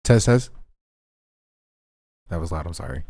Test. That was loud. I'm sorry.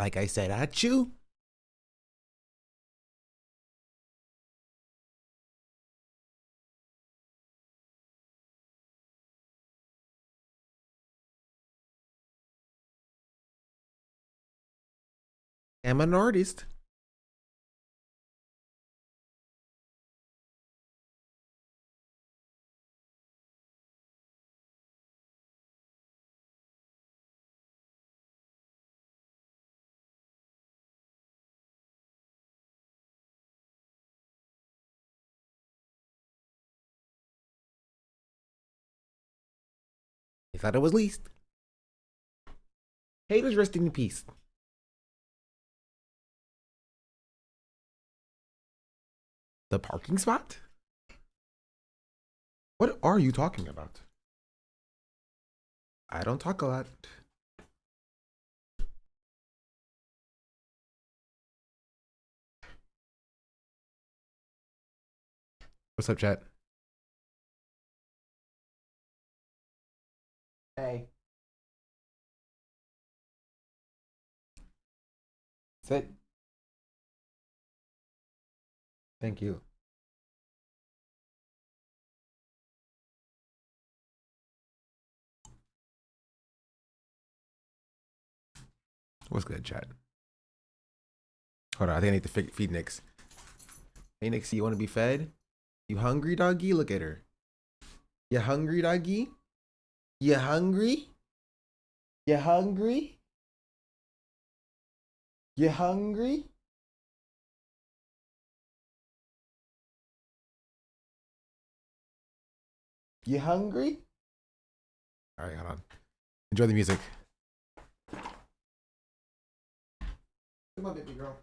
Like I said, I chew. I'm an artist. I thought it was least. Haters resting in peace. The parking spot? What are you talking about? I don't talk a lot. What's up, chat? Hey. Sit. Thank you. What's good, chat? Hold on, I think I need to feed Nix. Hey, Nix, you want to be fed? You hungry, doggy? Look at her. You hungry, doggy? You hungry? You hungry? You hungry? You hungry? All right, hold on. Enjoy the music. Come on, baby girl.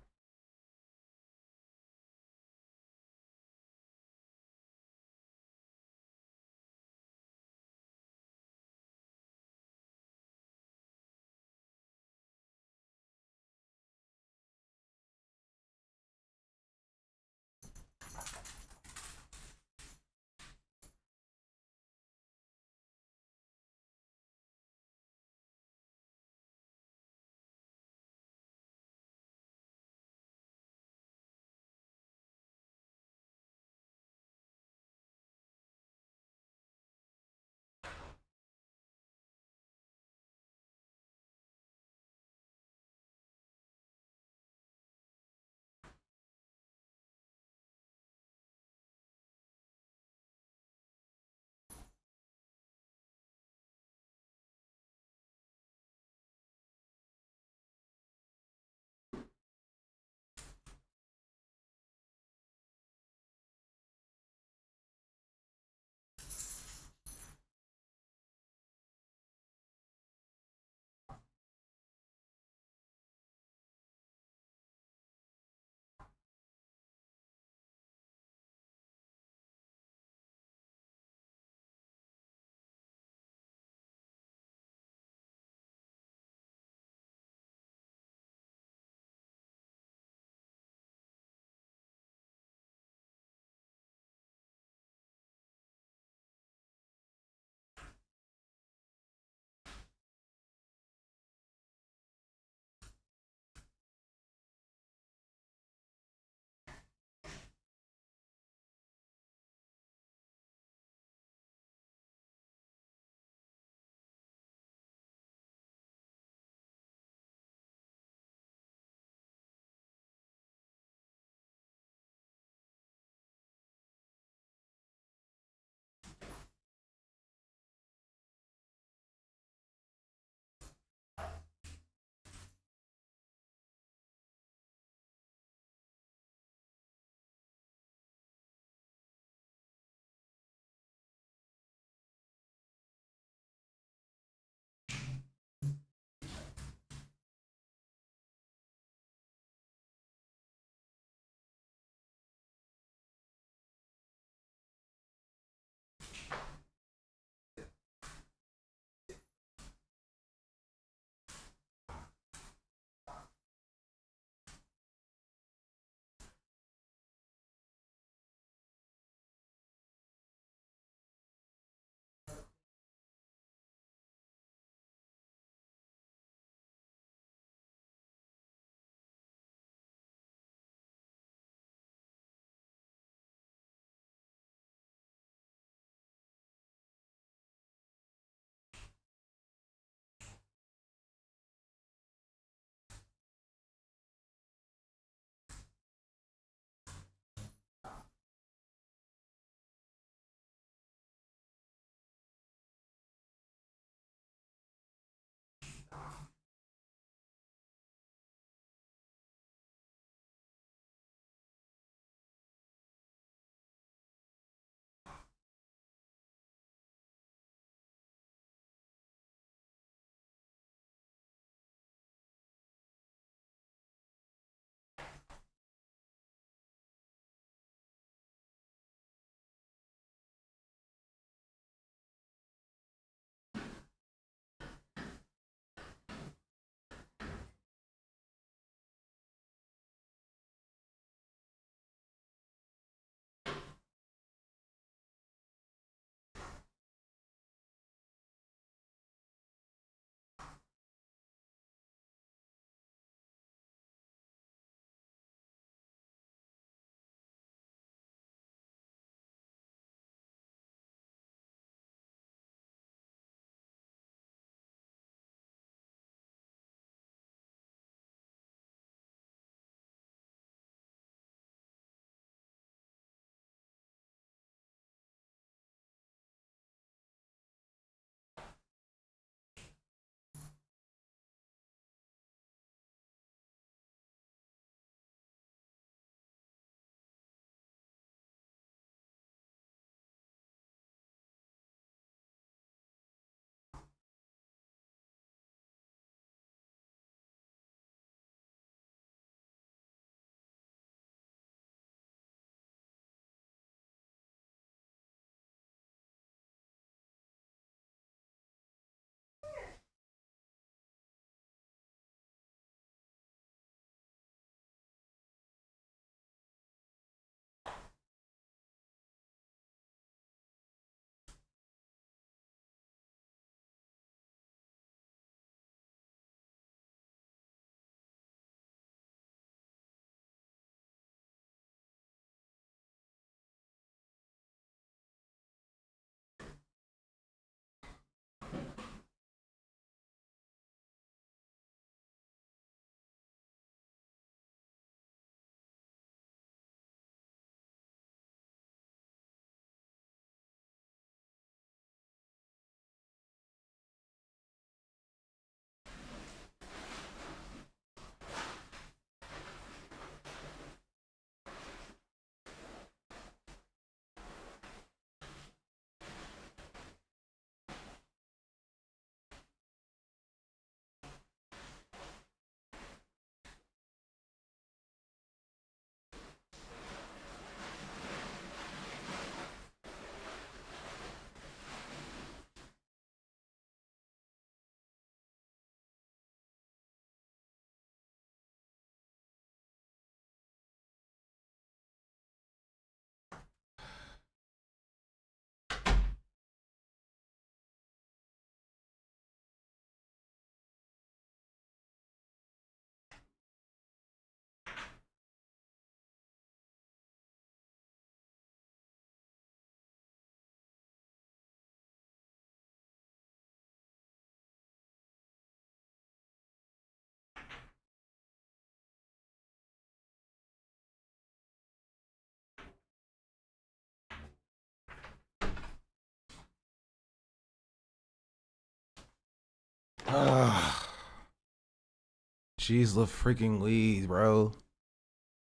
Jeez, the freaking Louise, bro.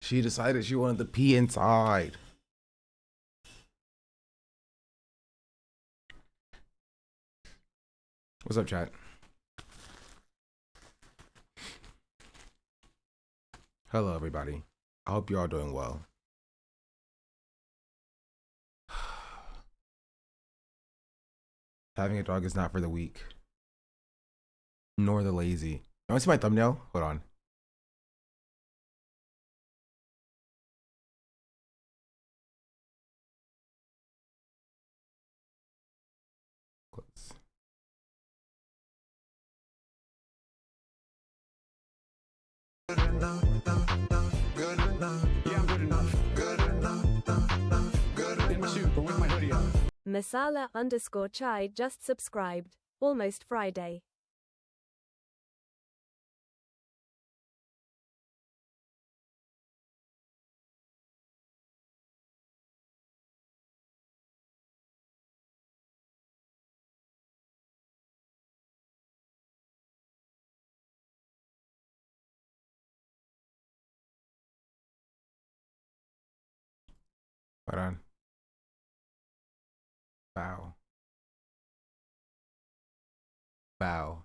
She decided she wanted to pee inside. What's up, chat? Hello, everybody. I hope you're all doing well. Having a dog is not for the weak, nor the lazy. You want to see my thumbnail? Hold on. Close. Masala_chai just subscribed. Almost Friday. Hold on. Bow. Bow.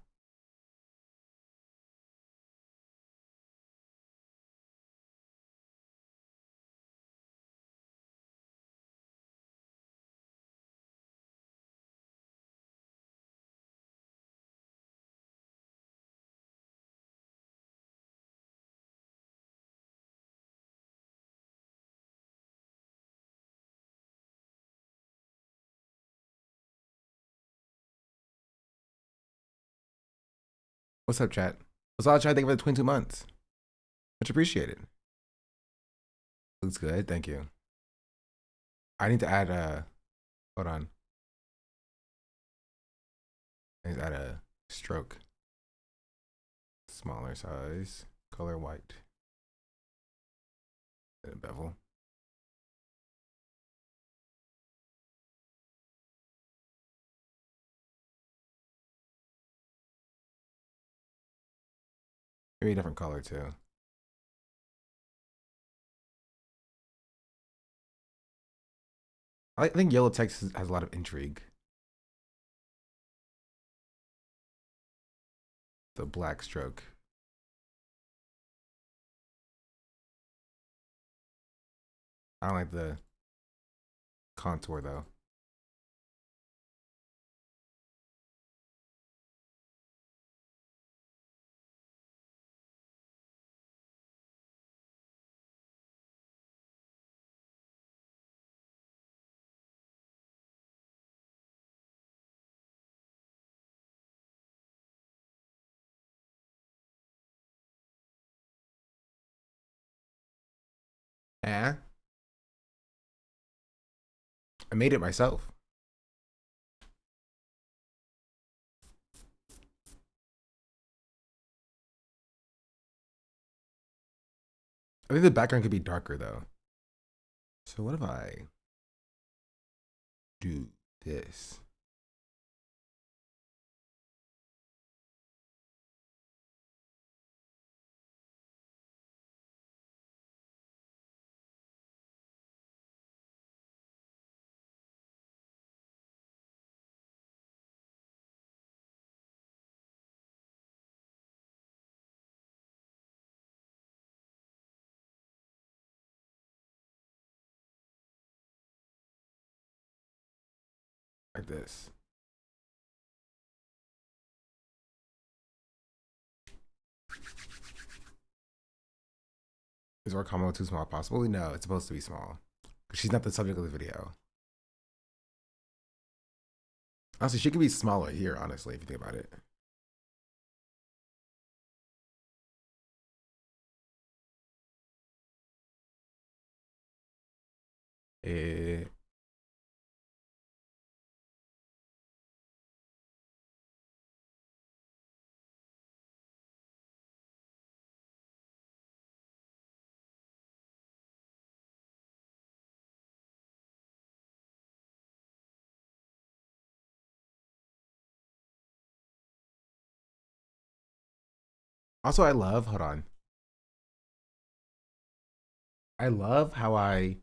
What's up, chat? What's all, chat? Thank you for the 22 months. Much appreciated. Looks good. Thank you. I need to add a. Hold on. I need to add a stroke. Smaller size. Color white. And a bevel. Maybe a different color too. I think yellow text has a lot of intrigue. The black stroke. I don't like the contour though. Eh? I made it myself. I think the background could be darker though. So what if I do this? Like this. Is our combo too small possibly? No, it's supposed to be small. She's not the subject of the video. Honestly, she could be smaller here, honestly, if you think about it. Eh, Also, I love, hold on. I love how I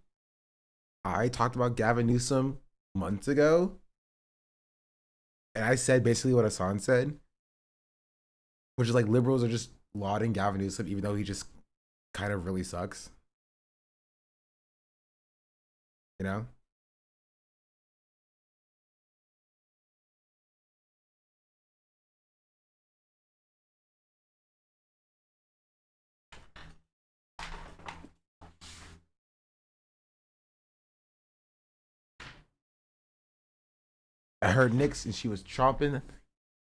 talked about Gavin Newsom months ago, and I said basically what Hassan said, which is like liberals are just lauding Gavin Newsom even though he just kind of really sucks. You know? I heard Nix and she was chomping,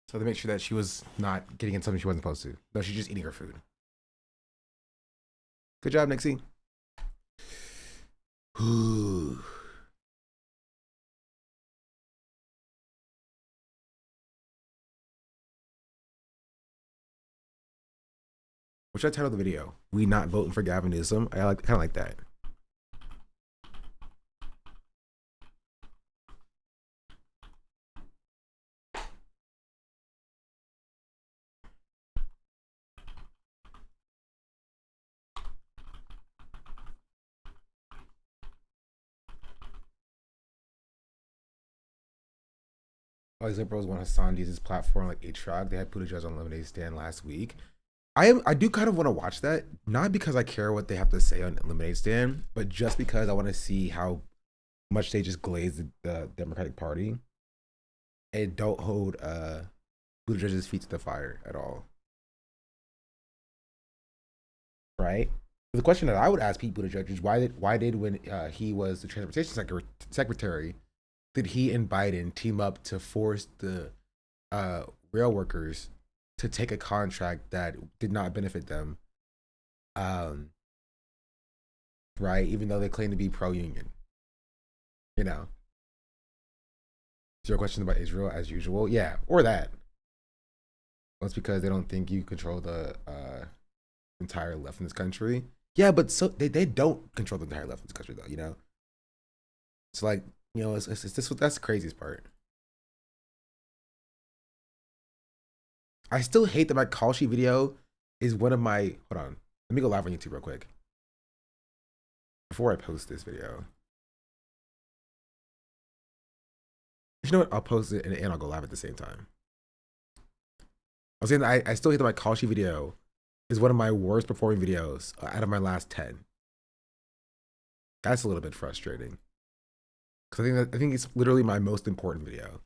so to make sure that she was not getting in something she wasn't supposed to. No, she's just eating her food. Good job, Nixie. What should I title the video? We not voting for Gavin Newsom. I like kind of like that. All these liberals want Hassan to use his platform like Atrog. They had Buttigieg on Lemonade Stand last week. I do kind of want to watch that, not because I care what they have to say on Lemonade Stand, but just because I want to see how much they just glaze the Democratic Party and don't hold Buttigieg's feet to the fire at all. Right? The question that I would ask Pete Buttigieg is why did when he was the transportation secretary, did he and Biden team up to force the rail workers to take a contract that did not benefit them? Right? Even though they claim to be pro-union. You know. Is your question about Israel as usual? Yeah, or that. Well, it's because they don't think you control the entire left in this country. Yeah, but so they don't control the entire left in this country though, you know? It's like, you know, it's this that's the craziest part. I still hate that my call sheet video is one of my hold on. Let me go live on YouTube real quick. Before I post this video. You know what? I'll post it and I'll go live at the same time. I was saying that I still hate that my call sheet video is one of my worst performing videos out of my last 10. That's a little bit frustrating. Because I think it's literally my most important video.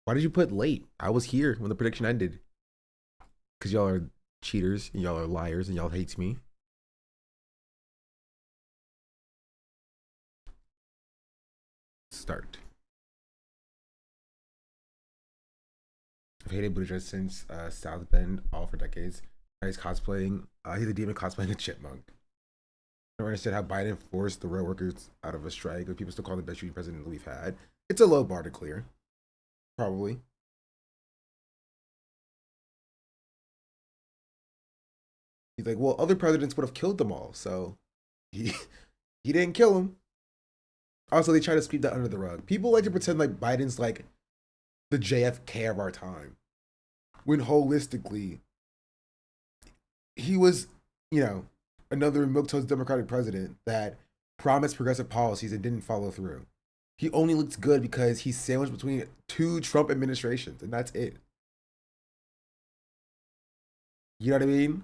Why did you put late? I was here when the prediction ended. Because y'all are cheaters and y'all are liars and y'all hate me. Start. I've hated Buttigieg since South Bend, all for decades. He's cosplaying. He's a demon cosplaying a chipmunk. I don't understand how Biden forced the rail workers out of a strike, but people still call him the best union president we've had. It's a low bar to clear. Probably. He's like, well, other presidents would have killed them all, so he didn't kill them. Also, they try to sweep that under the rug. People like to pretend like Biden's like the JFK of our time, when holistically he was, you know, another milquetoast Democratic president that promised progressive policies and didn't follow through. He only looks good because he's sandwiched between 2 Trump administrations, and that's it. You know what I mean?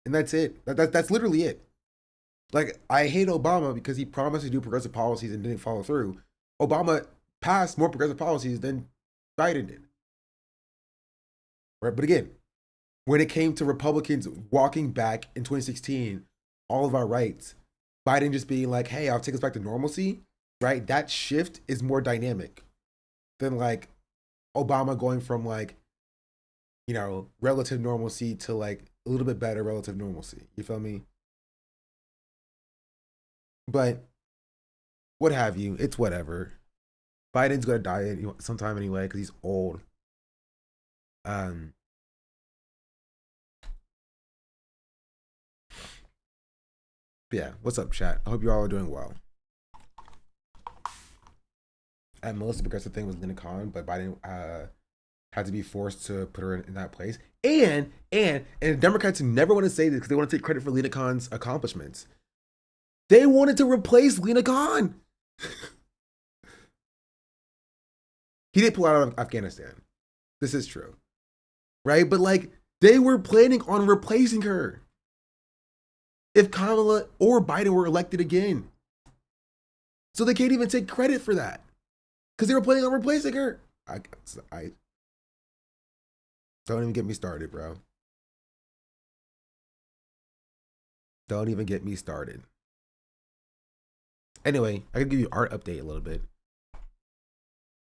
And that's it. That's literally it. Like, I hate Obama because he promised to do progressive policies and didn't follow through. Obama passed more progressive policies than Biden did. Right? But again, when it came to Republicans walking back in 2016 all of our rights, Biden just being like, hey, I'll take us back to normalcy, right? That shift is more dynamic than like Obama going from like, you know, relative normalcy to like a little bit better relative normalcy. You feel me? But what have you? It's whatever. Biden's gonna die sometime anyway because he's old. Um, yeah. What's up, chat? I hope you all are doing well. At most, the progressive thing was Lina Khan, but Biden had to be forced to put her in that place. And the Democrats never want to say this because they want to take credit for Lina Khan's accomplishments. They wanted to replace Lina Khan. He did pull out of Afghanistan. This is true, right? But like they were planning on replacing her if Kamala or Biden were elected again. So they can't even take credit for that because they were planning on replacing her. I don't even get me started, bro. Don't even get me started. Anyway, I could give you art update a little bit.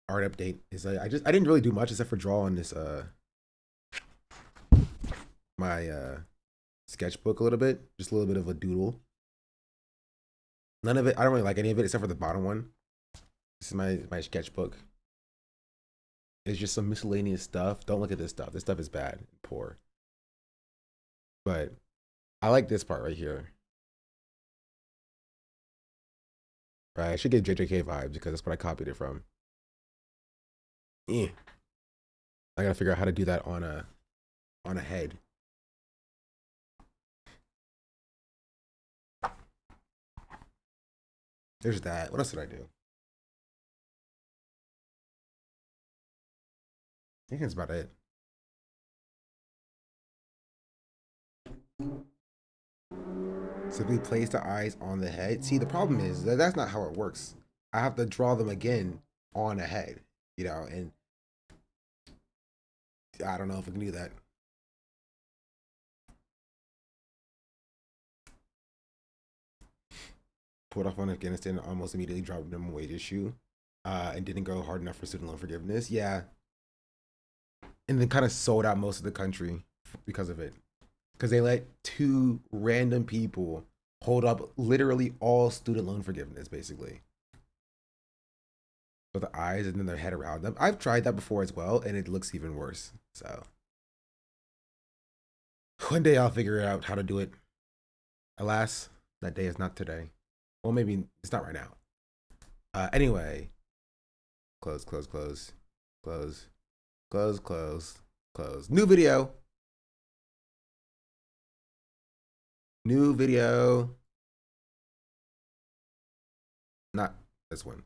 Art update is I didn't really do much except for draw on this my sketchbook a little bit, just a little bit of a doodle. None of it, I don't really like any of it except for the bottom one. This is my sketchbook. It's just some miscellaneous stuff. Don't look at this stuff. This stuff is bad and poor. But I like this part right here. Right, I should get JJK vibes because that's what I copied it from. I gotta figure out how to do that on a head. There's that. What else did I do? I think that's about it. Simply place the eyes on the head. See, the problem is that that's not how it works. I have to draw them again on a head, you know, and I don't know if I can do that. Pulled off on Afghanistan and almost immediately dropped minimum wage issue and didn't go hard enough for student loan forgiveness. Yeah. And then kind of sold out most of the country because of it. Because they let two random people hold up literally all student loan forgiveness, basically. With the eyes and then their head around them. I've tried that before as well, and it looks even worse. So one day I'll figure out how to do it. Alas, that day is not today. Well, maybe it's not right now. Anyway, close. New video. Not this one.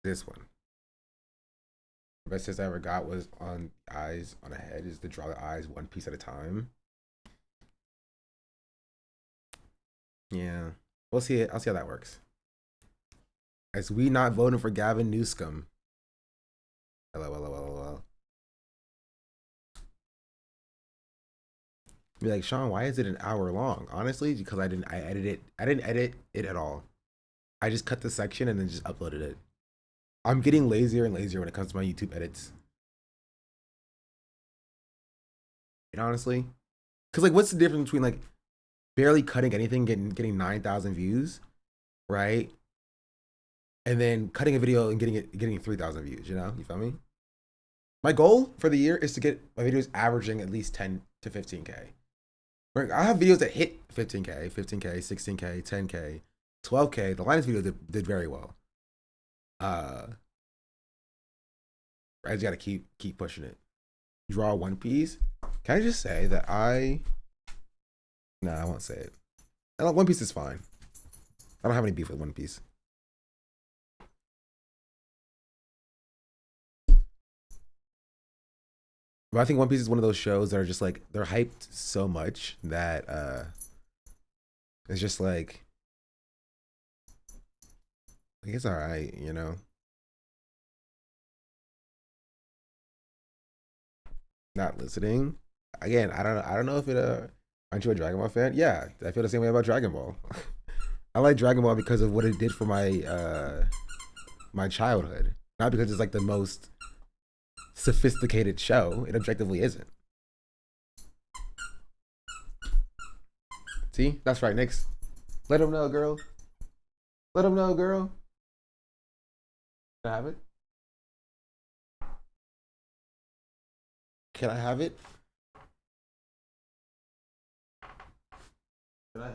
This one. The best I ever got was on eyes on a head is to draw the eyes one piece at a time. Yeah. We'll see it. I'll see how that works. As we not voting for Gavin Newscum. Hello. Be like, Sean, why is it an hour long? Honestly, because I didn't edit it at all. I just cut the section and then just uploaded it. I'm getting lazier and lazier when it comes to my YouTube edits. And honestly, because like, what's the difference between like barely cutting anything, getting 9,000 views, right? And then cutting a video and getting 3,000 views. You know, you feel me? My goal for the year is to get my videos averaging at least 10 to 15K. I have videos that hit 15K, 16K, 10K, 12K. The Linus video did very well. I just gotta keep pushing it. Draw One Piece. Can I just say that I won't say it. One Piece is fine. I don't have any beef with One Piece. But I think One Piece is one of those shows that are just like, they're hyped so much that it's just like it's all right, you know. Not listening. Again, I don't know if it aren't you a Dragon Ball fan? Yeah, I feel the same way about Dragon Ball. I like Dragon Ball because of what it did for my my childhood, not because it's like the most sophisticated show. It objectively isn't. See, that's right, Nix. Let him know, girl. Let him know, girl. Can I have it? Can I have it? Can I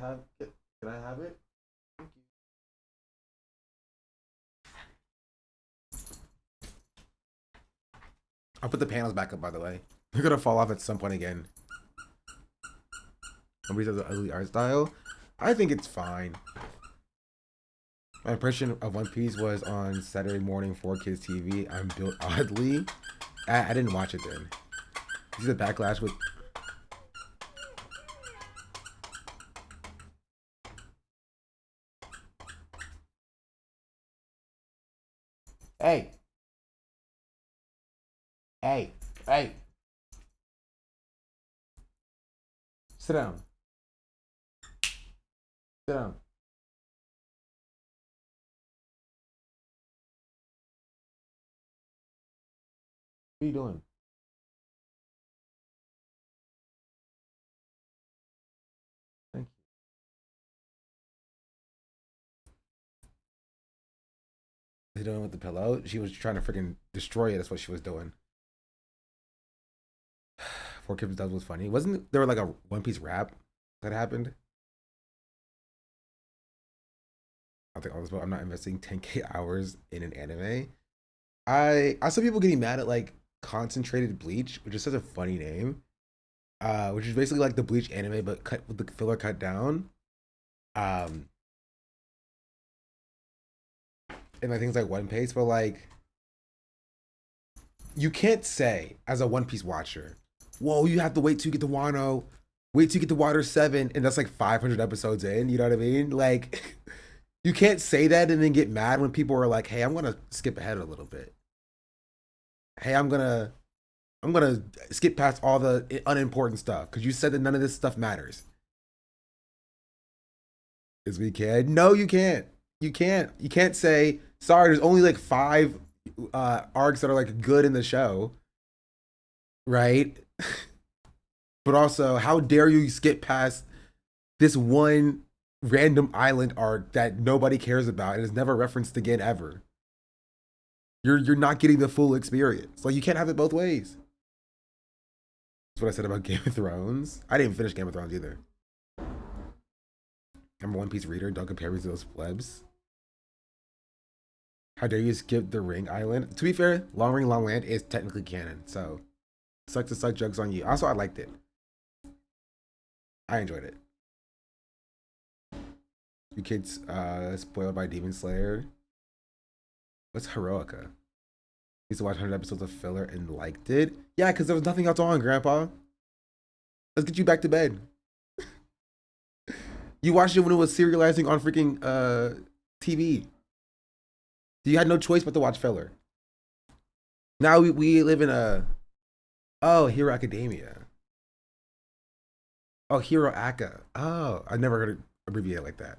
have it? I'll put the panels back up, by the way. They're gonna fall off at some point again. Nobody says the ugly art style. I think it's fine. My impression of One Piece was on Saturday morning for Kids TV. I'm built oddly. I didn't watch it then. You see the backlash with... Hey. Hey. Hey. Sit down. Sit down. What are you doing? Thank you. They doing with the pillow? She was trying to freaking destroy it. That's what she was doing. Four Kids Dubs was funny. Wasn't there like a One Piece rap that happened? I think all this, but I'm not investing 10K hours in an anime. I saw people getting mad at like Concentrated Bleach, which is such a funny name. Which is basically like the Bleach anime, but cut with the filler cut down. And like things like One Piece, but like you can't say as a One Piece watcher, whoa, you have to wait till you get to Wano, wait till you get to Water 7, and that's like 500 episodes in, you know what I mean? Like, you can't say that and then get mad when people are like, hey, I'm gonna skip ahead a little bit. Hey, I'm gonna skip past all the unimportant stuff because you said that none of this stuff matters. Yes, we can. No, you can't. You can't. You can't say, sorry, there's only like 5 arcs that are like good in the show. Right? But also, how dare you skip past this one random island arc that nobody cares about and is never referenced again ever? You're not getting the full experience. Like, you can't have it both ways. That's what I said about Game of Thrones. I didn't even finish Game of Thrones either. I'm a One Piece reader. Don't compare me to those plebs. How dare you skip the Ring Island? To be fair, Long Ring Long Land is technically canon, so suck to suck, jokes on you. Also, I liked it. I enjoyed it. You kids spoiled by Demon Slayer. What's Heroica? Used to watch 100 episodes of filler and liked it. Yeah, because there was nothing else on, Grandpa. Let's get you back to bed. You watched it when it was serializing on freaking TV. You had no choice but to watch filler. Now we live in a... Oh, Hero Academia. Oh, Hero Aka. Oh, I never heard it abbreviated like that.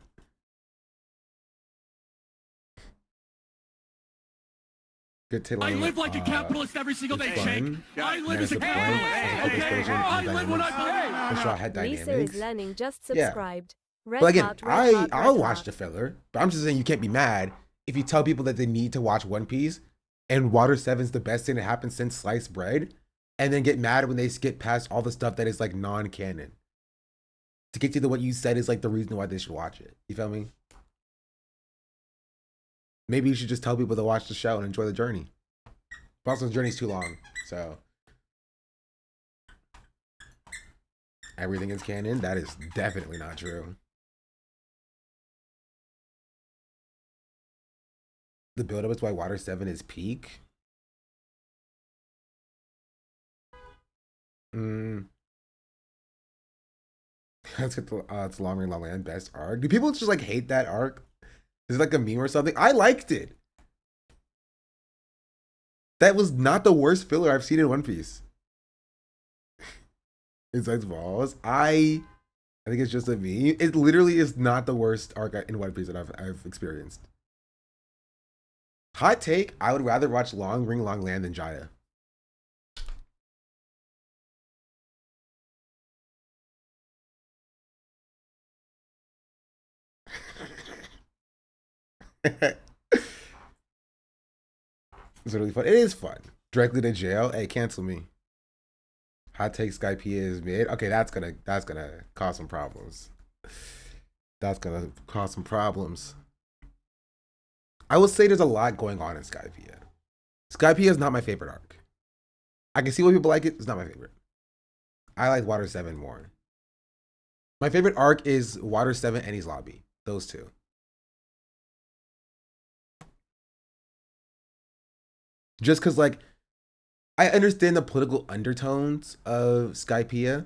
Good to I live like a capitalist every single day, Jake. I live as a capitalist. I live when I believe. Lisa is learning. Just subscribed. Yeah. But again, I'll watch the filler. But I'm just saying you can't be mad if you tell people that they need to watch One Piece and Water 7's the best thing that happened since sliced bread, and then get mad when they skip past all the stuff that is like non-canon. To get to what you said is like the reason why they should watch it. You feel me? Maybe you should just tell people to watch the show and enjoy the journey. But also the journey's too long, so. Everything is canon? That is definitely not true. The build-up is why Water 7 is peak. Let's get the it's Long Ring Long Land best arc. Do people just like hate that arc? Is it like a meme or something? I liked it. That was not the worst filler I've seen in One Piece. Inside Balls. I think it's just a meme. It literally is not the worst arc in One Piece that I've experienced. Hot take, I would rather watch Long Ring Long Land than Jaya. It's really fun. It is fun. Directly to jail. Hey, cancel me. Hot take Skype is mid. Okay, that's gonna cause some problems. That's gonna cause some problems. I will say there's a lot going on in Skypiea. Skypiea is not my favorite arc. I can see why people like it. It's not my favorite. I like Water 7 more. My favorite arc is Water 7 and Enies Lobby. Those two. Just because, like, I understand the political undertones of Skypiea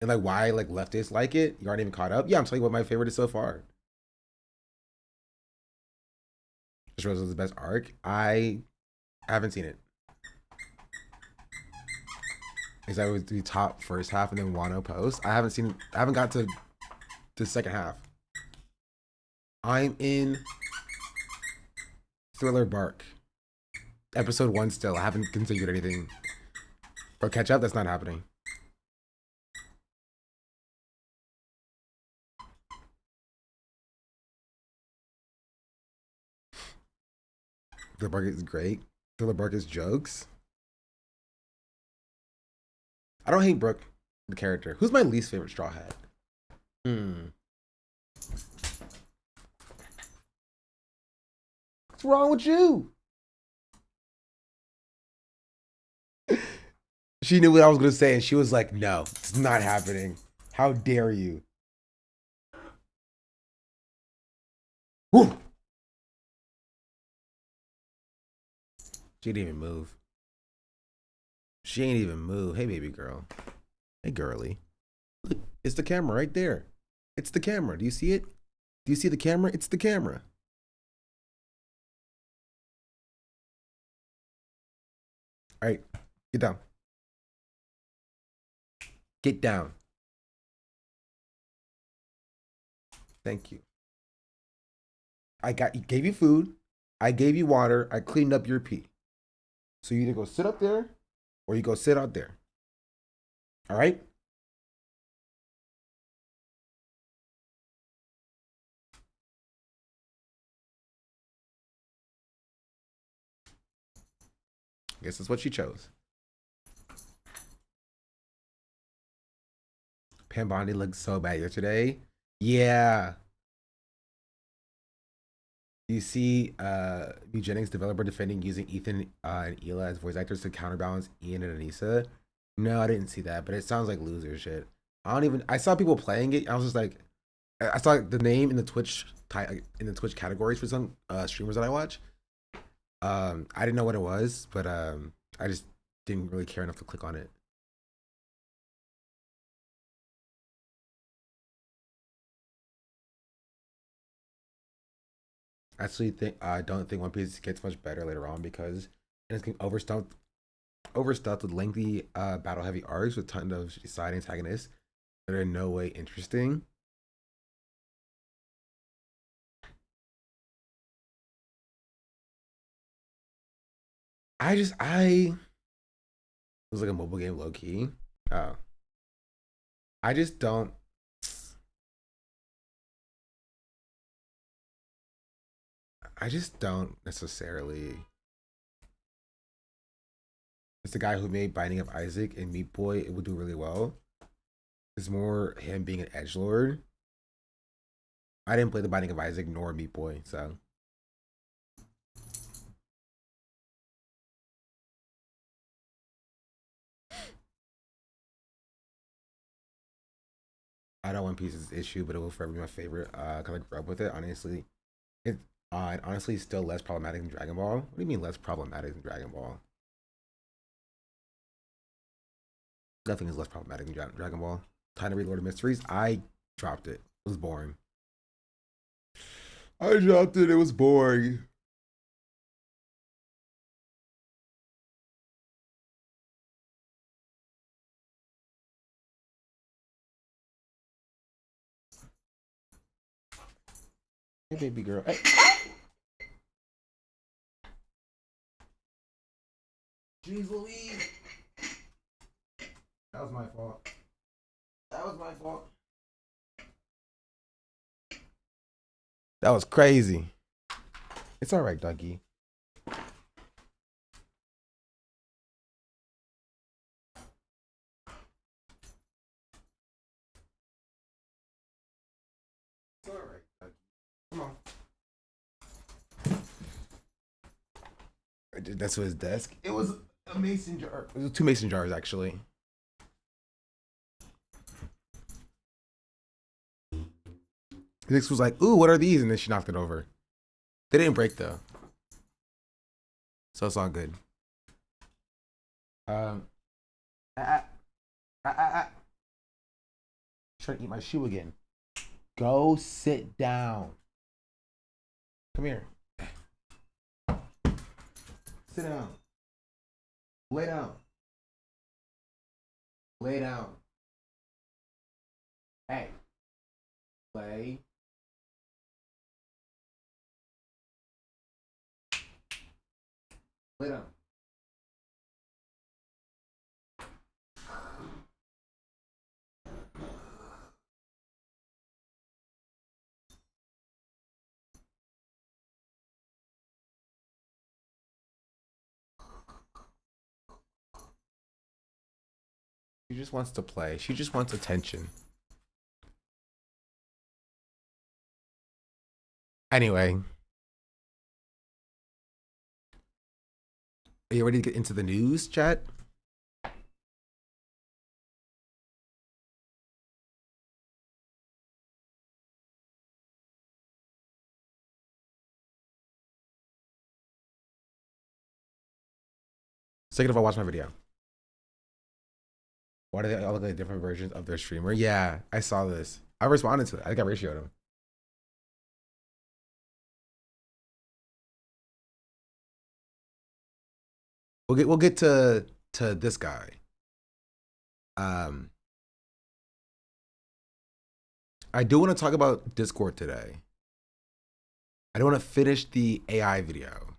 and like why like leftists like it. You aren't even caught up. Yeah, I'm telling you what my favorite is so far. This was the best arc. I haven't seen it. Is that was the top first half and then Wano post. I haven't seen. I haven't got to the second half. I'm in Thriller Bark. Episode 1 still. I haven't configured anything. Or catch up, that's not happening. Thriller Bark is great. Thriller Bark is jokes. I don't hate Brooke, the character. Who's my least favorite Straw Hat? What's wrong with you? She knew what I was going to say, and she was like, no, it's not happening. How dare you? Woo! She didn't even move. She ain't even move. Hey, baby girl. Hey, girly. Look, it's the camera right there. It's the camera. Do you see it? Do you see the camera? It's the camera. All right, get down. Get down. Thank you. I gave you food. I gave you water. I cleaned up your pee. So you either go sit up there or you go sit out there. All right? I guess that's what she chose. Pam Bondi looked so bad yesterday. Yeah. You see Eugenics developer defending using Ethan and Hila as voice actors to counterbalance Ian and Anissa. No, I didn't see that, but it sounds like loser shit. I saw people playing it. I was just like, I saw the name in the Twitch categories for some streamers that I watch. I didn't know what it was, but I just didn't really care enough to click on it. I don't think One Piece gets much better later on because it's getting overstuffed with lengthy battle heavy arcs with tons of side antagonists that are in no way interesting. It was like a mobile game low key. Oh. I just don't necessarily. It's the guy who made Binding of Isaac and Meat Boy. It would do really well. It's more him being an edgelord. I didn't play the Binding of Isaac nor Meat Boy, so. I know One Piece's issue, but it will forever be my favorite. Cause I grew up with it. Honestly, honestly still less problematic than Dragon Ball. What do you mean less problematic than Dragon Ball? Nothing is less problematic than Dragon Ball. Time to read Lord of Mysteries. I dropped it. It was boring. I dropped it. It was boring. Hey, baby girl. Hey. Jeez Louise. That was my fault. That was my fault. That was crazy. It's all right, Dougie. It's all right, Dougie. Come on. That's his desk. It was a mason jar. It was 2 mason jars actually. Nix was like, "Ooh, what are these?" And then she knocked it over. They didn't break though, so it's all good. Trying to eat my shoe again. Go sit down. Come here. Sit down. Lay down. Lay down. Hey. Lay. Lay down. She just wants to play. She just wants attention. Anyway. Are you ready to get into the news, chat? Second of all, watch my video. Why do they all look like different versions of their streamer? Yeah, I saw this. I responded to it. I think I ratioed him. We'll get to this guy. I do want to talk about Discord today. I don't want to finish the AI video.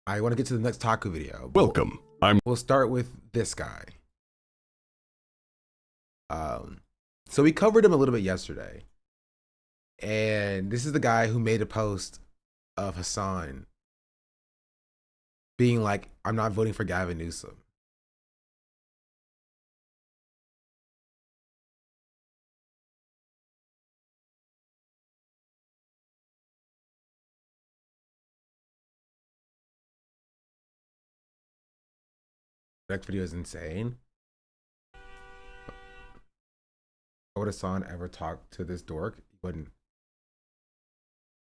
I want to get to the next taco video. Welcome. We'll start with this guy. So we covered him a little bit yesterday. And this is the guy who made a post of Hassan being like, "I'm not voting for Gavin Newsom." Next video is insane. Would Hassan ever talk to this dork? He wouldn't.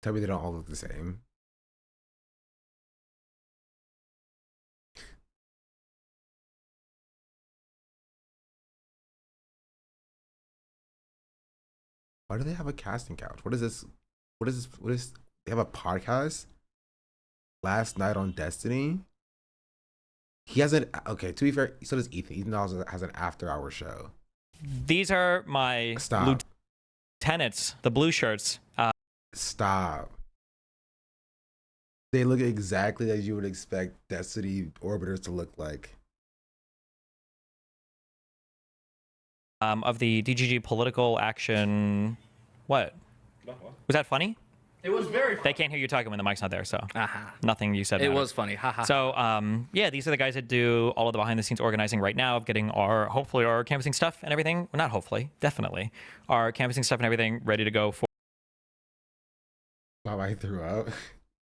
Tell me they don't all look the same. Why do they have a casting couch? What is this? What is this? They have a podcast? Last night on Destiny? He has an, okay, to be fair, so does Ethan. Ethan also has an after-hour show. These are my lieutenants, the blue shirts. Stop. They look exactly as you would expect Destiny orbiters to look like. Of the DGG political action. What? Was that funny? It was very funny. They can't hear you talking when the mic's not there, so nothing you said It mattered. was funny. Haha. So yeah, these are the guys that do all of the behind the scenes organizing right now of getting hopefully our canvassing stuff and everything. Well, not hopefully, definitely. Our canvassing stuff and everything ready to go for. Wow, I threw out.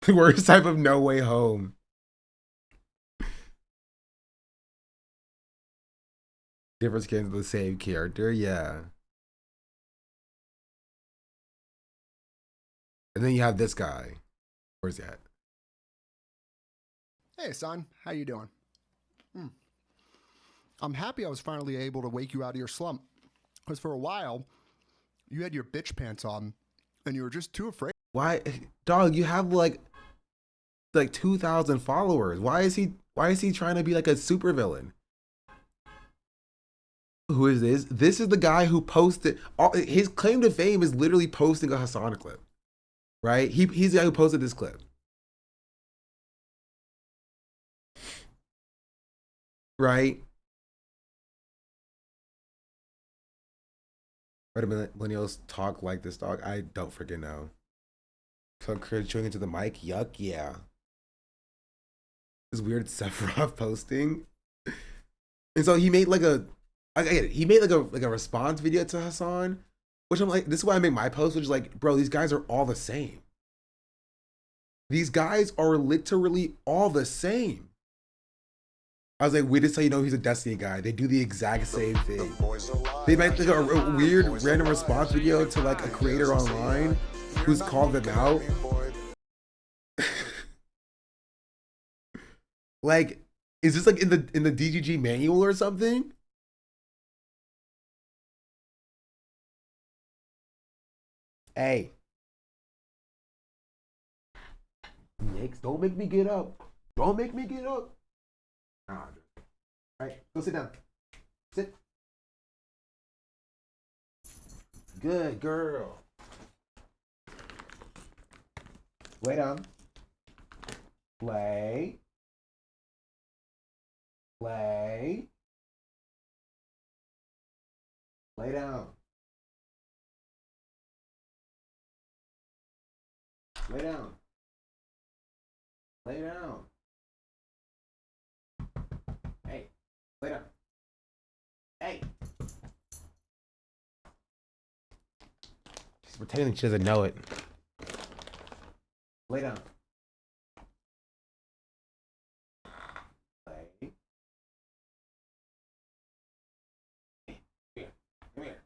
The worst type of No Way Home. Different skins of the same character, yeah. And then you have this guy. Where's he at? Hey, son. How you doing? I'm happy I was finally able to wake you out of your slump. Because for a while, you had your bitch pants on, and you were just too afraid. Why, dog? You have like 2,000 followers. Why is he trying to be like a supervillain? Who is this? This is the guy who posted. His claim to fame is literally posting a Hassan clip. Right? He's the guy who posted this clip. Right? Why do millennials talk like this, dog? I don't freaking know. So Chris chewing into the mic? Yuck, yeah. This weird Sephiroth posting. And so he made like a response video to Hassan. Which I'm like, this is why I make my post, which is like, bro, these guys are all the same. These guys are literally all the same. I was like, wait until you know he's a Destiny guy. They do the exact same thing. They make like a weird random response video to like a creator online who's called them out. Like, is this like in the DGG manual or something? Hey. Nix, don't make me get up. Don't make me get up. All right, go sit down. Sit. Good girl. Lay down. Play. Play. Lay down. Lay down. Lay down. Hey, lay down. Hey. She's pretending she doesn't know it. Lay down. Play. Hey, here. Come here.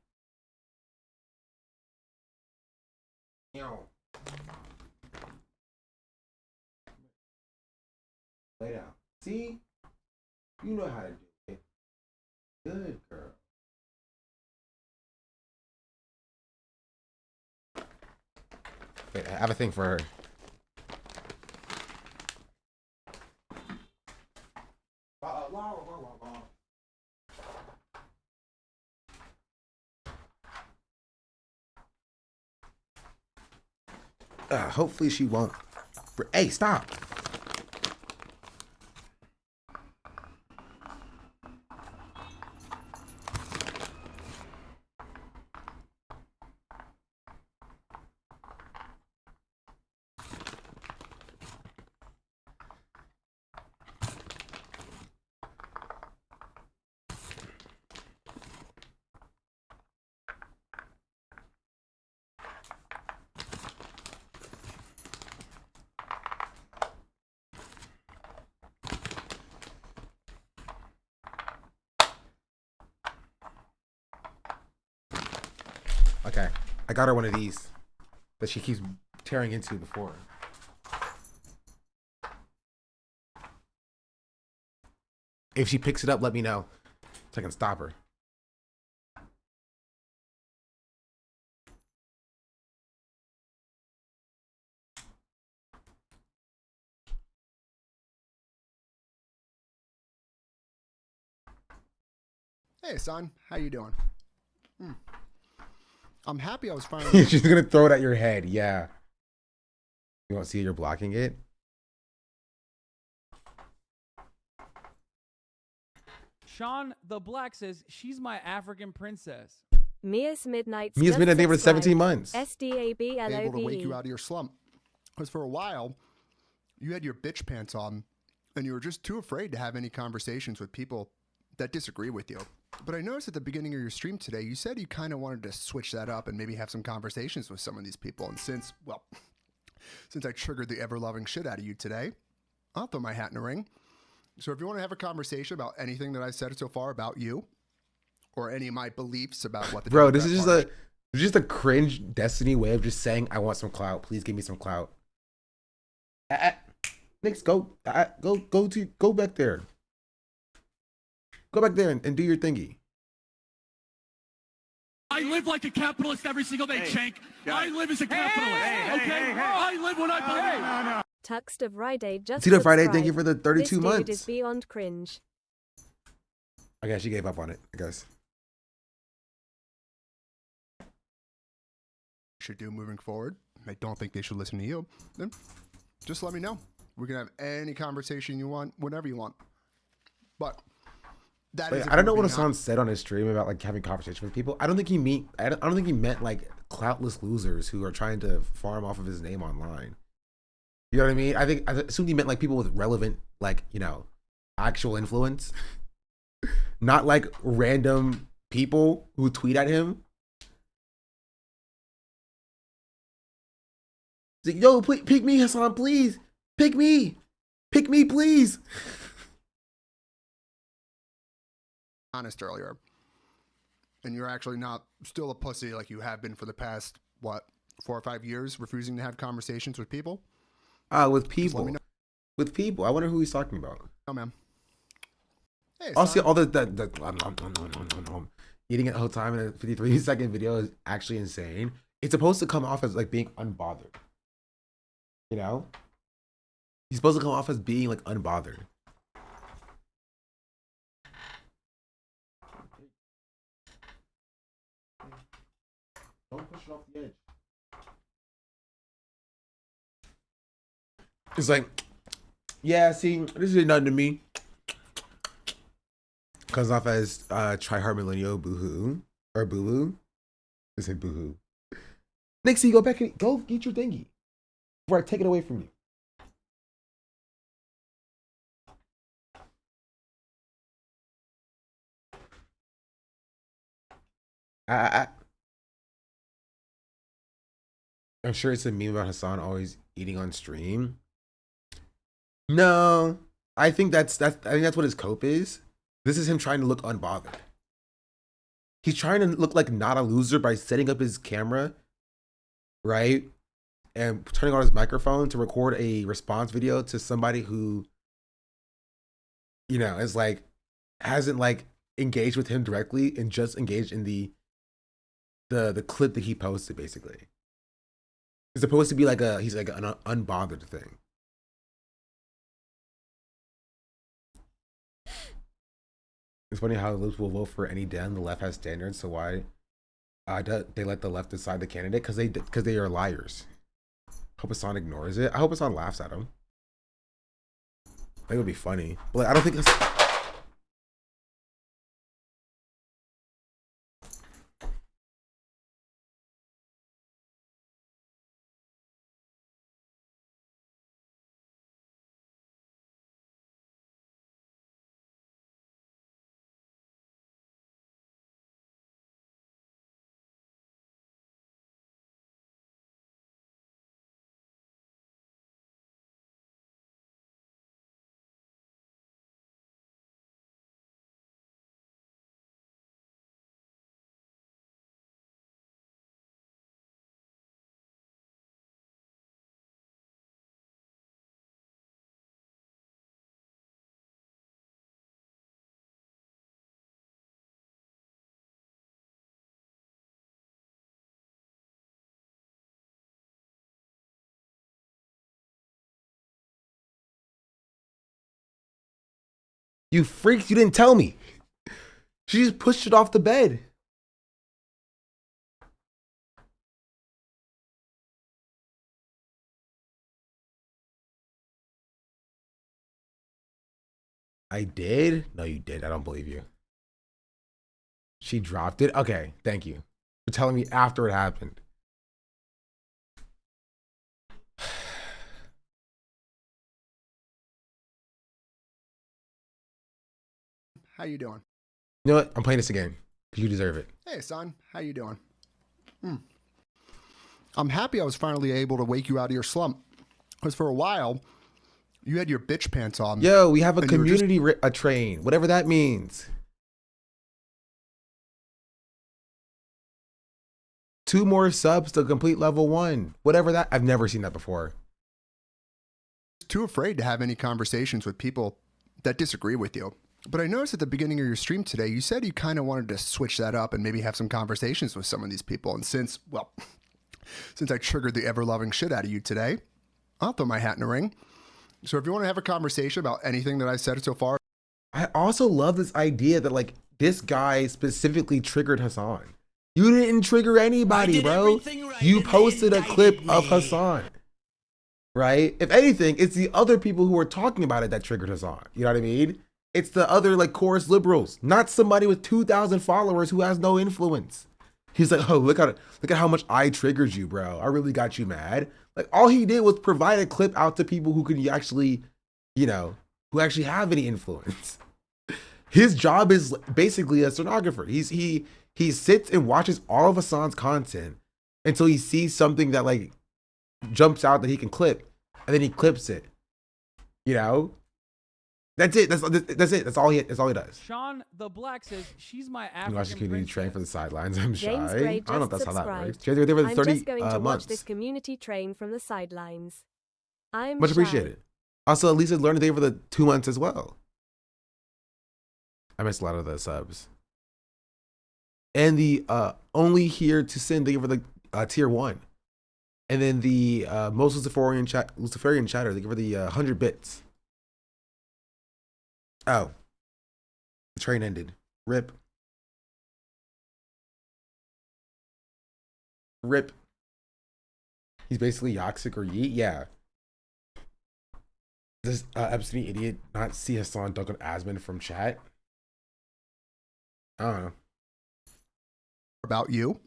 Meow. Lay down. See? You know how to do it. Good girl. Wait, I have a thing for her. Hopefully she won't. Hey, stop. Okay, I got her one of these that she keeps tearing into before. If she picks it up, let me know so I can stop her. Hey, son, how you doing? I'm happy I was finally. She's gonna throw it at your head. Yeah. You won't see you're blocking it. Sean the Black says she's my African princess. Mia's Midnight. Mia's been a neighbor 17 months. able to wake you SDABLOVE. out of your slump. Because for a while, you had your bitch pants on, and you were just too afraid to have any conversations with people that disagree with you. But I noticed at the beginning of your stream today, you said you kind of wanted to switch that up and maybe have some conversations with some of these people. And since I triggered the ever-loving shit out of you today, I'll throw my hat in the ring. So if you want to have a conversation about anything that I've said so far about you, or any of my beliefs about what the Bro, this is just a cringe Destiny way of just saying, I want some clout. Please give me some clout. Nix, go back there. Go back there and do your thingy. I live like a capitalist every single day, Shank. I live as a capitalist, okay? I live when I believe. Tuxed of Friday just Tito Friday, thank you subscribed. for the 32 This dude months. is beyond cringe. I guess she gave up on it, I guess. should do moving forward. I don't think they should listen to you. Then just let me know. We can have any conversation you want, whenever you want. But that is. I don't know what Hassan said on his stream about like having conversations with people. I don't think he meant like cloutless losers who are trying to farm off of his name online. You know what I mean? I assumed he meant like people with relevant, like, you know, actual influence. Not like random people who tweet at him. He's like, yo, pick me, Hassan, please. Pick me, please. Honest earlier, and you're actually not still a pussy like you have been for the past, what, 4 or 5 years, refusing to have conversations with people? With Just let me people. know. With people. I wonder who he's talking about. Oh, man. Hey, Also, son. all the eating it the whole time in a 53-second video is actually insane. It's supposed to come off as like being unbothered. You know? He's supposed to come off as being like unbothered. Don't push it off the edge. It's like, yeah, see, this is nothing to me. Comes off as try hard millennial boohoo or boo-hoo. I said boohoo. Nixie, go back and go get your thingy before I take it away from you. I'm sure it's a meme about Hassan always eating on stream. No, I think that's what his cope is. This is him trying to look unbothered. He's trying to look like not a loser by setting up his camera, right? And turning on his microphone to record a response video to somebody who, you know, is like, hasn't like engaged with him directly and just engaged in the clip that he posted, basically. It's supposed to be like he's like an unbothered thing. It's funny how the loops will vote for any den. The left has standards, so why they let the left decide the candidate? Because they are liars. Hope Hassan ignores it. I hope Hassan laughs at him. I think it would be funny, but like, I don't think it's. You freaks, you didn't tell me. She just pushed it off the bed. I did? No, you did. I don't believe you. She dropped it? Okay, thank you for telling me after it happened. How you doing? You know what? I'm playing this again because you deserve it. Hey, son. How you doing? I'm happy I was finally able to wake you out of your slump. Because for a while, you had your bitch pants on. Yo, we have a and you were just- community train, whatever that means. 2 more subs to complete level 1, whatever that. I've never seen that before. too afraid to have any conversations with people that disagree with you. But I noticed at the beginning of your stream today, you said you kind of wanted to switch that up and maybe have some conversations with some of these people. And since I triggered the ever-loving shit out of you today, I'll throw my hat in the ring. So if you want to have a conversation about anything that I've said so far. I also love this idea that like this guy specifically triggered Hassan. You didn't trigger anybody, bro. Right, you posted a clip of Hassan, right? If anything, it's the other people who are talking about it that triggered Hassan. You know what I mean? It's the other like chorus liberals, not somebody with 2,000 followers who has no influence. He's like, oh, look at how much I triggered you, bro. I really got you mad. Like all he did was provide a clip out to people who could actually, who actually have any influence. His job is basically a stenographer. He sits and watches all of Hassan's content until he sees something that like jumps out that he can clip, and then he clips it. You know, that's it. That's it. That's all he does. Sean the Black says she's my I'm watching African community train princess. for the sidelines. I'm James shy. Gray I don't know if just that's how that works. subscribed. They were I'm 30 just going to watch months. this community train from the sidelines. I'm Much shy. appreciated. Also, Lisa learned today for the 2 months as well. I missed a lot of the subs. And the only here to sin, thank you for the tier 1. And then the most Luciferian chatter, thank you for the 100 bits. Oh. The train ended. Rip. Rip. He's basically Yoxic or Yeet. Yeah. Does Epstein idiot not see Hassan dunk on Asman from chat? I don't know. About you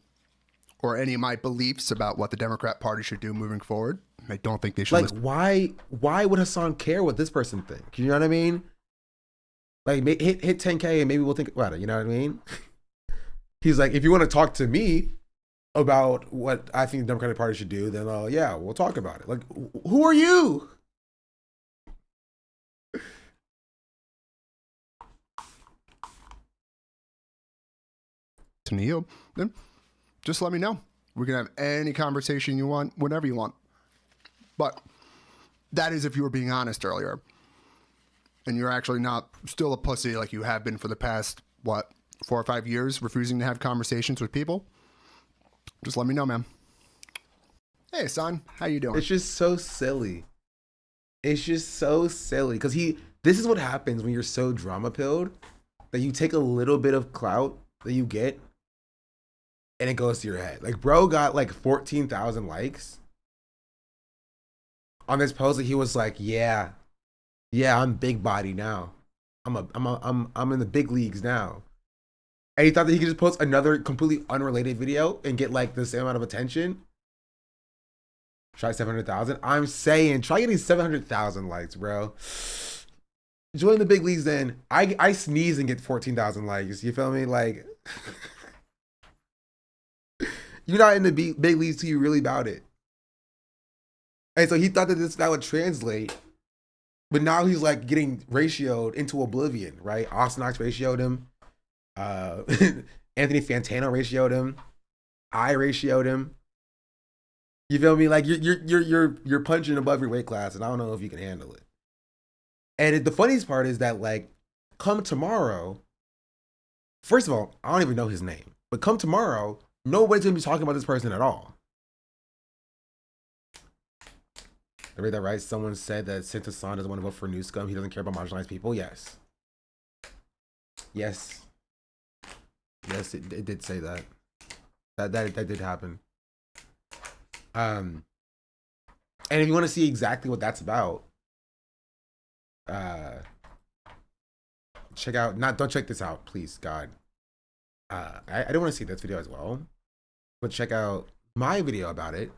or any of my beliefs about what the Democrat Party should do moving forward. I don't think they should. Like, why would Hassan care what this person thinks? You know what I mean? Like, hit 10K and maybe we'll think about it. You know what I mean? He's like, if you want to talk to me about what I think the Democratic Party should do, then yeah, we'll talk about it. Like, who are you? To you, then just let me know. We can have any conversation you want, whenever you want. But that is if you were being honest earlier. And you're actually not still a pussy like you have been for the past, 4 or 5 years, refusing to have conversations with people. Just let me know, man. Hey, son, how you doing? It's just so silly. It's just so silly. Because this is what happens when you're so drama-pilled that you take a little bit of clout that you get and it goes to your head. Like, bro got like 14,000 likes on this post that he was like, yeah, I'm big body now. I'm in the big leagues now. And he thought that he could just post another completely unrelated video and get like the same amount of attention. Try 700,000. I'm saying, try getting 700,000 likes, bro. Join the big leagues then. I sneeze and get 14,000 likes. You feel me? Like, you're not in the big leagues till you really about it. And so he thought that that would translate. But now he's like getting ratioed into oblivion, right? Austin Knox ratioed him. Anthony Fantano ratioed him. I ratioed him. You feel me? Like you're punching above your weight class, and I don't know if you can handle it. And the funniest part is that, like, come tomorrow. First of all, I don't even know his name, but come tomorrow, nobody's gonna be talking about this person at all. I read that right. Someone said that since Hassan doesn't want to vote for NewsCum, he doesn't care about marginalized people. Yes. Yes. Yes, it did say that. That did happen. And if you want to see exactly what that's about, check out, don't check this out, please, God. I don't want to see this video as well, but check out my video about it,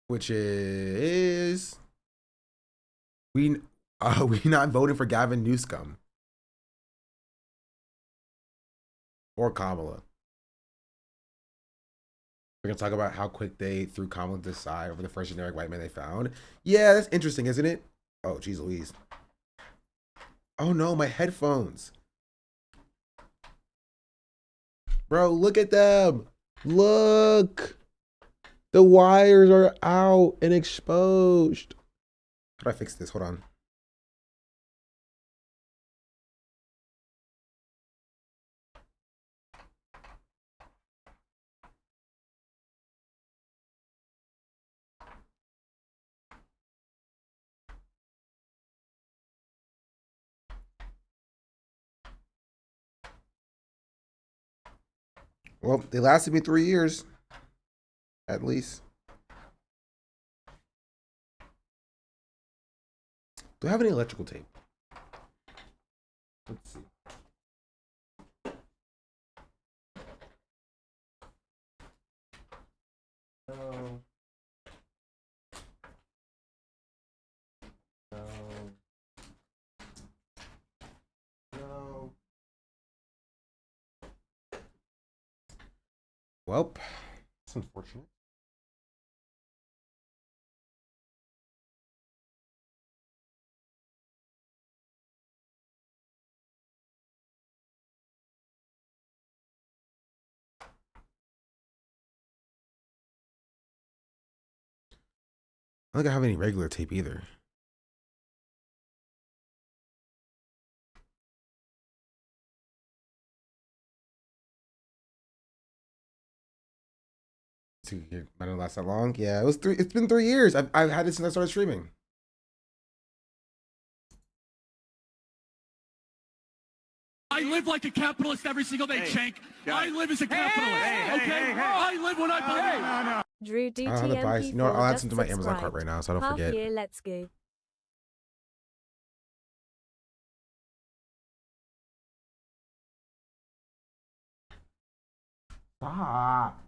which is we not voting for Gavin Newscum or Kamala. We're gonna talk about how quick they threw Kamala to the side over the first generic white man they found. Yeah, that's interesting, isn't it? Oh, geez Louise. Oh no, my headphones. Bro, look at them. Look. The wires are out and exposed. How do I fix this? Hold on. Well, they lasted me 3 years, at least. Do I have any electrical tape? Let's see. No. No. No. Well, it's unfortunate. I don't think I have any regular tape either. It might not last that long. Yeah, it was 3. It's been 3 years. I've had it since I started streaming. I live like a capitalist every single day, Shank. I live as a capitalist. Okay? I live when I believe. Drew I don't have the price. You know what? I'll add some to my Amazon cart right now so I don't Half forget. year, let's go. Stop.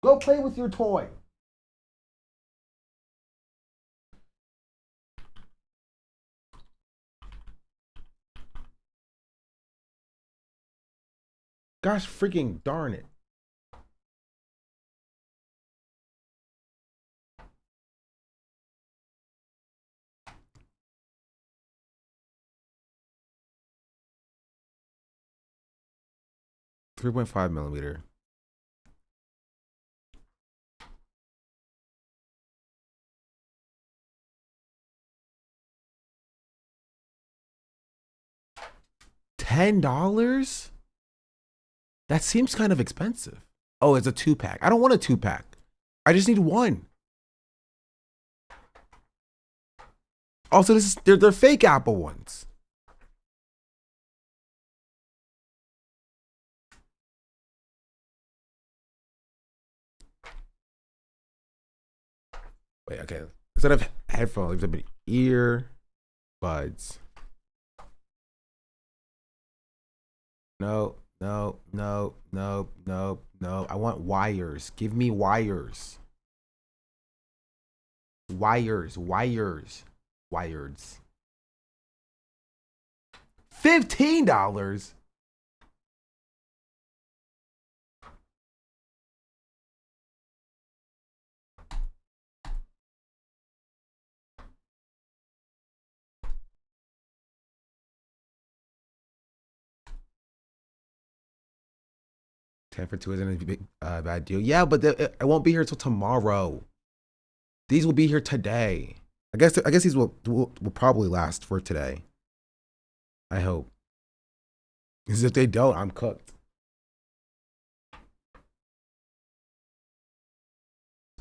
Go play with your toy. Gosh freaking darn it. .5mm. $10? That seems kind of expensive. Oh, it's a 2-pack. I don't want a 2-pack. I just need one. Also, they're fake Apple ones. Wait, okay. Instead of headphones, I'm ear buds. No. I want wires. Give me wires. Wires. $15? 10 for 2 isn't a big, bad deal. Yeah, but it won't be here till tomorrow. These will be here today. I guess these will probably last for today. I hope. Because if they don't, I'm cooked.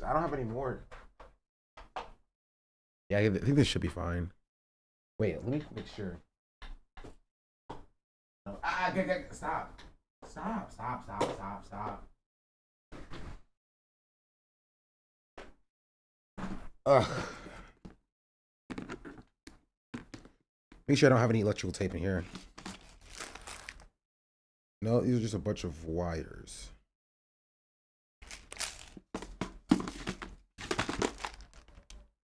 I don't have any more. Yeah, I think this should be fine. Wait, let me make sure. No. Stop. Stop. Ugh. Make sure I don't have any electrical tape in here. No, these are just a bunch of wires.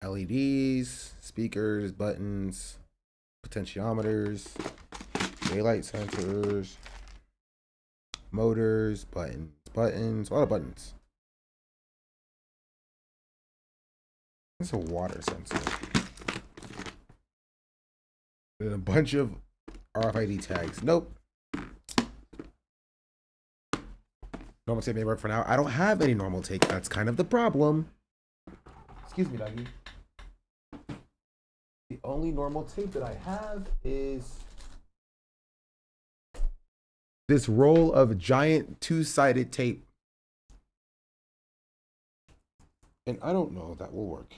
LEDs, speakers, buttons, potentiometers, daylight sensors, motors, buttons, a lot of buttons. It's a water sensor. And a bunch of RFID tags. Nope. Normal tape may work for now. I don't have any normal tape. That's kind of the problem. Excuse me, doggy. The only normal tape that I have is this roll of giant 2-sided tape. And I don't know if that will work.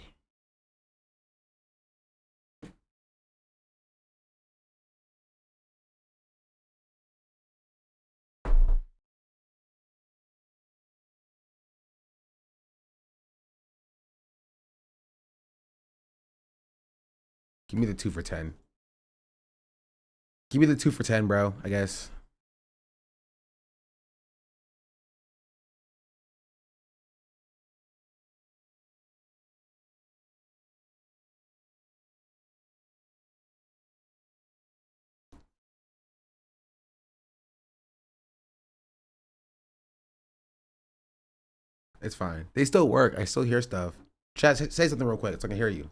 Give me the 2 for 10. Give me the 2 for 10, bro, I guess. It's fine. They still work. I still hear stuff. Chat, say something real quick so I can hear you.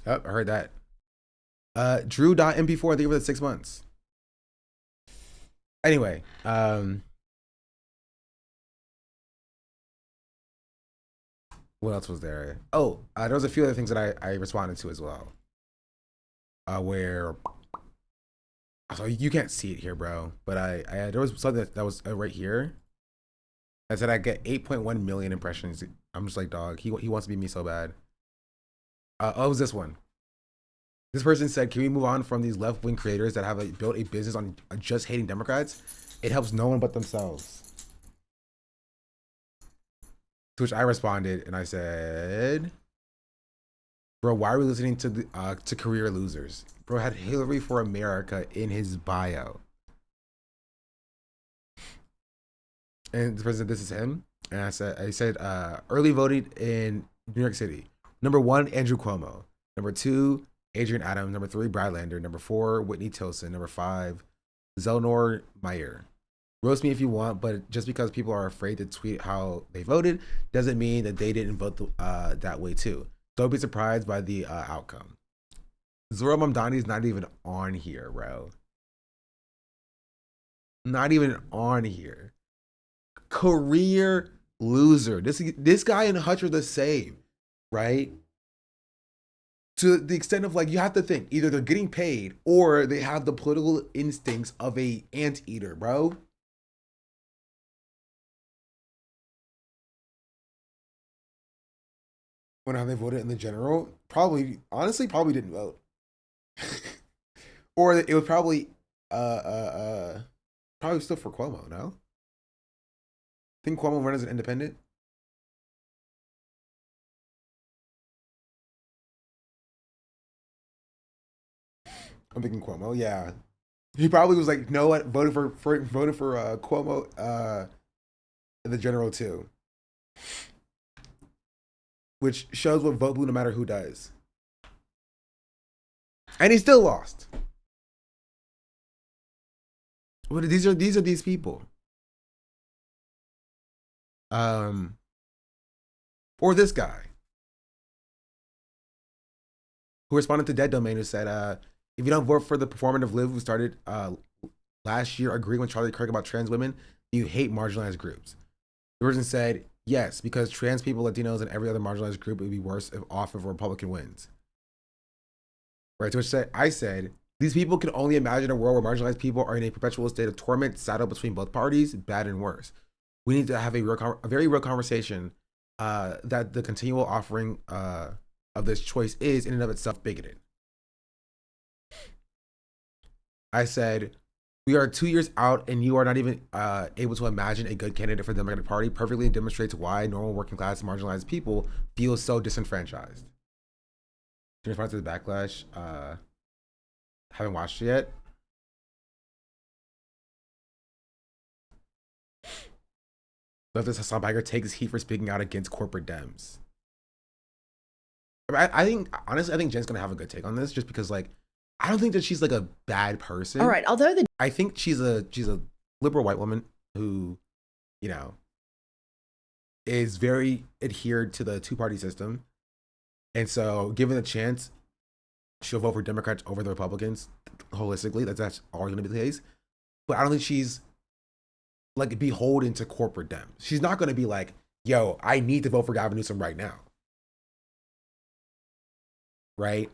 Oh, I heard that. Drew.mp4, thank you for the 6 months. Anyway, what else was there? Oh, there was a few other things that I responded to as well. Where, so you can't see it here, bro, but I there was something that was right here. I said I get 8.1 million impressions. I'm just like, dog, he wants to be me so bad. Oh, it was this one. This person said, can we move on from these left-wing creators that have built a business on just hating Democrats? It helps no one but themselves. To which I responded and I said, bro, why are we listening to the to career losers? Bro had Hillary for America in his bio. And the person said, this is him. And I said, early voting in New York City. Number 1, Andrew Cuomo. Number 2, Adrian Adams. Number 3, Brad Lander. Number 4, Whitney Tilson. Number 5, Zelnor Meyer. Roast me if you want, but just because people are afraid to tweet how they voted doesn't mean that they didn't vote that way too. Don't be surprised by the outcome. Zohran Mamdani is not even on here, bro. Not even on here. Career loser. This guy and Hutch are the same, right? To the extent of, like, you have to think either they're getting paid or they have the political instincts of a anteater, bro. When how they voted in the general, honestly probably didn't vote. Or it was probably probably still for Cuomo, no? I think Cuomo ran as an independent. I'm thinking Cuomo, yeah. He probably was like, you know what, voted for Cuomo in the general too. Which shows what vote blue no matter who does. And he still lost. But these are these people. Or this guy who responded to Dead Domain, who said, if you don't vote for the performative live who started last year agreeing with Charlie Kirk about trans women, you hate marginalized groups. The person said, yes, because trans people, Latinos, and every other marginalized group would be worse if a Republican wins. Right, to which I said, these people can only imagine a world where marginalized people are in a perpetual state of torment, saddled between both parties, bad and worse. We need to have a very real conversation that the continual offering of this choice is in and of itself bigoted. I said, we are 2 years out and you are not even able to imagine a good candidate for the Democratic Party. Perfectly demonstrates why normal working class marginalized people feel so disenfranchised. To respond to the backlash, haven't watched it yet. Leftist Hassan Piker takes heat for speaking out against corporate Dems. I think, honestly, I think Jen's gonna have a good take on this, just because, like, I don't think that she's like a bad person. All right, although I think she's a liberal white woman who, you know, is very adhered to the two-party system. And so given the chance, she'll vote for Democrats over the Republicans holistically. That's always going to be the case. But I don't think she's like beholden to corporate Dems. She's not going to be like, yo, I need to vote for Gavin Newsom right now. Right?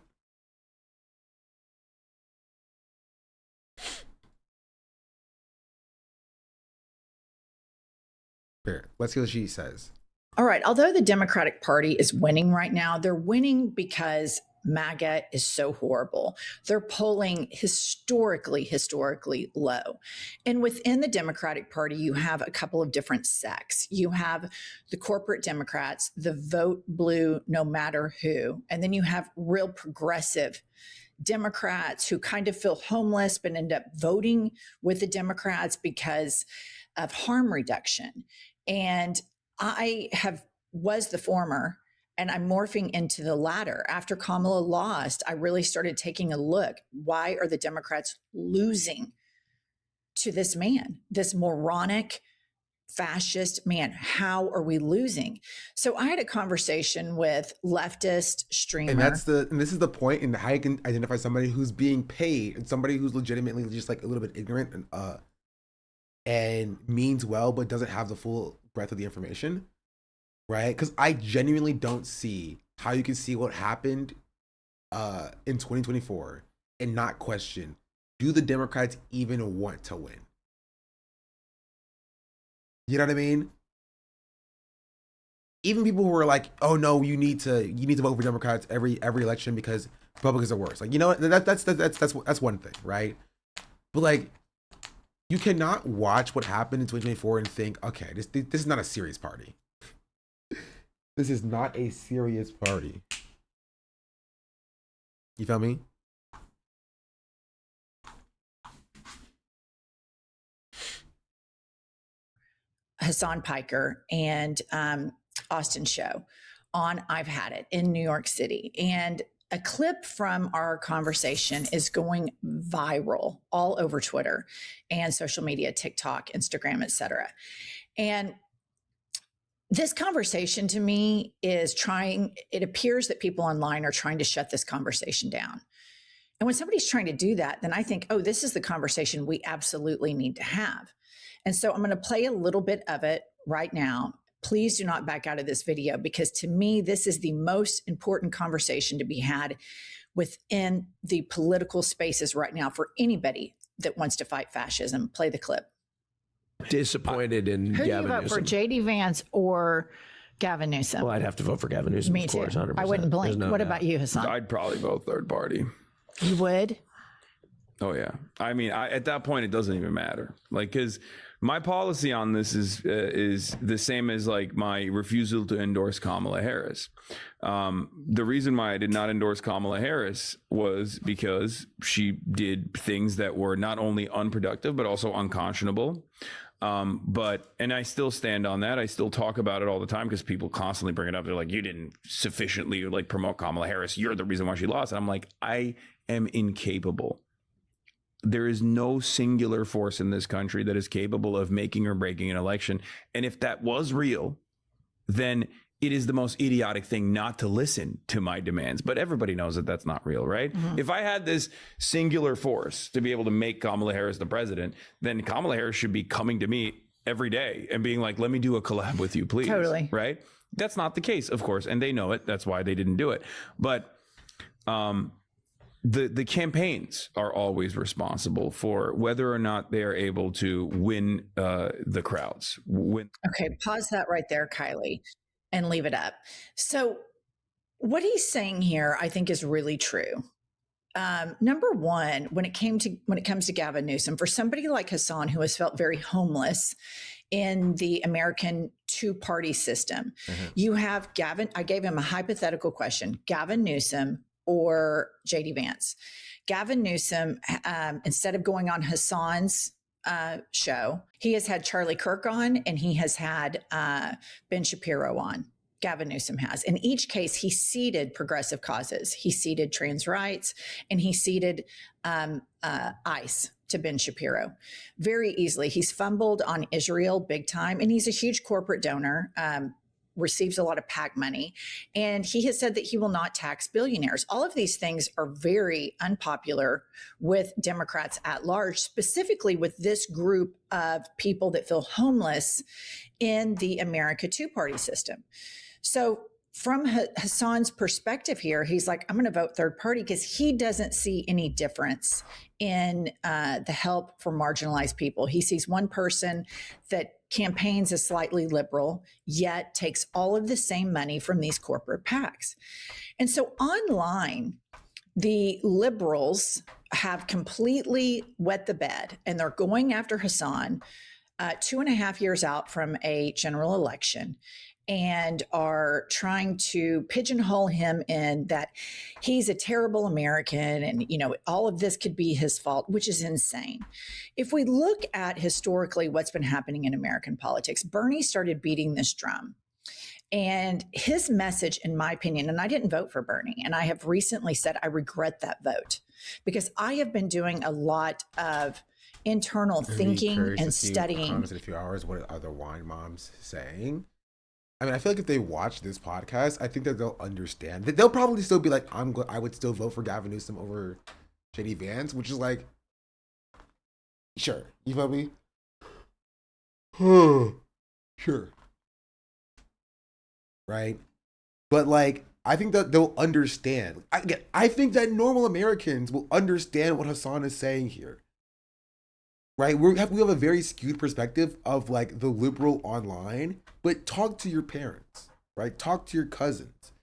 Here, let's see what she says. All right, although the Democratic Party is winning right now, they're winning because MAGA is so horrible. They're polling historically low. And within the Democratic Party, you have a couple of different sects. You have the corporate Democrats, the vote blue no matter who, and then you have real progressive Democrats who kind of feel homeless but end up voting with the Democrats because of harm reduction. And I was the former, and I'm morphing into the latter. After Kamala lost, I really started taking a look. Why are the Democrats losing to this man, this moronic, fascist man? How are we losing? So I had a conversation with leftist streamer. And this is the point in how you can identify somebody who's being paid and somebody who's legitimately just like a little bit ignorant and and means well, but doesn't have the full breadth of the information, right? Because I genuinely don't see how you can see what happened in 2024 and not question, do the Democrats even want to win? You know what I mean? Even people who are like, "Oh no, you need to vote for Democrats every election because Republicans are worse." Like, you know what? That's one thing, right? But like, you cannot watch what happened in 2024 and think, "Okay, this is not a serious party. This is not a serious party." You feel me? Hassan Piker and Austin show on I've Had It in New York City. And a clip from our conversation is going viral all over Twitter and social media, TikTok, Instagram, etc. And this conversation to me is it appears that people online are trying to shut this conversation down. And when somebody's trying to do that, then I think, oh, this is the conversation we absolutely need to have. And so I'm going to play a little bit of it right now. Please do not back out of this video, because to me, this is the most important conversation to be had within the political spaces right now for anybody that wants to fight fascism. Play the clip. Disappointed in Who Gavin do you vote Newsom. for, J.D. Vance or Gavin Newsom? Well, I'd have to vote for Gavin Newsom. Me of course, too. 100%. I wouldn't blink. There's no What doubt. about you, Hassan? I'd probably vote third party. You would? Oh yeah. I mean, at that point, it doesn't even matter. Like, because my policy on this is the same as like my refusal to endorse Kamala Harris. The reason why I did not endorse Kamala Harris was because she did things that were not only unproductive but also unconscionable. And I still stand on that. I still talk about it all the time because people constantly bring it up. They're like, you didn't sufficiently like promote Kamala Harris. You're the reason why she lost. And I'm like, I am incapable. There is no singular force in this country that is capable of making or breaking an election. And if that was real, then it is the most idiotic thing not to listen to my demands. But everybody knows that that's not real, right? Mm-hmm. If I had this singular force to be able to make Kamala Harris the president, then Kamala Harris should be coming to me every day and being like, let me do a collab with you, please. Totally. Right? That's not the case, of course. And they know it. That's why they didn't do it. But the campaigns are always responsible for whether or not they are able to win the crowds. Okay, pause that right there, Kylie, and leave it up. So what he's saying here, I think, is really true. Number one, when it comes to Gavin Newsom, for somebody like Hassan, who has felt very homeless in the American two-party system, you have Gavin. I gave him a hypothetical question: Gavin Newsom or J.D. Vance. Gavin Newsom, instead of going on Hassan's show, he has had Charlie Kirk on, and he has had Ben Shapiro on. Gavin Newsom has. In each case, he ceded progressive causes. He ceded trans rights, and he ceded ICE to Ben Shapiro very easily. He's fumbled on Israel big time, and he's a huge corporate donor, receives a lot of PAC money, and he has said that he will not tax billionaires. All of these things are very unpopular with Democrats at large, specifically with this group of people that feel homeless in the America two-party system. So from Hassan's perspective here, he's like, I'm going to vote third party because he doesn't see any difference in the help for marginalized people. He sees one person that campaigns as slightly liberal, yet takes all of the same money from these corporate PACs. And so online, the liberals have completely wet the bed, and they're going after Hassan 2.5 years out from a general election, and are trying to pigeonhole him in that he's a terrible American and, you know, all of this could be his fault, which is insane. If we look at historically what's been happening in American politics, Bernie started beating this drum. And his message, in my opinion, and I didn't vote for Bernie, and I have recently said I regret that vote because I have been doing a lot of internal thinking and studying. Comments in a few hours. What are the wine moms saying? I mean, I feel like if they watch this podcast, I think that they'll understand. They'll probably still be like, I would still vote for Gavin Newsom over J.D. Vance, which is like, sure, you feel me? Sure. Right? But like, I think that they'll understand. I think that normal Americans will understand what Hassan is saying here. Right? We have a very skewed perspective of like the liberal online, but talk to your parents, right? Talk to your cousins,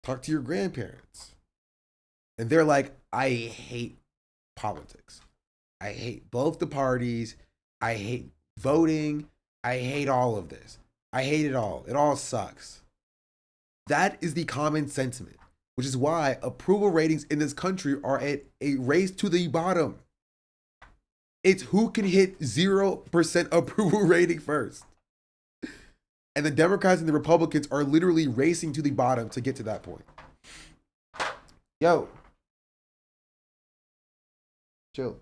talk to your grandparents. And they're like, I hate politics. I hate both the parties. I hate voting. I hate all of this. I hate it all. It all sucks. That is the common sentiment, which is why approval ratings in this country are at a race to the bottom. It's who can hit 0% approval rating first. And the Democrats and the Republicans are literally racing to the bottom to get to that point. Yo. Chill.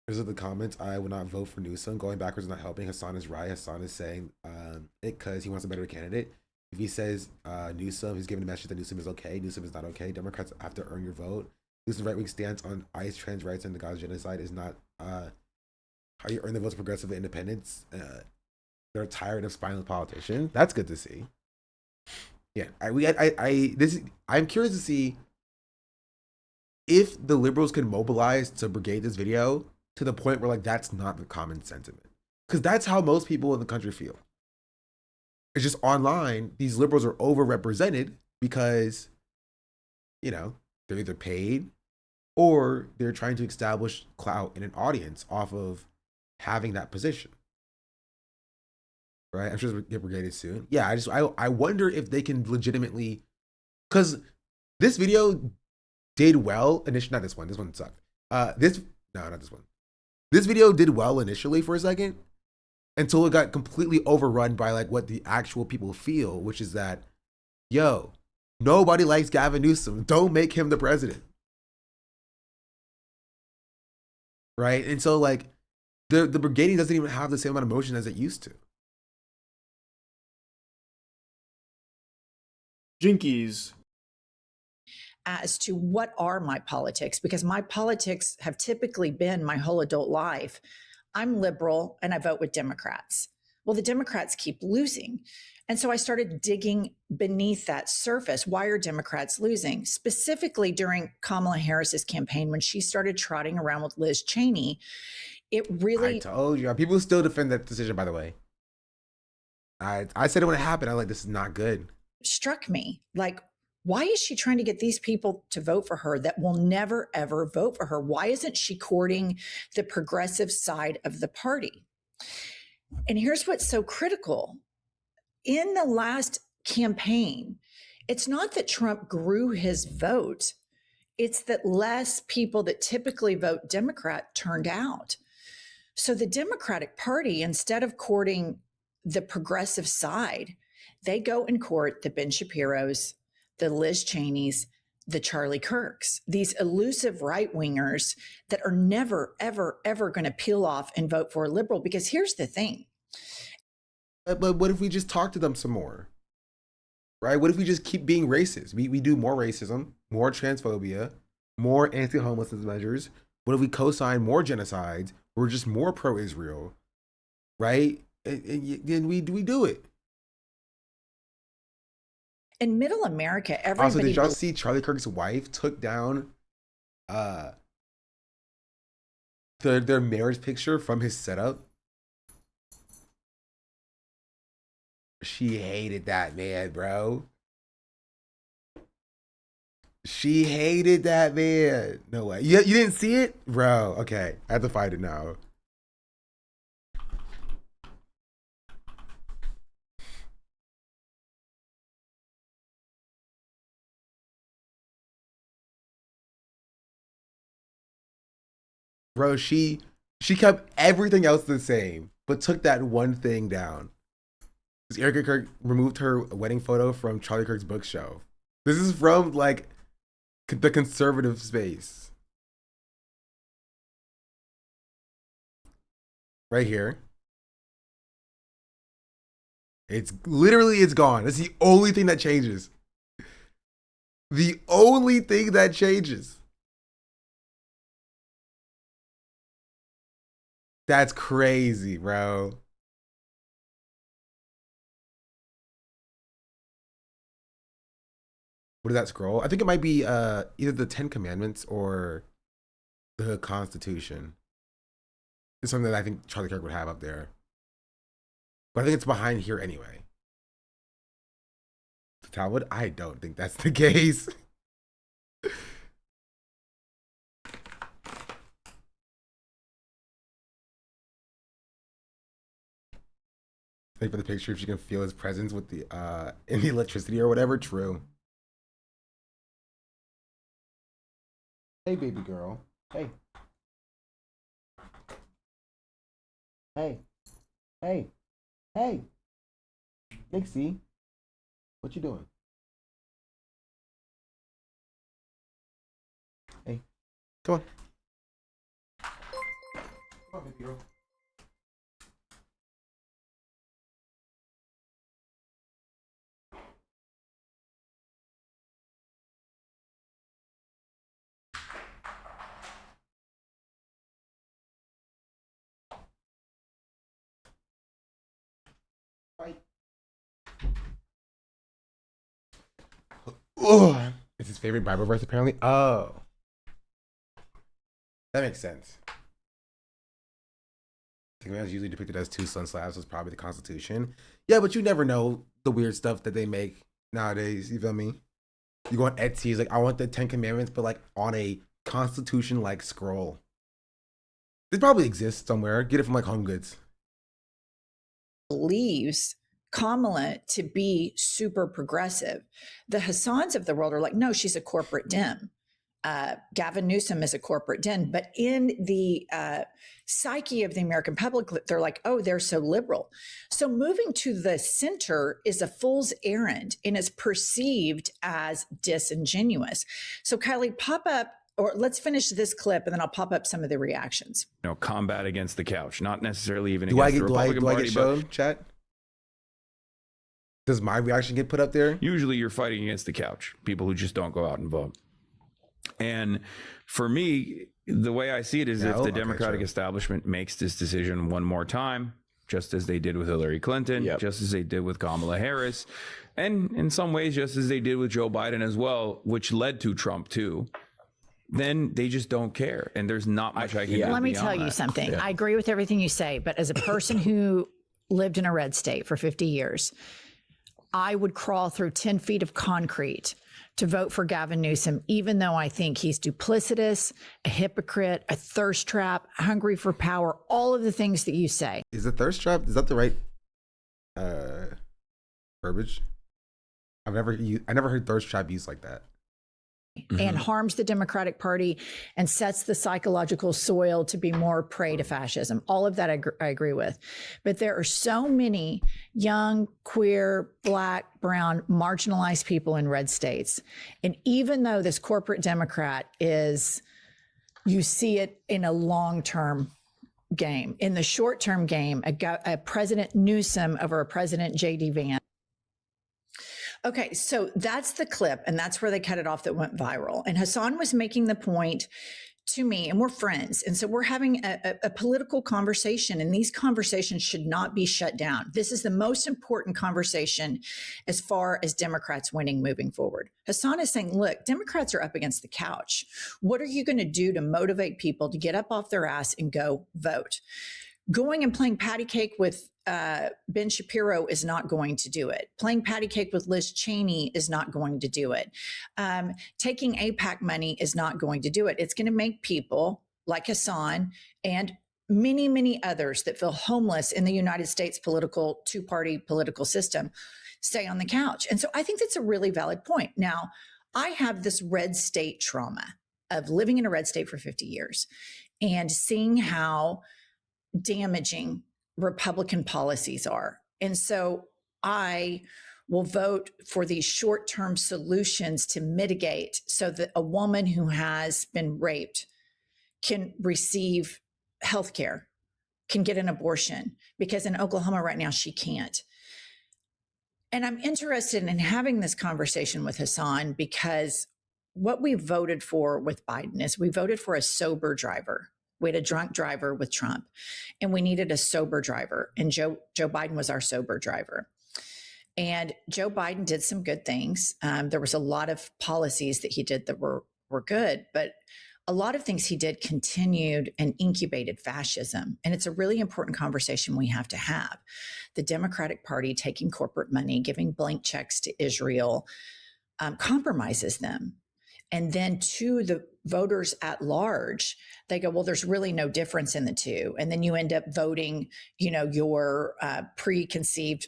These are the comments. I would not vote for Newsom. Going backwards is not helping. Hassan is right. Hassan is saying it because he wants a better candidate. If he says Newsom, he's giving a message that Newsom is okay. Newsom is not okay. Democrats have to earn your vote. Newsom's right-wing stance on ICE, trans rights, and the Gaza genocide is not how you earn the votes of progressive independents. They're tired of spineless politicians. That's good to see. Yeah, I'm curious to see if the liberals can mobilize to brigade this video to the point where like that's not the common sentiment, because that's how most people in the country feel. It's just online, these liberals are overrepresented because, you know, they're either paid or they're trying to establish clout in an audience off of having that position. Right? I'm sure it'll get brigaded soon. Yeah, I wonder if they can legitimately, because this video did well initially. Not this one. This one sucked. Not this one. This video did well initially for a second until it got completely overrun by like what the actual people feel, which is that, yo, nobody likes Gavin Newsom. Don't make him the president. Right? And so like the brigading doesn't even have the same amount of emotion as it used to. Jinkies. As to what are my politics, because my politics have typically been my whole adult life. I'm liberal and I vote with Democrats. Well, the Democrats keep losing. And so I started digging beneath that surface. Why are Democrats losing? Specifically during Kamala Harris's campaign, when she started trotting around with Liz Cheney, it really... I told you. People still defend that decision, by the way. I said it when it happened. I was like, this is not good. Struck me. Like, why is she trying to get these people to vote for her that will never, ever vote for her? Why isn't she courting the progressive side of the party? And here's what's so critical. In the last campaign, it's not that Trump grew his vote. It's that less people that typically vote Democrat turned out. So the Democratic Party, instead of courting the progressive side, they go and court the Ben Shapiros, the Liz Cheneys, the Charlie Kirks, these elusive right-wingers that are never, ever, ever going to peel off and vote for a liberal. Because here's the thing. But what if we just talk to them some more? Right? What if we just keep being racist? We do more racism, more transphobia, more anti-homelessness measures. What if we co-sign more genocides? We're just more pro-Israel, right? And then we do it. In middle America, everybody... Also, did y'all see Charlie Kirk's wife took down their marriage picture from his setup? She hated that man, bro. She hated that man. No way. You didn't see it? Bro, okay. I have to find it now. Bro, she kept everything else the same, but took that one thing down. Because Erica Kirk removed her wedding photo from Charlie Kirk's bookshelf. This is from like the conservative space. Right here. It's gone. That's the only thing that changes. The only thing that changes. That's crazy, bro. What is that scroll? I think it might be either the 10 Commandments or the Constitution. It's something that I think Charlie Kirk would have up there. But I think it's behind here anyway. The Talmud? I don't think that's the case. Think for the picture if you can feel his presence with the in the electricity or whatever. True. Hey, baby girl. Hey. Hey. Hey. Hey. Nixie. What you doing? Hey. Come on. Come on, baby girl. Oh, it's his favorite Bible verse apparently. Oh, that makes sense. The command is usually depicted as two sun slabs, so it's probably the Constitution. Yeah, but you never know the weird stuff that they make nowadays. You feel me? You go on Etsy, it's like I want the 10 Commandments, but like on a Constitution-like scroll. It probably exists somewhere. Get it from like Home Goods. Believes Kamala to be super progressive. The Hassans of the world are like, no, she's a corporate Dem. Gavin Newsom is a corporate Dem. But in the psyche of the American public, they're like, oh, they're so liberal. So moving to the center is a fool's errand and is perceived as disingenuous. So Kylie, pop up, or let's finish this clip and then I'll pop up some of the reactions. Combat against the couch, not necessarily even Do I against get the Republican Party, get but shown, chat? Does my reaction get put up there? usually you're fighting against the couch, people who just don't go out and vote. And for me, the way I see it is if the Democratic establishment makes this decision one more time, just as they did with Hillary Clinton, just as they did with Kamala Harris, and in some ways, just as they did with Joe Biden as well, which led to Trump too, then they just don't care. And there's not much I can do. Let me tell you something. I agree with everything you say, but as a person who lived in a red state for 50 years, I would crawl through 10 feet of concrete to vote for Gavin Newsom, even though I think he's duplicitous, a hypocrite, a thirst trap, hungry for power, all of the things that you say. Is a thirst trap, is that the right verbiage? I never heard thirst trap used like that. And harms the Democratic Party and sets the psychological soil to be more prey to fascism. All of that I agree with. But there are so many young, queer, Black, brown, marginalized people in red states. And even though this corporate Democrat is, you see it in a long-term game. In the short-term game, a President Newsom over a President J.D. Vance. Okay, so that's the clip, and that's where they cut it off that went viral. And Hassan was making the point to me, and we're friends. And so we're having a political conversation, and these conversations should not be shut down. This is the most important conversation as far as Democrats winning moving forward. Hassan is saying, look, Democrats are up against the couch. What are you going to do to motivate people to get up off their ass and go vote? Going and playing patty cake with Ben Shapiro is not going to do it. Playing patty cake with Liz Cheney is not going to do it. Taking AIPAC money is not going to do it. It's going to make people like Hassan and many, many others that feel homeless in the United States political two-party political system stay on the couch. And so I think that's a really valid point. Now, I have this red state trauma of living in a red state for 50 years and seeing how damaging Republican policies are. And so I will vote for these short-term solutions to mitigate so that a woman who has been raped can receive health care, can get an abortion, because in Oklahoma right now, she can't. And I'm interested in having this conversation with Hassan because what we voted for with Biden is we voted for a sober driver. We had a drunk driver with Trump, and we needed a sober driver. And Joe Biden was our sober driver. And Joe Biden did some good things. There was a lot of policies that he did that were good, but a lot of things he did continued and incubated fascism. And it's a really important conversation we have to have. The Democratic Party taking corporate money, giving blank checks to Israel, compromises them. And then to the voters at large, they go, well, there's really no difference in the two. And then you end up voting, your preconceived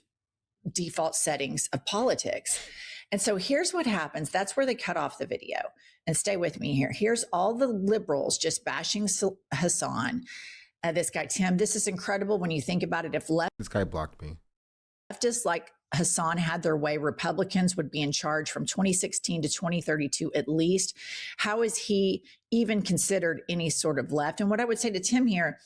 default settings of politics. And so here's what happens. That's where they cut off the video. And stay with me here. Here's all the liberals just bashing Hassan. This guy, Tim, this is incredible when you think about it. If This guy blocked me. leftists like Hassan had their way, Republicans would be in charge from 2016 to 2032 at least. How is he even considered any sort of left? And what I would say to Tim here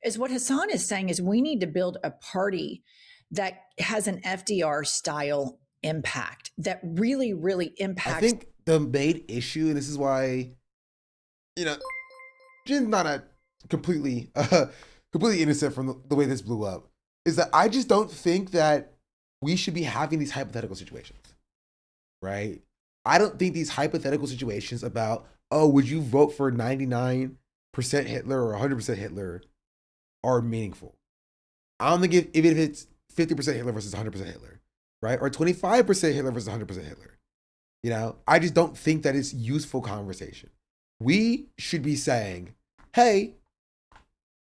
is what Hassan is saying is we need to build a party that has an FDR style impact that really, really impacts. I think the main issue, and this is why, Jen's not a completely innocent from the way this blew up, is that I just don't think that we should be having these hypothetical situations, right? I don't think these hypothetical situations about, oh, would you vote for 99% Hitler or 100% Hitler are meaningful. I don't think even if it's 50% Hitler versus 100% Hitler, right? Or 25% Hitler versus 100% Hitler. I just don't think that it's useful conversation. We should be saying, hey,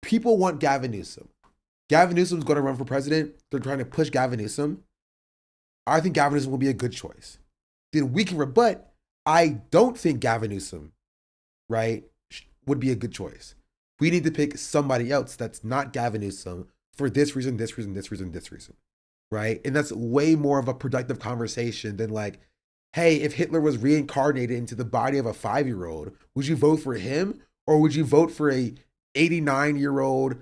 people want Gavin Newsom. Gavin Newsom's going to run for president. They're trying to push Gavin Newsom. I think Gavin Newsom will be a good choice. Then we can rebut, I don't think Gavin Newsom, right, would be a good choice. We need to pick somebody else that's not Gavin Newsom for this reason, this reason, this reason, this reason, right? And that's way more of a productive conversation than like, hey, if Hitler was reincarnated into the body of a 5-year-old, would you vote for him? Or would you vote for a 89-year-old,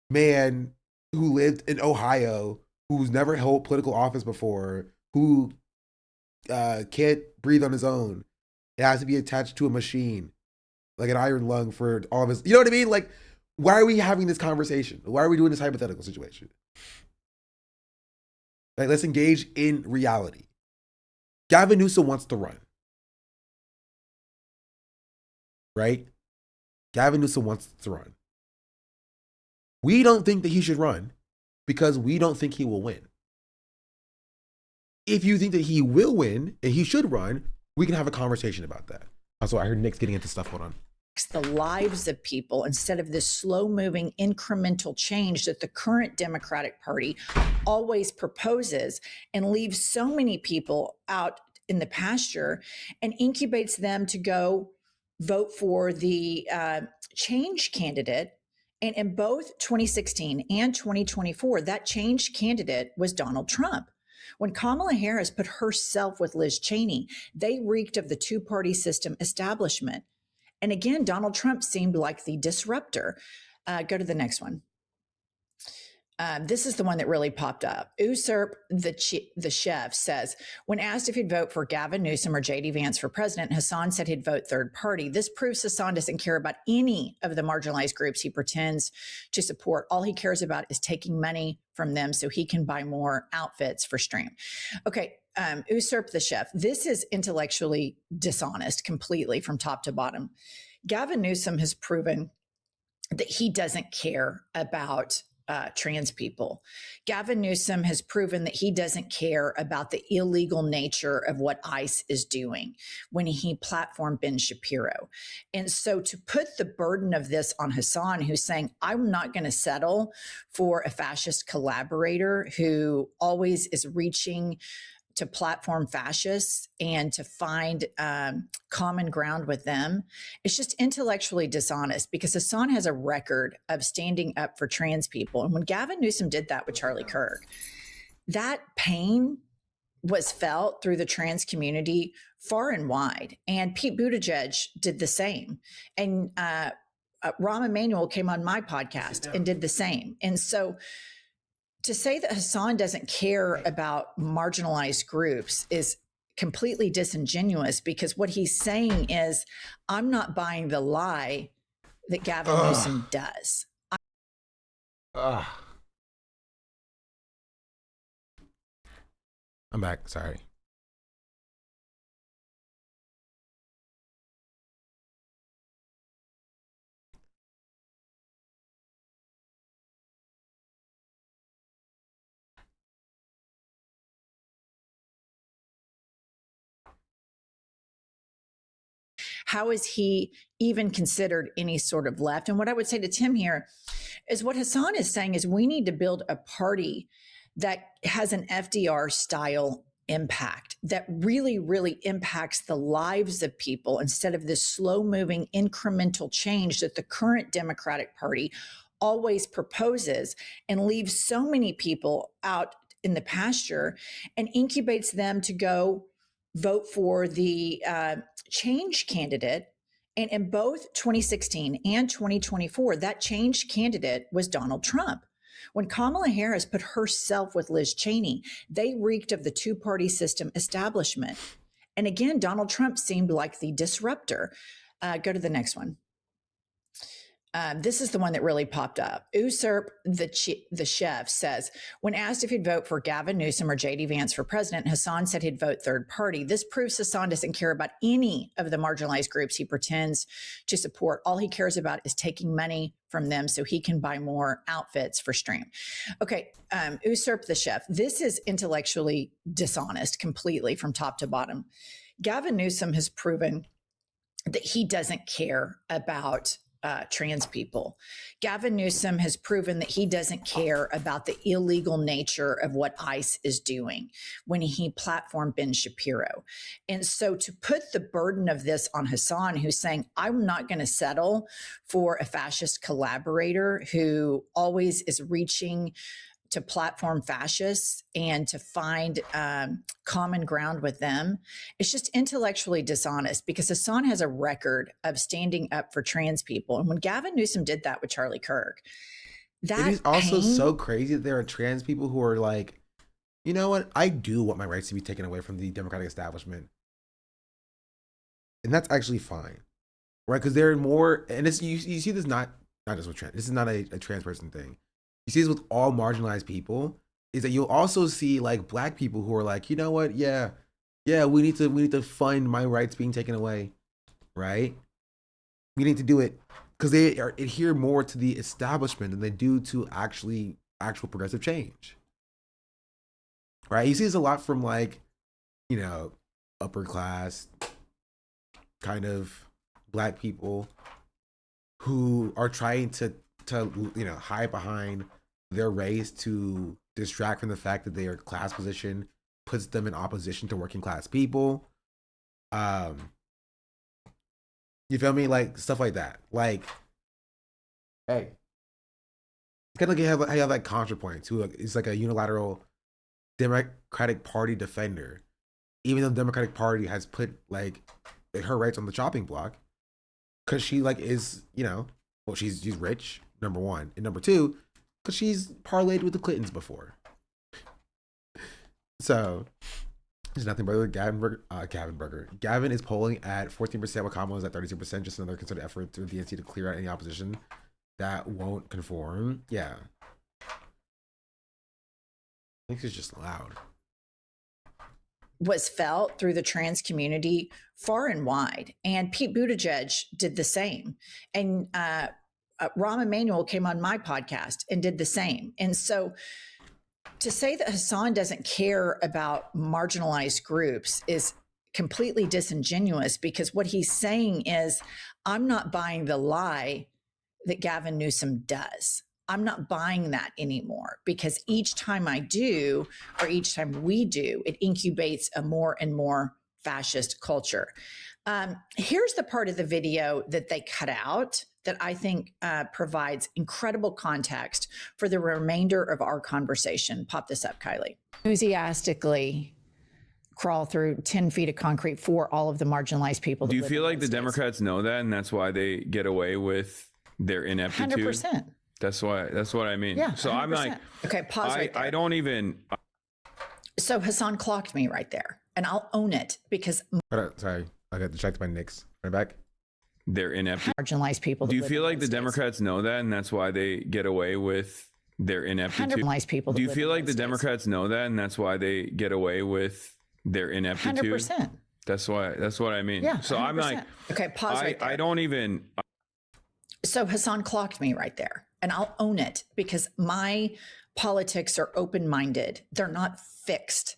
man who lived in Ohio, who's never held political office before, who can't breathe on his own? It has to be attached to a machine, like an iron lung for all of his, you know what I mean? Like, why are we having this conversation? Why are we doing this hypothetical situation? Like, let's engage in reality. Gavin Newsom wants to run. Right? Gavin Newsom wants to run. We don't think that he should run because we don't think he will win. If you think that he will win and he should run, we can have a conversation about that. Also, I heard Nick's getting into stuff. Hold on. The lives of people instead of this slow moving incremental change that the current Democratic Party always proposes and leaves so many people out in the pasture and incubates them to go vote for the change candidate. And in both 2016 and 2024, that change candidate was Donald Trump. When Kamala Harris put herself with Liz Cheney, they reeked of the two-party system establishment. And again, Donald Trump seemed like the disruptor. Go to the next one. This is the one that really popped up. Usurp the chef says, when asked if he'd vote for Gavin Newsom or J.D. Vance for president, Hassan said he'd vote third party. This proves Hassan doesn't care about any of the marginalized groups he pretends to support. All he cares about is taking money from them so he can buy more outfits for stream. Okay, usurp the chef. This is intellectually dishonest completely from top to bottom. Gavin Newsom has proven that he doesn't care about trans people. Gavin Newsom has proven that he doesn't care about the illegal nature of what ICE is doing when he platformed Ben Shapiro. And so to put the burden of this on Hassan, who's saying, I'm not going to settle for a fascist collaborator who always is reaching to platform fascists and to find common ground with them, it's just intellectually dishonest because Hassan has a record of standing up for trans people. And when Gavin Newsom did that with Charlie Kirk, that pain was felt through the trans community far and wide. And Pete Buttigieg did the same. And Rahm Emanuel came on my podcast and did the same. And so to say that Hassan doesn't care about marginalized groups is completely disingenuous because what he's saying is, I'm not buying the lie that Gavin Newsom does. I'm back. Sorry. How is he even considered any sort of left? And what I would say to Tim here is what Hassan is saying is we need to build a party that has an FDR style impact that really, really impacts the lives of people instead of this slow moving incremental change that the current Democratic Party always proposes and leaves so many people out in the pasture and incubates them to go vote for the change candidate. And in both 2016 and 2024, that change candidate was Donald Trump. When Kamala Harris put herself with Liz Cheney, they reeked of the two-party system establishment. And again, Donald Trump seemed like the disruptor. Go to the next one. This is the one that really popped up. Usurp the chef says, when asked if he'd vote for Gavin Newsom or J.D. Vance for president, Hassan said he'd vote third party. This proves Hassan doesn't care about any of the marginalized groups he pretends to support. All he cares about is taking money from them so he can buy more outfits for stream. Okay, usurp the chef. This is intellectually dishonest completely from top to bottom. Gavin Newsom has proven that he doesn't care about trans people. Gavin Newsom has proven that he doesn't care about the illegal nature of what ICE is doing when he platformed Ben Shapiro. And so to put the burden of this on Hassan, who's saying, I'm not going to settle for a fascist collaborator who always is reaching to platform fascists and to find common ground with them. It's just intellectually dishonest because Hassan has a record of standing up for trans people. And when Gavin Newsom did that with Charlie Kirk, that it is also pain, so crazy that there are trans people who are like, you know what? I do want my rights to be taken away from the Democratic establishment. And that's actually fine, right? Because they're more, and it's, you see this not just with trans, this is not a trans person thing. You see this with all marginalized people, is that you'll also see like black people who are like, you know what? Yeah, we need to fund my rights being taken away, right? We need to do it because they adhere more to the establishment than they do to actual progressive change, right? You see this a lot from like, you know, upper class kind of black people who are trying to you know, hide behind their race to distract from the fact that their class position puts them in opposition to working class people. You feel me? Like stuff like that. Like, hey, it's kind of like how you have like ContraPoints, who is like a unilateral Democratic Party defender, even though the Democratic Party has put like her rights on the chopping block, because she like is, you know, well, she's rich, number one, and number two, because she's parlayed with the Clintons before. So there's nothing but Gavin is polling at 14%, while Kamala is at 32%. Just another concerted effort to the DNC to clear out any opposition that won't conform. Yeah, I think it's just loud. Was felt through the trans community far and wide. And Pete Buttigieg did the same. And Rahm Emanuel came on my podcast and did the same. And so to say that Hassan doesn't care about marginalized groups is completely disingenuous because what he's saying is, I'm not buying the lie that Gavin Newsom does. I'm not buying that anymore because each time I do, or each time we do, it incubates a more and more fascist culture. Here's the part of the video that they cut out that I think provides incredible context for the remainder of our conversation. Pop this up, Kylie. Enthusiastically crawl through 10 feet of concrete for all of the marginalized people. Do you feel like the Democrats know that and that's why they get away with their ineptitude? 100%. That's what I mean. Yeah. So 100%. I'm like, okay, pause right there. I don't even. So Hassan clocked me right there. and I'll own it because Hold on, sorry, I got distracted by Nix. Right back. They're ineptitude. marginalized people. Do you feel like the Democrats know that, and that's why they get away with their ineptitude? Marginalized people. Do you feel like the Democrats know that, and that's why they get away with their ineptitude? 100%. That's what I mean. Yeah. So I'm like, 100%. Okay, pause right there. I don't even. So Hassan clocked me right there, and I'll own it because my politics are open-minded. They're not fixed.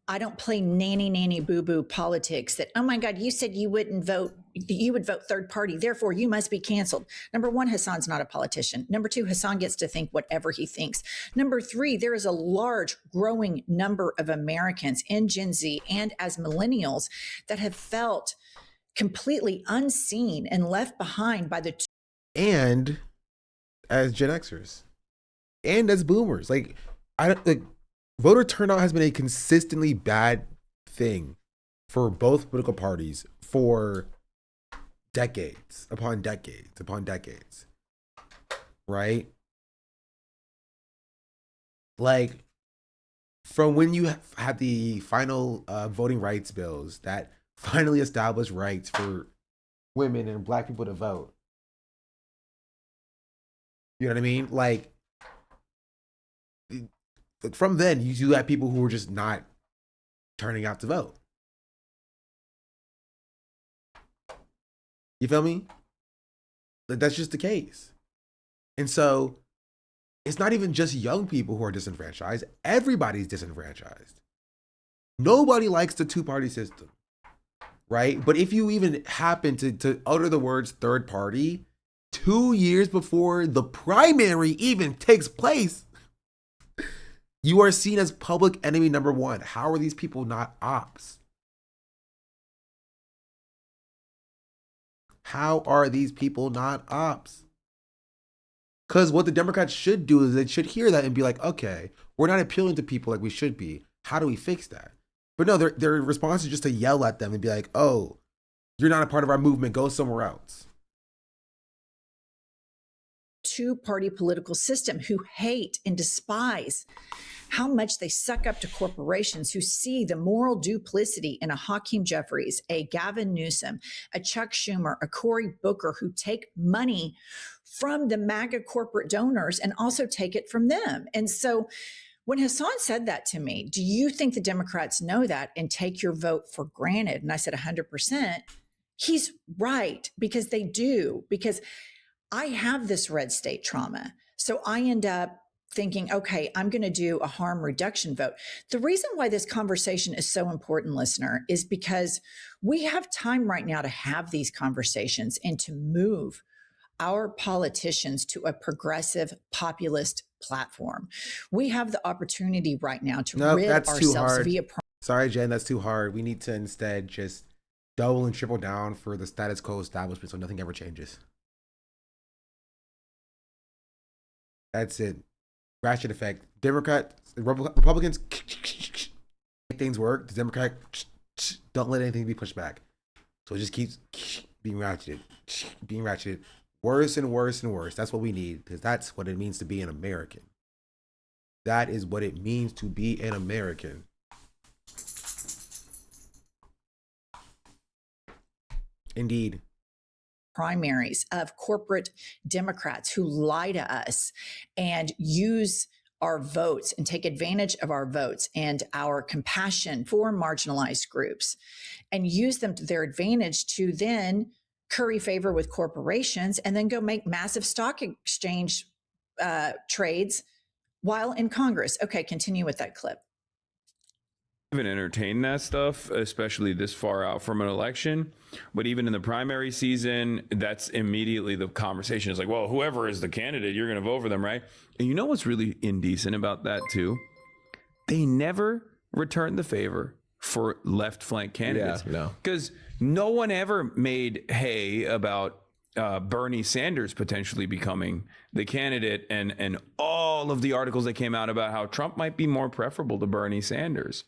I don't play nanny boo-boo politics that, oh my God, you said you wouldn't vote, you would vote third party, therefore you must be canceled. Number one, Hassan's not a politician. Number two, Hassan gets to think whatever he thinks. Number three, there is a large growing number of Americans in Gen Z and as millennials that have felt completely unseen and left behind by the And as Gen Xers and as boomers, voter turnout has been a consistently bad thing for both political parties for decades upon decades upon decades, right? Like, from when you had the final voting rights bills that finally established rights for women and Black people to vote. You know what I mean? Like, from then, you had people who were just not turning out to vote. You feel me? That's just the case. And so, it's not even just young people who are disenfranchised. Everybody's disenfranchised. Nobody likes the two-party system, right? But if you even happen to utter the words third party 2 years before the primary even takes place, you are seen as public enemy number one. How are these people not ops? How are these people not ops? Because what the Democrats should do is they should hear that and be like, okay, we're not appealing to people like we should be. How do we fix that? But no, their response is just to yell at them and be like, oh, you're not a part of our movement. Go somewhere else. two-party political system who hate and despise how much they suck up to corporations who see the moral duplicity in a Hakeem Jeffries, a Gavin Newsom, a Chuck Schumer, a Cory Booker, who take money from the MAGA corporate donors and also take it from them. And so when Hassan said that to me, do you think the Democrats know that and take your vote for granted? And I said 100%. He's right, because they do, because I have this red state trauma. So I end up thinking, okay, I'm going to do a harm reduction vote. The reason why this conversation is so important, listener, is because we have time right now to have these conversations and to move our politicians to a progressive populist platform. We have the opportunity right now to rid ourselves via. Sorry, Jen, that's too hard. We need to instead just double and triple down for the status quo establishment so nothing ever changes. That's it. Ratchet effect. Republicans make things work. The Democrats don't let anything be pushed back. So it just keeps being ratcheted. Worse and worse and worse. That's what we need, because that's what it means to be an American. That is what it means to be an American. Indeed. Primaries of corporate Democrats who lie to us and use our votes and take advantage of our votes and our compassion for marginalized groups and use them to their advantage to then curry favor with corporations and then go make massive stock exchange trades while in Congress. Okay, continue with that clip. Even entertain that stuff, especially this far out from an election. But even in the primary season, that's immediately the conversation is like, well, whoever is the candidate, you're going to vote for them, right? And you know what's really indecent about that too? They never return the favor for left flank candidates. Yeah, no. Because no one ever made hay about Bernie Sanders potentially becoming the candidate and all of the articles that came out about how Trump might be more preferable to Bernie Sanders.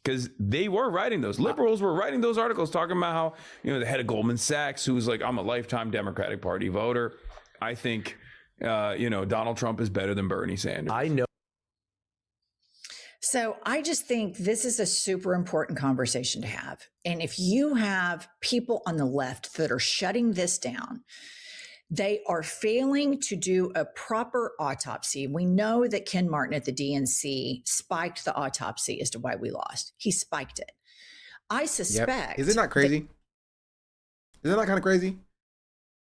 Because they were writing those. Liberals were writing those articles talking about how, you know, the head of Goldman Sachs, who was like, I'm a lifetime Democratic Party voter. I think, Donald Trump is better than Bernie Sanders. I know. So So I just think this is a super important conversation to have. And if you have people on the left that are shutting this down, they are failing to do a proper autopsy. We know that Ken Martin at the DNC spiked the autopsy as to why we lost. He spiked it. I suspect. Is it not crazy? Is it not kind of crazy?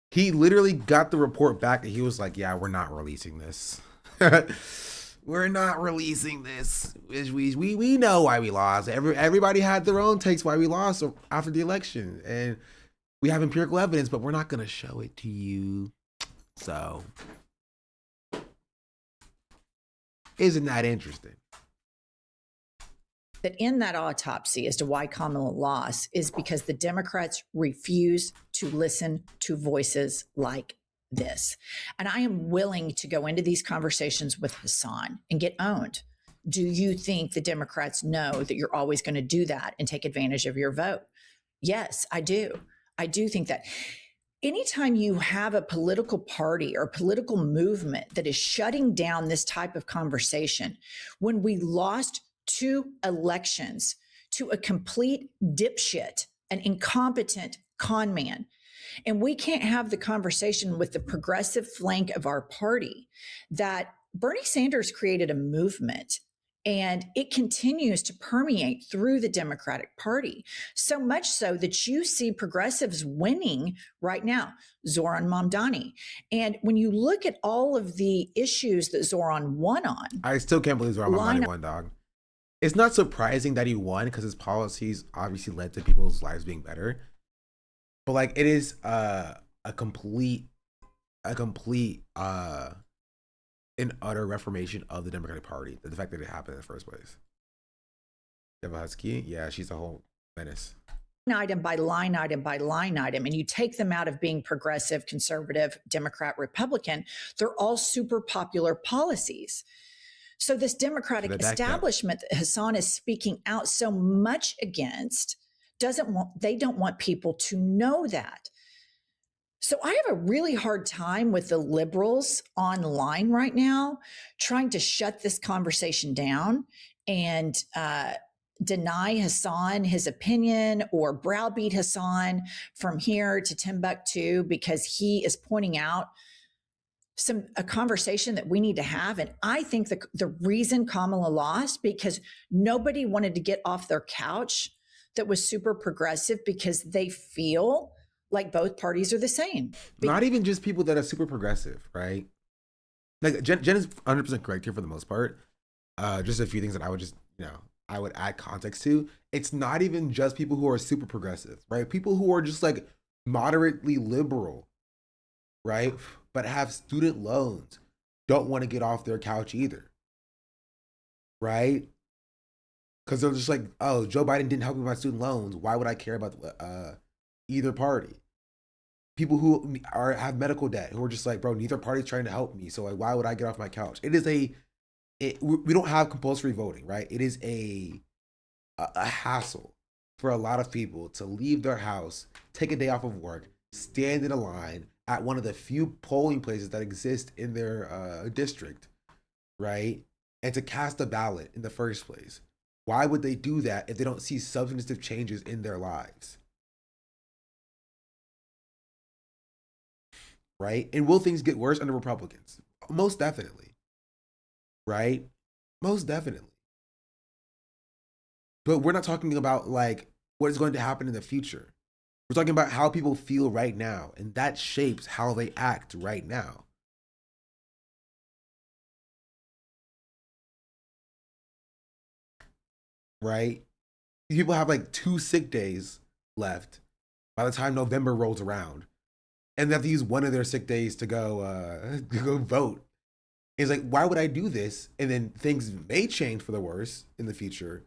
He literally got the report back and he was like, yeah, we're not releasing this. We're not releasing this. We know why we lost. Everybody had their own takes why we lost after the election. And we have empirical evidence, but we're not going to show it to you. So, isn't that interesting? That in that autopsy as to why Kamala lost is because the Democrats refuse to listen to voices like this. And I am willing to go into these conversations with Hassan and get owned. Do you think the Democrats know that you're always going to do that and take advantage of your vote? Yes, I do. I do think that. Anytime you have a political party or political movement that is shutting down this type of conversation, when we lost 2 elections to a complete dipshit, an incompetent con man, and we can't have the conversation with the progressive flank of our party that Bernie Sanders created a movement and it continues to permeate through the Democratic Party, so much so that you see progressives winning right now, Zoran Mamdani. And when you look at all of the issues that Zoran won on, I still can't believe Zoran Mamdani won, dog. It's not surprising that he won because his policies obviously led to people's lives being better. But like, it is a complete an utter reformation of the Democratic Party. The fact that it happened in the first place. Devahatsky, yeah, she's a whole menace. Item by line item by line item, and you take them out of being progressive, conservative, Democrat, Republican, they're all super popular policies. So this Democratic establishment that Hassan is speaking out so much against they don't want people to know that. So I have a really hard time with the liberals online right now trying to shut this conversation down and deny Hassan his opinion or browbeat Hassan from here to Timbuktu because he is pointing out a conversation that we need to have. And I think the reason Kamala lost because nobody wanted to get off their couch that was super progressive because they feel like both parties are the same. Not even just people that are super progressive, right? Like Jen is 100% correct here for the most part. Just a few things that I would just, I would add context to. It's not even just people who are super progressive, right? People who are just like moderately liberal, right? But have student loans, don't want to get off their couch either, right? Because they're just like, oh, Joe Biden didn't help me with my student loans. Why would I care about either party? People who have medical debt who are just like, bro, neither party's trying to help me. So like, why would I get off my couch? We don't have compulsory voting, right? It is a hassle for a lot of people to leave their house, take a day off of work, stand in a line at one of the few polling places that exist in their district, right? And to cast a ballot in the first place. Why would they do that if they don't see substantive changes in their lives? Right? And will things get worse under Republicans? Most definitely. Right? Most definitely. But we're not talking about like what is going to happen in the future. We're talking about how people feel right now, and that shapes how they act right now. Right? These people have like 2 sick days left by the time November rolls around. And they have to use one of their sick days to go vote. It's like, why would I do this? And then things may change for the worse in the future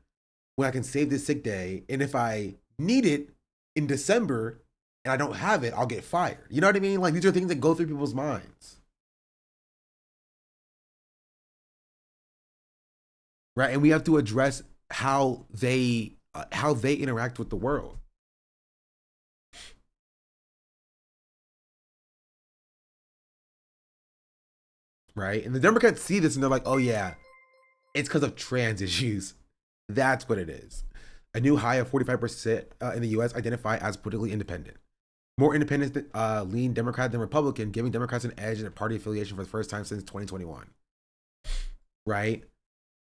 when I can save this sick day. And if I need it in December and I don't have it, I'll get fired. You know what I mean? Like, these are things that go through people's minds. Right? And we have to address how they interact with the world. Right? And the Democrats see this and they're like, oh yeah, It's because of trans issues. That's what it is. A new high of 45% in the U.S. identify as politically independent. More independents lean Democrat than Republican, giving Democrats an edge in party affiliation for the first time since 2021. Right?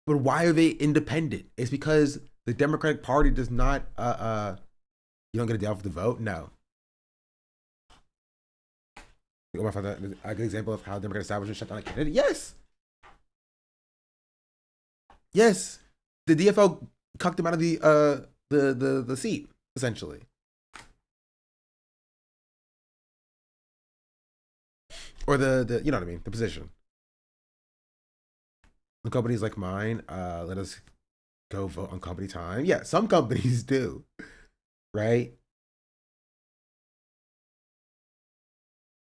But why are they independent? It's because the Democratic Party does not, you don't get a day off the vote? No. You want to find a good example of how Democratic establishment shut down a candidate? Yes. Yes. The DFL cucked him out of the seat, essentially. Or the you know what I mean, the position. The companies like mine, let us go vote on company time. Yeah, some companies do, right?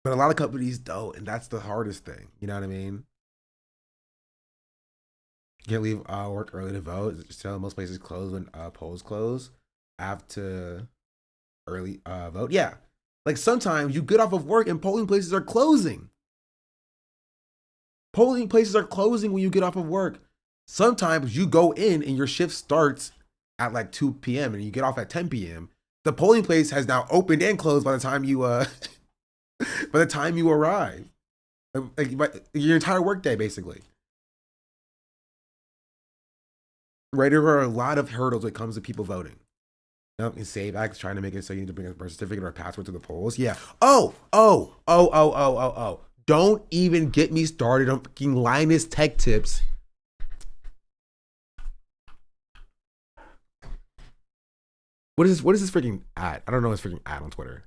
But a lot of companies don't, and that's the hardest thing. You know what I mean? You can't leave work early to vote. Just tell most places close when polls close. After early vote. Yeah. Like sometimes you get off of work and polling places are closing. Polling places are closing when you get off of work. Sometimes you go in and your shift starts at like 2 p.m. and you get off at 10 p.m. The polling place has now opened and closed by the time you by the time you arrive. Like your entire workday, basically. Right, there are a lot of hurdles when it comes to people voting. You know, and Save Act's trying to make it so you need to bring a birth certificate or a passport to the polls. Yeah. Oh. Don't even get me started on fucking Linus Tech Tips. What is this freaking ad? I don't know this freaking ad on Twitter.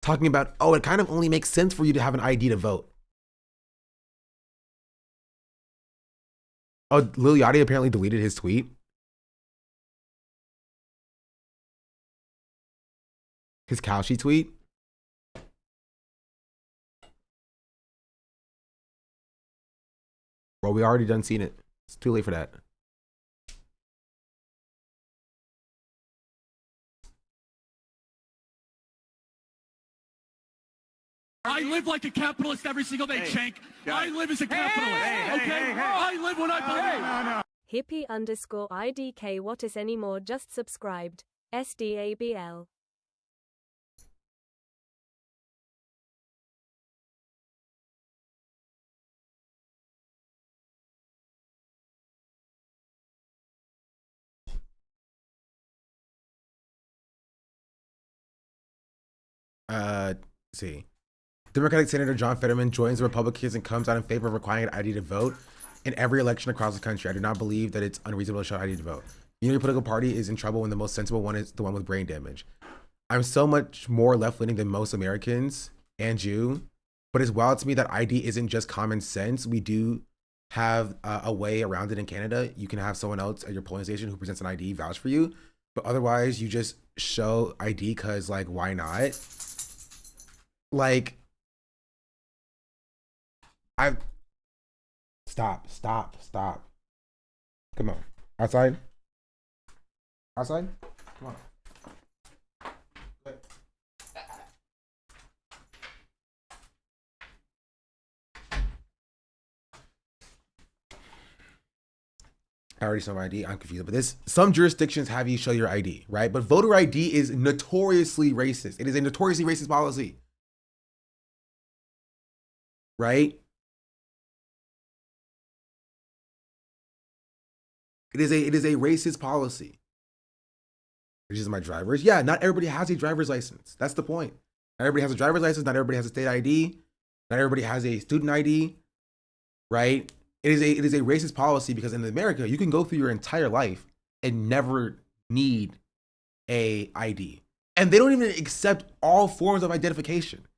Talking about, oh, it kind of only makes sense for you to have an ID to vote. Oh, Lil Yachty apparently deleted his tweet. His Kalshi tweet. Well, we already done seen it. It's too late for that. I live like a capitalist every single day, Chank. I live as a capitalist, okay? I live when I believe. Hippie_IDK what is anymore just subscribed. SDABL. See. Democratic Senator John Fetterman joins the Republicans and comes out in favor of requiring an ID to vote in every election across the country. I do not believe that it's unreasonable to show ID to vote. Your political party is in trouble when the most sensible one is the one with brain damage. I'm so much more left-leaning than most Americans and you, but it's wild to me that ID isn't just common sense. We do have a way around it in Canada. You can have someone else at your polling station who presents an ID vouch for you, but otherwise you just show ID because, like, why not? Like, Stop. Come on. Outside? Come on. I already saw my ID. I'm confused. But some jurisdictions have you show your ID, right? But voter ID is notoriously racist. It is a notoriously racist policy. Right? It is a racist policy. Which is my drivers. Yeah, not everybody has a driver's license. That's the point. Not everybody has a driver's license. Not everybody has a state ID. Not everybody has a student ID. Right? It is a racist policy because in America, you can go through your entire life and never need a ID. And they don't even accept all forms of identification.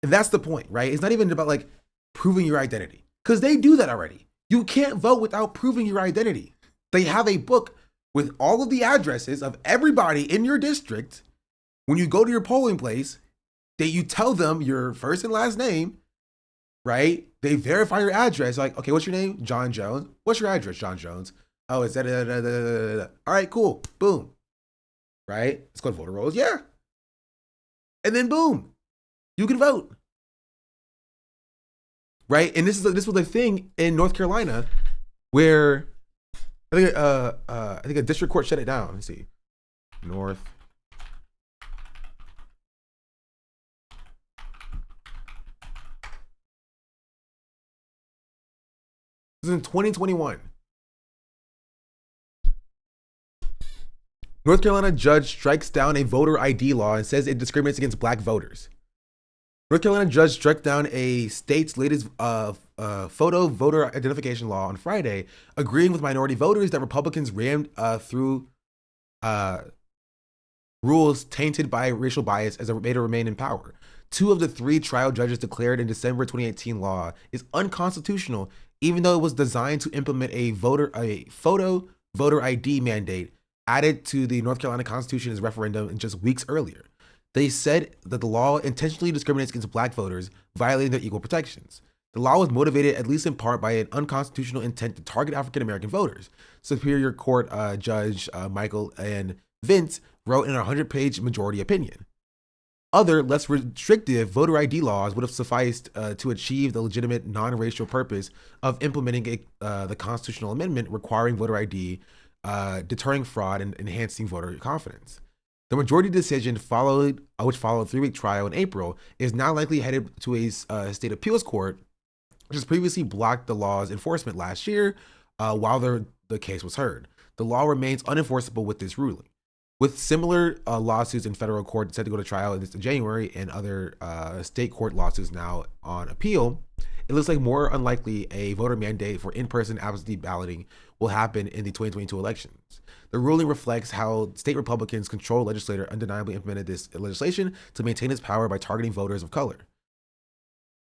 And that's the point, right? It's not even about like proving your identity because they do that already. You can't vote without proving your identity. They have a book with all of the addresses of everybody in your district. When you go to your polling place, you tell them your first and last name, right? They verify your address. Like, okay, what's your name? John Jones. What's your address, John Jones? Oh, it's that. All right, cool. Boom. Right? Let's go to voter rolls. Yeah. And then boom, you can vote. Right? And this was the thing in North Carolina where I think a district court shut it down. Let's see, North. This is in 2021. North Carolina judge strikes down a voter ID law and says it discriminates against black voters. North Carolina judge struck down a state's latest photo voter identification law on Friday, agreeing with minority voters that Republicans rammed through rules tainted by racial bias as a way to remain in power. 2 of the 3 trial judges declared in December 2018 law is unconstitutional, even though it was designed to implement a photo voter ID mandate added to the North Carolina Constitution as referendum just weeks earlier. They said that the law intentionally discriminates against black voters, violating their equal protections. The law was motivated, at least in part, by an unconstitutional intent to target African American voters. Superior Court Judge Michael and Vince wrote in a 100-page majority opinion. Other, less restrictive voter ID laws would have sufficed to achieve the legitimate non-racial purpose of implementing the constitutional amendment requiring voter ID, deterring fraud, and enhancing voter confidence. The majority decision which followed a 3-week trial in April, is now likely headed to a state appeals court, which has previously blocked the law's enforcement last year while the case was heard. The law remains unenforceable with this ruling. With similar lawsuits in federal court set to go to trial in January and other state court lawsuits now on appeal, it looks like more unlikely a voter mandate for in-person absentee balloting will happen in the 2022 elections. The ruling reflects how state Republicans controlled legislature undeniably implemented this legislation to maintain its power by targeting voters of color.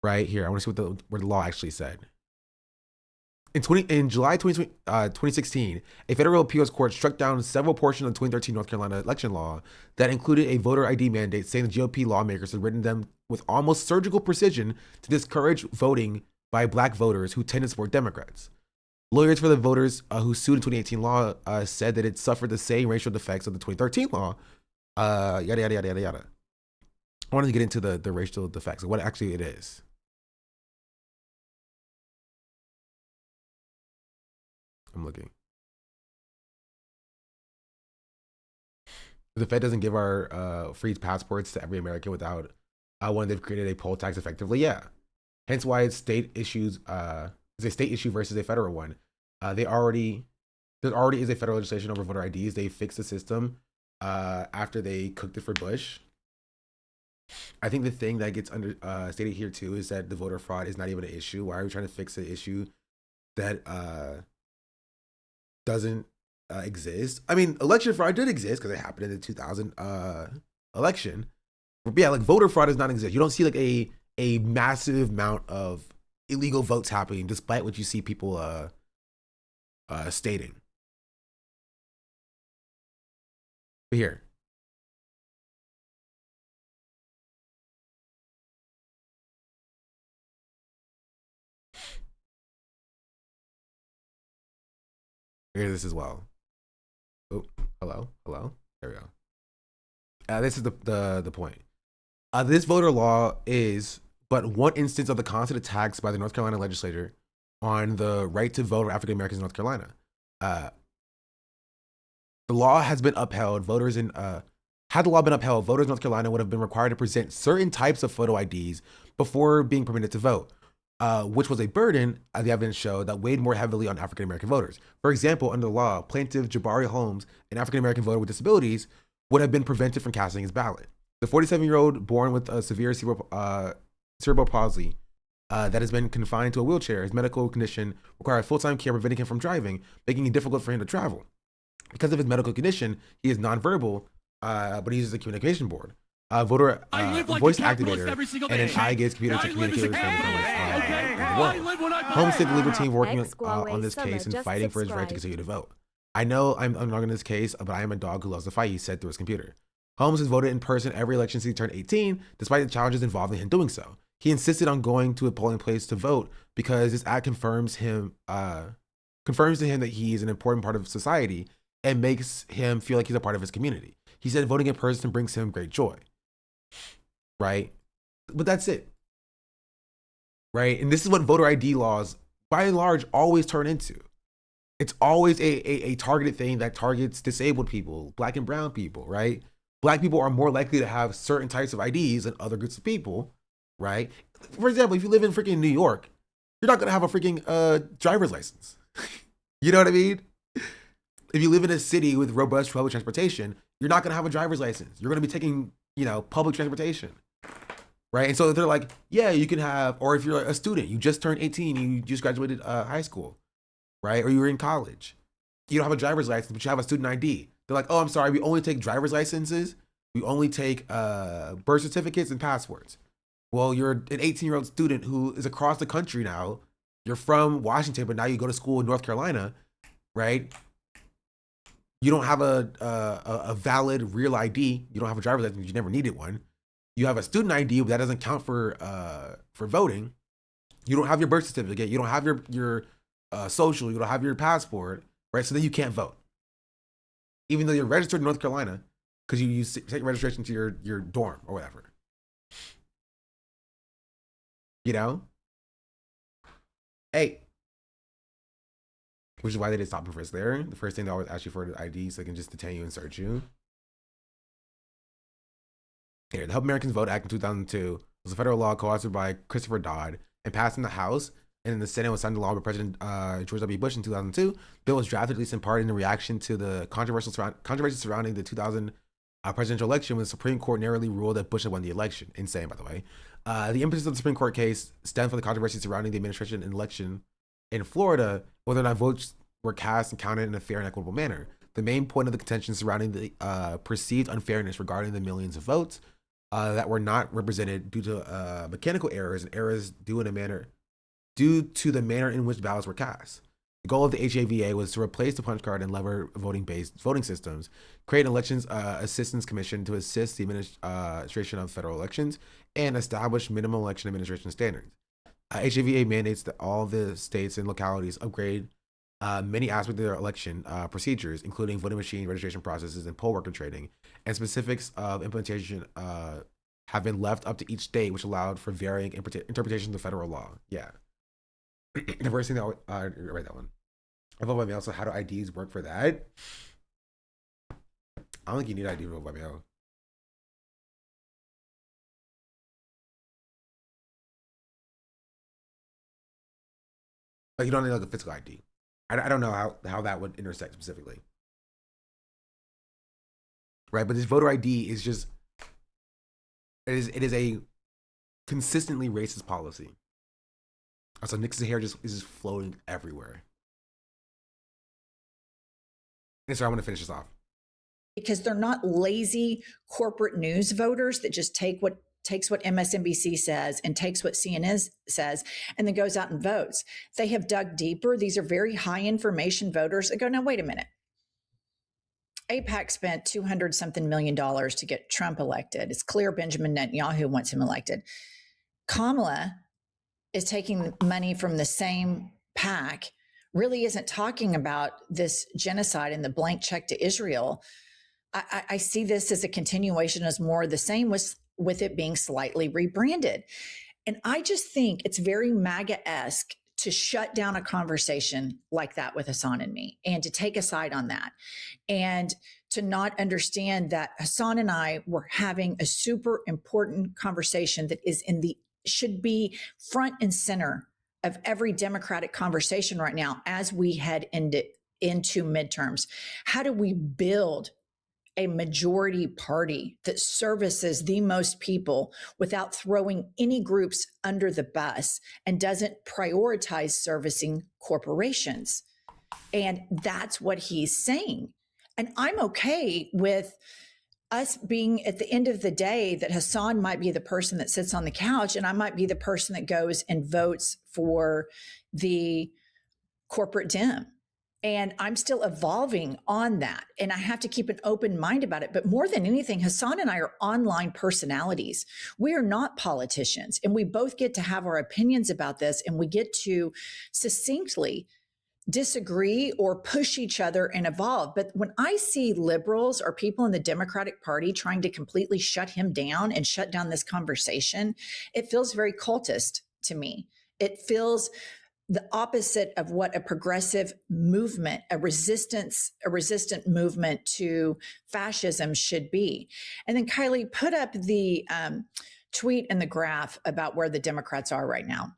Right here, I want to see what the law actually said. In July 2016, a federal appeals court struck down several portions of the 2013 North Carolina election law that included a voter ID mandate, saying the GOP lawmakers had written them with almost surgical precision to discourage voting by black voters who tend to support Democrats. Lawyers for the voters who sued in 2018 law said that it suffered the same racial defects of the 2013 law. Yada, yada, yada, yada, yada. I wanted to get into the racial defects, what actually it is. I'm looking. The Fed doesn't give our free passports to every American without when they've created a poll tax effectively. Yeah. Hence why it's state issues. It's a state issue versus a federal one. There already is a federal legislation over voter IDs. They fixed the system after they cooked it for Bush. I think the thing that gets stated here too is that the voter fraud is not even an issue. Why are we trying to fix an issue that doesn't exist? I mean, election fraud did exist because it happened in the 2000 election. But yeah, like voter fraud does not exist. You don't see like a massive amount of illegal votes happening, despite what you see people stating. But here. Here's this as well. Oh, hello. There we go. This is the point. This voter law is but one instance of the constant attacks by the North Carolina legislature on the right to vote of African Americans in North Carolina. The law has been upheld. Had the law been upheld, voters in North Carolina would have been required to present certain types of photo IDs before being permitted to vote, which was a burden, as the evidence showed, that weighed more heavily on African American voters. For example, under the law, plaintiff Jabari Holmes, an African American voter with disabilities, would have been prevented from casting his ballot. The 47-year-old born with a severe cerebral palsy that has been confined to a wheelchair, his medical condition required full-time care preventing him from driving, making it difficult for him to travel. Because of his medical condition, he is nonverbal, but he uses a communication board. Voice activator, and an eye gaze computer to communicate with his family. Holmes said the legal team working on this case and fighting for his right to continue to vote. I know I'm not in this case, but I am a dog who loves to fight, he said through his computer. Holmes has voted in person every election since he turned 18, despite the challenges involved in him doing so. He insisted on going to a polling place to vote because this act confirms to him that he is an important part of society and makes him feel like he's a part of his community. He said voting in person brings him great joy. Right? But that's it. Right? And this is what voter ID laws, by and large, always turn into. It's always a targeted thing that targets disabled people, black and brown people, right? Black people are more likely to have certain types of IDs than other groups of people, right? For example, if you live in freaking New York, you're not gonna have a freaking driver's license. You know what I mean? If you live in a city with robust public transportation, you're not gonna have a driver's license. You're gonna be taking, public transportation, right? And so they're like, yeah, you can have, or if you're a student, you just turned 18, you just graduated high school, right? Or you were in college, you don't have a driver's license, but you have a student ID. They're like, oh, I'm sorry, we only take driver's licenses. We only take birth certificates and passports. Well, you're an 18-year-old student who is across the country now. You're from Washington, but now you go to school in North Carolina, right? You don't have a valid real ID. You don't have a driver's license. You never needed one. You have a student ID, but that doesn't count for voting. You don't have your birth certificate. You don't have your social. You don't have your passport, right? So then you can't vote, even though you're registered in North Carolina, because you take registration to your dorm or whatever. Hey, which is why they did stop and frisk there. The first thing they always ask you for the ID, so they can just detain you and search you. Here, the Help Americans Vote Act in 2002 was a federal law co-authored by Christopher Dodd and passed in the House, and in the Senate was signed into law by President George W. Bush in 2002. The bill was drafted, at least in part, in reaction to the controversy surrounding the 2000 presidential election, when the Supreme Court narrowly ruled that Bush had won the election. Insane, by the way. The impetus of the Supreme Court case stemmed from the controversy surrounding the administration and election in Florida, whether or not votes were cast and counted in a fair and equitable manner. The main point of the contention surrounding the perceived unfairness regarding the millions of votes that were not represented due to mechanical errors and errors due to the manner in which ballots were cast. The goal of the HAVA was to replace the punch card and lever voting-based voting systems, create an elections assistance commission to assist the administration of federal elections, and establish minimum election administration standards. HAVA mandates that all the states and localities upgrade many aspects of their election procedures, including voting machine registration processes and poll worker training, and specifics of implementation have been left up to each state, which allowed for varying interpretations of federal law. Yeah. The first thing that write that one. I vote by mail. So how do IDs work for that? I don't think you need ID to vote by mail. Like you don't need like a physical ID. I don't know how that would intersect specifically. Right, but this voter ID is just it is a consistently racist policy. So Nix's hair is just floating everywhere. And so I'm gonna finish this off. Because they're not lazy corporate news voters that just takes what MSNBC says and takes what CNN says and then goes out and votes. They have dug deeper. These are very high information voters that go, now, wait a minute. AIPAC spent $200-something million to get Trump elected. It's clear Benjamin Netanyahu wants him elected. Kamala is taking money from the same PAC, really isn't talking about this genocide and the blank check to Israel. I see this as a continuation, as more of the same, with it being slightly rebranded. And I just think it's very MAGA-esque to shut down a conversation like that with Hassan and me, and to take a side on that, and to not understand that Hassan and I were having a super important conversation that should be front and center of every Democratic conversation right now as we head into midterms. How do we build a majority party that services the most people without throwing any groups under the bus and doesn't prioritize servicing corporations? And that's what he's saying. And I'm okay with us being, at the end of the day, that Hassan might be the person that sits on the couch and I might be the person that goes and votes for the corporate Dem. And I'm still evolving on that. And I have to keep an open mind about it. But more than anything, Hassan and I are online personalities. We are not politicians. And we both get to have our opinions about this. And we get to succinctly disagree or push each other and evolve. But when I see liberals or people in the Democratic Party trying to completely shut him down and shut down this conversation, it feels very cultist to me. It feels the opposite of what a progressive movement, a resistant movement to fascism should be. And then Kylie, put up the tweet and the graph about where the Democrats are right now.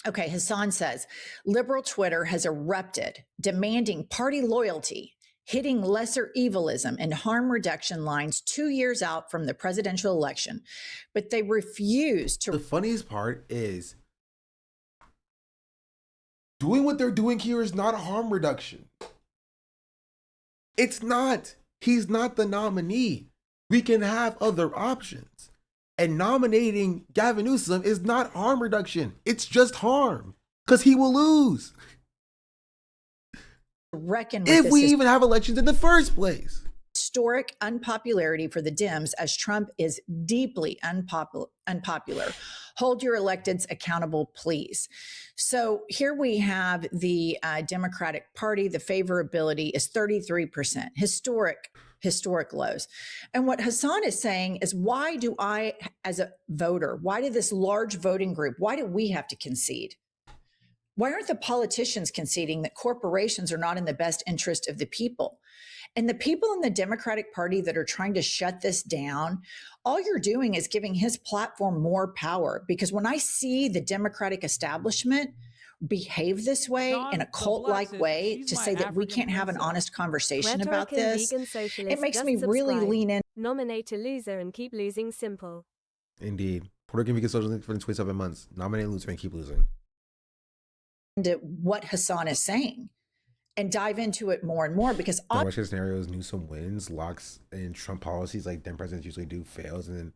Okay, Hassan says, liberal Twitter has erupted, demanding party loyalty, hitting lesser evilism and harm reduction lines 2 years out from the presidential election. But they refuse to. The funniest part is doing what they're doing here is not a harm reduction. It's not. He's not the nominee. We can have other options. And nominating Gavin Newsom is not harm reduction. It's just harm because he will lose. Reckon with if this we even have elections in the first place. Historic unpopularity for the Dems as Trump is deeply unpopular. Hold your electeds accountable, please. So here we have the Democratic Party. The favorability is 33%, historic lows. And what Hassan is saying is, why do I, as a voter, why did this large voting group, why do we have to concede? Why aren't the politicians conceding that corporations are not in the best interest of the people? And the people in the Democratic Party that are trying to shut this down, all you're doing is giving his platform more power. Because when I see the Democratic establishment behave this way, in a cult-like way, to say that we can't have an honest conversation about this, it makes me really lean in. Nominate a loser and keep losing simple. Indeed. Puerto Rican vegan socialist for 27 months. Nominate a loser and keep losing. Into what Hassan is saying and dive into it more and more, because the worst case scenario is Newsom wins, locks in Trump policies like them presidents usually do, fails, and then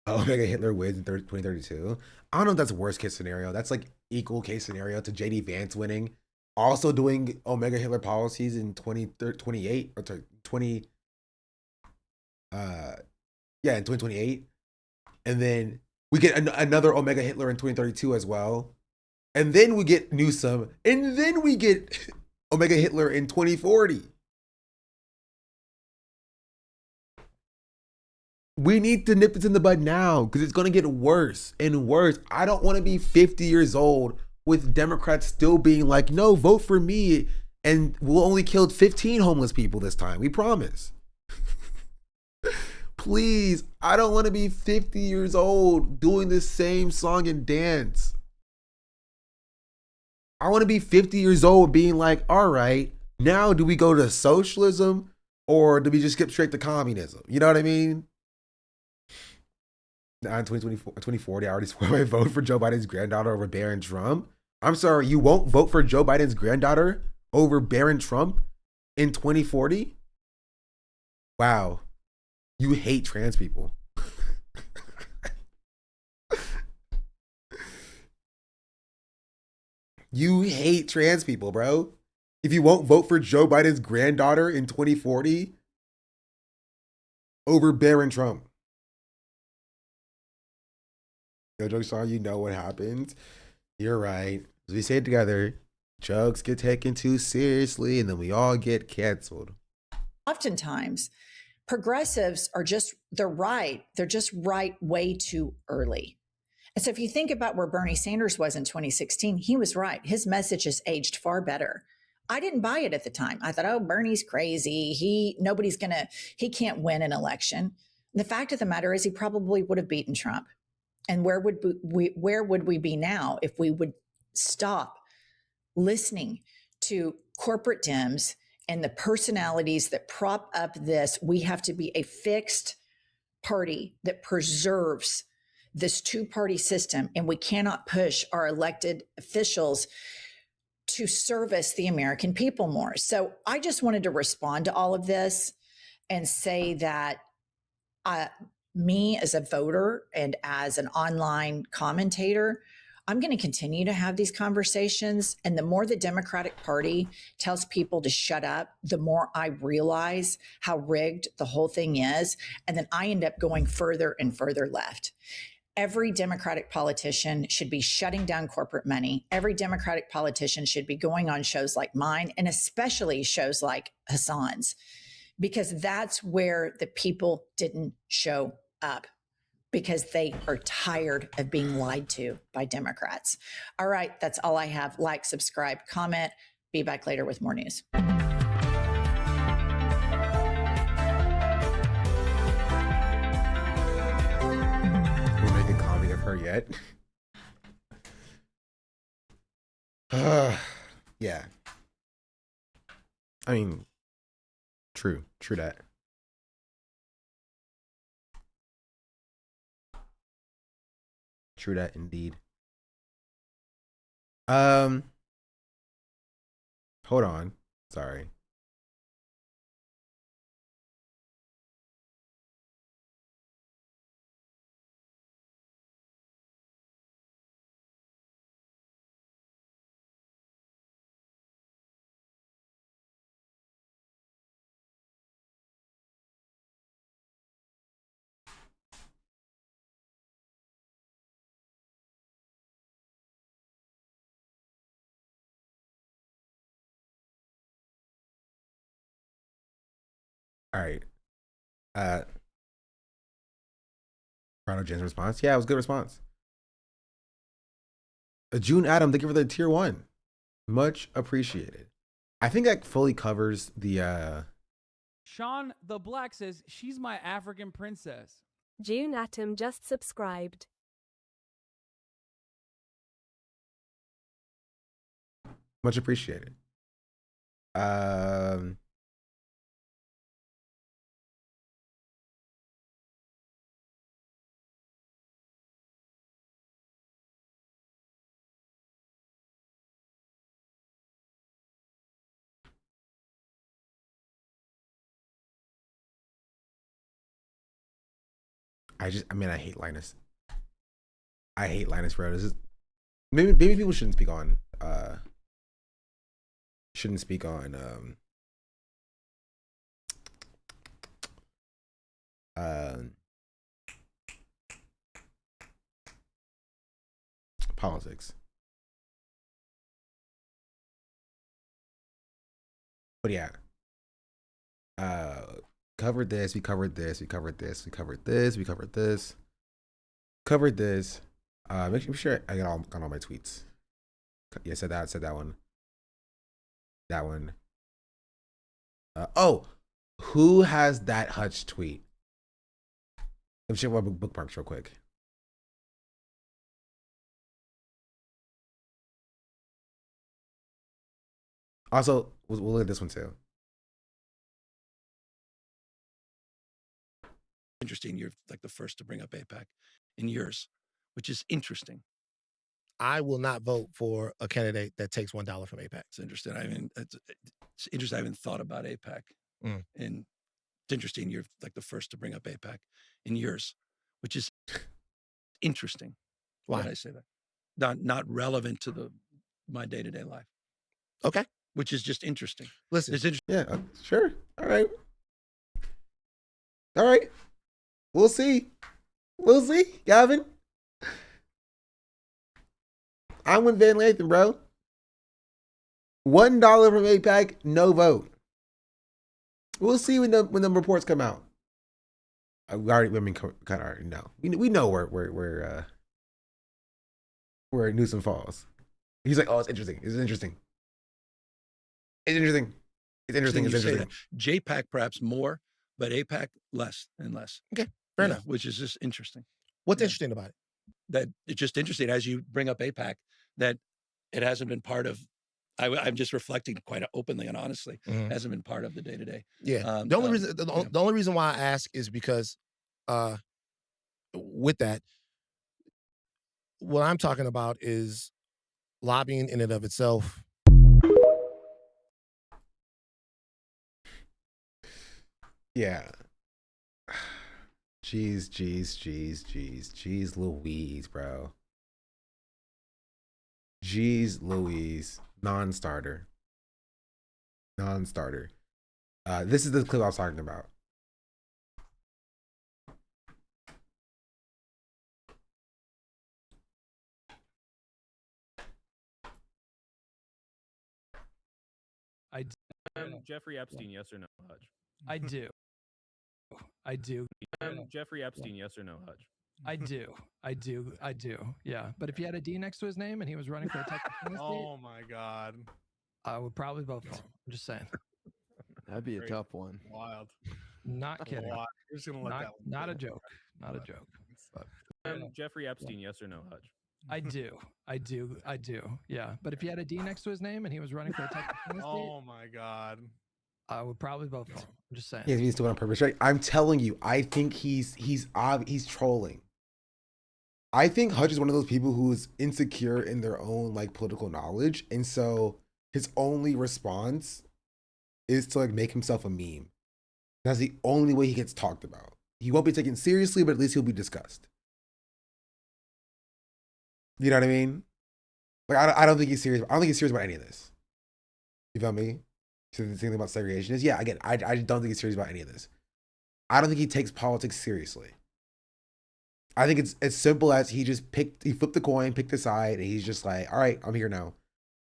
Omega Hitler wins in 2032. I don't know if that's worst case scenario. That's like equal case scenario to JD Vance winning, also doing Omega Hitler policies in 2028 or 20 in 2028, and then we get another Omega Hitler in 2032 as well. And then we get Newsom, and then we get Omega Hitler in 2040. We need to nip this in the bud now because it's going to get worse and worse. I don't want to be 50 years old with Democrats still being like, no, vote for me, and we'll only kill 15 homeless people this time. We promise. Please, I don't want to be 50 years old doing the same song and dance. I want to be 50 years old being like, all right, now do we go to socialism or do we just skip straight to communism? You know what I mean? Now in 2040, I already swore my vote for Joe Biden's granddaughter over Barron Trump. I'm sorry, you won't vote for Joe Biden's granddaughter over Barron Trump in 2040? Wow. You hate trans people. You hate trans people, bro. If you won't vote for Joe Biden's granddaughter in 2040 over Barron Trump. Yo, Jokes on, you know what happens. You're right. As we say it together, jokes get taken too seriously and then we all get canceled. Oftentimes, progressives are they're right. They're just right way too early. And so if you think about where Bernie Sanders was in 2016, he was right. His message has aged far better. I didn't buy it at the time. I thought, oh, Bernie's crazy. He can't win an election. And the fact of the matter is he probably would have beaten Trump. And where would we be now if we would stop listening to corporate Dems and the personalities that prop up this? We have to be a fixed party that preserves this two-party system, and we cannot push our elected officials to service the American people more. So I just wanted to respond to all of this and say that me as a voter and as an online commentator, I'm going to continue to have these conversations. And the more the Democratic Party tells people to shut up, the more I realize how rigged the whole thing is. And then I end up going further and further left. Every Democratic politician should be shutting down corporate money. Every Democratic politician should be going on shows like mine, and especially shows like Hassan's, because that's where the people didn't show up. because they are tired of being lied to by Democrats. All right, that's all I have. Like, subscribe, comment. Be back later with more news. We're making comedy of her yet. Yeah. I mean, true that. True that indeed. Hold on. Sorry. All right. Ronald Jen's response. Yeah, it was a good response. June Adam, thank you for the tier 1. Much appreciated. I think that fully covers the Sean the Black says, she's my African princess. June Atom just subscribed. much appreciated. I hate Linus. I hate Linus, bro. This is maybe people shouldn't speak on politics. But yeah. Covered this, we covered this, we covered this, we covered this, we covered this, covered this. Make sure I got all my tweets. Yeah, said that one. That one. Oh, who has that Hutch tweet? Let me check my bookmarks real quick. Also, we'll look at this one too. Interesting. You're like the first to bring up AIPAC in years, which is interesting. I will not vote for a candidate that takes $1 from AIPAC. It's interesting. I mean, it's interesting. I haven't thought about AIPAC, and it's interesting. You're like the first to bring up AIPAC in years, which is interesting. Why did I say that? Not relevant to my day-to-day life. Okay, which is just interesting. Listen, it's interesting. Yeah, sure. All right. We'll see. We'll see, Gavin. I'm with Van Lathan, bro. $1 from AIPAC, no vote. We'll see when the reports come out. Kind of already know. We know where Newsom falls. He's like, oh, it's interesting. It's interesting. It's interesting. It's interesting. It's interesting. JPAC perhaps more, but AIPAC less and less. Okay, fair enough. Which is just interesting. What's interesting about it? That it's just interesting as you bring up AIPAC that it hasn't been part of. I'm just reflecting quite openly and honestly. Hasn't been part of the day to day. Yeah. The only reason why I ask is because, with that, what I'm talking about is lobbying in and of itself. Yeah. Jeez Louise, bro. Jeez Louise. Non-starter. This is the clip I was talking about. Jeffrey Epstein, yes or no, Hutch? I do. Jeffrey Epstein, yes or no, Hutch? I do. Yeah. But if he had a D next to his name and he was running for a Texas Senate seat, Oh my God. I would probably vote for him. I'm just saying. That'd be a tough one. Wild. Not kidding. Wild. We're just gonna let that one Not go. a joke. Not a joke. But Jeffrey Epstein, yes or no, Hutch? I do. Yeah. But if he had a D next to his name and he was running for a Texas Senate seat, Oh my God. I would probably vote for him. I'm just saying. Yeah, he's doing it on purpose, right? I'm telling you, I think he's trolling. I think Hutch is one of those people who is insecure in their own like political knowledge, and so his only response is to like make himself a meme. That's the only way he gets talked about. He won't be taken seriously, but at least he'll be discussed. You know what I mean? Like I don't think he's serious. I don't think he's serious about any of this. You feel me? So the thing about segregation is, yeah, again, I don't think he's serious about any of this. I don't think he takes politics seriously. I think it's as simple as he flipped the coin, picked a side, and he's just like, all right, I'm here now.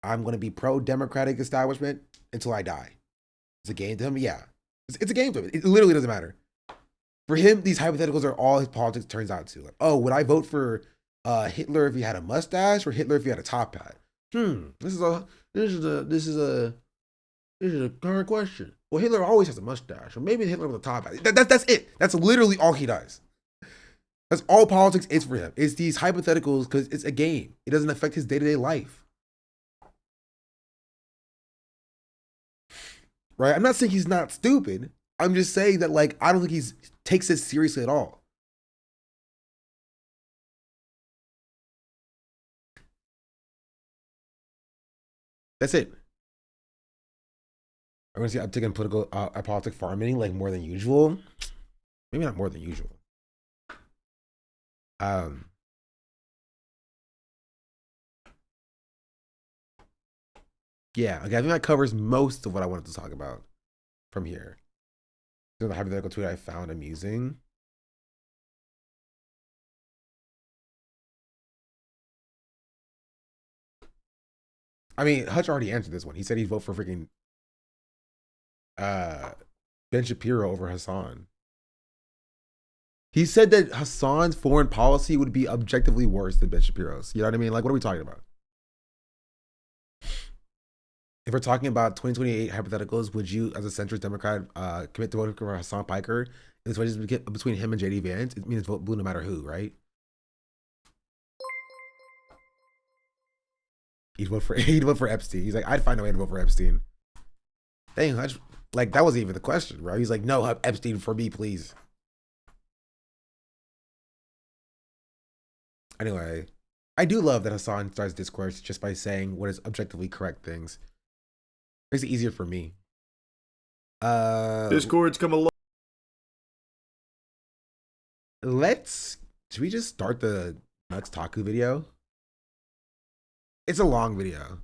I'm going to be pro-democratic establishment until I die. It's a game to him? Yeah. It's a game to him. It literally doesn't matter. For him, these hypotheticals are all his politics turns out to. Like, oh, would I vote for Hitler if he had a mustache or Hitler if he had a top hat? This is a hard question. Well, Hitler always has a mustache, or maybe Hitler with a top hat. That's it. That's literally all he does. That's all politics is for him. It's these hypotheticals because it's a game. It doesn't affect his day-to-day life. Right? I'm not saying he's not stupid. I'm just saying that, like, I don't think he takes it seriously at all. That's it. I'm gonna see uptick in politic farming, like more than usual. Maybe not more than usual. Yeah, okay, I think that covers most of what I wanted to talk about from here. So the hypothetical tweet I found amusing. I mean, Hutch already answered this one. He said he'd vote for freaking Ben Shapiro over Hassan. He said that Hassan's foreign policy would be objectively worse than Ben Shapiro's. You know what I mean? Like, what are we talking about? If we're talking about 2028 hypotheticals, would you, as a centrist Democrat, commit to voting for Hassan Piker? And this way, between him and JD Vance, it means vote blue no matter who, right? He'd vote for Epstein. He's like, I'd find a way to vote for Epstein. Dang, Hutch, like that wasn't even the question, bro. He's like, no, Epstein for me, please. Anyway, I do love that Hassan starts discourse just by saying what is objectively correct things. Makes it easier for me. Discord's come along. Should we just start the Nux Taku video? It's a long video.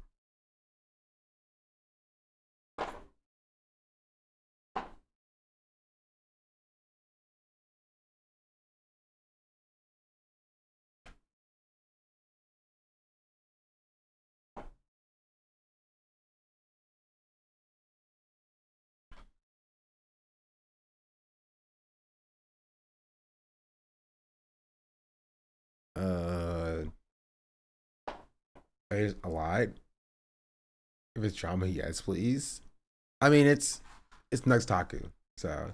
There's a lot. If it's drama, yes, please. I mean, it's Nux Taku, so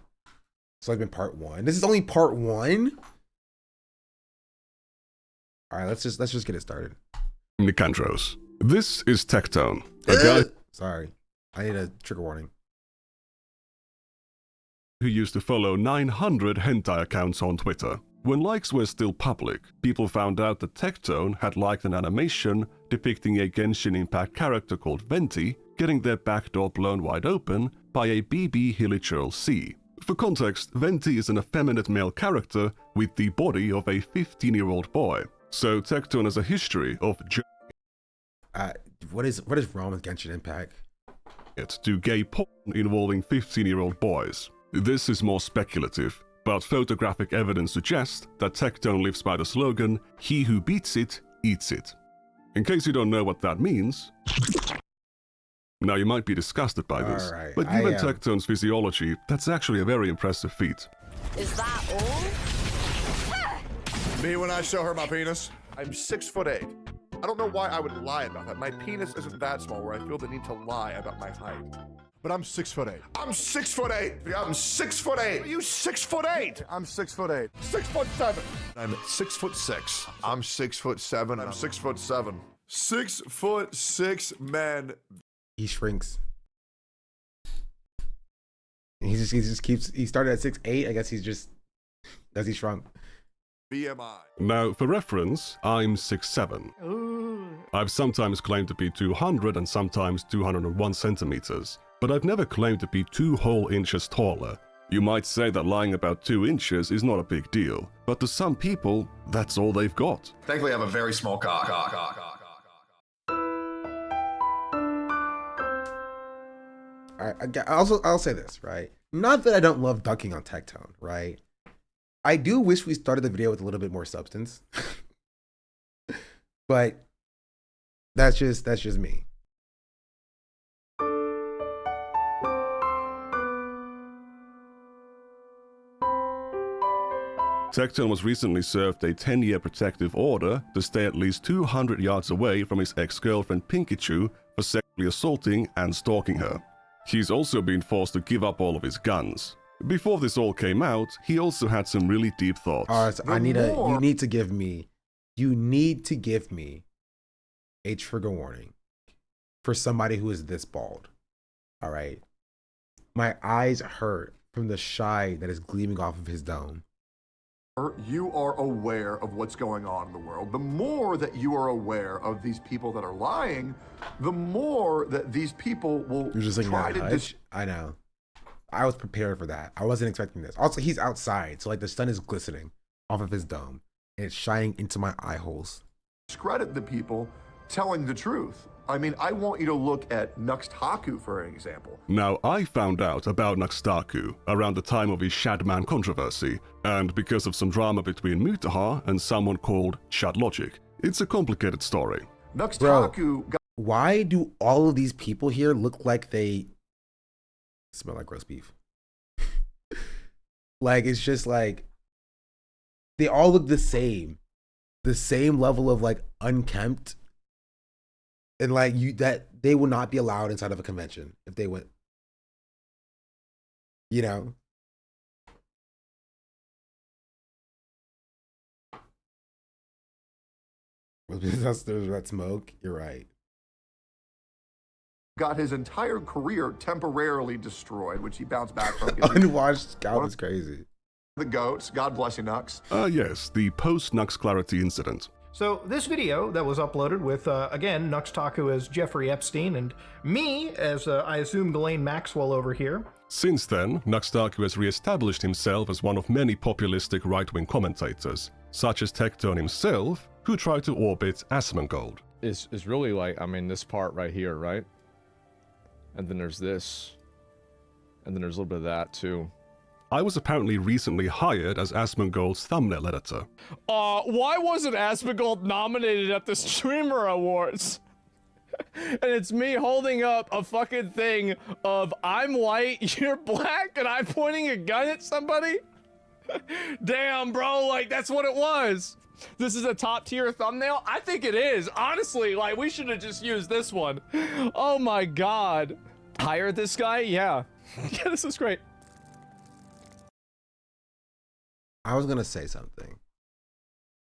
it's like been part 1. This is only part 1. All right, let's just get it started. Nicandros. This is Tectone, a guy. Sorry, I need a trigger warning. Who used to follow 900 hentai accounts on Twitter. When likes were still public, people found out that Tectone had liked an animation depicting a Genshin Impact character called Venti getting their back door blown wide open by a BB Hilichurl C. For context, Venti is an effeminate male character with the body of a 15-year-old boy. So Tectone has a history of what is wrong with Genshin Impact? It's to gay porn involving 15-year-old boys. This is more speculative, but photographic evidence suggests that Tectone lives by the slogan, "He who beats it, eats it." In case you don't know what that means, now you might be disgusted by this, right, but given Tectone's physiology, that's actually a very impressive feat. Is that all? Me when I show her my penis. I'm 6'8". I don't know why I would lie about that. My penis isn't that small where I feel the need to lie about my height. But I'm 6'8". I'm 6'8". I'm 6'8". Are you 6'8"? I'm 6'8". 6'7". I'm 6'6". I'm 6'7". I'm 6'7". 6'6" man. He shrinks. He just keeps. He started at 6'8". I guess he's just. Does he shrunk? BMI. Now, for reference, I'm 6'7". I've sometimes claimed to be 200 and sometimes 201 centimeters, but I've never claimed to be 2 whole inches taller. You might say that lying about 2 inches is not a big deal, but to some people, that's all they've got. Thankfully, I have a very small cock. I'll say this, right? Not that I don't love dunking on Tectone, right? I do wish we started the video with a little bit more substance. But that's just me. Tectone was recently served a 10-year protective order to stay at least 200 yards away from his ex-girlfriend Pinkachu for sexually assaulting and stalking her. He's also been forced to give up all of his guns. Before this all came out, he also had some really deep thoughts. So you need to give me a trigger warning for somebody who is this bald. All right. My eyes hurt from the shine that is gleaming off of his dome. You are aware of what's going on in the world. The more that you are aware of these people that are lying, the more that these people will try to I know. I was prepared for that. I wasn't expecting this. Also, he's outside, so like the sun is glistening off of his dome, and it's shining into my eye holes. discredit the people telling the truth. I mean, I want you to look at Nux Pack, for an example. Now, I found out about Nux Pack around the time of his Shadman controversy, and because of some drama between Mutaha and someone called Shadlogic. It's a complicated story. Nux Bro, Pack why do all of these people here look like they smell like roast beef? Like, it's just like, they all look the same level of like unkempt. And like that they will not be allowed inside of a convention if they went, you know. There's that smoke. You're right. got his entire career temporarily destroyed, which he bounced back from. Unwashed scalp is crazy. The goats. God bless you, Nux. Yes, the post-Nux Clarity incident. So this video that was uploaded with, again, Nux Taku as Jeffrey Epstein and me as, I assume, Ghislaine Maxwell over here. Since then, Nux Taku has re-established himself as one of many populistic right-wing commentators, such as Tectone himself, who tried to orbit Asmongold. It's really like, I mean, this part right here, right? And then there's this. And then there's a little bit of that, too. I was apparently recently hired as Asmongold's thumbnail editor. Why wasn't Asmongold nominated at the Streamer Awards? And it's me holding up a fucking thing of I'm white, you're black, and I'm pointing a gun at somebody? Damn, bro, like, that's what it was. This is a top tier thumbnail? I think it is. Honestly, like, we should have just used this one. Oh my god. Hire this guy? Yeah. Yeah, this is great. I was gonna say something,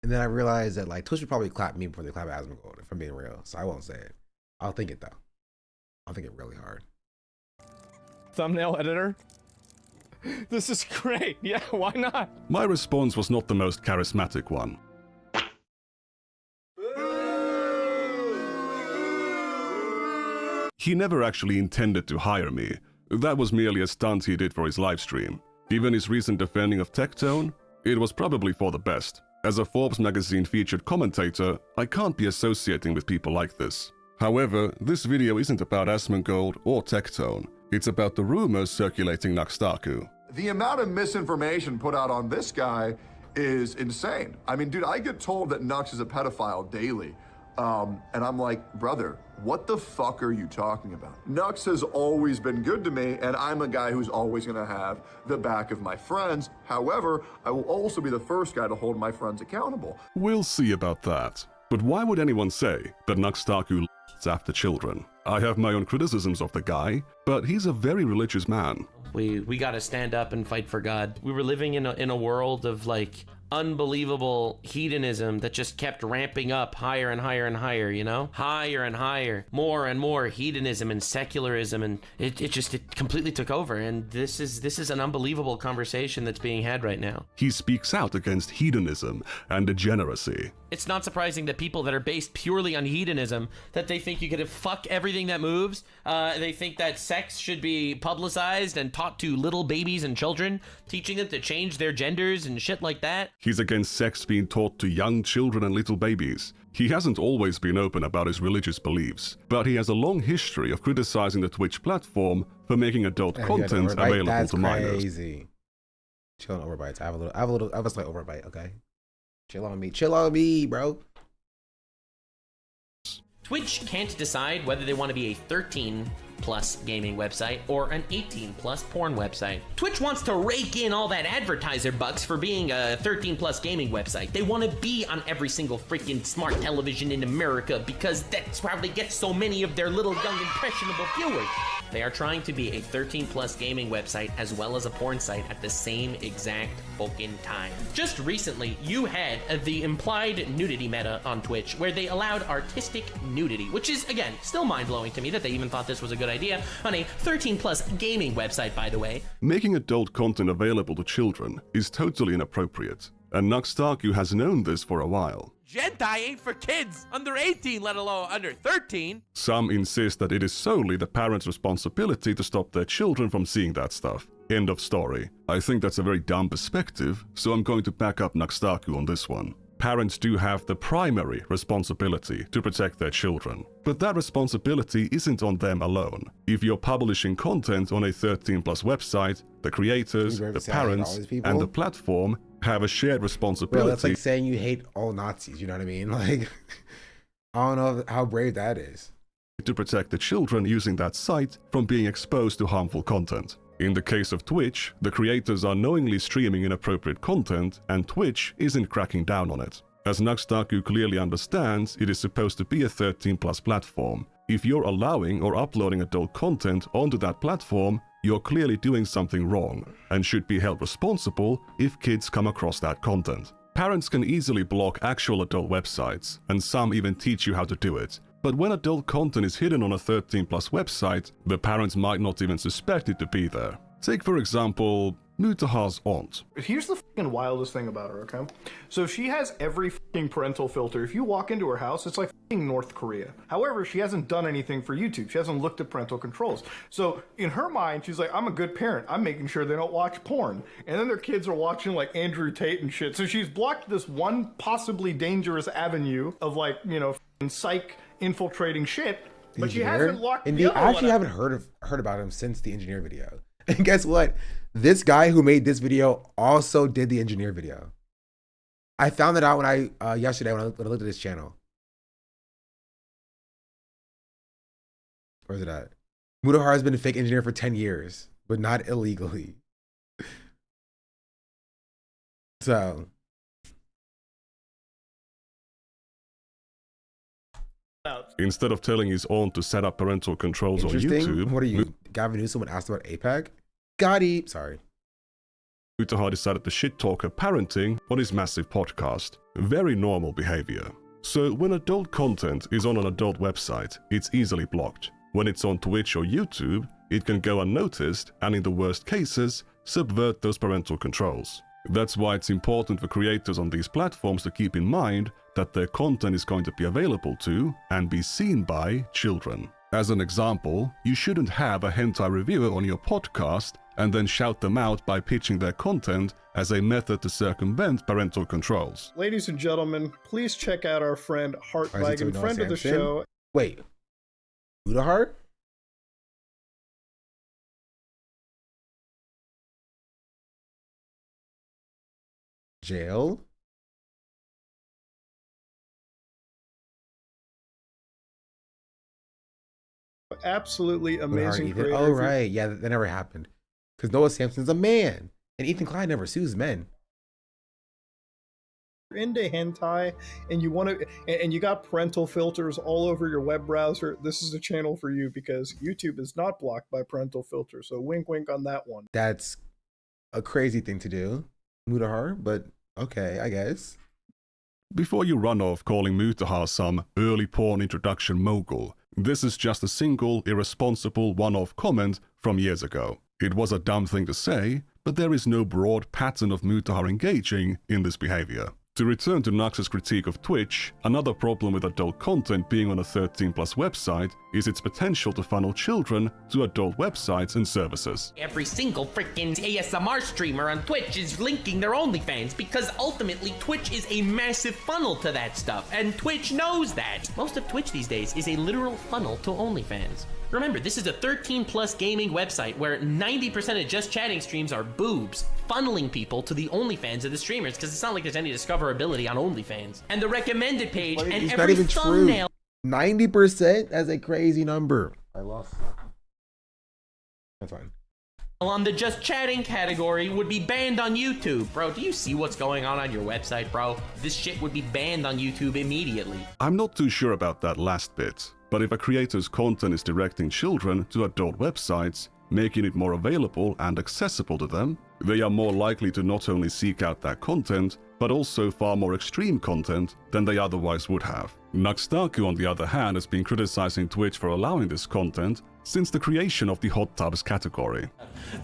and then I realized that like Twitch would probably clap me before they clap Asmongold, if I'm being real. So I won't say it. I'll think it though. I'll think it really hard. Thumbnail editor? This is great. Yeah, why not? My response was not the most charismatic one. He never actually intended to hire me. That was merely a stunt he did for his livestream. Given his recent defending of Tectone, it was probably for the best. As a Forbes magazine featured commentator, I can't be associating with people like this. However, this video isn't about Asmongold or Tectone. It's about the rumors circulating Nux Taku. The amount of misinformation put out on this guy is insane. I mean, dude, I get told that Nux is a pedophile daily. And I'm like, brother, what the fuck are you talking about? Nux has always been good to me, and I'm a guy who's always gonna have the back of my friends. However, I will also be the first guy to hold my friends accountable. We'll see about that. But why would anyone say that Nuxtaku lusts after children? I have my own criticisms of the guy, but he's a very religious man. We got to stand up and fight for God. We were living in a world of like unbelievable hedonism that just kept ramping up higher and higher and higher, you know? Higher and higher, more and more hedonism and secularism, and it completely took over. And this is an unbelievable conversation that's being had right now. He speaks out against hedonism and degeneracy. It's not surprising that people that are based purely on hedonism, that they think you could fuck everything that moves, they think that sex should be publicized and taught to little babies and children, teaching them to change their genders and shit like that. He's against sex being taught to young children and little babies. He hasn't always been open about his religious beliefs, but he has a long history of criticizing the Twitch platform for making adult content available to minors. Crazy. Chill on overbites. I have a slight overbite, okay? Chill on me, bro. Twitch can't decide whether they want to be a 13+ gaming website or an 18+ porn website. Twitch wants to rake in all that advertiser bucks for being a 13+ gaming website. They want to be on every single freaking smart television in America because that's how they get so many of their little young impressionable viewers. They are trying to be a 13+ gaming website as well as a porn site at the same exact fucking time. Just recently, you had the implied nudity meta on Twitch where they allowed artistic nudity, which is, again, still mind-blowing to me that they even thought this was a good idea on a 13+ gaming website, by the way. Making adult content available to children is totally inappropriate, and Nuxtaku has known this for a while. Hentai ain't for kids under 18, let alone under 13. Some insist that it is solely the parents' responsibility to stop their children from seeing that stuff. End of story. I think that's a very dumb perspective, so I'm going to back up Nuxtaku on this one. Parents do have the primary responsibility to protect their children, but that responsibility isn't on them alone. If you're publishing content on a 13+ website, the creators, the parents, and the platform have a shared responsibility. Bro, that's like saying you hate all Nazis, you know what I mean? Like, I don't know how brave that is. To protect the children using that site from being exposed to harmful content. In the case of Twitch, the creators are knowingly streaming inappropriate content, and Twitch isn't cracking down on it. As Nuxtaku clearly understands, it is supposed to be a 13+ platform. If you're allowing or uploading adult content onto that platform, you're clearly doing something wrong, and should be held responsible if kids come across that content. Parents can easily block actual adult websites, and some even teach you how to do it. But when adult content is hidden on a 13+ website, the parents might not even suspect it to be there. Take for example, Mutahar's aunt. Here's the fucking wildest thing about her, okay? So she has every fucking parental filter. If you walk into her house, it's like fucking North Korea. However, she hasn't done anything for YouTube. She hasn't looked at parental controls. So in her mind, she's like, I'm a good parent. I'm making sure they don't watch porn. And then their kids are watching like Andrew Tate and shit. So she's blocked this one possibly dangerous avenue of like, you know, psych infiltrating shit. But she hasn't locked the other one. I actually haven't heard about him since the engineer video. And guess what? This guy who made this video also did the engineer video. I found it out when I yesterday when I looked at his channel. Where's it at? Mutahar has been a fake engineer for 10 years, but not illegally. So. Instead of telling his aunt to set up parental controls on YouTube, what are you, Gavin Newsom, when asked about APAC? Got it. Sorry. Mutahar decided to shit-talk her parenting on his massive podcast. Very normal behavior. So when adult content is on an adult website, it's easily blocked. When it's on Twitch or YouTube, it can go unnoticed and in the worst cases, subvert those parental controls. That's why it's important for creators on these platforms to keep in mind that their content is going to be available to and be seen by children. As an example, you shouldn't have a hentai reviewer on your podcast and then shout them out by pitching their content as a method to circumvent parental controls. Ladies and gentlemen, please check out our friend Hartwagen, friend of the show. Wait, Mutahar? Jail? absolutely With amazing Ethan. creator. Oh, right. Yeah, that never happened. Because Noah Sampson's a man. And Ethan Klein never sues men. Into hentai and you want to and you got parental filters all over your web browser, this is a channel for you because YouTube is not blocked by parental filters. So wink wink on that one. That's a crazy thing to do, Mutahar, but okay, I guess. Before you run off calling Mutahar some early porn introduction mogul, this is just a single, irresponsible one-off comment from years ago. It was a dumb thing to say, but there is no broad pattern of Mutahar engaging in this behavior. To return to Nux's critique of Twitch, another problem with adult content being on a 13+ website is its potential to funnel children to adult websites and services. Every single freaking ASMR streamer on Twitch is linking their OnlyFans because ultimately Twitch is a massive funnel to that stuff, and Twitch knows that. Most of Twitch these days is a literal funnel to OnlyFans. Remember, this is a 13+ gaming website where 90% of just chatting streams are boobs, funneling people to the OnlyFans of the streamers, because it's not like there's any discoverability on OnlyFans. And the recommended page and It's every not even thumbnail. true. 90% as a crazy number. I lost. That's fine. On the just chatting category would be banned on YouTube. Bro, do you see what's going on your website, bro? This shit would be banned on YouTube immediately. I'm not too sure about that last bit, but if a creator's content is directing children to adult websites, making it more available and accessible to them, they are more likely to not only seek out that content, but also far more extreme content than they otherwise would have. Nuxtaku, on the other hand, has been criticizing Twitch for allowing this content since the creation of the hot tubs category.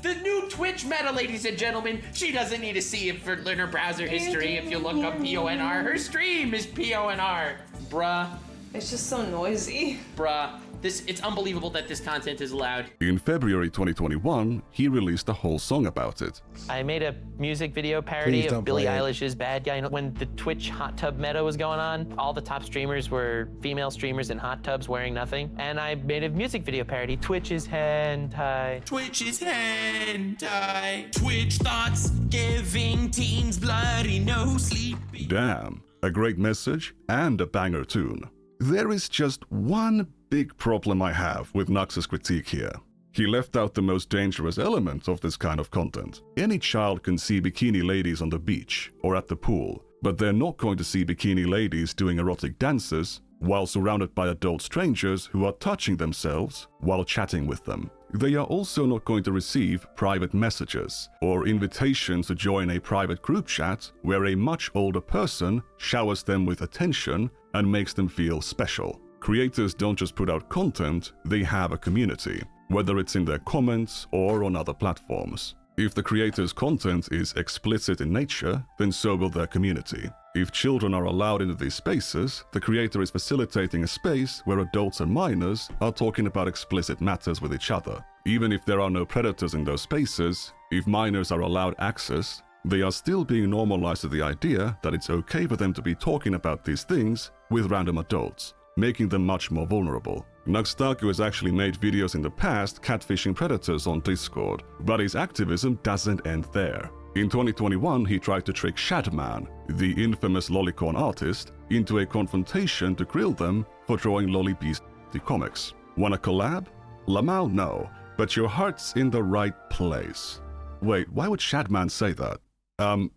The new Twitch meta, ladies and gentlemen, she doesn't need to see it for in her browser history. If you look up PONR, her stream is PONR. Bruh. It's just so noisy. Bruh. It's unbelievable that this content is allowed. In February 2021, he released a whole song about it. I made a music video parody Please don't of Billie play it. Eilish's Bad Guy. When the Twitch hot tub meta was going on, all the top streamers were female streamers in hot tubs wearing nothing. And I made a music video parody, Twitch is hentai. Twitch is hentai. Twitch thoughts giving teens bloody no sleep. Damn, a great message and a banger tune. There is just one big problem I have with Nux's critique here. He left out the most dangerous element of this kind of content. Any child can see bikini ladies on the beach or at the pool, but they're not going to see bikini ladies doing erotic dances while surrounded by adult strangers who are touching themselves while chatting with them. They are also not going to receive private messages or invitations to join a private group chat where a much older person showers them with attention and makes them feel special. Creators don't just put out content, they have a community, whether it's in their comments or on other platforms. If the creator's content is explicit in nature, then so will their community. If children are allowed into these spaces, the creator is facilitating a space where adults and minors are talking about explicit matters with each other. Even if there are no predators in those spaces, if minors are allowed access, they are still being normalized to the idea that it's okay for them to be talking about these things with random adults, making them much more vulnerable. Nuxtaku has actually made videos in the past catfishing predators on Discord, but his activism doesn't end there. In 2021, he tried to trick Shadman, the infamous lolicon artist, into a confrontation to grill them for drawing lolly-beast comics. Wanna collab? Lamau, no, but your heart's in the right place. Wait, why would Shadman say that?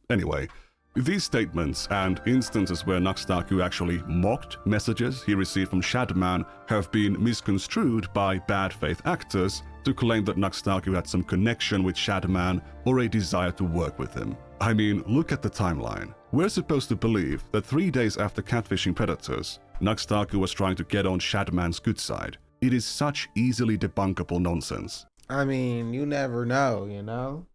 Anyway, these statements and instances where Nuxtaku actually mocked messages he received from Shadman have been misconstrued by bad faith actors to claim that Nuxtaku had some connection with Shadman or a desire to work with him. I mean, look at the timeline. We're supposed to believe that 3 days after catfishing predators, Nuxtaku was trying to get on Shadman's good side. It is such easily debunkable nonsense. I mean, you never know, you know?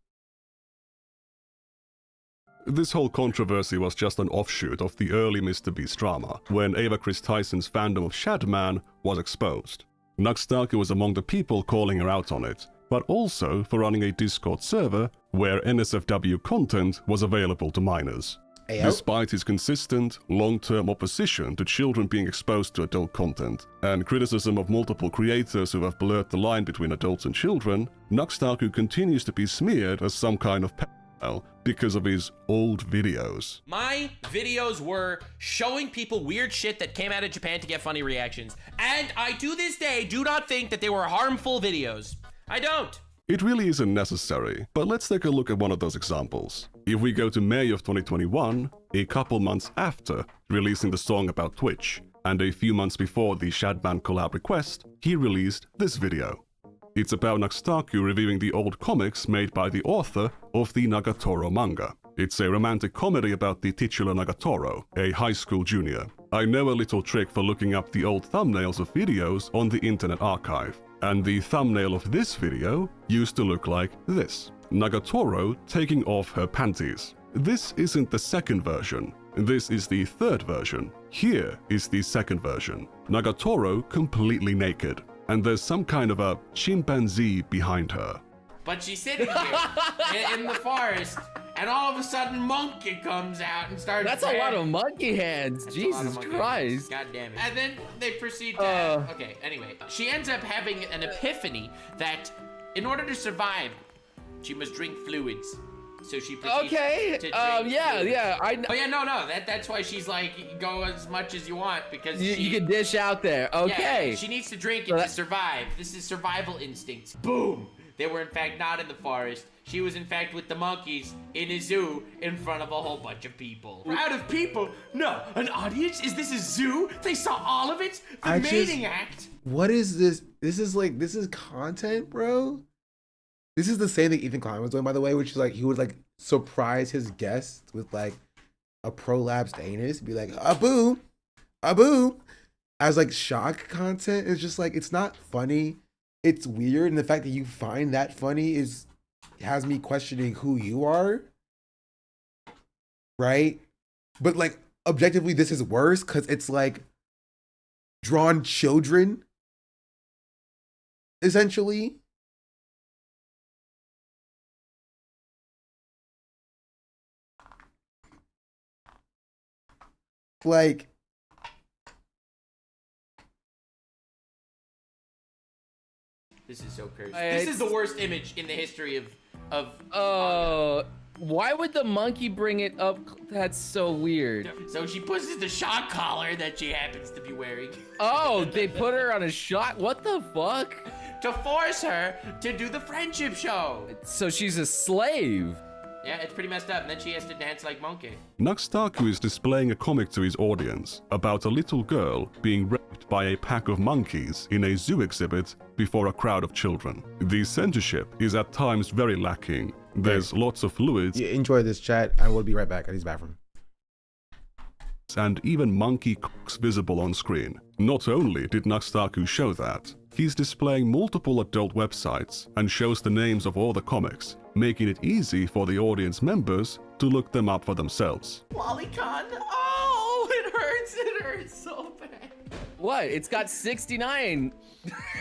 This whole controversy was just an offshoot of the early Mr. Beast drama, when Ava Chris Tyson's fandom of Shadman was exposed. Nuxtaku was among the people calling her out on it, but also for running a Discord server where NSFW content was available to minors. Ayo. Despite his consistent, long-term opposition to children being exposed to adult content, and criticism of multiple creators who have blurred the line between adults and children, Nuxtaku continues to be smeared as some kind of because of his old videos. My videos were showing people weird shit that came out of Japan to get funny reactions. And I, to this day, do not think that they were harmful videos. I don't. It really isn't necessary, but let's take a look at one of those examples. If we go to May of 2021, a couple months after releasing the song about Twitch, and a few months before the Shadman collab request, he released this video. It's about Nuxtaku reviewing the old comics made by the author of the Nagatoro manga. It's a romantic comedy about the titular Nagatoro, a high school junior. I know a little trick for looking up the old thumbnails of videos on the Internet Archive, and the thumbnail of this video used to look like this. Nagatoro taking off her panties. This isn't the second version. This is the third version. Here is the second version. Nagatoro completely naked, and there's some kind of a chimpanzee behind her. But she's sitting here in the forest, and all of a sudden Monkey comes out and starts. That's a lot of monkey hands. Jesus Christ. God damn it. And then they proceed to. Okay, anyway. She ends up having an epiphany that in order to survive, she must drink fluids. So she proceeds to drink fluids. That's why she's like, go as much as you want, because you can dish out there. Okay. Yeah, she needs to drink it to survive. This is survival instincts. Boom. They were in fact not in the forest. She was in fact with the monkeys in a zoo in front of a whole bunch of people. Crowd of people? No, an audience? Is this a zoo? They saw all of it? The mating act? What is this? This is content, bro? This is the same thing Ethan Klein was doing, by the way, which is like, he would like surprise his guests with like a prolapsed anus, be like, a boom, as like shock content. It's just like, it's not funny. It's weird. And the fact that you find that funny has me questioning who you are. Right? But like, objectively, this is worse because it's like drawn children, essentially. Like, this is so cursed. This is the worst image in the history of why would the monkey bring it up? That's so weird. So she pushes the shock collar that she happens to be wearing. Oh, they put her on a shock? What the fuck? To force her to do the friendship show. So she's a slave. Yeah, it's pretty messed up, and then she has to dance like Monkey. Nuxtaku is displaying a comic to his audience about a little girl being raped by a pack of monkeys in a zoo exhibit before a crowd of children. The censorship is at times very lacking. There's lots of fluids. You enjoy this chat. I will be right back at his bathroom. And even monkey cocks visible on screen. Not only did Nuxtaku show that, he's displaying multiple adult websites and shows the names of all the comics, making it easy for the audience members to look them up for themselves. Lolicon, oh, it hurts so bad. What? It's got 69.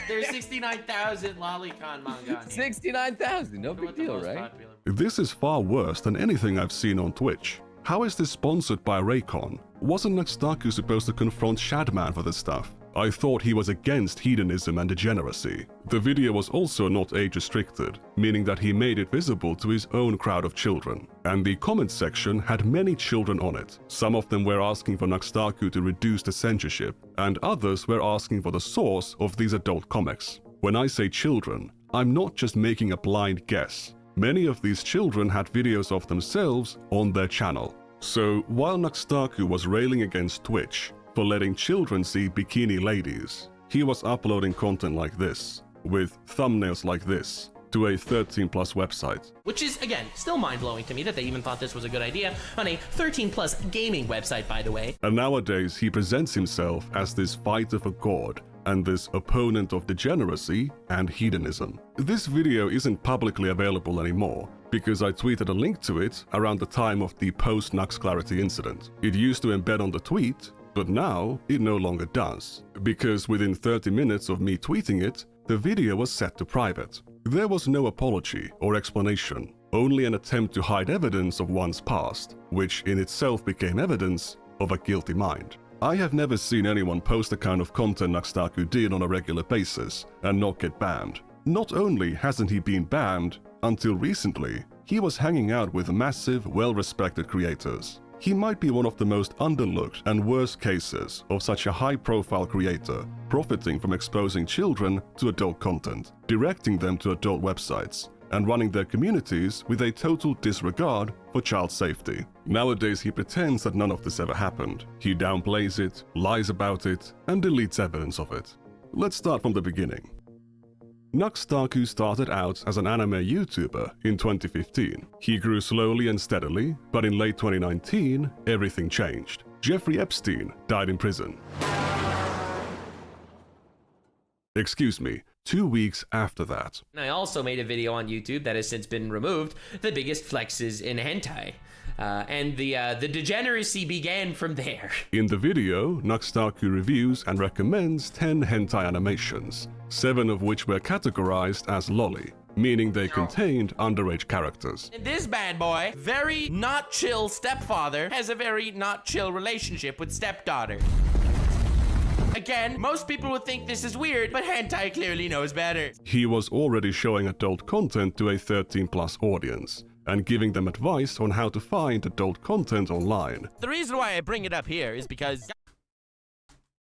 There's 69,000 Lolicon manga on here. 69,000, no big deal, right? This is far worse than anything I've seen on Twitch. How is this sponsored by Raycon? Wasn't Nuxtaku supposed to confront Shadman for this stuff? I thought he was against hedonism and degeneracy. The video was also not age restricted, meaning that he made it visible to his own crowd of children. And the comment section had many children on it. Some of them were asking for Nuxtaku to reduce the censorship, and others were asking for the source of these adult comics. When I say children, I'm not just making a blind guess. Many of these children had videos of themselves on their channel. So while Nuxtaku was railing against Twitch for letting children see bikini ladies, he was uploading content like this, with thumbnails like this, to a 13+ website. Which is, again, still mind-blowing to me that they even thought this was a good idea on a 13+ gaming website, by the way. And nowadays he presents himself as this fighter for God and this opponent of degeneracy and hedonism. This video isn't publicly available anymore, because I tweeted a link to it around the time of the post-Nux Clarity incident. It used to embed on the tweet, but now it no longer does, because within 30 minutes of me tweeting it, the video was set to private. There was no apology or explanation, only an attempt to hide evidence of one's past, which in itself became evidence of a guilty mind. I have never seen anyone post the kind of content Nuxtaku did on a regular basis and not get banned. Not only hasn't he been banned, until recently, he was hanging out with massive, well-respected creators. He might be one of the most underlooked and worst cases of such a high-profile creator, profiting from exposing children to adult content, directing them to adult websites, and running their communities with a total disregard for child safety. Nowadays, he pretends that none of this ever happened. He downplays it, lies about it, and deletes evidence of it. Let's start from the beginning. Nux started out as an anime YouTuber in 2015. He grew slowly and steadily, but in late 2019, everything changed. Jeffrey Epstein died in prison. Excuse me, 2 weeks after that. I also made a video on YouTube that has since been removed, the biggest flexes in hentai. And the degeneracy began from there. In the video, Nux reviews and recommends 10 hentai animations, 7 of which were categorized as lolly, meaning they contained underage characters. And this bad boy, very not chill stepfather, has a very not chill relationship with stepdaughter. Again, most people would think this is weird, but hentai clearly knows better. He was already showing adult content to a 13+ audience, and giving them advice on how to find adult content online. The reason why I bring it up here is because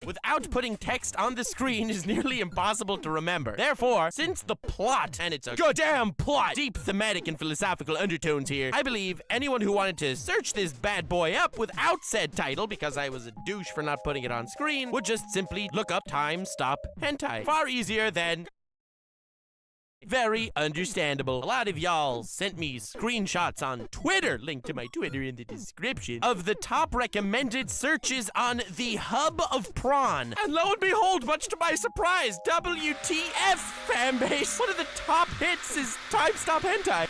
without putting text on the screen is nearly impossible to remember. Therefore, since the plot, and it's a goddamn plot, deep thematic and philosophical undertones here, I believe anyone who wanted to search this bad boy up without said title, because I was a douche for not putting it on screen, would just simply look up time stop hentai. Far easier than... Very understandable. A lot of y'all sent me screenshots on Twitter, link to my Twitter in the description, of the top recommended searches on the hub of prawn. And lo and behold, much to my surprise, WTF fanbase, one of the top hits is Time Stop Hentai.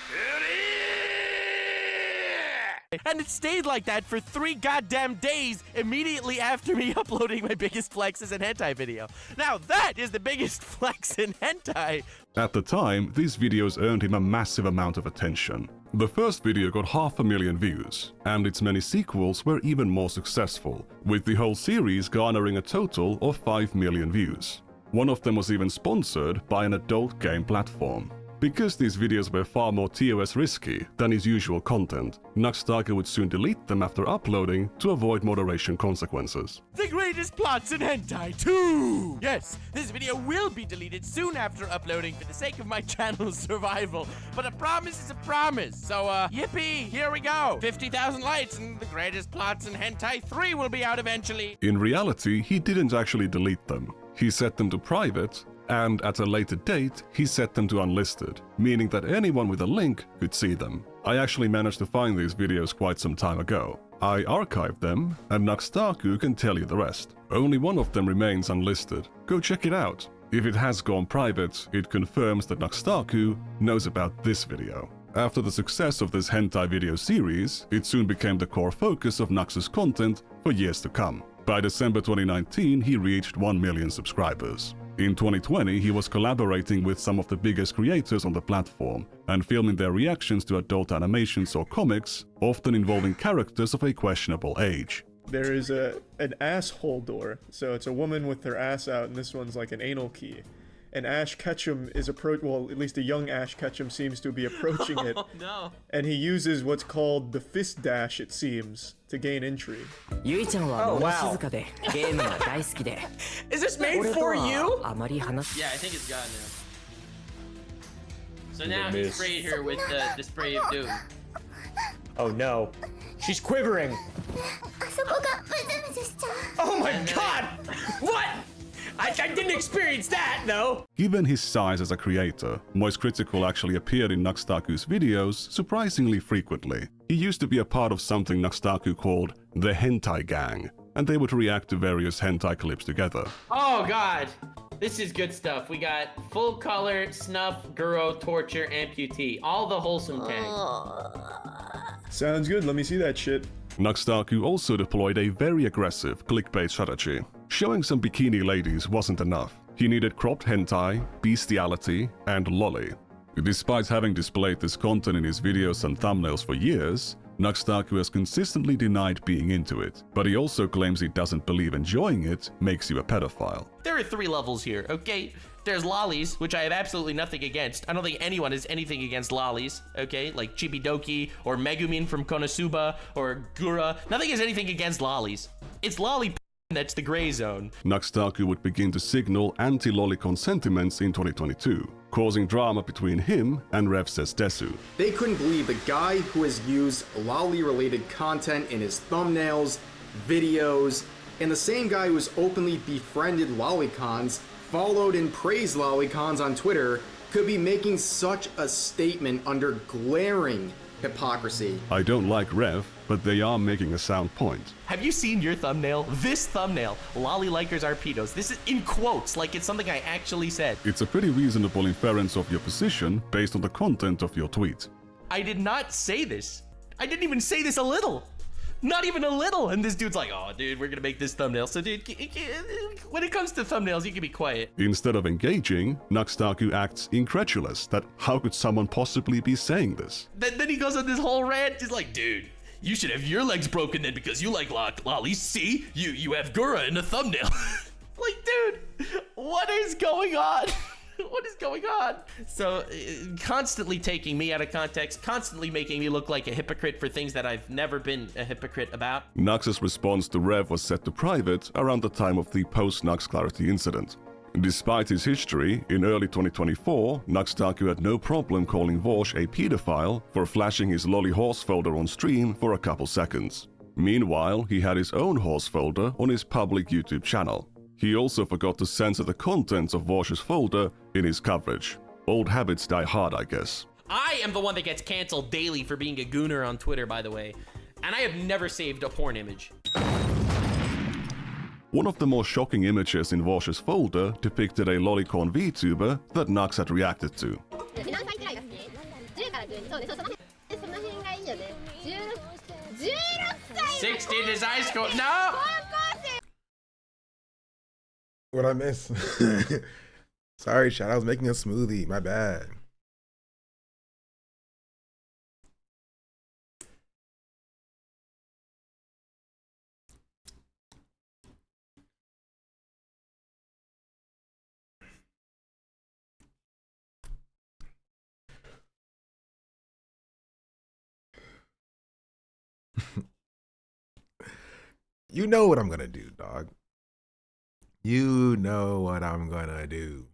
And it stayed like that for 3 goddamn days immediately after me uploading my biggest flexes in hentai video. Now that is the biggest flex in hentai. At the time, these videos earned him a massive amount of attention. The first video got 500,000 views, and its many sequels were even more successful, with the whole series garnering a total of 5 million views. One of them was even sponsored by an adult game platform. Because these videos were far more TOS risky than his usual content, Nux would soon delete them after uploading to avoid moderation consequences. The greatest plots in hentai 2! Yes, this video will be deleted soon after uploading for the sake of my channel's survival, but a promise is a promise. So, yippee, here we go. 50,000 likes and the greatest plots in hentai 3 will be out eventually. In reality, he didn't actually delete them. He set them to private, and at a later date, he set them to unlisted, meaning that anyone with a link could see them. I actually managed to find these videos quite some time ago. I archived them, and Nux can tell you the rest. Only one of them remains unlisted. Go check it out. If it has gone private, it confirms that Nux knows about this video. After the success of this hentai video series, it soon became the core focus of Nux's content for years to come. By December 2019, he reached 1 million subscribers. In 2020, he was collaborating with some of the biggest creators on the platform and filming their reactions to adult animations or comics, often involving characters of a questionable age. There is an asshole door, so it's a woman with her ass out, and this one's like an anal key. And Ash Ketchum is well, at least a young Ash Ketchum seems to be approaching it. Oh no. And he uses what's called the fist dash, it seems, to gain entry. Oh, wow. Is this made for you? Yeah, I think it's gone now. So now he's sprayed her with the spray of doom. Oh no. She's quivering. Oh my god! What? I didn't experience that, though! Given his size as a creator, Moist Critical actually appeared in Nux videos surprisingly frequently. He used to be a part of something Nux called the Hentai Gang, and they would react to various hentai clips together. Oh god! This is good stuff. We got full color, snuff, guro, torture, amputee. All the wholesome tag. Sounds good, let me see that shit. Nux also deployed a very aggressive clickbait strategy. Showing some bikini ladies wasn't enough. He needed cropped hentai, bestiality, and lolly. Despite having displayed this content in his videos and thumbnails for years, Nuxtaku has consistently denied being into it, but he also claims he doesn't believe enjoying it makes you a pedophile. There are 3 levels here, okay? There's lollies, which I have absolutely nothing against. I don't think anyone has anything against lollies, okay? Like Chibidoki or Megumin from Konosuba or Gura. Nothing has anything against lollies. It's lolly that's the gray zone. Nuxtaku would begin to signal anti-lolicon sentiments in 2022, causing drama between him and Rev Says Desu. They couldn't believe the guy who has used lolly-related content in his thumbnails, videos, and the same guy who has openly befriended lolicons, followed and praised lolicons on Twitter, could be making such a statement under glaring hypocrisy. I don't like Rev, but they are making a sound point. Have you seen your thumbnail? This thumbnail, lolly likers are pedos. This is in quotes, like it's something I actually said. It's a pretty reasonable inference of your position based on the content of your tweet. I did not say this. I didn't even say this a little. Not even a little. And this dude's like, oh, dude, we're gonna make this thumbnail. So, dude, when it comes to thumbnails, you can be quiet. Instead of engaging, Nuxtaku acts incredulous that how could someone possibly be saying this? Then he goes on this whole rant. He's like, dude, you should have your legs broken then because you like lollies. See, you have Gura in the thumbnail. Like, dude, what is going on? What is going on? So, constantly taking me out of context, constantly making me look like a hypocrite for things that I've never been a hypocrite about. Nux's response to Rev was set to private around the time of the post-Nux Clarity incident. Despite his history, in early 2024, Nuxtaku had no problem calling Vosh a pedophile for flashing his lolly horse folder on stream for a couple seconds. Meanwhile, he had his own horse folder on his public YouTube channel. He also forgot to censor the contents of Vosh's folder in his coverage. Old habits die hard, I guess. I am the one that gets canceled daily for being a gooner on Twitter, by the way. And I have never saved a porn image. One of the more shocking images in Vosh's folder depicted a lolicon VTuber that Nux had reacted to. 16 is high school. No! What I miss? Sorry, chat. I was making a smoothie. My bad. You know what I'm gonna do, dog. You know what I'm gonna do.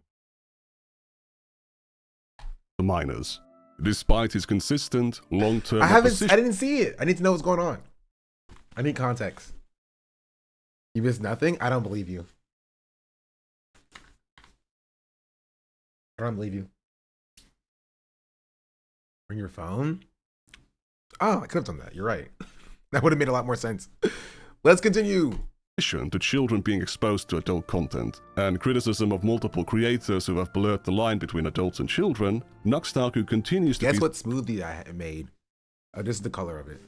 The minors. Despite his consistent, long-term I didn't see it. I need to know what's going on. I need context. You missed nothing? I don't believe you. I don't believe you. Bring your phone? Oh, I could have done that. You're right. That would have made a lot more sense. Let's continue. To children being exposed to adult content, and criticism of multiple creators who have blurred the line between adults and children, Nuxtaku continues to Guess what smoothie I made? Oh, this is the color of it.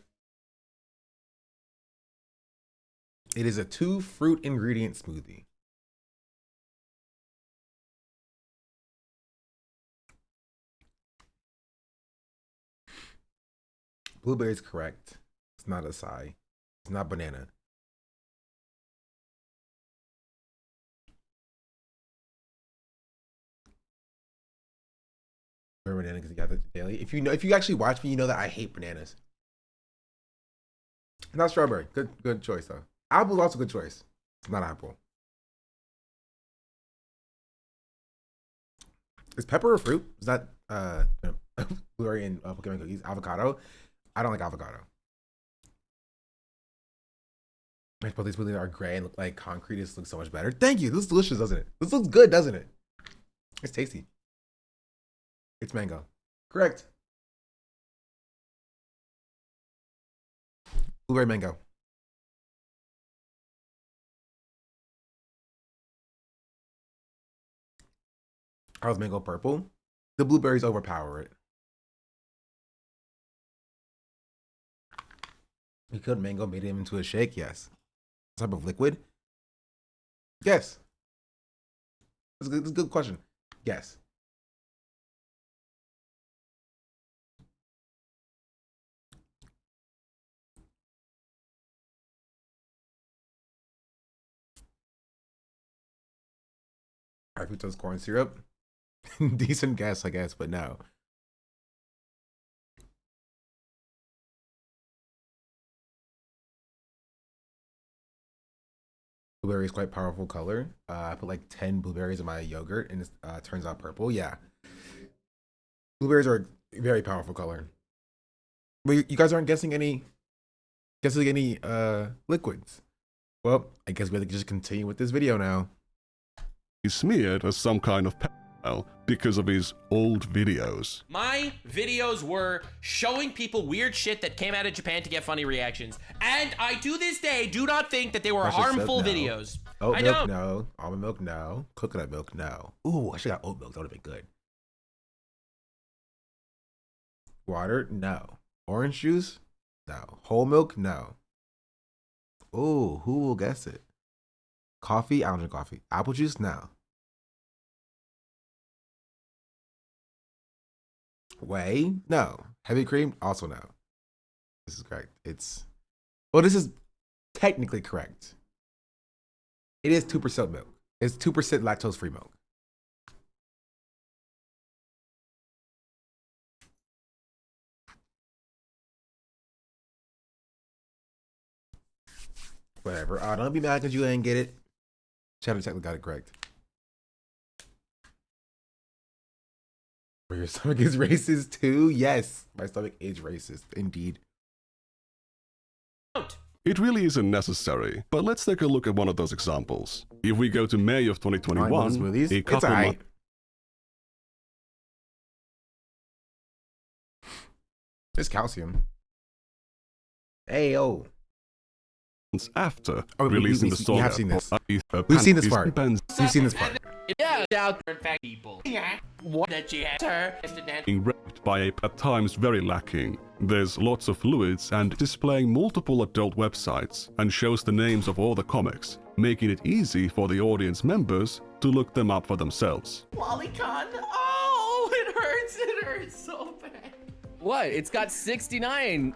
It is a 2-fruit ingredient smoothie. Blueberry is correct. It's not acai. It's not banana. Banana because you got the daily. If you actually watch me, you know that I hate bananas. Not strawberry. Good choice though. Apple is also a good choice. It's not apple. Is pepper a fruit? Is that blueberry and Pokemon cookies? Avocado? I don't like avocado. But these smoothies are gray and look like concrete. This looks so much better. Thank you. This is delicious, doesn't it? This looks good, doesn't it? It's tasty. It's mango. Correct. Blueberry mango. How is mango purple? The blueberries overpower it. We could mango made him into a shake, yes. Type of liquid? Yes. That's a good question. Yes. high fructose corn syrup. Decent guess, I guess, but no. Blueberry is quite powerful color. I put like 10 blueberries in my yogurt and it turns out purple. Yeah. Blueberries are a very powerful color. But you guys aren't guessing any liquids. Well, I guess we have to just continue with this video now. He's smeared as some kind of pedophile because of his old videos. My videos were showing people weird shit that came out of Japan to get funny reactions. And I, to this day, do not think that they were harmful videos. Oat I milk, don't. no. Almond milk, no. Coconut milk, no. Ooh, I should have got oat milk. That would have been good. Water, no. Orange juice, no. Whole milk, no. Ooh, who will guess it? Coffee, I don't drink coffee. Apple juice, no. Whey, no. Heavy cream, also no. This is correct. Well, this is technically correct. It is 2% milk. It's 2% lactose-free milk. Whatever. Don't be mad because you didn't get it. Shadow technically got it correct. Your stomach is racist too? Yes, my stomach is racist, indeed. It really isn't necessary, but let's take a look at one of those examples. If we go to May of 2021, a couple months It's calcium. Ayo. After releasing the song, we have seen this. We've seen this part. We've seen this part. Yeah, out there, in fact, people. Yeah. What that she had her being raped by a at times very lacking. There's lots of fluids and displaying multiple adult websites and shows the names of all the comics, making it easy for the audience members to look them up for themselves. Lolicon. Oh, it hurts so bad. What? It's got 69.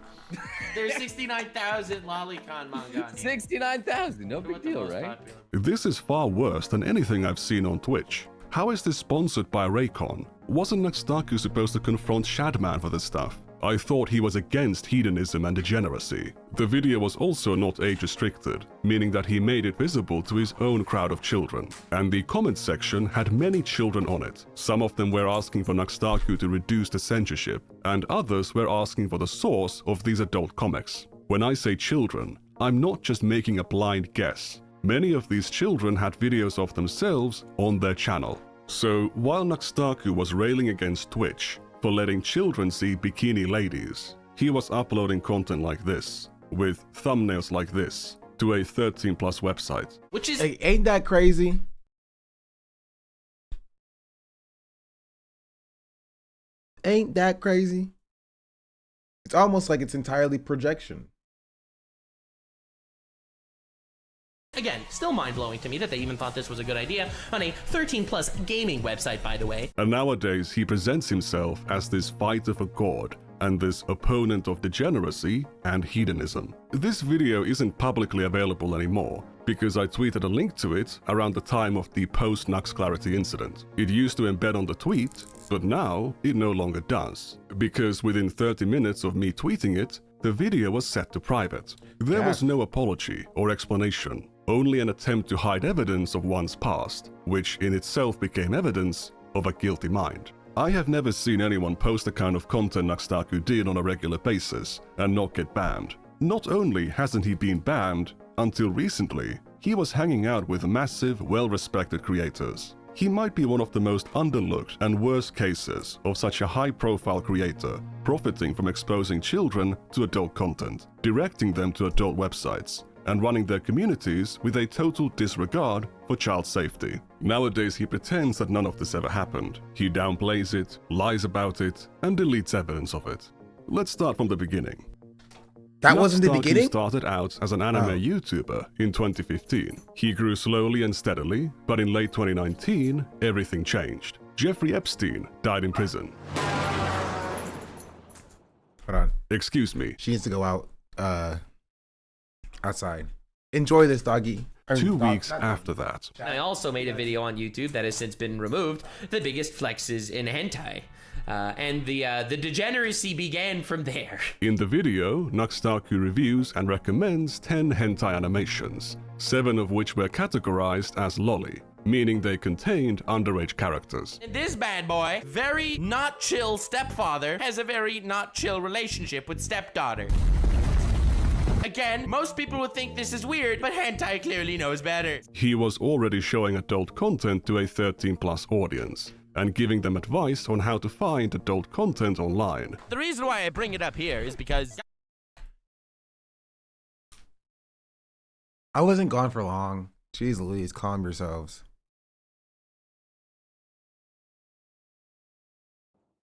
There's 69,000 Lolicon manga. 69,000. No big deal, right? This is far worse than anything I've seen on Twitch. How is this sponsored by Raycon? Wasn't Nux supposed to confront Shadman for this stuff? I thought he was against hedonism and degeneracy. The video was also not age restricted, meaning that he made it visible to his own crowd of children. And the comment section had many children on it. Some of them were asking for Nux to reduce the censorship, and others were asking for the source of these adult comics. When I say children, I'm not just making a blind guess. Many of these children had videos of themselves on their channel. So while Nux was railing against Twitch for letting children see bikini ladies, he was uploading content like this, with thumbnails like this, to a 13+ website. Which is hey, ain't that crazy? Ain't that crazy? It's almost like it's entirely projection. Again, still mind-blowing to me that they even thought this was a good idea on a 13+ gaming website, by the way. And nowadays, he presents himself as this fighter for God and this opponent of degeneracy and hedonism. This video isn't publicly available anymore because I tweeted a link to it around the time of the post-Nux Clarity incident. It used to embed on the tweet, but now it no longer does, because within 30 minutes of me tweeting it, the video was set to private. There was no apology or explanation, only an attempt to hide evidence of one's past, which in itself became evidence of a guilty mind. I have never seen anyone post the kind of content Nux did on a regular basis and not get banned. Not only hasn't he been banned, until recently, he was hanging out with massive, well-respected creators. He might be one of the most underlooked and worst cases of such a high-profile creator, profiting from exposing children to adult content, directing them to adult websites, and running their communities with a total disregard for child safety. Nowadays, he pretends that none of this ever happened. He downplays it, lies about it, and deletes evidence of it. Let's start from the beginning. That wasn't the beginning? Started out as an anime YouTuber in 2015. He grew slowly and steadily, but in late 2019, everything changed. Jeffrey Epstein died in prison. Hold on. Excuse me. She needs to go out, outside. Enjoy this, doggy. 2 weeks after that. I also made a video on YouTube that has since been removed, the biggest flexes in hentai. And the degeneracy began from there. In the video, Nuxtaku reviews and recommends 10 hentai animations, 7 of which were categorized as lolly, meaning they contained underage characters. And this bad boy, very not chill stepfather, has a very not chill relationship with stepdaughter. Again, most people would think this is weird, but hentai clearly knows better. He was already showing adult content to a 13+ audience, and giving them advice on how to find adult content online. The reason why I bring it up here is because... I wasn't gone for long. Jeez Louise, calm yourselves.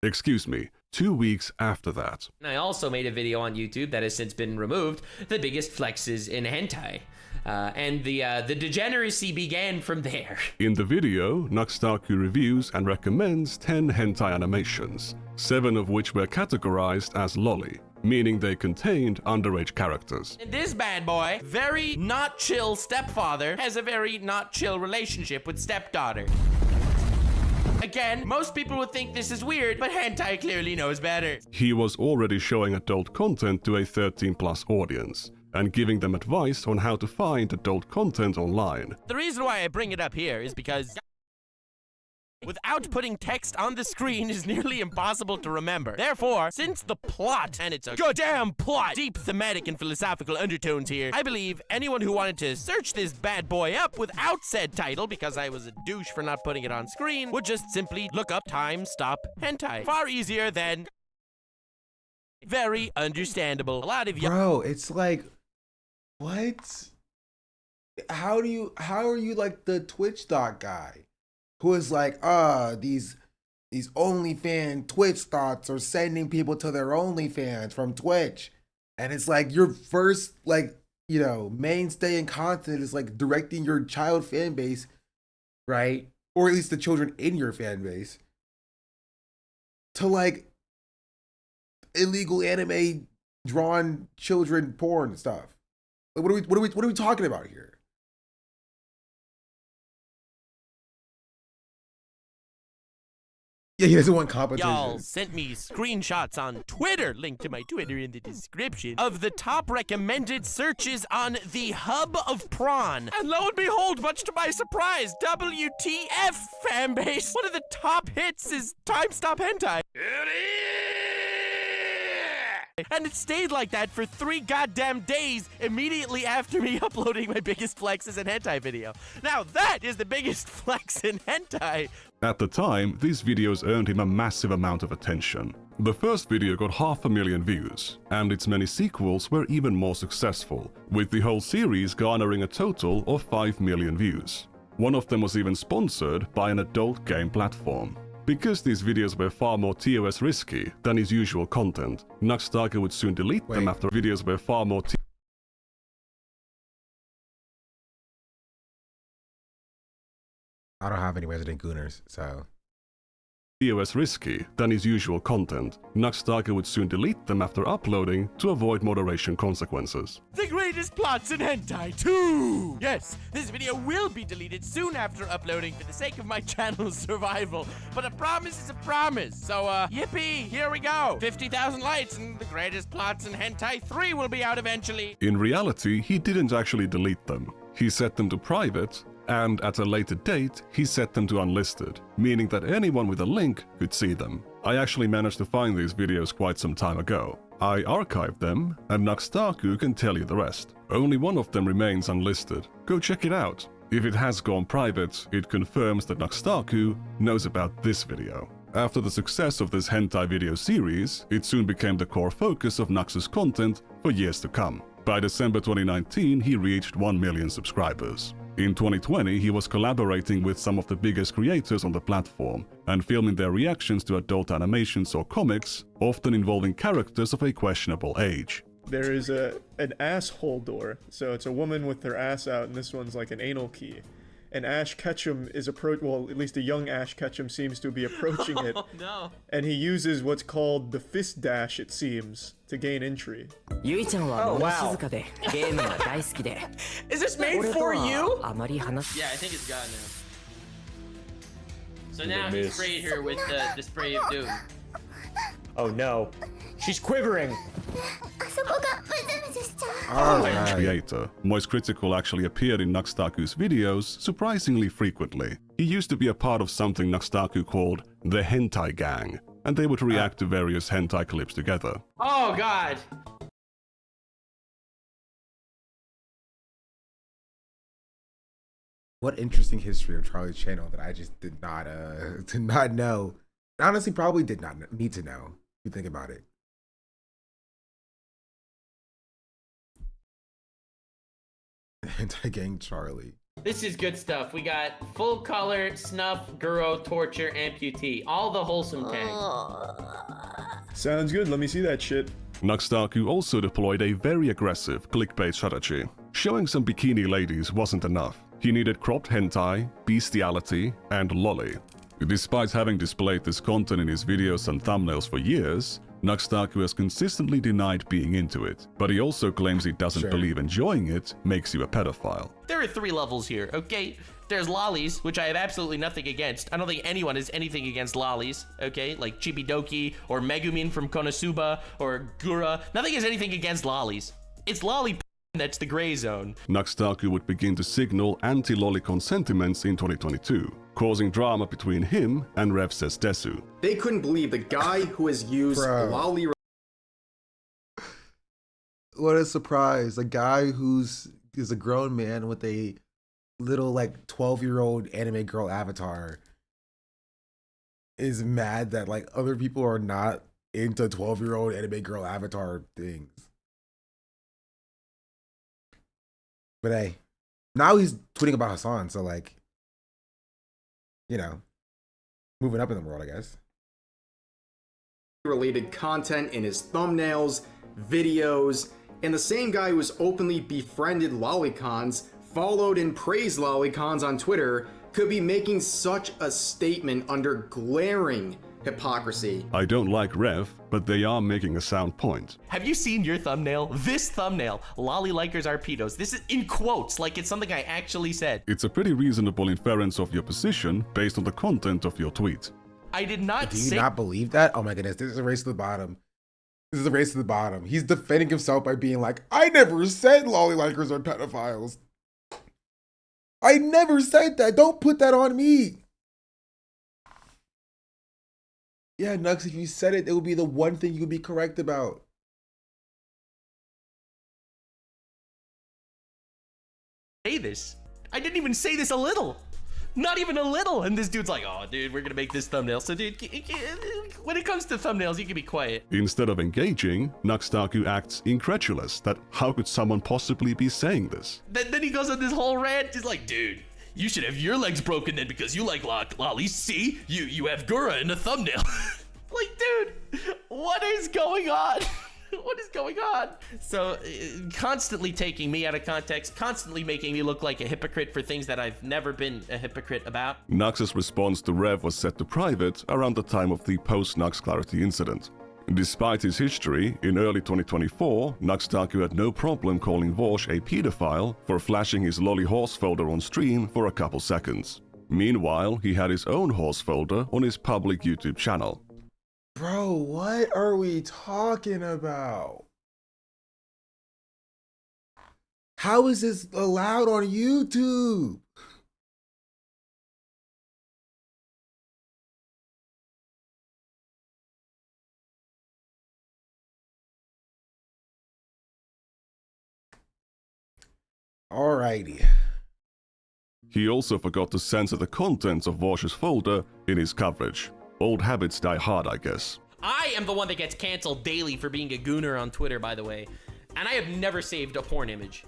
Excuse me, 2 weeks after that. I also made a video on YouTube that has since been removed, the biggest flexes in hentai. And the degeneracy began from there. In the video, Nuxtaku reviews and recommends 10 hentai animations, 7 of which were categorized as lolly, meaning they contained underage characters. And this bad boy, very not chill stepfather, has a very not chill relationship with stepdaughter. Again, most people would think this is weird, but hentai clearly knows better. He was already showing adult content to a 13+ audience, and giving them advice on how to find adult content online. The reason why I bring it up here is because without putting text on the screen is nearly impossible to remember. Therefore, since the plot, and it's a goddamn plot, deep thematic and philosophical undertones here, I believe anyone who wanted to search this bad boy up without said title, because I was a douche for not putting it on screen, would just simply look up time stop hentai. Far easier than... Very understandable. A lot of you... Bro, it's like, what? How are you like the Twitch dot guy who is like, these OnlyFans Twitch thoughts are sending people to their OnlyFans from Twitch. And it's like your first, like, you know, mainstay in content is like directing your child fan base, right? Or at least the children in your fan base to like illegal anime drawn children porn stuff. Like, what are we talking about here? Yeah, he doesn't want competition. Y'all sent me screenshots on Twitter, link to my Twitter in the description, of the top recommended searches on the hub of prawn. And lo and behold, much to my surprise, WTF fanbase, one of the top hits is Time Stop Hentai. And it stayed like that for 3 goddamn days immediately after me uploading my biggest flexes in hentai video. Now that is the biggest flex in hentai. At the time, these videos earned him a massive amount of attention. The first video got 500,000 views, and its many sequels were even more successful, with the whole series garnering a total of 5 million views. One of them was even sponsored by an adult game platform. Because these videos were far more TOS risky than his usual content, Nuxtaku would soon delete them after videos were far more I don't have any resident gooners, so. TOS risky than his usual content. Nuxtaku would soon delete them after uploading to avoid moderation consequences. The greatest plots in hentai 2! Yes, this video will be deleted soon after uploading for the sake of my channel's survival. But a promise is a promise. So, yippee, here we go. 50,000 likes and the greatest plots in hentai 3 will be out eventually. In reality, he didn't actually delete them. He set them to private, and at a later date, he set them to unlisted, meaning that anyone with a link could see them. I actually managed to find these videos quite some time ago. I archived them, and Nuxtaku can tell you the rest. Only one of them remains unlisted. Go check it out. If it has gone private, it confirms that Nuxtaku knows about this video. After the success of this hentai video series, it soon became the core focus of Nux's content for years to come. By December 2019, he reached 1 million subscribers. In 2020, he was collaborating with some of the biggest creators on the platform and filming their reactions to adult animations or comics, often involving characters of a questionable age. There is an asshole door, so it's a woman with her ass out, and this one's like an anal key. and Ash Ketchum is well, at least a young Ash Ketchum seems to be approaching it. Oh no. And he uses what's called the fist dash, it seems, to gain entry. Oh, wow. Is this made for you? Yeah, I think it's gone now. So now he's sprayed her with the spray of doom. Oh no. She's quivering. Creator, Moist Critical actually appeared in Nuxtaku's videos surprisingly frequently. He used to be a part of something Nuxtaku called the Hentai Gang, and they would react to various hentai clips together. Oh god. What interesting history of Charlie's channel that I just did not know. Honestly, probably did not need to know. If you think about it. Anti-gang Charlie. This is good stuff. We got full color, snuff, guro, torture, amputee. All the wholesome tags. Sounds good, let me see that shit. Nuxtaku also deployed a very aggressive clickbait strategy. Showing some bikini ladies wasn't enough. He needed cropped hentai, bestiality, and lolly. Despite having displayed this content in his videos and thumbnails for years, Nuxtaku has consistently denied being into it, but he also claims he doesn't believe enjoying it makes you a pedophile. There are 3 levels here, okay? There's lollies, which I have absolutely nothing against. I don't think anyone has anything against lollies, okay? Like Chibidoki or Megumin from Konosuba or Gura. Nothing has anything against lollies. It's lolly that's the gray zone. Nuxtaku would begin to signal anti-lolicon sentiments in 2022, causing drama between him and Rev Says Desu. They couldn't believe the guy who has used lolly. What a surprise. A guy is a grown man with a little like 12-year-old anime girl avatar is mad that like other people are not into 12-year-old anime girl avatar things. But hey, now he's tweeting about Hassan, so like, you know, moving up in the world, I guess. Related content in his thumbnails, videos, and the same guy who has openly befriended lolicons, followed and praised lolicons on Twitter, could be making such a statement under glaring hypocrisy. I don't like Rev, but they are making a sound point. Have you seen your thumbnail? This thumbnail, lolly likers are pedos. This is in quotes, like it's something I actually said. It's a pretty reasonable inference of your position based on the content of your tweet. I did not say— Do you not believe that? Oh my goodness, this is a race to the bottom. This is a race to the bottom. He's defending himself by being like, I never said lolly likers are pedophiles. I never said that. Don't put that on me. Yeah, Nux, if you said it, it would be the one thing you would be correct about. Say this. I didn't even say this a little. Not even a little. And this dude's like, oh, dude, we're going to make this thumbnail. So, dude, when it comes to thumbnails, you can be quiet. Instead of engaging, Nuxtaku acts incredulous that how could someone possibly be saying this? Then he goes on this whole rant. He's like, dude, you should have your legs broken then because you like lollies. See, you have Gura in the thumbnail. Like, dude, what is going on? What is going on? So, constantly taking me out of context, constantly making me look like a hypocrite for things that I've never been a hypocrite about. Nux's response to Rev was set to private around the time of the post-Nux Clarity incident. Despite his history, in early 2024, Nuxtaku had no problem calling Vosh a pedophile for flashing his lolly horse folder on stream for a couple seconds. Meanwhile, he had his own horse folder on his public YouTube channel. Bro, what are we talking about? How is this allowed on YouTube? Alrighty. He also forgot to censor the contents of Vosh's folder in his coverage. Old habits die hard, I guess. I am the one that gets canceled daily for being a gooner on Twitter, by the way. And I have never saved a porn image.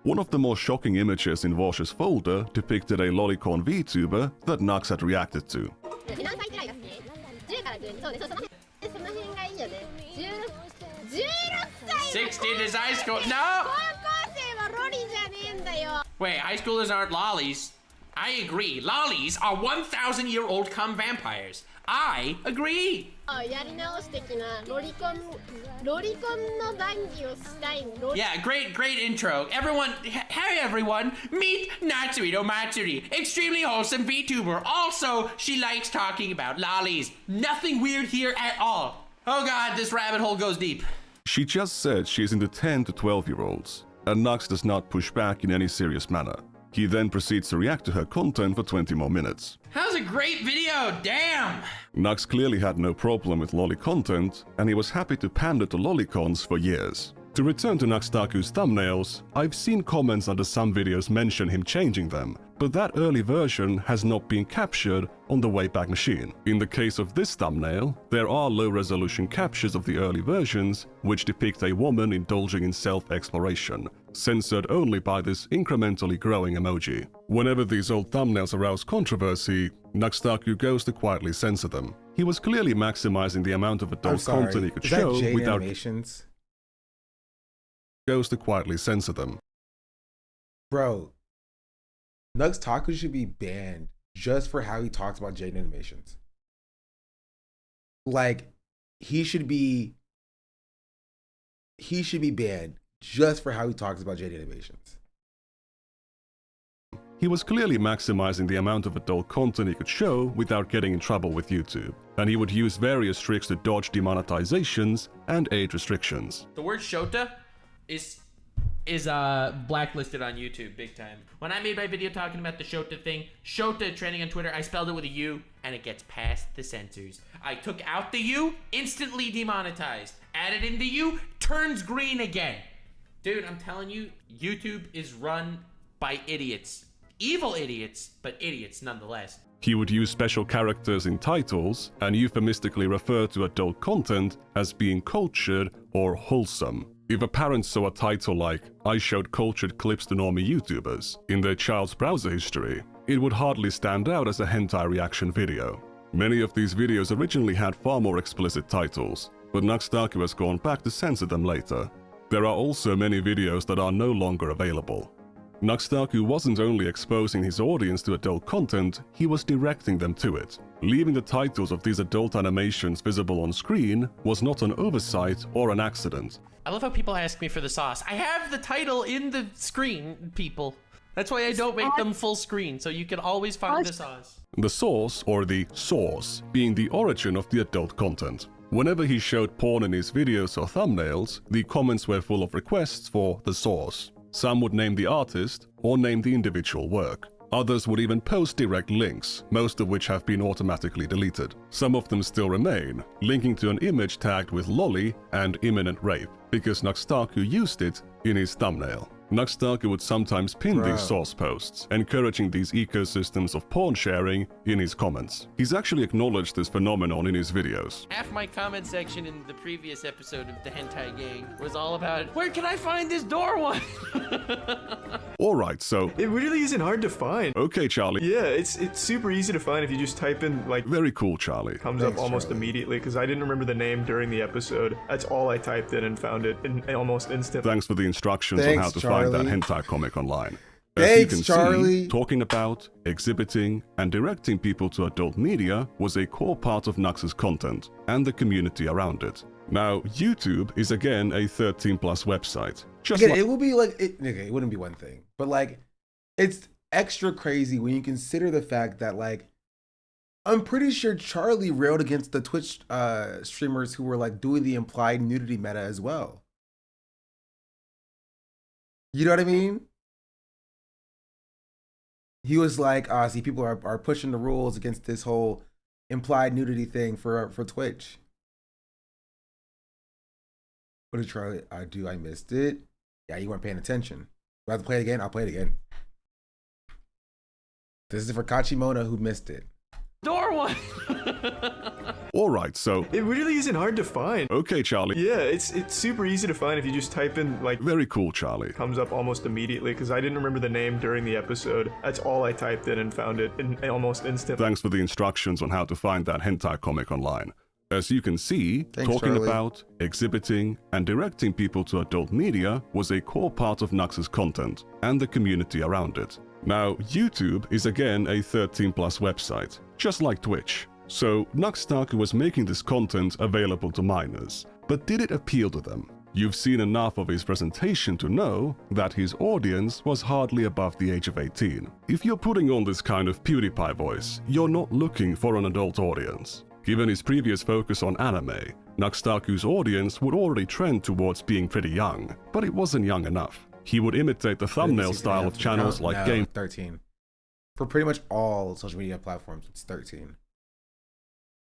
One of the more shocking images in Vosh's folder depicted a lolicon VTuber that Nux had reacted to. 16 is high school. No! Wait, high schoolers aren't lollies. I agree. Lollies are 1,000-year-old cum vampires. I agree. Yeah, great intro. Everyone, hey everyone, meet Natsuhito Matsuri, extremely wholesome VTuber. Also, she likes talking about lollies. Nothing weird here at all. Oh god, this rabbit hole goes deep. She just said she is into 10 to 12-year-olds, and Nux does not push back in any serious manner. He then proceeds to react to her content for 20 more minutes. That was a great video, damn! Nux clearly had no problem with lolly content, and he was happy to pander to lolicons for years. To return to Nuxtaku's thumbnails, I've seen comments under some videos mention him changing them, but that early version has not been captured on the Wayback Machine. In the case of this thumbnail, there are low-resolution captures of the early versions, which depict a woman indulging in self-exploration, censored only by this incrementally growing emoji. Whenever these old thumbnails arouse controversy, Nuxtaku goes to quietly censor them. He was clearly maximizing the amount of adult content he could show without... goes to quietly censor them. Bro, Nuxtaku should be banned just for how he talks about Jade animations. Like, he should be banned just for how he talks about Jade animations. He was clearly maximizing the amount of adult content he could show without getting in trouble with YouTube, and he would use various tricks to dodge demonetizations and age restrictions. The word Shota is blacklisted on YouTube big time. When I made my video talking about the Shota thing, Shota trending on Twitter, I spelled it with a U and it gets past the censors. I took out the U, instantly demonetized. Added in the U, turns green again. Dude, I'm telling you, YouTube is run by idiots. Evil idiots, but idiots nonetheless. He would use special characters in titles and euphemistically refer to adult content as being cultured or wholesome. If a parent saw a title like, "I showed cultured clips to normie YouTubers" in their child's browser history, it would hardly stand out as a hentai reaction video. Many of these videos originally had far more explicit titles, but Nuxtaku has gone back to censor them later. There are also many videos that are no longer available. Nuxtaku wasn't only exposing his audience to adult content, he was directing them to it. Leaving the titles of these adult animations visible on screen was not an oversight or an accident. I love how people ask me for the sauce. I have the title in the screen, people. That's why I don't make them full screen, so you can always find the sauce. The source, or the source, being the origin of the adult content. Whenever he showed porn in his videos or thumbnails, the comments were full of requests for the source. Some would name the artist or name the individual work. Others would even post direct links, most of which have been automatically deleted. Some of them still remain, linking to an image tagged with lolly and imminent rape, because Nuxtaku used it in his thumbnail. Nuxtaku would sometimes pin these source posts, encouraging these ecosystems of porn sharing in his comments. He's actually acknowledged this phenomenon in his videos. Half my comment section in the previous episode of the Hentai Gang was all about, where can I find this door one? Alright, so... It really isn't hard to find. Okay, Charlie. Yeah, it's super easy to find if you just type in, like... Very cool, Charlie. Comes up almost immediately, because I didn't remember the name during the episode. That's all I typed in and found it in almost instantly. Thanks for the instructions on how to find that hentai comic online. As Thanks, you can Charlie. see, talking about, exhibiting, and directing people to adult media was a core part of Nux's content, and the community around it. Now, YouTube is again a 13+ website. Just Again, it will be like, it wouldn't be one thing, but like, it's extra crazy when you consider the fact that like, I'm pretty sure Charlie railed against the Twitch streamers who were like doing the implied nudity meta as well. You know what I mean? He was like, see, people are pushing the rules against this whole implied nudity thing for Twitch. What did Charlie do? I missed it. Yeah, you weren't paying attention. Do I have to play it again? I'll play it again. This is for Kachimona who missed it. Door one! Alright, so... It really isn't hard to find. Okay, Charlie. Yeah, it's super easy to find if you just type in, like... Very cool, Charlie. Comes up almost immediately, because I didn't remember the name during the episode. That's all I typed in and found it in almost instantly. Thanks for the instructions on how to find that hentai comic online. As you can see, Thanks, talking Charlie. about, exhibiting, and directing people to adult media was a core part of Nux's content and the community around it. Now, YouTube is again a 13+ website, just like Twitch. So, Nux was making this content available to minors. But did it appeal to them? You've seen enough of his presentation to know that his audience was hardly above the age of 18. If you're putting on this kind of PewDiePie voice, you're not looking for an adult audience. Given his previous focus on anime, Nux's audience would already trend towards being pretty young, but it wasn't young enough. He would imitate the thumbnail style of channels like no, Game 13. For pretty much all social media platforms, it's 13.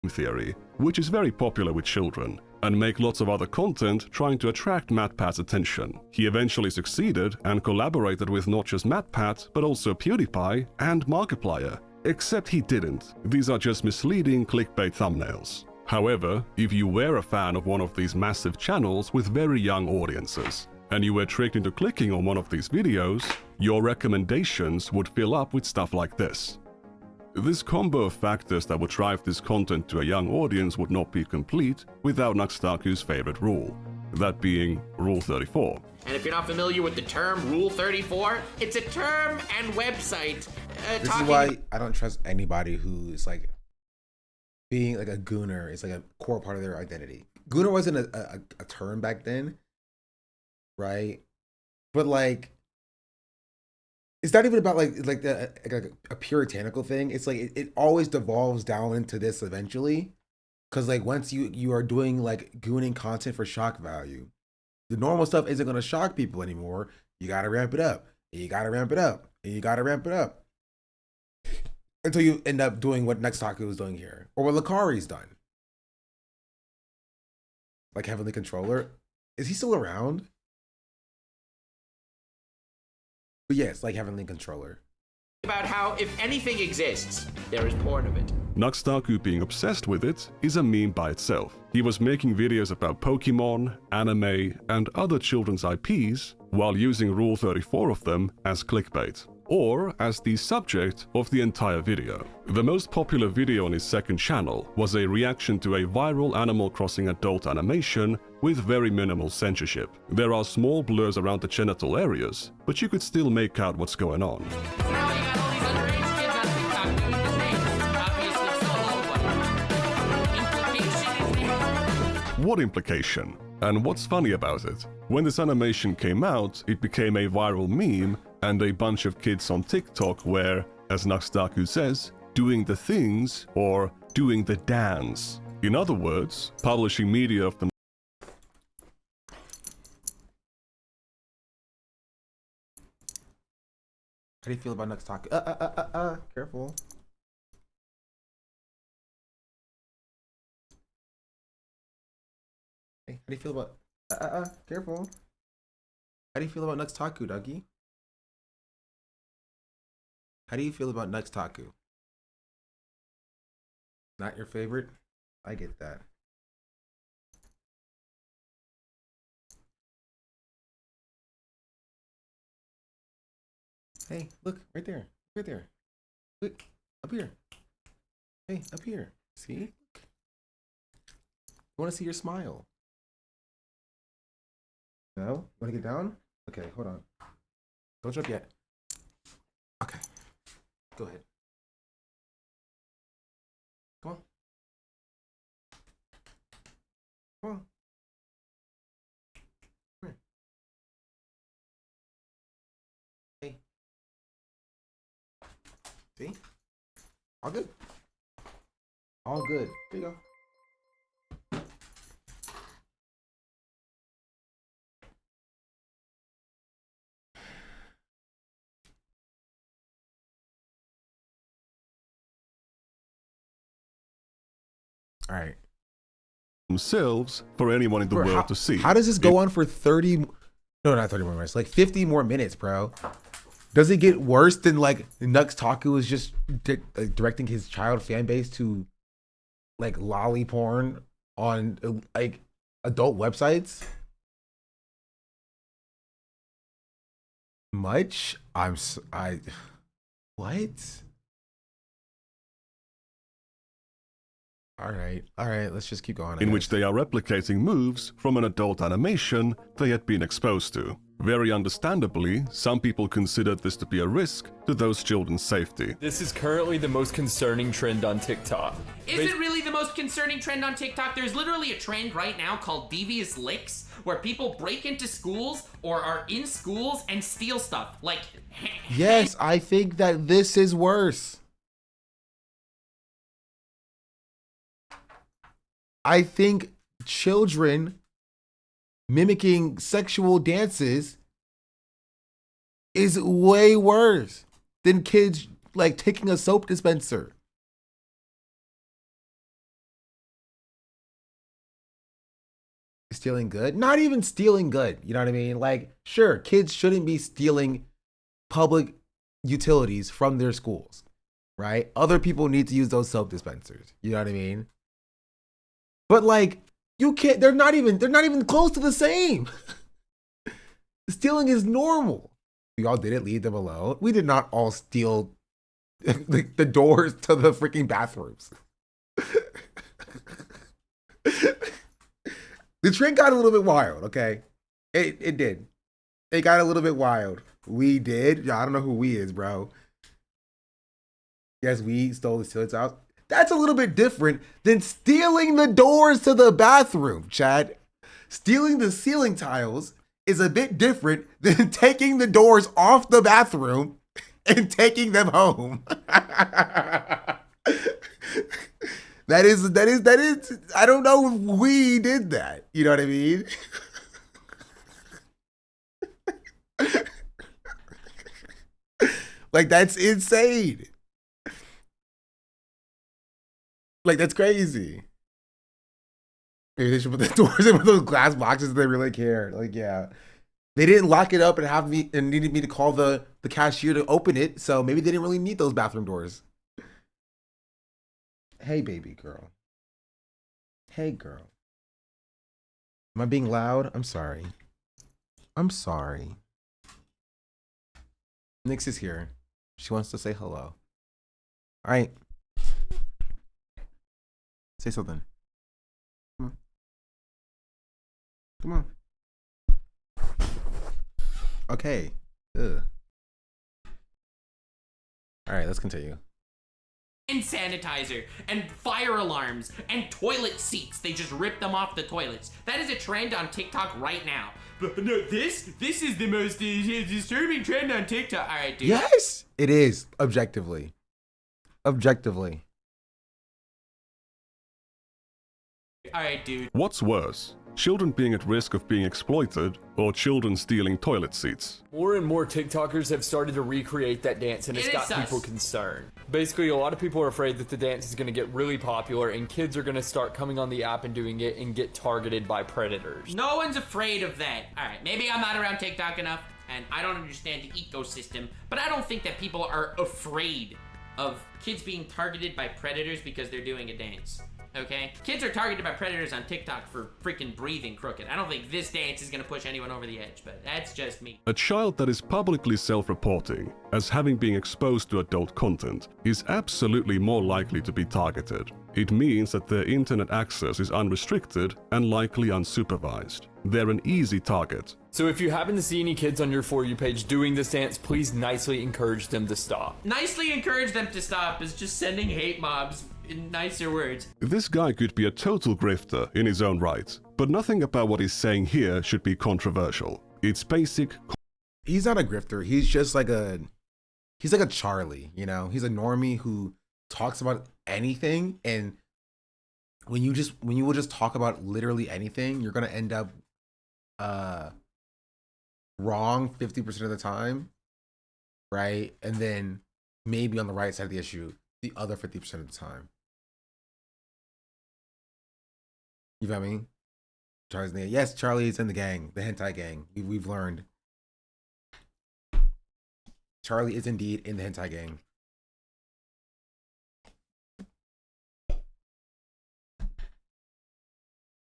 Theory, which is very popular with children, and make lots of other content trying to attract MatPat's attention. He eventually succeeded and collaborated with not just MatPat, but also PewDiePie and Markiplier. Except he didn't. These are just misleading clickbait thumbnails. However, if you were a fan of one of these massive channels with very young audiences, and you were tricked into clicking on one of these videos, your recommendations would fill up with stuff like this. This combo of factors that would drive this content to a young audience would not be complete without Nux's favorite rule, that being Rule 34. And if you're not familiar with the term Rule 34, it's a term and website This is why I don't trust anybody who's like being like a gooner is like a core part of their identity. Gooner wasn't a term back then, right? But like, it's not even about like a puritanical thing. It's like it always devolves down into this eventually, because like once you are doing like gooning content for shock value, the normal stuff isn't gonna shock people anymore. You gotta ramp it up. You gotta ramp it up. And you gotta ramp it up until you end up doing what Nux is doing here, or what Lakari's done. Like Heavenly Controller, is he still around? But yes, like Heavenly Controller. about how if anything exists, there is porn of it. Nux being obsessed with it is a meme by itself. He was making videos about Pokemon, anime, and other children's IPs while using Rule 34 of them as clickbait, or as the subject of the entire video. The most popular video on his second channel was a reaction to a viral Animal Crossing adult animation with very minimal censorship. There are small blurs around the genital areas, but you could still make out what's going on. What implication? And what's funny about it? When this animation came out, it became a viral meme, and a bunch of kids on TikTok were, as Nux says, doing the things or doing the dance. In other words, publishing media of them. How do you feel about Nux careful. Hey, how do you feel about careful. How do you feel about Nux doggy? How do you feel about Nux Not your favorite? I get that. Hey, look, right there. Right there. Look, up here. Hey, up here. See? I want to see your smile. No? Want to get down? Okay, hold on. Don't jump yet. Okay. Go ahead. Come on. Come on. Come here. Hey. See? All good. All good. There you go. All right. Themselves for anyone in the world to see. How does this go on for 30? No, not 30 more minutes. Like 50 more minutes, bro. Does it get worse than like Nux is just directing his child fan base to like lolly porn on like adult websites? Much? What? All right, let's just keep going. in which they are replicating moves from an adult animation they had been exposed to. Very understandably, some people considered this to be a risk to those children's safety. This is currently the most concerning trend on TikTok. Is it really the most concerning trend on TikTok? There's literally a trend right now called devious licks, where people break into schools or are in schools and steal stuff. Like, Yes, I think that this is worse. I think children mimicking sexual dances is way worse than kids like taking a soap dispenser. Stealing good? Not even stealing good. You know what I mean? Like, sure, kids shouldn't be stealing public utilities from their schools, right? Other people need to use those soap dispensers. You know what I mean? But like, you can't, they're not even close to the same. Stealing is normal. We all did it, leave them alone. We did not all steal the doors to the freaking bathrooms. The trend got a little bit wild, okay? It did. It got a little bit wild. We did. I don't know who we is, bro. Yes, we stole the ceilings out. That's a little bit different than stealing the doors to the bathroom, Chad. Stealing the ceiling tiles is a bit different than taking the doors off the bathroom and taking them home. That is, I don't know if we did that. You know what I mean? Like, that's insane. Like, that's crazy. Maybe they should put the doors in with those glass boxes if they really care. Like, yeah. They didn't lock it up and needed me to call the cashier to open it, so maybe they didn't really need those bathroom doors. Hey, baby girl. Hey, girl. Am I being loud? I'm sorry. I'm sorry. Nix is here. She wants to say hello. All right. Say something. Come on. Come on. Okay. Ugh. All right, let's continue. and sanitizer and fire alarms and toilet seats. They just rip them off the toilets. That is a trend on TikTok right now. But no, this is the most disturbing trend on TikTok. All right, dude. Yes, it is. Objectively. Objectively. All right, dude. What's worse? Children being at risk of being exploited, or children stealing toilet seats? More and more TikTokers have started to recreate that dance, and it's It got is sus. people concerned. Basically, a lot of people are afraid that the dance is going to get really popular, and kids are going to start coming on the app and doing it and get targeted by predators. No one's afraid of that. All right, maybe I'm not around TikTok enough, and I don't understand the ecosystem, but I don't think that people are afraid of kids being targeted by predators because they're doing a dance. Okay? Kids are targeted by predators on TikTok for freaking breathing crooked. I don't think this dance is gonna push anyone over the edge, but that's just me. A child that is publicly self-reporting as having been exposed to adult content is absolutely more likely to be targeted. It means that their internet access is unrestricted and likely unsupervised. They're an easy target. So if you happen to see any kids on your For You page doing this dance, please nicely encourage them to stop. Nicely encourage them to stop is just sending hate mobs in nicer words. This guy could be a total grifter in his own right, but nothing about what he's saying here should be controversial. It's basic. He's not a grifter. He's just like he's like a Charlie, you know? He's a normie who talks about anything, and when you will just talk about literally anything, you're gonna end up wrong 50% of the time, right? And then maybe on the right side of the issue the other 50% of the time. You feel me? Charlie's in the, yes, Charlie is in the gang, the hentai gang. We've learned. Charlie is indeed in the hentai gang.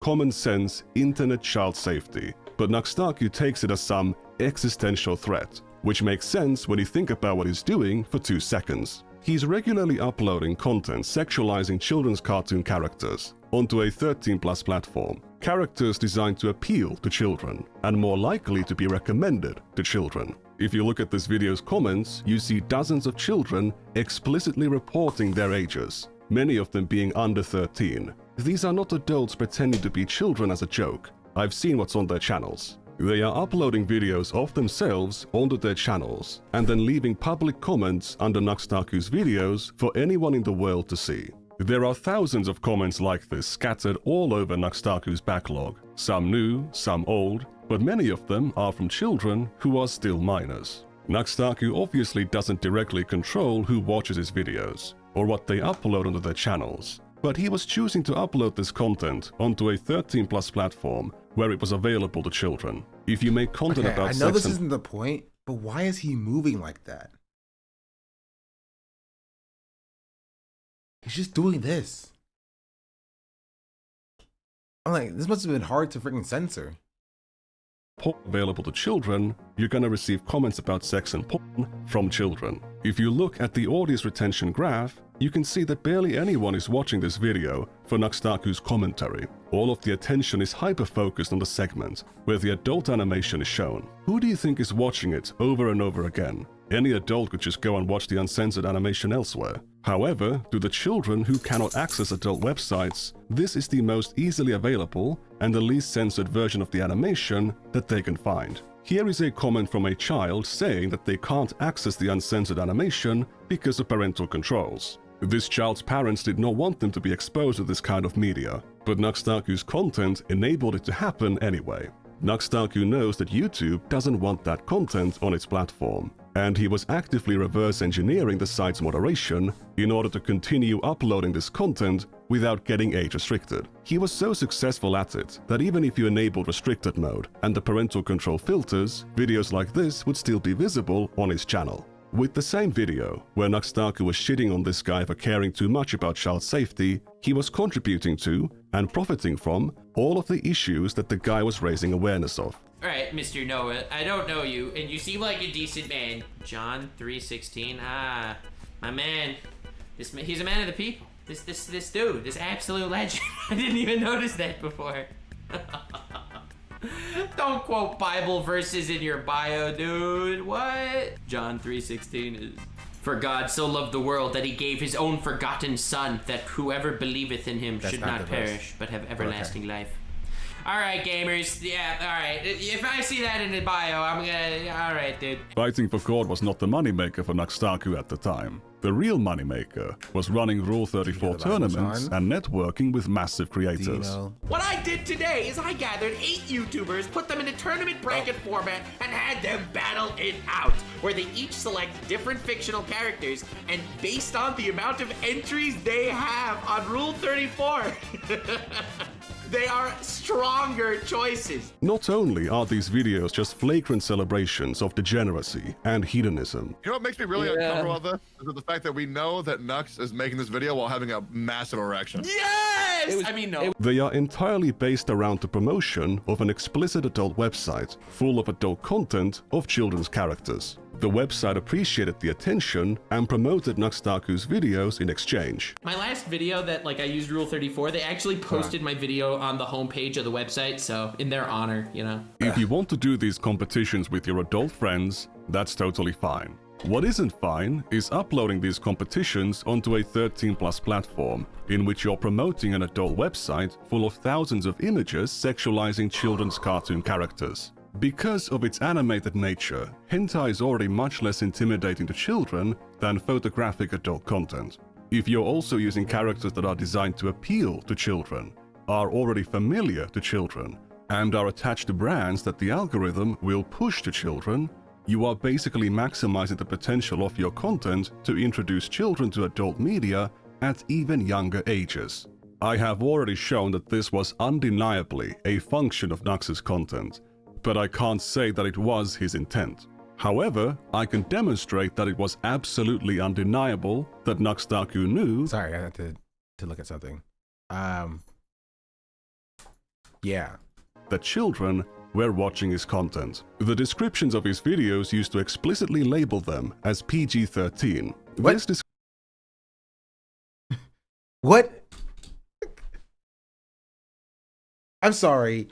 Common sense internet child safety, but Nuxtaku takes it as some existential threat, which makes sense when you think about what he's doing for 2 seconds. He's regularly uploading content sexualizing children's cartoon characters onto a 13+ platform, characters designed to appeal to children and more likely to be recommended to children. If you look at this video's comments, you see dozens of children explicitly reporting their ages, many of them being under 13. These are not adults pretending to be children as a joke. I've seen what's on their channels. They are uploading videos of themselves onto their channels and then leaving public comments under Nuxtaku's videos for anyone in the world to see. There are thousands of comments like this scattered all over Nuxtaku's backlog, some new, some old, but many of them are from children who are still minors. Nuxtaku obviously doesn't directly control who watches his videos or what they upload onto their channels, but he was choosing to upload this content onto a 13+ platform where it was available to children. If you make content about I know sex this isn't the point, but why is he moving like that? He's just doing this. I'm like, this must have been hard to freaking censor. Porn available to children, you're gonna receive comments about sex and porn from children. If you look at the audience retention graph, you can see that barely anyone is watching this video for Nuxtaku's commentary. All of the attention is hyper-focused on the segment where the adult animation is shown. Who do you think is watching it over and over again? Any adult could just go and watch the uncensored animation elsewhere. However, to the children who cannot access adult websites, this is the most easily available and the least censored version of the animation that they can find. Here is a comment from a child saying that they can't access the uncensored animation because of parental controls. This child's parents did not want them to be exposed to this kind of media, but Nuxtaku's content enabled it to happen anyway. Nuxtaku knows that YouTube doesn't want that content on its platform, and he was actively reverse engineering the site's moderation in order to continue uploading this content without getting age restricted. He was so successful at it that even if you enabled restricted mode and the parental control filters, videos like this would still be visible on his channel. With the same video, where Nuxtaku was shitting on this guy for caring too much about child safety, he was contributing to and profiting from all of the issues that the guy was raising awareness of. Alright, Mr. Noah, I don't know you, and you seem like a decent man. John 3:16, my man. He's a man of the people. This dude, this absolute legend. I didn't even notice that before. Don't quote Bible verses in your bio, dude. What? John 3:16 is, "For God so loved the world that he gave his own forgotten son, that whoever believeth in him should not perish, but have everlasting life." Alright, gamers. Yeah, alright. If I see that in the bio, I'm gonna... Alright, dude. Fighting for God was not the moneymaker for Nuxtaku at the time. The real moneymaker was running Rule 34 tournaments and networking with massive creators. What I did today is I gathered 8 YouTubers, put them in a tournament bracket format, and had them battle it out, where they each select different fictional characters, and based on the amount of entries they have on Rule 34, they are stronger choices. Not only are these videos just flagrant celebrations of degeneracy and hedonism, You know what makes me really uncomfortable about this? Is the fact that we know that Nux is making this video while having a massive erection. Yes! I mean, no. they are entirely based around the promotion of an explicit adult website full of adult content of children's characters. The website appreciated the attention and promoted Nuxtaku's videos in exchange. My last video that I used Rule 34, they actually posted my video on the homepage of the website, so in their honor, you know. If you want to do these competitions with your adult friends, that's totally fine. What isn't fine is uploading these competitions onto a 13+ platform in which you're promoting an adult website full of thousands of images sexualizing children's cartoon characters. Because of its animated nature, hentai is already much less intimidating to children than photographic adult content. If you're also using characters that are designed to appeal to children, are already familiar to children, and are attached to brands that the algorithm will push to children, you are basically maximizing the potential of your content to introduce children to adult media at even younger ages. I have already shown that this was undeniably a function of Nux's content, but I can't say that it was his intent. However, I can demonstrate that it was absolutely undeniable that Nuxtaku knew— Sorry, I had to look at something. Yeah. That children were watching his content. The descriptions of his videos used to explicitly label them as PG-13. What? What? I'm sorry.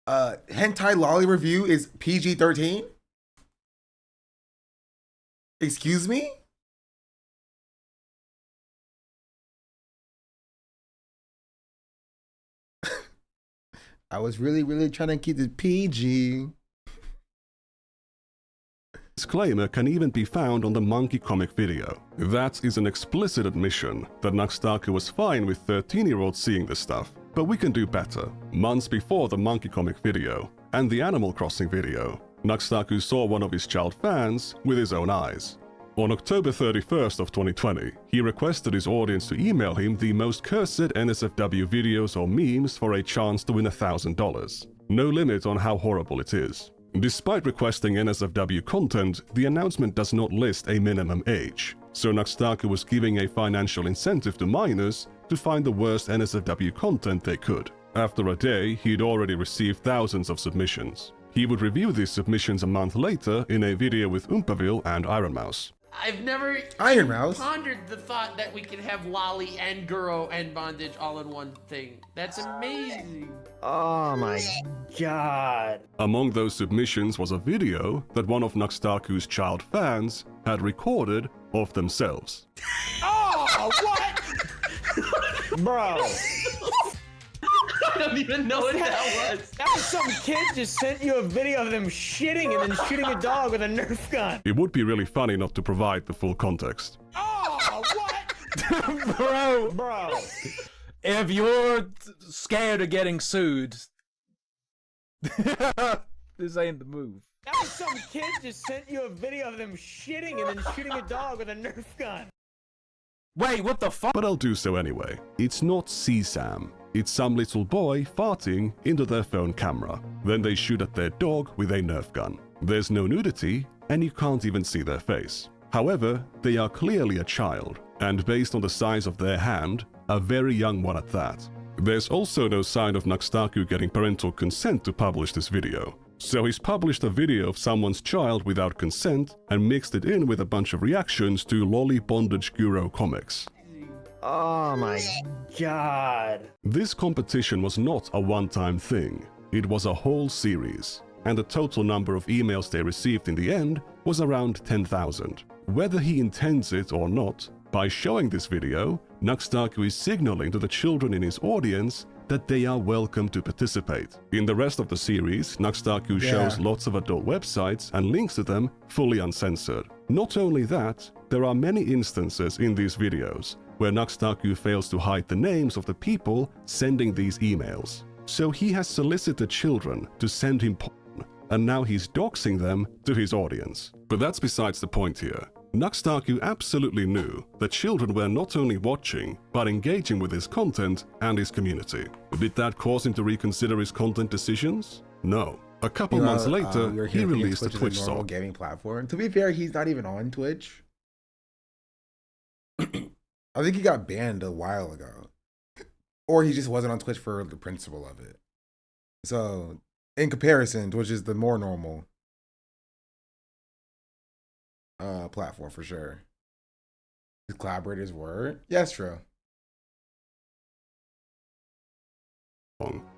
Hentai lolly review is PG-13? Excuse me? I was really trying to keep it PG. Disclaimer can even be found on the monkey comic video. That is an explicit admission that Nuxtaku was fine with 13-year-olds seeing this stuff. But we can do better. Months before the monkey comic video and the Animal Crossing video, Nuxtaku saw one of his child fans with his own eyes. On October 31st of 2020, he requested his audience to email him the most cursed NSFW videos or memes for a chance to win $1,000. No limit on how horrible it is. Despite requesting NSFW content, the announcement does not list a minimum age, so Nuxtaku was giving a financial incentive to minors to find the worst NSFW content they could. After a day, he'd already received thousands of submissions. He would review these submissions a month later in a video with Oompaville and Iron Mouse. I've never Iron Mouse pondered the thought that we could have lolly and Guro and bondage all in one thing. That's amazing. Oh my god. Among those submissions was a video that one of Nuxtaku's child fans had recorded of themselves. Oh, what? Bro. I don't even know what that was. That was some kid just sent you a video of them shitting and then shooting a dog with a Nerf gun. It would be really funny not to provide the full context. Oh, what? Bro. If you're scared of getting sued, this ain't the move. That was some kid just sent you a video of them shitting and then shooting a dog with a Nerf gun. Wait, what the fuck? But I'll do so anyway. It's not CSAM. It's some little boy farting into their phone camera. Then they shoot at their dog with a Nerf gun. There's no nudity, and you can't even see their face. However, they are clearly a child, and based on the size of their hand, a very young one at that. There's also no sign of Nuxtaku getting parental consent to publish this video. So he's published a video of someone's child without consent and mixed it in with a bunch of reactions to Lolly Bondage Guro comics. Oh my god. This competition was not a one-time thing. It was a whole series, and the total number of emails they received in the end was around 10,000. Whether he intends it or not, by showing this video, Nuxtaku is signaling to the children in his audience that they are welcome to participate. In the rest of the series, Nuxtaku shows lots of adult websites and links to them fully uncensored. Not only that, there are many instances in these videos where Nuxtaku fails to hide the names of the people sending these emails. So he has solicited children to send him porn, and now he's doxing them to his audience. But that's besides the point here. Nuxtaku absolutely knew that children were not only watching, but engaging with his content and his community. Did that cause him to reconsider his content decisions? No. A couple months later, he released a Twitch song. Gaming platform. To be fair, he's not even on Twitch. I think he got banned a while ago. Or he just wasn't on Twitch for the principle of it. So, in comparison, Twitch is the more normal platform for sure. His collaborators were? Yeah, that's true.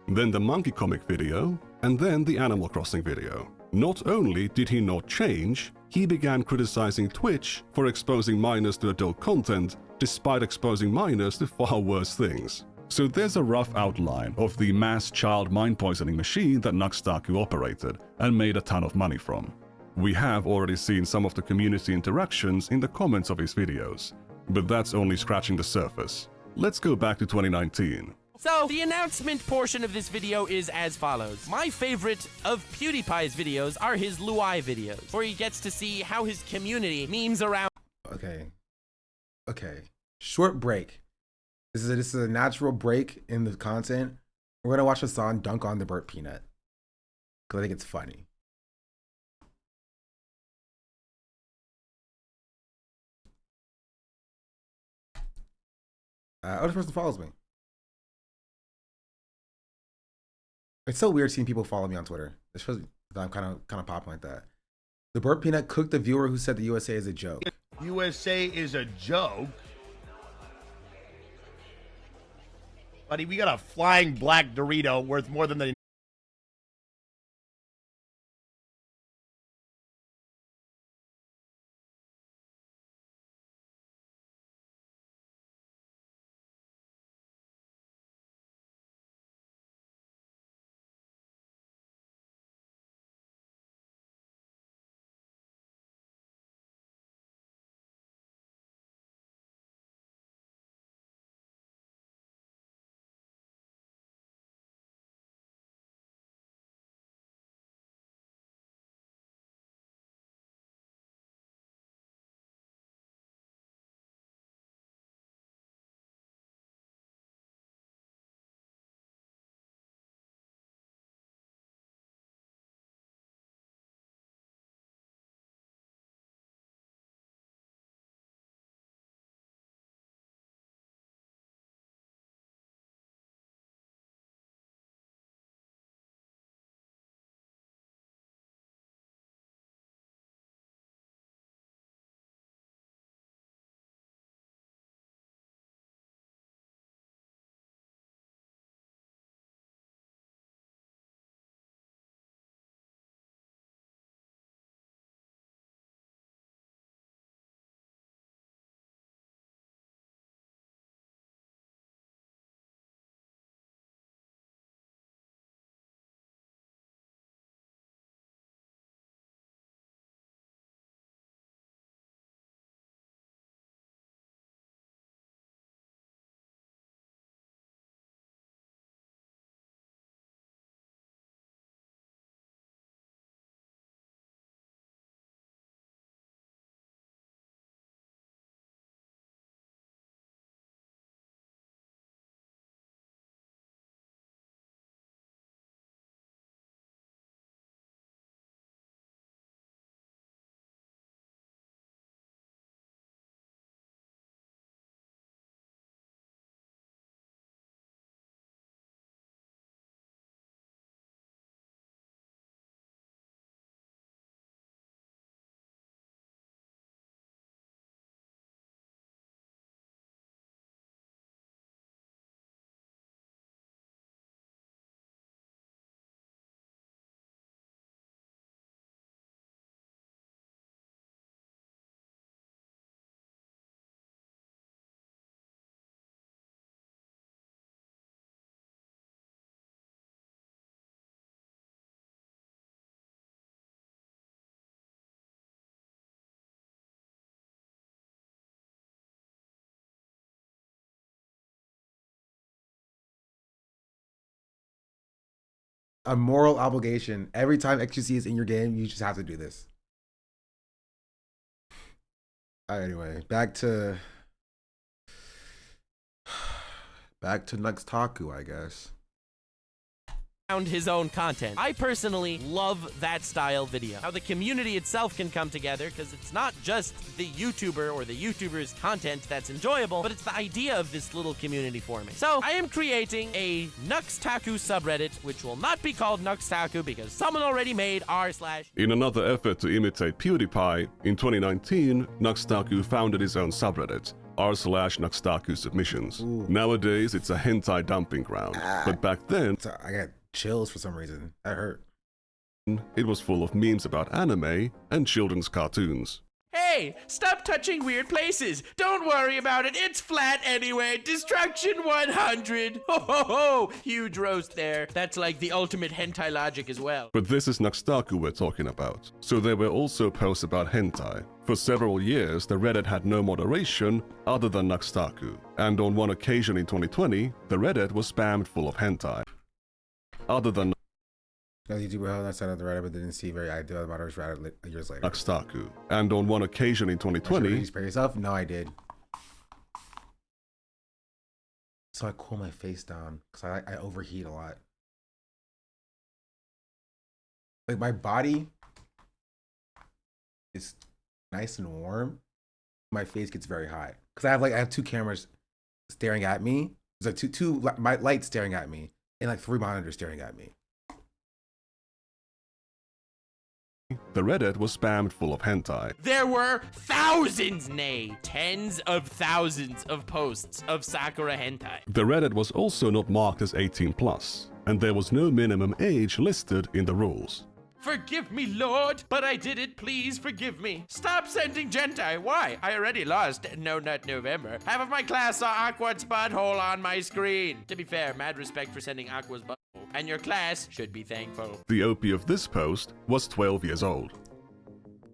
Then the monkey comic video, and then the Animal Crossing video. Not only did he not change, he began criticizing Twitch for exposing minors to adult content, despite exposing minors to far worse things. So there's a rough outline of the mass child mind poisoning machine that Nuxtaku operated and made a ton of money from. We have already seen some of the community interactions in the comments of his videos, but that's only scratching the surface. Let's go back to 2019. So, the announcement portion of this video is as follows. My favorite of PewDiePie's videos are his Luai videos, where he gets to see how his community memes around. Okay. Short break. This is a natural break in the content. We're gonna watch Hassan dunk on the burnt peanut because I think it's funny. This person follows me. It's so weird seeing people follow me on Twitter. It shows that I'm kind of popping like that. The burnt peanut cooked the viewer who said the USA is a joke. USA is a joke. Buddy, we got a flying black Dorito worth more than the A moral obligation. Every time XQC is in your game, you just have to do this. Anyway, back to Nux Taku, I guess. Found his own content. I personally love that style video. How the community itself can come together, because it's not just the YouTuber or the YouTuber's content that's enjoyable, but it's the idea of this little community forming. So I am creating a Nux Taku subreddit, which will not be called Nux Taku because someone already made r/. In another effort to imitate PewDiePie, in 2019, Nux Taku founded his own subreddit, r/Nux Taku submissions. Nowadays, it's a hentai dumping ground, but back then, I got chills for some reason. That hurt. It was full of memes about anime and children's cartoons. Hey, stop touching weird places. Don't worry about it. It's flat anyway. Destruction 100. Ho ho ho. Huge roast there. That's like the ultimate hentai logic as well. But this is Nux Taku we're talking about. So there were also posts about hentai. For several years, the Reddit had no moderation other than Nux Taku. And on one occasion in 2020, the Reddit was spammed full of hentai. Other than No YouTuber held that side of the Reddit, but didn't see very active about moderation for Reddit years later. Nux Taku. And on one occasion in 2020... Did you spray yourself? No, I did. So I cool my face down, because I overheat a lot. Like, my body is nice and warm. My face gets very hot. Because I have two cameras staring at me. There's like two lights staring at me. And like 3 monitors staring at me. the Reddit was spammed full of hentai. There were thousands, nay, tens of thousands of posts of Sakura hentai. The Reddit was also not marked as 18+, and there was no minimum age listed in the rules. Forgive me, Lord, but I did it. Please forgive me. Stop sending gentai. Why? I already lost No Nut November. Half of my class saw Aqua's butthole on my screen. To be fair, mad respect for sending Aqua's butthole, and your class should be thankful. The OP of this post was 12 years old.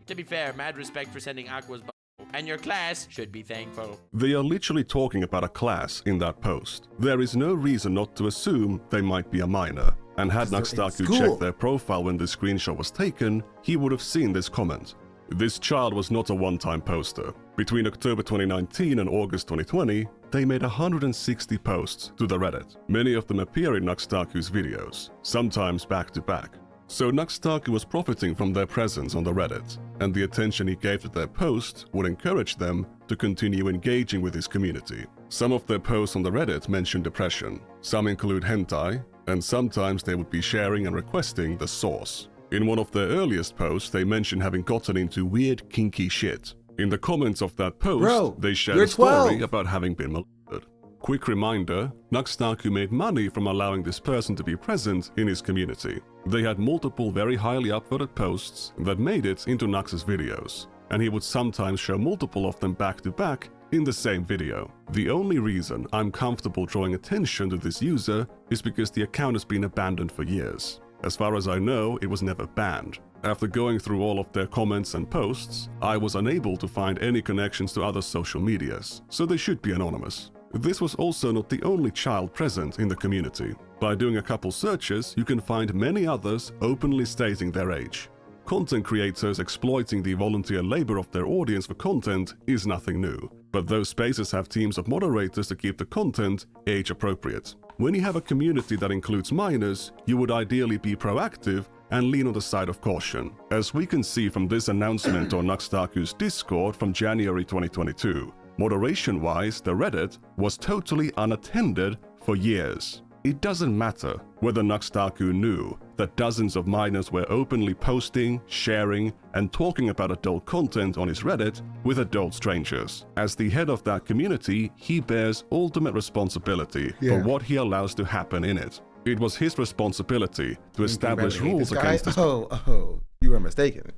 To be fair, mad respect for sending Aqua's butthole, and your class should be thankful. They are literally talking about a class in that post. There is no reason not to assume they might be a minor. And had Nuxtaku checked their profile when this screenshot was taken, he would have seen this comment. This child was not a one-time poster. Between October 2019 and August 2020, they made 160 posts to the Reddit. Many of them appear in Nuxtaku's videos, sometimes back-to-back. So Nuxtaku was profiting from their presence on the Reddit, and the attention he gave to their posts would encourage them to continue engaging with his community. Some of their posts on the Reddit mention depression, some include hentai, and sometimes they would be sharing and requesting the source. In one of their earliest posts, they mentioned having gotten into weird kinky shit. In the comments of that post, they shared a story about having been molested. Quick reminder, Nuxtaku made money from allowing this person to be present in his community. They had multiple very highly upvoted posts that made it into Nux's videos, and he would sometimes show multiple of them back to back in the same video. The only reason I'm comfortable drawing attention to this user is because the account has been abandoned for years. As far as I know, it was never banned. After going through all of their comments and posts, I was unable to find any connections to other social medias, so they should be anonymous. This was also not the only child present in the community. By doing a couple searches, you can find many others openly stating their age. Content creators exploiting the volunteer labor of their audience for content is nothing new, but those spaces have teams of moderators to keep the content age appropriate. When you have a community that includes minors, you would ideally be proactive and lean on the side of caution. As we can see from this announcement on Nuxtaku's Discord from January 2022, moderation-wise, the Reddit was totally unattended for years. It doesn't matter whether Nuxtaku knew that dozens of minors were openly posting, sharing, and talking about adult content on his Reddit with adult strangers. As the head of that community, he bears ultimate responsibility for what he allows to happen in it. It was his responsibility to establish rules against this. Oh, you were mistaken.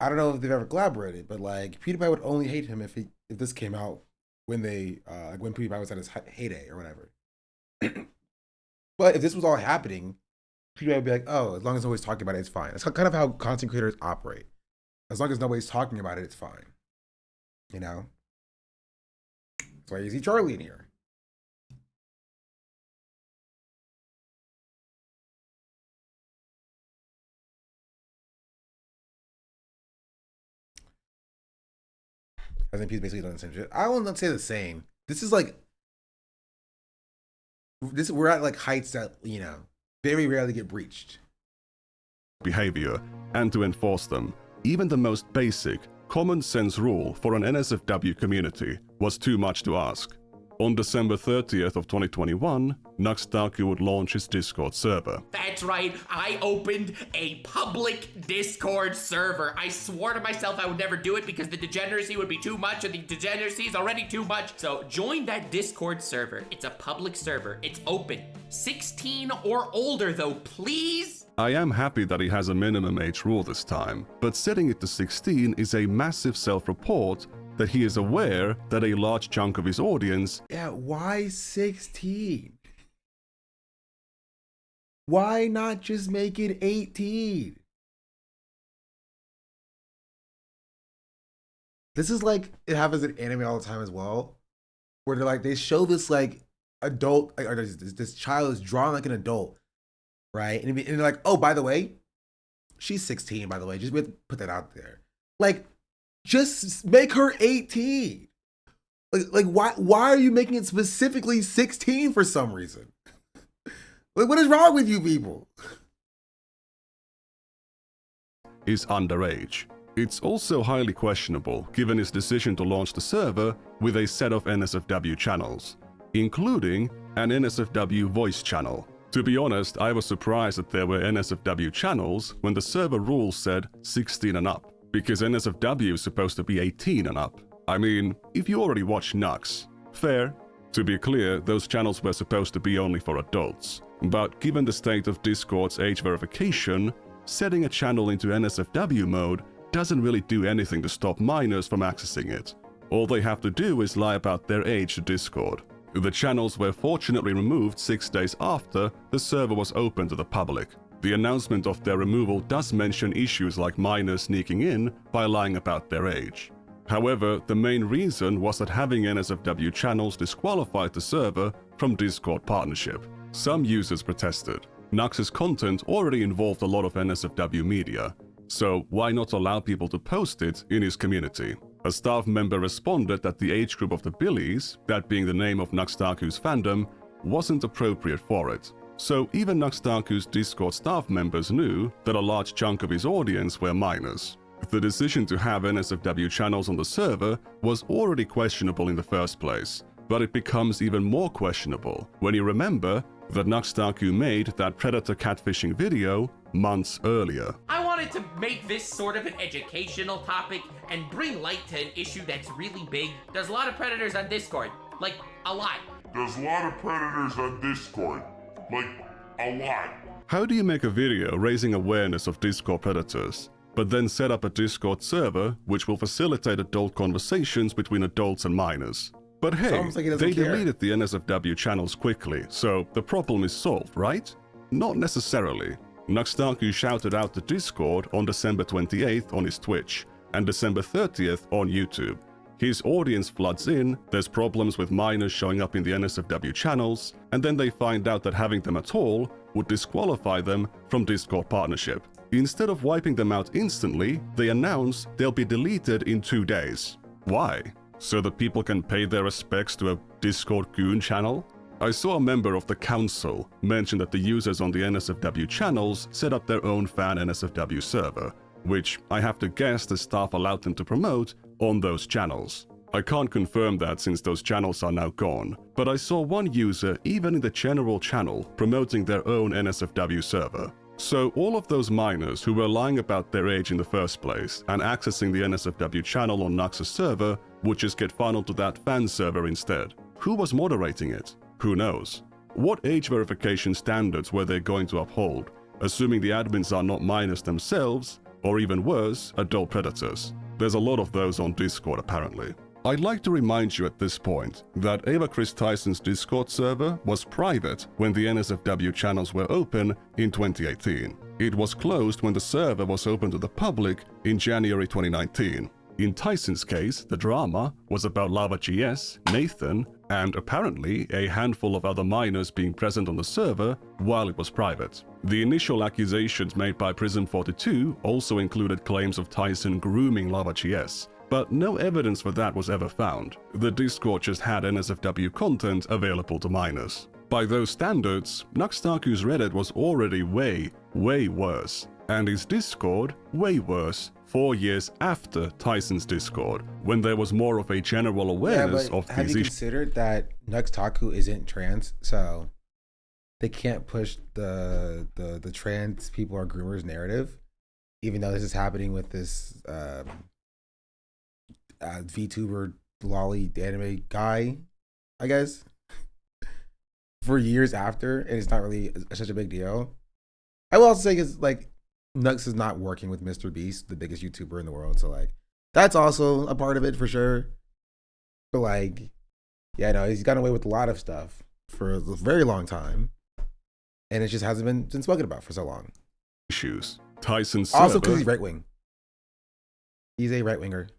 I don't know if they've ever collaborated, but like PewDiePie would only hate him if this came out when when PewDiePie was at his heyday or whatever. But if this was all happening, PewDiePie would be like, oh, as long as nobody's talking about it, it's fine. That's kind of how content creators operate. As long as nobody's talking about it, it's fine. You know? That's why you see Charlie in here. I think he's basically done the same shit. I will not say the same. This is like we're at like heights that, you know, very rarely get breached. Behavior and to enforce them. Even the most basic, common sense rule for an NSFW community was too much to ask. On December 30th of 2021, Nuxtaku would launch his Discord server. That's right, I opened a public Discord server. I swore to myself I would never do it because the degeneracy would be too much, and the degeneracy is already too much. So join that Discord server. It's a public server. It's open. 16 or older though, please? I am happy that he has a minimum age rule this time, but setting it to 16 is a massive self-report that he is aware that a large chunk of his audience. Yeah, why 16? Why not just make it 18? This is like, it happens in anime all the time as well, where they're like, they show this like adult, or this child is drawn like an adult, right? And they're like, oh, by the way, she's 16, by the way, just put that out there. Like, just make her 18. Like why are you making it specifically 16 for some reason? Like, what is wrong with you people? Is underage. It's also highly questionable given his decision to launch the server with a set of NSFW channels, including an NSFW voice channel. To be honest, I was surprised that there were NSFW channels when the server rules said 16 and up, because NSFW is supposed to be 18 and up. I mean, if you already watch Nux, fair. To be clear, those channels were supposed to be only for adults. But given the state of Discord's age verification, setting a channel into NSFW mode doesn't really do anything to stop minors from accessing it. All they have to do is lie about their age to Discord. The channels were fortunately removed 6 days after the server was open to the public. The announcement of their removal does mention issues like minors sneaking in by lying about their age. However, the main reason was that having NSFW channels disqualified the server from Discord partnership. Some users protested. Nux's content already involved a lot of NSFW media, so why not allow people to post it in his community? A staff member responded that the age group of the Billies, that being the name of Nuxtaku's fandom, wasn't appropriate for it. So even Nuxtaku's Discord staff members knew that a large chunk of his audience were minors. The decision to have NSFW channels on the server was already questionable in the first place, but it becomes even more questionable when you remember that Nuxtaku made that predator catfishing video months earlier. I wanted to make this sort of an educational topic and bring light to an issue that's really big. There's a lot of predators on Discord, like a lot. There's a lot of predators on Discord, like a lot. How do you make a video raising awareness of Discord predators, but then set up a Discord server which will facilitate adult conversations between adults and minors? But hey, Like he doesn't they care. deleted the NSFW channels quickly, so the problem is solved, right? Not necessarily. Nuxtaku shouted out to Discord on December 28th on his Twitch, and December 30th on YouTube. His audience floods in, there's problems with minors showing up in the NSFW channels, and then they find out that having them at all would disqualify them from Discord partnership. Instead of wiping them out instantly, they announce they'll be deleted in 2 days. Why? So that people can pay their respects to a Discord goon channel? I saw a member of the council mention that the users on the NSFW channels set up their own fan NSFW server, which I have to guess the staff allowed them to promote on those channels. I can't confirm that since those channels are now gone, but I saw one user even in the general channel promoting their own NSFW server. So all of those minors who were lying about their age in the first place and accessing the NSFW channel on Nux's server would just get funneled to that fan server instead. Who was moderating it? Who knows? What age verification standards were they going to uphold, assuming the admins are not minors themselves, or even worse, adult predators? There's a lot of those on Discord apparently. I'd like to remind you at this point that Ava Chris Tyson's Discord server was private when the NSFW channels were open in 2018. It was closed when the server was open to the public in January 2019. In Tyson's case, the drama was about LavaGS, Nathan, and apparently a handful of other minors being present on the server while it was private. The initial accusations made by Prism42 also included claims of Tyson grooming LavaGS, but no evidence for that was ever found. The Discord just had NSFW content available to minors. By those standards, Nuxtaku's Reddit was already way worse, and his Discord way worse 4 years after Tyson's Discord, when there was more of a general awareness of have these you issues. considered that Nuxtaku isn't trans, so they can't push the trans people are groomers narrative, even though this is happening with this VTuber lolly anime guy, I guess, for years after, and it's not really such a big deal. I will also say is like Nux is not working with Mr. Beast, the biggest YouTuber in the world, so like that's also a part of it for sure. But like, yeah, no, he's gotten away with a lot of stuff for a very long time, and it just hasn't been spoken about for so long. Issues. Tyson's Also server- because he's right wing. He's a right winger.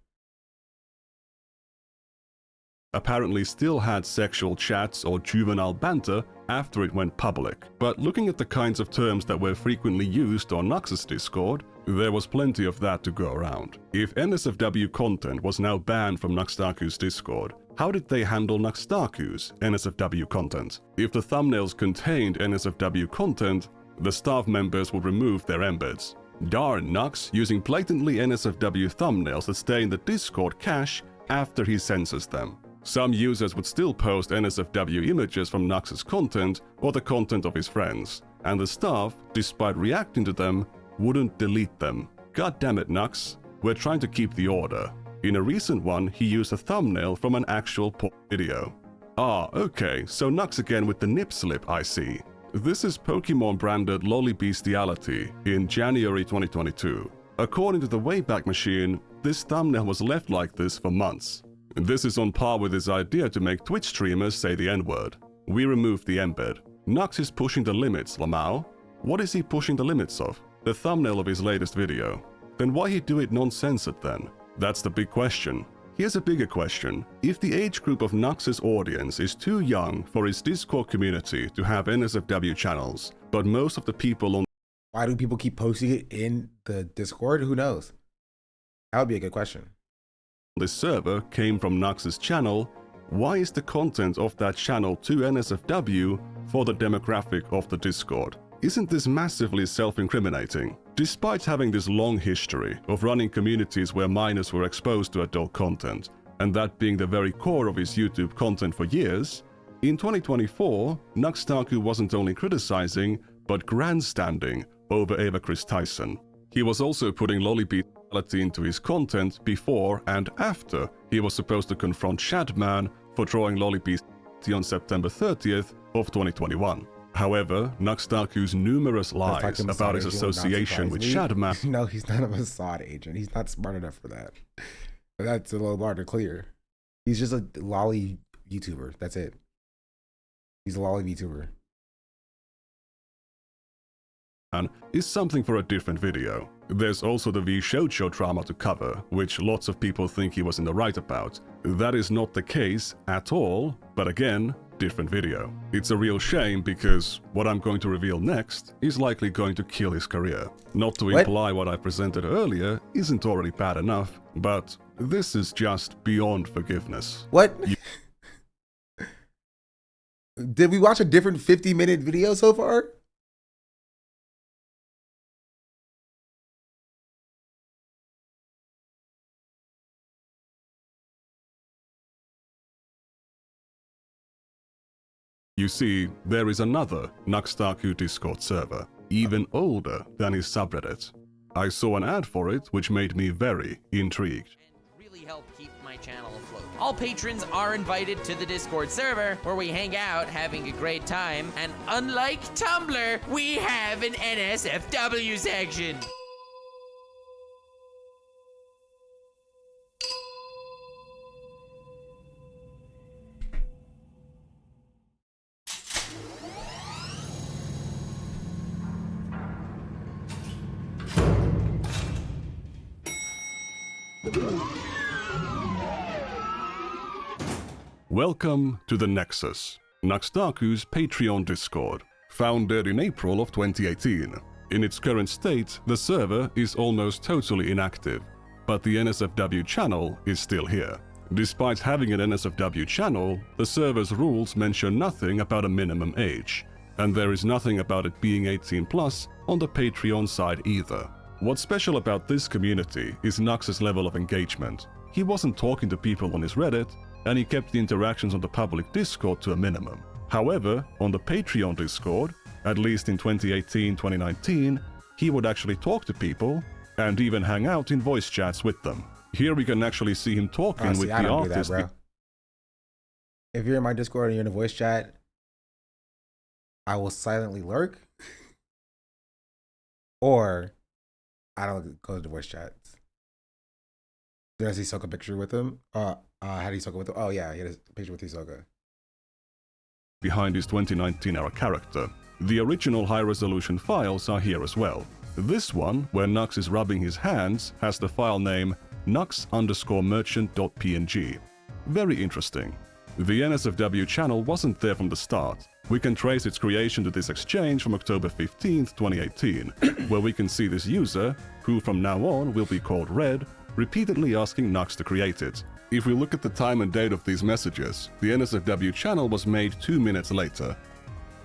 apparently still had sexual chats or juvenile banter after it went public. But looking at the kinds of terms that were frequently used on Nux's Discord, there was plenty of that to go around. If NSFW content was now banned from Nuxtaku's Discord, how did they handle Nuxtaku's NSFW content? If the thumbnails contained NSFW content, the staff members would remove their embeds. Darn Nux using blatantly NSFW thumbnails that stay in the Discord cache after he censors them. Some users would still post NSFW images from Nux's content or the content of his friends, and the staff, despite reacting to them, wouldn't delete them. God damn it, Nux. We're trying to keep the order. In a recent one, he used a thumbnail from an actual porn video. Ah, okay, so Nux again with the nip slip, I see. This is Pokemon-branded Lolly Bestiality in January 2022. According to the Wayback Machine, this thumbnail was left like this for months. This is on par with his idea to make Twitch streamers say the N-word. We removed the embed. Nux is pushing the limits, Lamau. What is he pushing the limits of? The thumbnail of his latest video. Then why he do it non-censored then? That's the big question. Here's a bigger question. If the age group of Nux's audience is too young for his Discord community to have NSFW channels, but most of the people on... Why do people keep posting it in the Discord? Who knows? That would be a good question. This server came from Nux's channel, why is the content of that channel too NSFW for the demographic of the Discord? Isn't this massively self-incriminating? Despite having this long history of running communities where minors were exposed to adult content, and that being the very core of his YouTube content for years, in 2024, Nuxtaku wasn't only criticizing, but grandstanding over Ava Chris Tyson. He was also putting lolly-bestiality into his content before and after he was supposed to confront Shadman for drawing lolly-bestiality on September 30th of 2021. However, Nuxtaku's numerous lies about his association with Shadman... No, he's not a Mossad agent. He's not smart enough for that. But that's a little hard to clear. He's just a lolly YouTuber. That's it. He's a lolly VTuber. Is something for a different video. There's also the V-Shoujo drama to cover, which lots of people think he was in the right about. That is not the case at all, but again, different video. It's a real shame because what I'm going to reveal next is likely going to kill his career. Not to imply what I presented earlier isn't already bad enough, but this is just beyond forgiveness. What? Did we watch a different 50-minute video so far? You see, there is another Nuxtaku Discord server, even older than his subreddit. I saw an ad for it which made me very intrigued. Really help keep my channel afloat. All patrons are invited to the Discord server where we hang out having a great time, and unlike Tumblr, we have an NSFW section. Welcome to the Nexus, Nuxtaku's Patreon Discord, founded in April of 2018. In its current state, the server is almost totally inactive, but the NSFW channel is still here. Despite having an NSFW channel, the server's rules mention nothing about a minimum age, and there is nothing about it being 18+ on the Patreon side either. What's special about this community is Nux's level of engagement. He wasn't talking to people on his Reddit, and he kept the interactions on the public Discord to a minimum. However, on the Patreon Discord, at least in 2018-2019, he would actually talk to people and even hang out in voice chats with them. Here we can actually see him talking with the artist. If you're in my Discord and you're in a voice chat, I will silently lurk, or I don't go to the voice chats. Did I see Soka picture with him? How do you Hisoka with him? Oh yeah, he had a picture with Hisoka. Behind his 2019 era character. The original high-resolution files are here as well. This one, where Nux is rubbing his hands, has the file name nux_merchant.png. Very interesting. The NSFW channel wasn't there from the start. We can trace its creation to this exchange from October 15th, 2018, where we can see this user, who from now on will be called Red, repeatedly asking Nux to create it. If we look at the time and date of these messages, the NSFW channel was made 2 minutes later.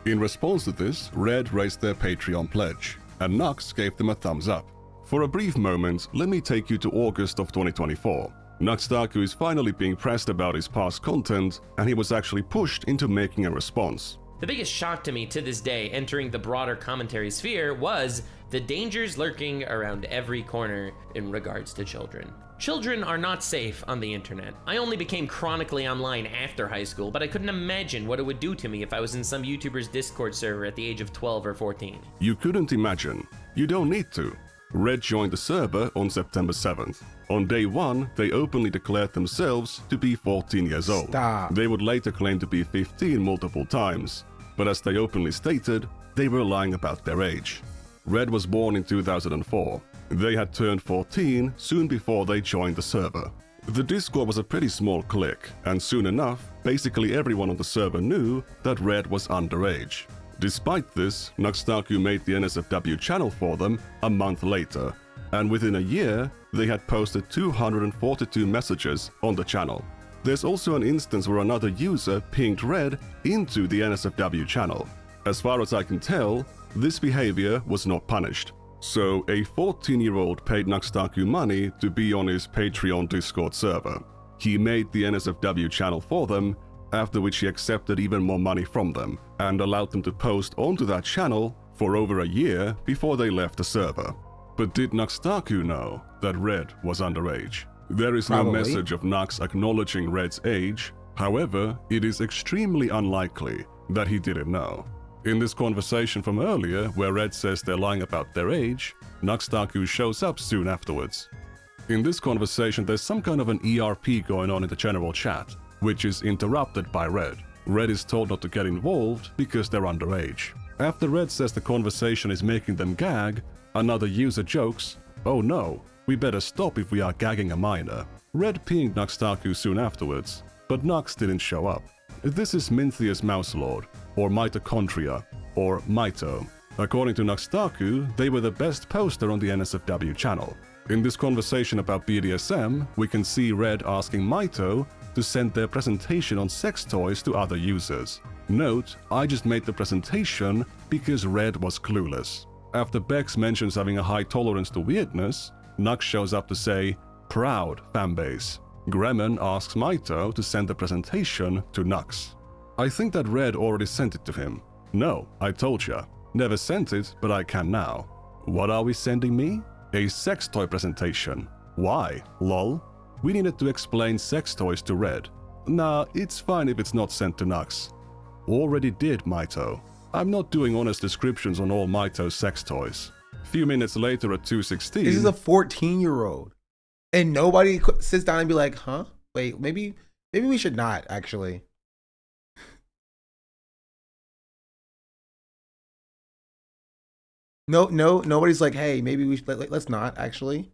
In response to this, Red raised their Patreon pledge, and Nux gave them a thumbs up. For a brief moment, let me take you to August of 2024. Nuxtaku is finally being pressed about his past content, and he was actually pushed into making a response. The biggest shock to me to this day entering the broader commentary sphere was the dangers lurking around every corner in regards to children. Children are not safe on the internet. I only became chronically online after high school, but I couldn't imagine what it would do to me if I was in some YouTuber's Discord server at the age of 12 or 14. You couldn't imagine. You don't need to. Red joined the server on September 7th. On day 1, they openly declared themselves to be 14 years old. Stop. They would later claim to be 15 multiple times, but as they openly stated, they were lying about their age. Red was born in 2004. They had turned 14 soon before they joined the server. The Discord was a pretty small clique, and soon enough, basically everyone on the server knew that Red was underage. Despite this, Nuxtaku made the NSFW channel for them a month later, and within a year, they had posted 242 messages on the channel. There's also an instance where another user pinged Red into the NSFW channel. As far as I can tell, this behavior was not punished. So a 14-year-old paid Nuxtaku money to be on his Patreon Discord server. He made the NSFW channel for them, after which he accepted even more money from them, and allowed them to post onto that channel for over a year before they left the server. But did Nuxtaku know that Red was underage? There is no message of Nux acknowledging Red's age, however, it is extremely unlikely that he didn't know. In this conversation from earlier, where Red says they're lying about their age, Nuxtaku shows up soon afterwards. In this conversation, there's some kind of an ERP going on in the general chat, which is interrupted by Red. Red is told not to get involved because they're underage. After Red says the conversation is making them gag, another user jokes, "Oh no, we better stop if we are gagging a minor." Red pinged Nuxtaku soon afterwards, but Nux didn't show up. This is Minthia's Mouselord, or Mitochondria, or Mito. According to Nuxtaku, they were the best poster on the NSFW channel. In this conversation about BDSM, we can see Red asking Mito to send their presentation on sex toys to other users. Note, I just made the presentation because Red was clueless. After Bex mentions having a high tolerance to weirdness, Nux shows up to say, "Proud fanbase." Gremmen asks Mito to send the presentation to Nux. I think that Red already sent it to him. No, I told ya. Never sent it, but I can now. What are we sending me? A sex toy presentation. Why? Lol. We needed to explain sex toys to Red. Nah, it's fine if it's not sent to Nux. Already did, Mito. I'm not doing honest descriptions on all Mito's sex toys. Few minutes later at 2:16... This is a 14-year-old. And nobody sits down and be like, huh? Wait, maybe we should not, actually. No, nobody's like, hey, maybe we should, let's not, actually.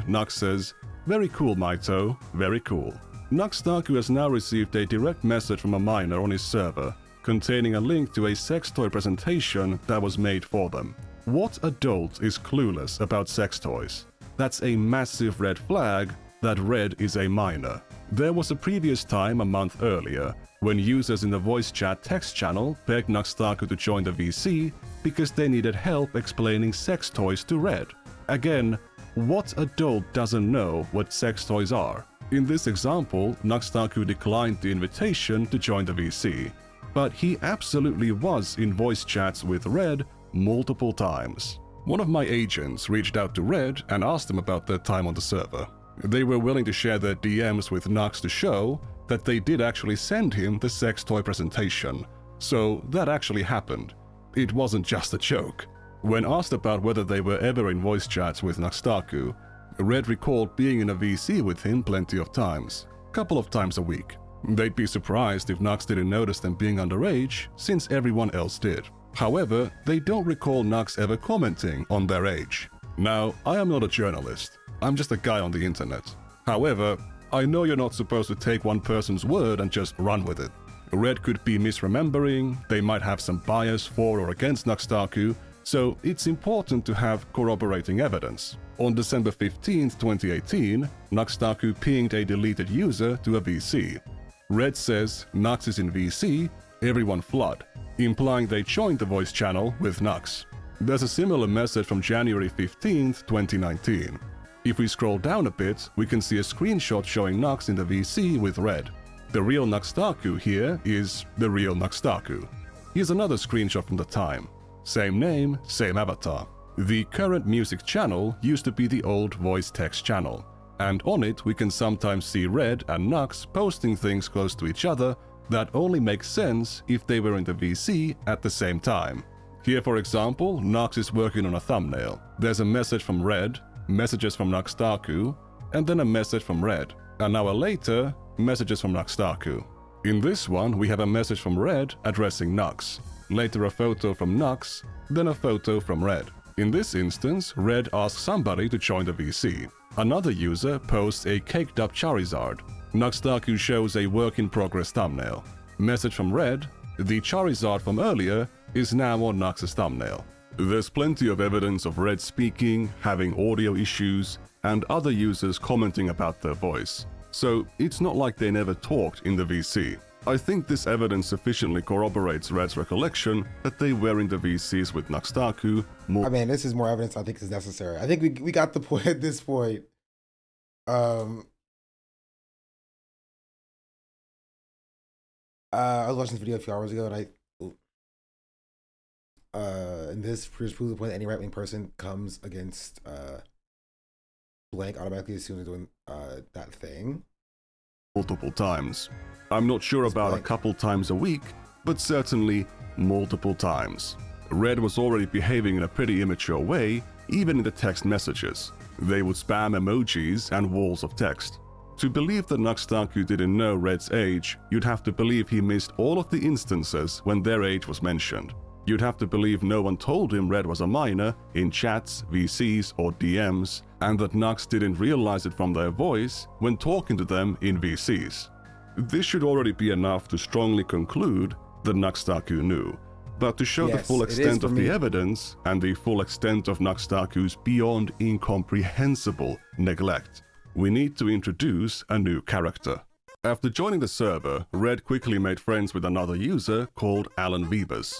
Nux says, "Very cool, Mito, very cool." Nuxtaku has now received a direct message from a minor on his server, containing a link to a sex toy presentation that was made for them. What adult is clueless about sex toys? That's a massive red flag that Red is a minor. There was a previous time a month earlier when users in the voice chat text channel begged Nuxtaku to join the VC because they needed help explaining sex toys to Red. Again, what adult doesn't know what sex toys are? In this example, Nuxtaku declined the invitation to join the VC, but he absolutely was in voice chats with Red multiple times. One of my agents reached out to Red and asked them about their time on the server. They were willing to share their DMs with Nux to show that they did actually send him the sex toy presentation. So that actually happened. It wasn't just a joke. When asked about whether they were ever in voice chats with Nuxtaku, Red recalled being in a VC with him plenty of times, couple of times a week. They'd be surprised if Nux didn't notice them being underage, since everyone else did. However, they don't recall Nux ever commenting on their age. Now, I am not a journalist. I'm just a guy on the internet. However, I know you're not supposed to take one person's word and just run with it. Red could be misremembering, they might have some bias for or against Nuxtaku, so it's important to have corroborating evidence. On December 15, 2018, Nuxtaku pinged a deleted user to a VC. Red says Nux is in VC, everyone flood, implying they joined the voice channel with Nux. There's a similar message from January 15th, 2019. If we scroll down a bit, we can see a screenshot showing Nux in the VC with red. The real Nuxtaku here is the real Nuxtaku. Here's another screenshot from the time. Same name, same avatar. The current music channel used to be the old voice text channel, and on it we can sometimes see Red and Nux posting things close to each other that only make sense if they were in the VC at the same time. Here, for example, Nux is working on a thumbnail. There's a message from Red, messages from Nuxtaku, and then a message from Red. An hour later, messages from Nuxtaku. In this one, we have a message from Red addressing Nux. Later a photo from Nux, then a photo from Red. In this instance, Red asks somebody to join the VC. Another user posts a caked up Charizard. Nuxtaku shows a work-in-progress thumbnail. Message from Red, the Charizard from earlier is now on Nux's thumbnail. There's plenty of evidence of Red speaking, having audio issues, and other users commenting about their voice. So it's not like they never talked in the VC. I think this evidence sufficiently corroborates Red's recollection that they were in the VCs with Nuxtaku more. I mean, this is more evidence I think is necessary. I think we got the point at this point. I was watching this video a few hours ago, and this proves the point that any right-wing person comes against blank automatically as soon as doing that thing. Multiple times. I'm not sure about a couple times a week, but certainly multiple times. Red was already behaving in a pretty immature way, even in the text messages. They would spam emojis and walls of text. To believe that Nuxtaku didn't know Red's age, you'd have to believe he missed all of the instances when their age was mentioned. You'd have to believe no one told him Red was a minor in chats, VCs, or DMs, and that Nux didn't realize it from their voice when talking to them in VCs. This should already be enough to strongly conclude that Nuxtaku knew. But to show the full extent of the evidence and the full extent of Nuxtaku's beyond incomprehensible neglect, we need to introduce a new character. After joining the server, Red quickly made friends with another user called Alan Vebus.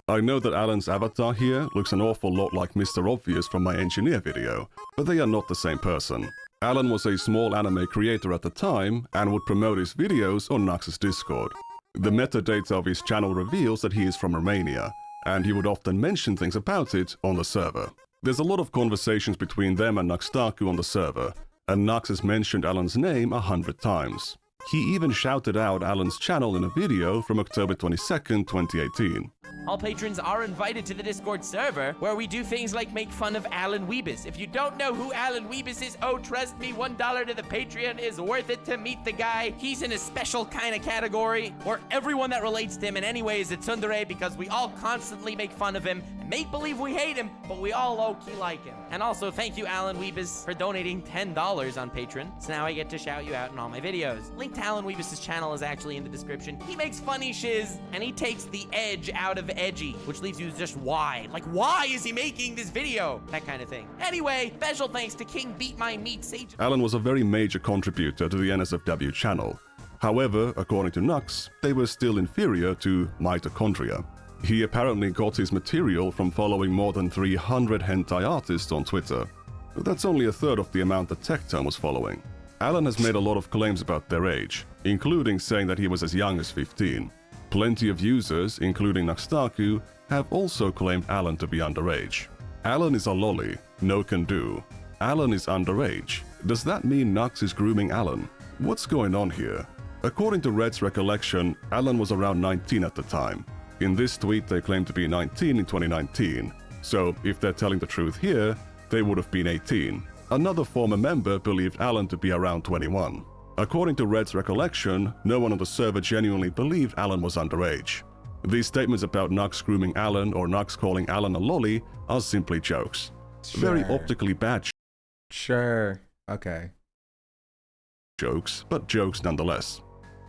I know that Alan's avatar here looks an awful lot like Mr. Obvious from my engineer video, but they are not the same person. Alan was a small anime creator at the time and would promote his videos on Nux's Discord. The metadata of his channel reveals that he is from Romania, and he would often mention things about it on the server. There's a lot of conversations between them and Nuxtaku on the server, and Nux has mentioned Alan's name 100 times. He even shouted out Alan's channel in a video from October 22nd, 2018. All patrons are invited to the Discord server, where we do things like make fun of Alan Weebus. If you don't know who Alan Weebus is, oh, trust me, $1 to the Patreon is worth it to meet the guy. He's in a special kind of category, where everyone that relates to him in any way is a tsundere, because we all constantly make fun of him and make believe we hate him, but we all low-key like him. And also, thank you, Alan Weebus, for donating $10 on Patreon, so now I get to shout you out in all my videos. Link to Alan Weebus' channel is actually in the description. He makes funny shiz, and he takes the edge out of edgy, which leaves you just why? Like, why is he making this video? That kind of thing. Anyway, special thanks to King Beat My Meat Sage. Alan was a very major contributor to the NSFW channel. However, according to Nux, they were still inferior to mitochondria. He apparently got his material from following more than 300 hentai artists on Twitter. That's only a third of the amount that Tectone was following. Alan has made a lot of claims about their age, including saying that he was as young as 15. Plenty of users, including Nuxtaku, have also claimed Alan to be underage. Alan is a lolly, no can do. Alan is underage. Does that mean Nux is grooming Alan? What's going on here? According to Red's recollection, Alan was around 19 at the time. In this tweet, they claim to be 19 in 2019. So, if they're telling the truth here, they would have been 18. Another former member believed Alan to be around 21. According to Red's recollection, no one on the server genuinely believed Alan was underage. These statements about Nux grooming Alan or Nux calling Alan a lolly are simply jokes. Very optically bad Okay. Jokes, but jokes nonetheless.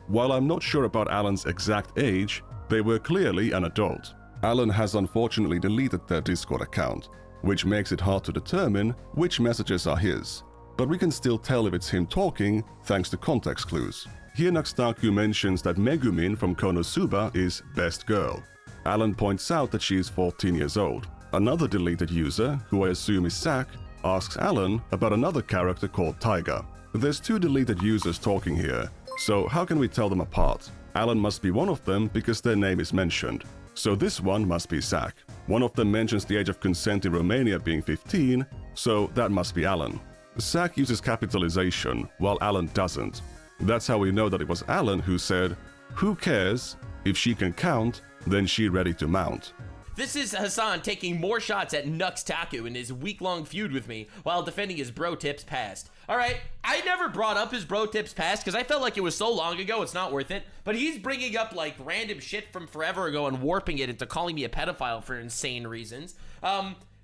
While I'm not sure about Alan's exact age, they were clearly an adult. Alan has unfortunately deleted their Discord account, which makes it hard to determine which messages are his. But we can still tell if it's him talking thanks to context clues. Here Nuxtaku mentions that Megumin from Konosuba is best girl. Alan points out that she is 14 years old. Another deleted user, who I assume is Zach, asks Alan about another character called Tiger. There's 2 deleted users talking here, so how can we tell them apart? Alan must be one of them because their name is mentioned. So this one must be Zach. One of them mentions the age of consent in Romania being 15, so that must be Alan. Zach uses capitalization, while Alan doesn't. That's how we know that it was Alan who said, "Who cares? If she can count, then she ready to mount." This is Hassan taking more shots at Nux Taku in his week-long feud with me while defending his bro tips past. Alright, I never brought up his bro tips past because I felt like it was so long ago it's not worth it, but he's bringing up like random shit from forever ago and warping it into calling me a pedophile for insane reasons.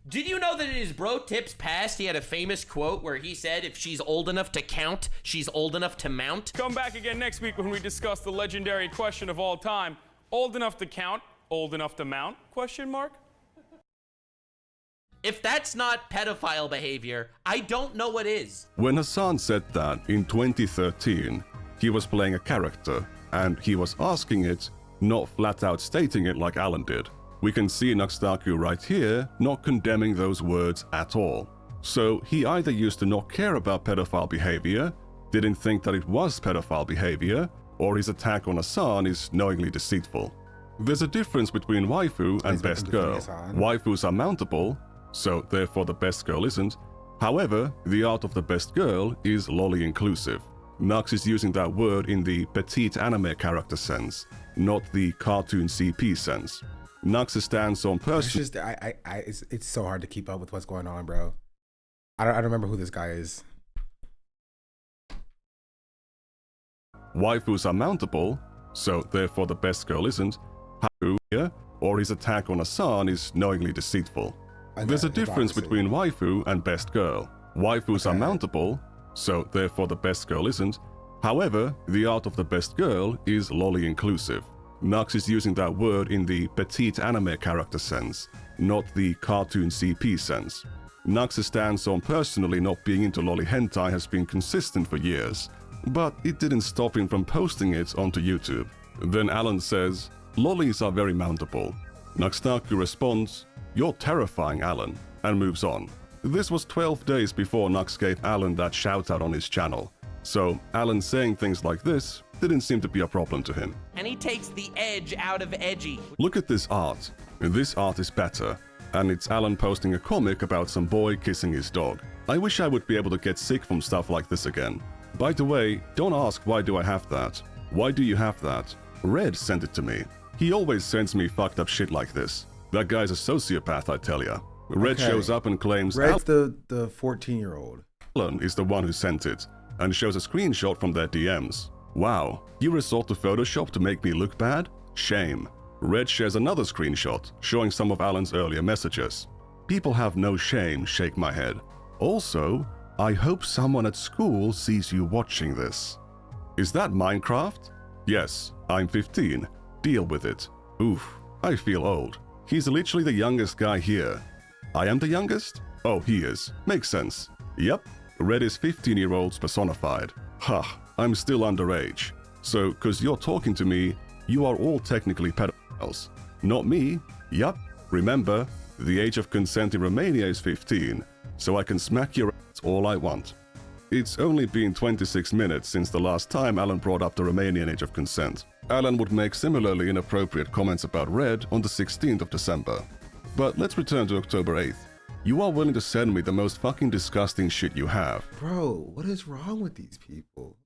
Did you know that in his bro tips past he had a famous quote where he said if she's old enough to count, she's old enough to mount? Come back again next week when we discuss the legendary question of all time, old enough to count, old enough to mount? Question mark? If that's not pedophile behavior, I don't know what is. When Hassan said that in 2013, he was playing a character, and he was asking it, not flat out stating it like Alan did. We can see Nuxtaku right here not condemning those words at all. So he either used to not care about pedophile behavior, didn't think that it was pedophile behavior, or his attack on Hassan is knowingly deceitful. There's a difference between waifu and best girl. Waifus are mountable, so therefore the best girl isn't. However, the art of the best girl is lolly inclusive. Nux is using that word in the petite anime character sense, not the cartoon CP sense. Nux's stance on person. It's so hard to keep up with what's going on, bro. I don't remember who this guy is. Waifus are mountable, so therefore the best girl isn't. However, or his attack on Hassan is knowingly deceitful. There's a difference between waifu and best girl. Waifus are mountable, so therefore the best girl isn't. However, the art of the best girl is lolly inclusive. Nux is using that word in the petite anime character sense, not the cartoon CP sense. Nux's stance on personally not being into lolly hentai has been consistent for years, but it didn't stop him from posting it onto YouTube. Then Alan says, "Lollies are very mountable." Nuxtaku responds, "You're terrifying, Alan," and moves on. This was 12 days before Nux gave Alan that shout out on his channel, so Alan saying things like this didn't seem to be a problem to him. And he takes the edge out of edgy. Look at this art. This art is better, and it's Alan posting a comic about some boy kissing his dog. I wish I would be able to get sick from stuff like this again. By the way, don't ask why do I have that. Why do you have that? Red sent it to me. He always sends me fucked up shit like this. That guy's a sociopath, I tell ya. Red shows up and claims Red's the 14-year-old. Alan is the one who sent it, and shows a screenshot from their DMs. Wow, you resort to Photoshop to make me look bad? Shame. Red shares another screenshot, showing some of Alan's earlier messages. People have no shame, shake my head. Also, I hope someone at school sees you watching this. Is that Minecraft? Yes, I'm 15. Deal with it. Oof, I feel old. He's literally the youngest guy here. I am the youngest? Oh, he is. Makes sense. Yep, Red is 15-year-olds personified. Huh, I'm still underage. So, cause you're talking to me, you are all technically pedophiles. Not me. Yup. Remember, the age of consent in Romania is 15, so I can smack your ass all I want. It's only been 26 minutes since the last time Alan brought up the Romanian age of consent. Alan would make similarly inappropriate comments about Red on the 16th of December. But let's return to October 8th. You are willing to send me the most fucking disgusting shit you have. Bro, what is wrong with these people?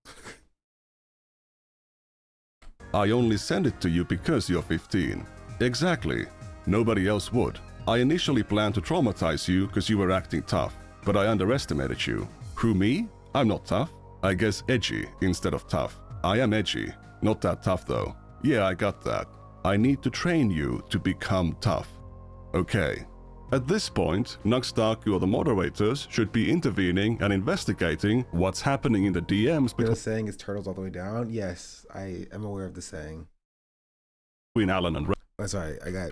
I only send it to you because you're 15. Exactly. Nobody else would. I initially planned to traumatize you because you were acting tough, but I underestimated you. Who, me? I'm not tough. I guess edgy instead of tough. I am edgy. Not that tough though. Yeah, I got that. I need to train you to become tough. Okay. At this point, Nuxtaku or the moderators should be intervening and investigating what's happening in the DMs between saying is turtles all the way down. Yes, I am aware of the saying. Between Alan and Red. That's right, I got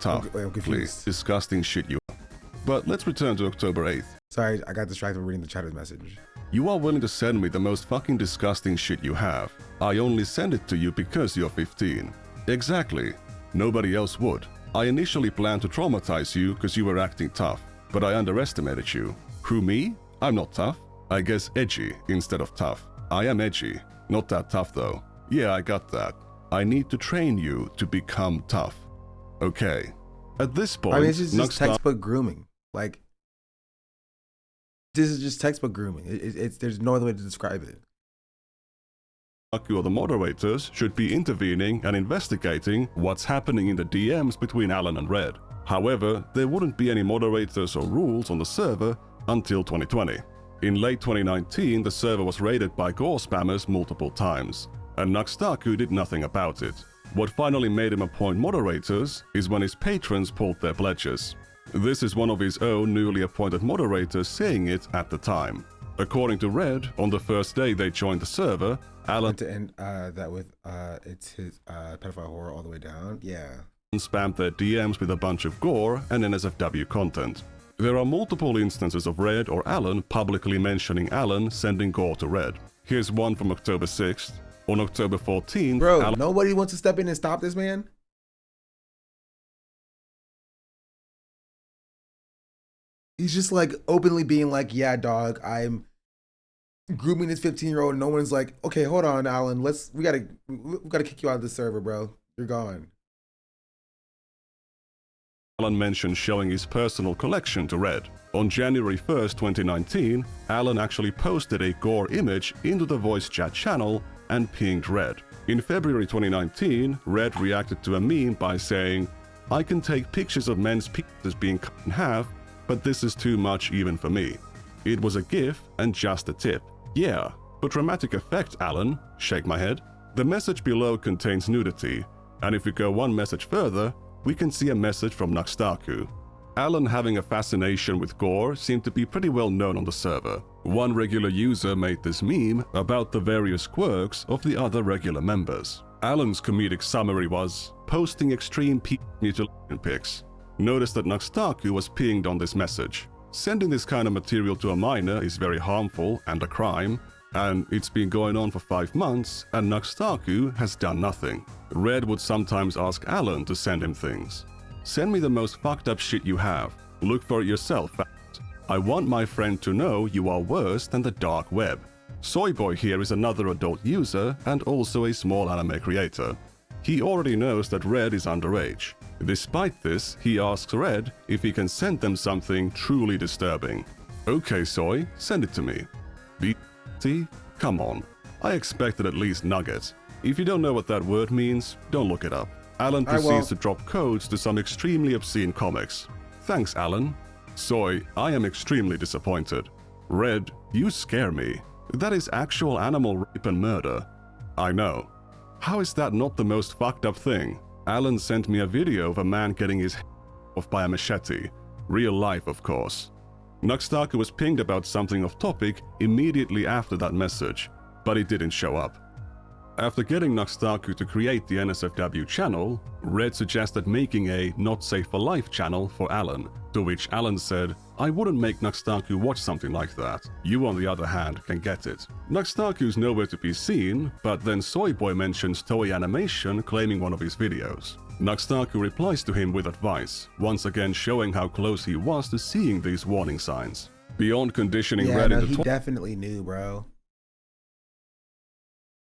tough. I'm confused. Disgusting shit you are. But let's return to October 8th. Sorry, I got distracted reading the chatter's message. You are willing to send me the most fucking disgusting shit you have. I only send it to you because you're 15. Exactly. Nobody else would. I initially planned to traumatize you because you were acting tough, but I underestimated you. Who, me? I'm not tough. I guess edgy instead of tough. I am edgy. Not that tough though. Yeah, I got that. I need to train you to become tough. Okay. At this point, I mean, this is just textbook grooming. Like, this is just textbook grooming. There's no other way to describe it. Or the moderators should be intervening and investigating what's happening in the DMs between Alan and Red. However, there wouldn't be any moderators or rules on the server until 2020. In late 2019, the server was raided by gore spammers multiple times, and Nux did nothing about it. What finally made him appoint moderators is when his patrons pulled their pledges. This is one of his own newly appointed moderators saying it at the time. According to Red, on the first day they joined the server, Alan to end that with it's his pedophile horror all the way down. Yeah. Spammed their DMs with a bunch of gore and NSFW content. There are multiple instances of Red or Alan publicly mentioning Alan sending gore to Red. Here's one from October 6th. On October 14th, bro, nobody wants to step in and stop this man. He's just like openly being like, yeah, dog, I'm grooming this 15-year-old. No one's like, okay, hold on, Alan. We gotta kick you out of the server, bro. You're gone. Alan mentioned showing his personal collection to Red. On January 1st, 2019, Alan actually posted a gore image into the voice chat channel and pinged Red. In February 2019, Red reacted to a meme by saying, I can take pictures of men's penises being cut in half, but this is too much even for me. It was a gif and just a tip. Yeah, but dramatic effect, Alan. Shake my head. The message below contains nudity, and if we go one message further, we can see a message from Nux. Alan having a fascination with gore seemed to be pretty well known on the server. One regular user made this meme about the various quirks of the other regular members. Alan's comedic summary was, posting extreme mutilation pics. Notice that Nux was pinged on this message. Sending this kind of material to a minor is very harmful and a crime, and it's been going on for 5 months and Nux has done nothing. Red would sometimes ask Alan to send him things. Send me the most fucked up shit you have. Look for it yourself. I want my friend to know you are worse than the dark web. Soyboy here is another adult user and also a small anime creator. He already knows that Red is underage. Despite this, he asks Red if he can send them something truly disturbing. Okay, Soy, send it to me. BT? Come on. I expected at least nugget. If you don't know what that word means, don't look it up. Alan proceeds to drop codes to some extremely obscene comics. Thanks, Alan. Soy, I am extremely disappointed. Red, you scare me. That is actual animal rape and murder. I know. How is that not the most fucked up thing? Alan sent me a video of a man getting his head off by a machete. Real life, of course. Nux was pinged about something off topic immediately after that message, but it didn't show up. After getting Nux to create the NSFW channel, Red suggested making a Not Safe for Life channel for Alan, to which Alan said, I wouldn't make Nux watch something like that. You on the other hand can get it. Nux is nowhere to be seen, but then Soyboy mentions Toei Animation claiming one of his videos. Nux replies to him with advice, once again showing how close he was to seeing these warning signs. Beyond conditioning Red into he definitely knew, bro.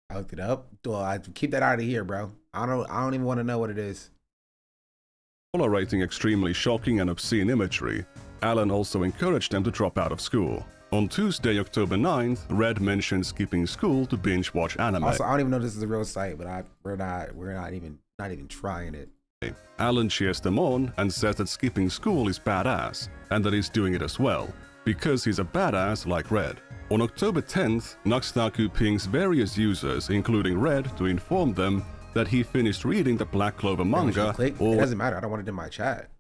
I looked it up. Well, I keep that out of here, bro. I don't even want to know what it is. Tolerating extremely shocking and obscene imagery, Alan also encouraged them to drop out of school. On Tuesday, October 9th, Red mentioned skipping school to binge watch anime. Also, I don't even know this is a real site, but we're not even trying it. Alan cheers them on and says that skipping school is badass, and that he's doing it as well, because he's a badass like Red. On October 10th, Nux pings various users, including Red, to inform them that he finished reading the Black Clover manga. It doesn't matter, I don't want it in my chat.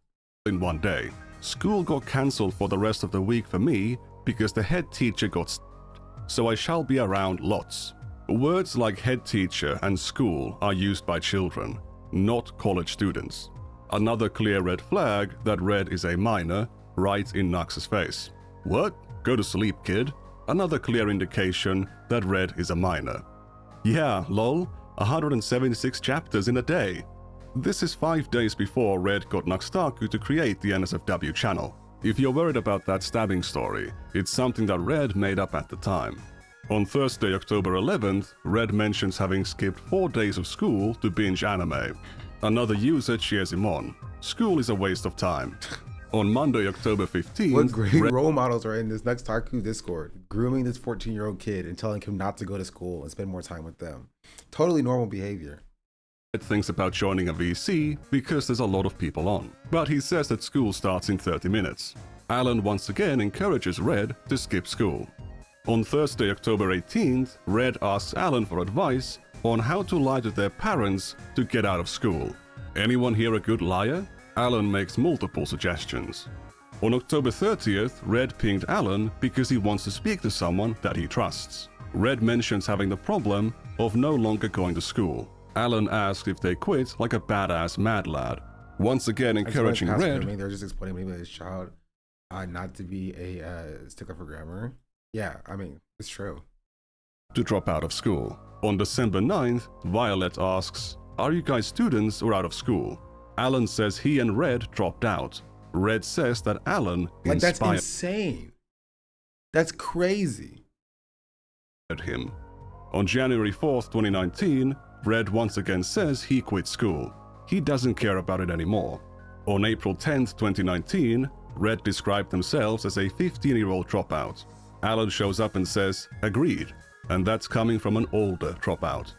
In one day. School got cancelled for the rest of the week for me because the head teacher got stabbed, so I shall be around lots. Words like head teacher and school are used by children, not college students. Another clear red flag that Red is a minor, right in Nux's face. What? Go to sleep, kid. Another clear indication that Red is a minor. Yeah, lol, 176 chapters in a day. This is 5 days before Red got Nux to create the NSFW channel. If you're worried about that stabbing story, it's something that Red made up at the time. On Thursday, October 11th, Red mentions having skipped 4 days of school to binge anime. Another user cheers him on. School is a waste of time. On Monday, October 15th... What great role models are in this Nux Discord, grooming this 14-year-old kid and telling him not to go to school and spend more time with them. Totally normal behavior. Red thinks about joining a VC because there's a lot of people on. But he says that school starts in 30 minutes. Alan once again encourages Red to skip school. On Thursday, October 18th, Red asks Alan for advice on how to lie to their parents to get out of school. Anyone here a good liar? Alan makes multiple suggestions. On October 30th, Red pinged Alan because he wants to speak to someone that he trusts. Red mentions having the problem of no longer going to school. Alan asks if they quit like a badass mad lad. Once again encouraging Red... They're just explaining maybe his child not to be a stickler for grammar. Yeah, I mean, it's true. ...to drop out of school. On December 9th, Violet asks, "Are you guys students or out of school?" Alan says he and Red dropped out. Red says that Alan Like, that's inspired insane. That's crazy. him. On January 4th, 2019, Red once again says he quit school. He doesn't care about it anymore. On April 10th, 2019, Red described themselves as a 15-year-old dropout. Alan shows up and says, "Agreed," and that's coming from an older dropout.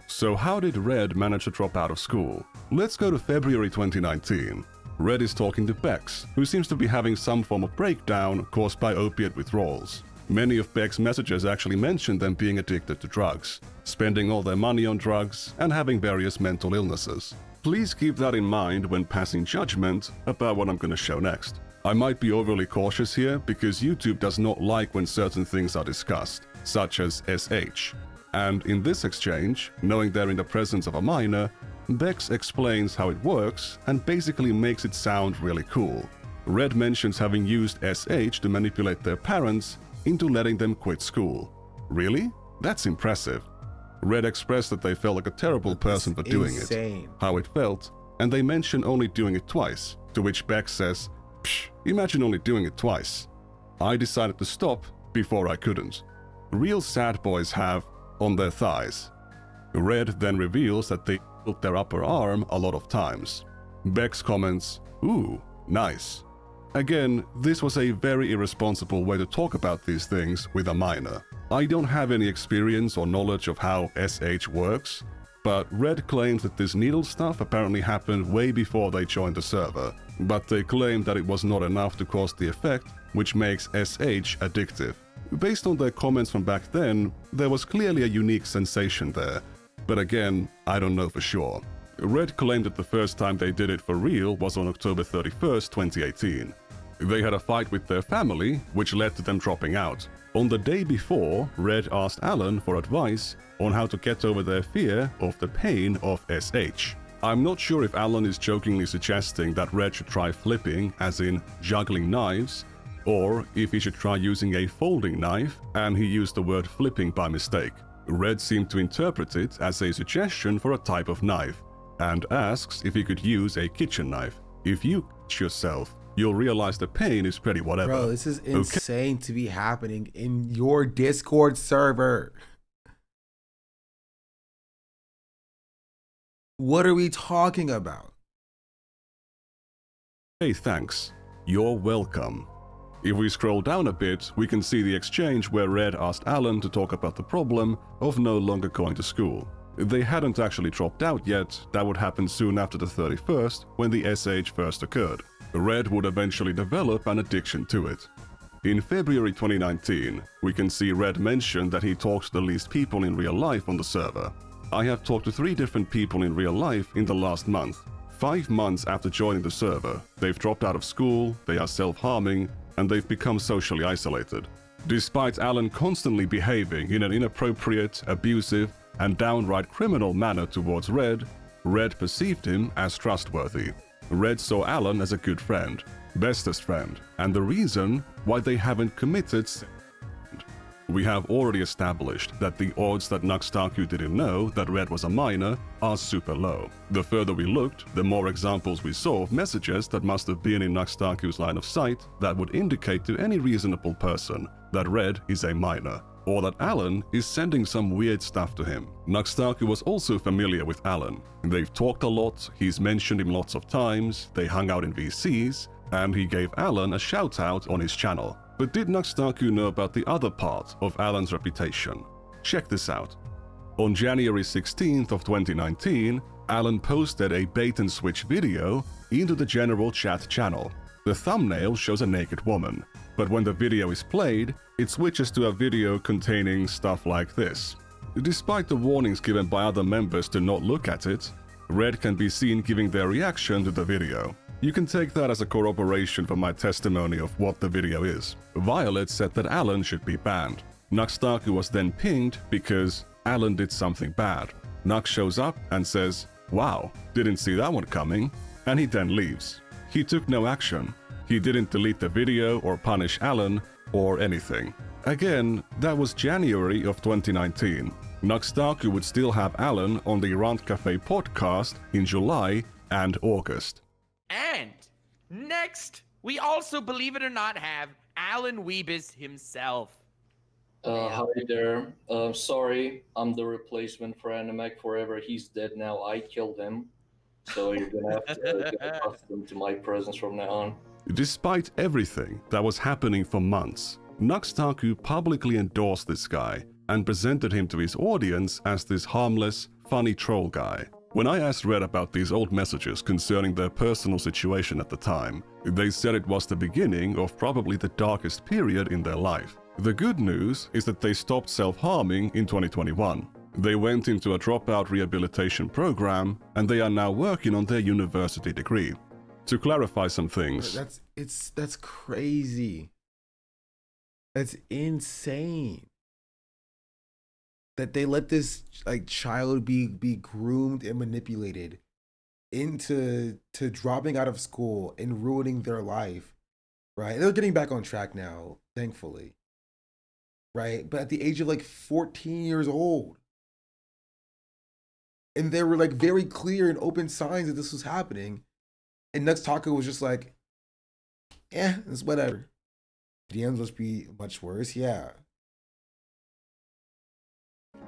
So how did Red manage to drop out of school? Let's go to February 2019. Red is talking to Bex, who seems to be having some form of breakdown caused by opiate withdrawals. Many of Beck's messages actually mention them being addicted to drugs, spending all their money on drugs, and having various mental illnesses. Please keep that in mind when passing judgment about what I'm going to show next. I might be overly cautious here because YouTube does not like when certain things are discussed, such as SH. And in this exchange, knowing they're in the presence of a minor, Bex explains how it works and basically makes it sound really cool. Red mentions having used SH to manipulate their parents into letting them quit school. Really? That's impressive. Red expressed that they felt like a terrible person for doing it, how it felt, and they mention only doing it twice, to which Bex says, "Psh, imagine only doing it twice. I decided to stop before I couldn't." Real sad boys have on their thighs. Red then reveals that they built their upper arm a lot of times. Bex comments, "Ooh, nice." Again, this was a very irresponsible way to talk about these things with a minor. I don't have any experience or knowledge of how SH works, but Red claims that this needle stuff apparently happened way before they joined the server, but they claim that it was not enough to cause the effect, which makes SH addictive. Based on their comments from back then, there was clearly a unique sensation there, but again, I don't know for sure. Red claimed that the first time they did it for real was on October 31st, 2018. They had a fight with their family, which led to them dropping out. On the day before, Red asked Alan for advice on how to get over their fear of the pain of SH. I'm not sure if Alan is jokingly suggesting that Red should try flipping, as in juggling knives, or if he should try using a folding knife, and he used the word flipping by mistake. Red seemed to interpret it as a suggestion for a type of knife, and asks if he could use a kitchen knife. If you cut yourself, you'll realize the pain is pretty whatever. Bro, this is insane to be happening in your Discord server. What are we talking about? Hey, thanks. You're welcome. If we scroll down a bit, we can see the exchange where Red asked Alan to talk about the problem of no longer going to school. They hadn't actually dropped out yet. That would happen soon after the 31st, when the SH first occurred. Red would eventually develop an addiction to it. In February 2019, we can see Red mention that he talks to the least people in real life on the server. I have talked to 3 different people in real life in the last month. 5 months after joining the server, they've dropped out of school, they are self-harming, and they've become socially isolated. Despite Alan constantly behaving in an inappropriate, abusive, and downright criminal manner towards Red, Red perceived him as trustworthy. Red saw Alan as a good friend, bestest friend, and the reason why they haven't committed. We have already established that the odds that Nuxtaku didn't know that Red was a minor are super low. The further we looked, the more examples we saw of messages that must have been in Nuxtaku's line of sight that would indicate to any reasonable person that Red is a minor, or that Alan is sending some weird stuff to him. Nuxtaku was also familiar with Alan. They've talked a lot, he's mentioned him lots of times, they hung out in VCs, and he gave Alan a shout out on his channel. But did Nuxtaku know about the other part of Alan's reputation? Check this out. On January 16th of 2019, Alan posted a bait and switch video into the general chat channel. The thumbnail shows a naked woman, but when the video is played, it switches to a video containing stuff like this. Despite the warnings given by other members to not look at it, Red can be seen giving their reaction to the video. You can take that as a corroboration for my testimony of what the video is. Violet said that Alan should be banned. Nuxtaku was then pinged because Alan did something bad. Nux shows up and says, "Wow, didn't see that one coming," and he then leaves. He took no action. He didn't delete the video or punish Alan or anything. Again, that was January of 2019. Nuxtaku would still have Alan on the Rant Cafe podcast in July and August. And next, we also, believe it or not, have Alan Wiebes himself. Hi there. Sorry, I'm the replacement for Animac Forever. He's dead now. I killed him. So you're gonna have to get accustomed to my presence from now on. Despite everything that was happening for months, Nuxtaku publicly endorsed this guy and presented him to his audience as this harmless, funny troll guy. When I asked Red about these old messages concerning their personal situation at the time, they said it was the beginning of probably the darkest period in their life. The good news is that they stopped self-harming in 2021. They went into a dropout rehabilitation program, and they are now working on their university degree. To clarify some things... That's crazy. That's insane. That they let this child be groomed and manipulated into dropping out of school and ruining their life, right? They're getting back on track now, thankfully, right? But at the age of 14 years old, and there were very clear and open signs that this was happening, and Nuxtaku was just like, it's whatever. DMs must be much worse, yeah.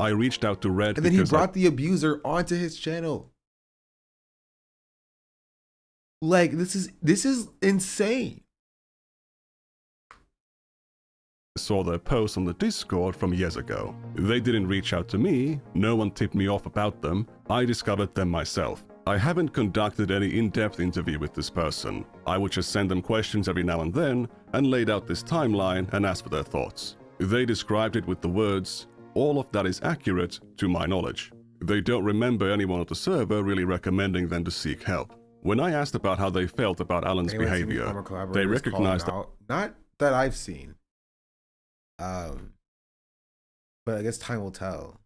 I reached out to Red, and then he brought the abuser onto his channel. This is insane. Saw their post on the Discord from years ago. They didn't reach out to me, no one tipped me off about them, I discovered them myself. I haven't conducted any in-depth interview with this person. I would just send them questions every now and then and laid out this timeline and asked for their thoughts. They described it with the words, "All of that is accurate to my knowledge." They don't remember anyone on the server really recommending them to seek help. When I asked about how they felt about Alan's behavior, they recognized that... Not that I've seen. But I guess time will tell.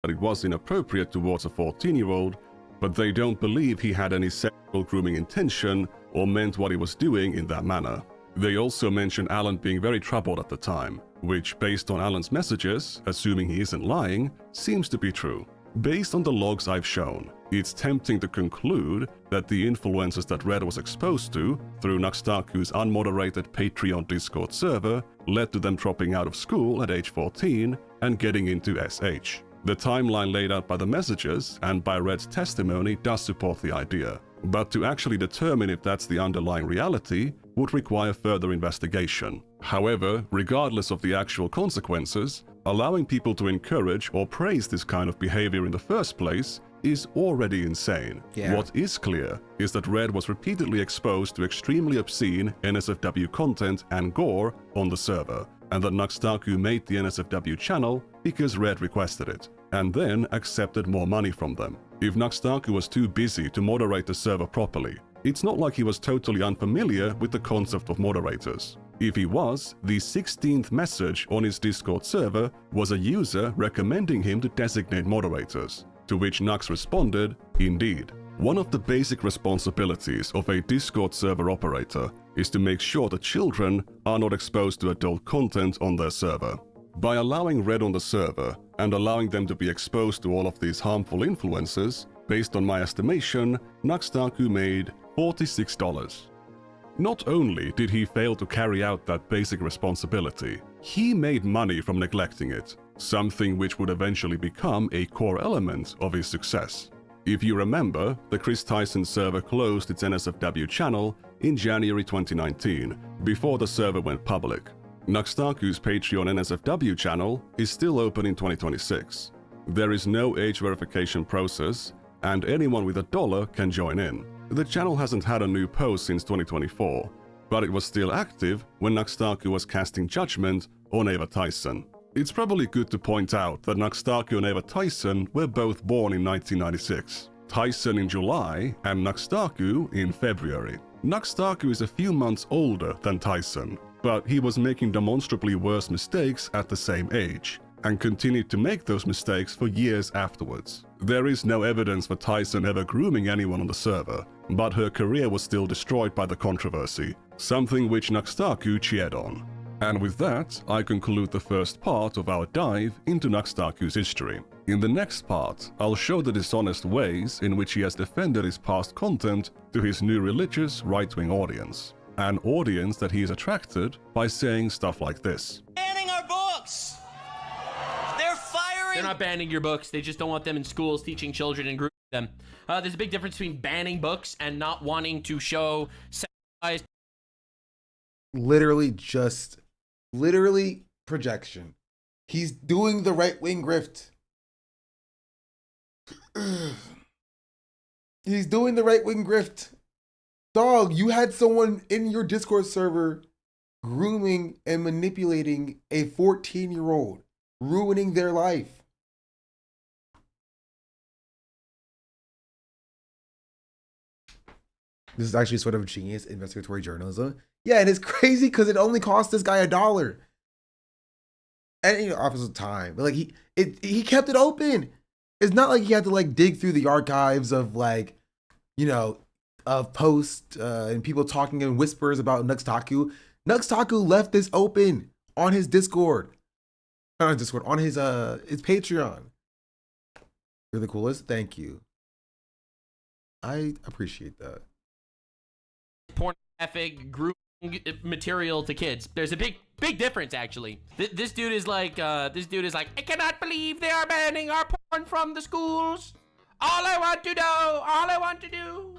That it was inappropriate towards a 14-year-old, but they don't believe he had any sexual grooming intention or meant what he was doing in that manner. They also mention Alan being very troubled at the time, which, based on Alan's messages, assuming he isn't lying, seems to be true. Based on the logs I've shown, it's tempting to conclude that the influences that Red was exposed to through Nuxtaku's unmoderated Patreon Discord server led to them dropping out of school at age 14 and getting into SH. The timeline laid out by the messages and by Red's testimony does support the idea, but to actually determine if that's the underlying reality would require further investigation. However, regardless of the actual consequences, allowing people to encourage or praise this kind of behavior in the first place is already insane. Yeah. What is clear is that Red was repeatedly exposed to extremely obscene NSFW content and gore on the server, and that Nuxtaku made the NSFW channel because Red requested it, and then accepted more money from them. If Nuxtaku was too busy to moderate the server properly, it's not like he was totally unfamiliar with the concept of moderators. If he was, the 16th message on his Discord server was a user recommending him to designate moderators, to which Nux responded, "Indeed." One of the basic responsibilities of a Discord server operator is to make sure the children are not exposed to adult content on their server. By allowing Red on the server and allowing them to be exposed to all of these harmful influences, based on my estimation, Nuxtaku made $46. Not only did he fail to carry out that basic responsibility, he made money from neglecting it, something which would eventually become a core element of his success. If you remember, the Chris Tyson server closed its NSFW channel in January 2019, before the server went public. Nuxtaku's Patreon NSFW channel is still open in 2026. There is no age verification process, and anyone with $1 can join in. The channel hasn't had a new post since 2024, but it was still active when Nuxtaku was casting judgment on Ava Tyson. It's probably good to point out that Nuxtaku and Ava Tyson were both born in 1996. Tyson in July and Nuxtaku in February. Nuxtaku is a few months older than Tyson, but he was making demonstrably worse mistakes at the same age, and continued to make those mistakes for years afterwards. There is no evidence for Tyson ever grooming anyone on the server, but her career was still destroyed by the controversy, something which Nuxtaku cheered on. And with that, I conclude the first part of our dive into Nuxtaku's history. In the next part, I'll show the dishonest ways in which he has defended his past content to his new religious right-wing audience. An audience that he is attracted by saying stuff like this. Banning our books! They're firing! They're not banning your books, they just don't want them in schools teaching children and grooming them. There's a big difference between banning books and not wanting to show sexualized... Literally projection. He's doing the right-wing grift. He's doing the right-wing grift. Dog, you had someone in your Discord server grooming and manipulating a 14-year-old, ruining their life. This is actually sort of genius investigatory journalism. Yeah, and it's crazy because it only cost this guy $1. And you know, offers time, but like he kept it open. It's not like he had to like dig through the archives of like, you know, of posts and people talking in whispers about Nuxtaku. Nuxtaku left this open on his Discord, not on his Discord, on his Patreon. You're the coolest. Thank you. I appreciate that. Pornographic group material to kids. There's a big difference actually. This dude is like I cannot believe they are banning our porn from the schools. All I want to do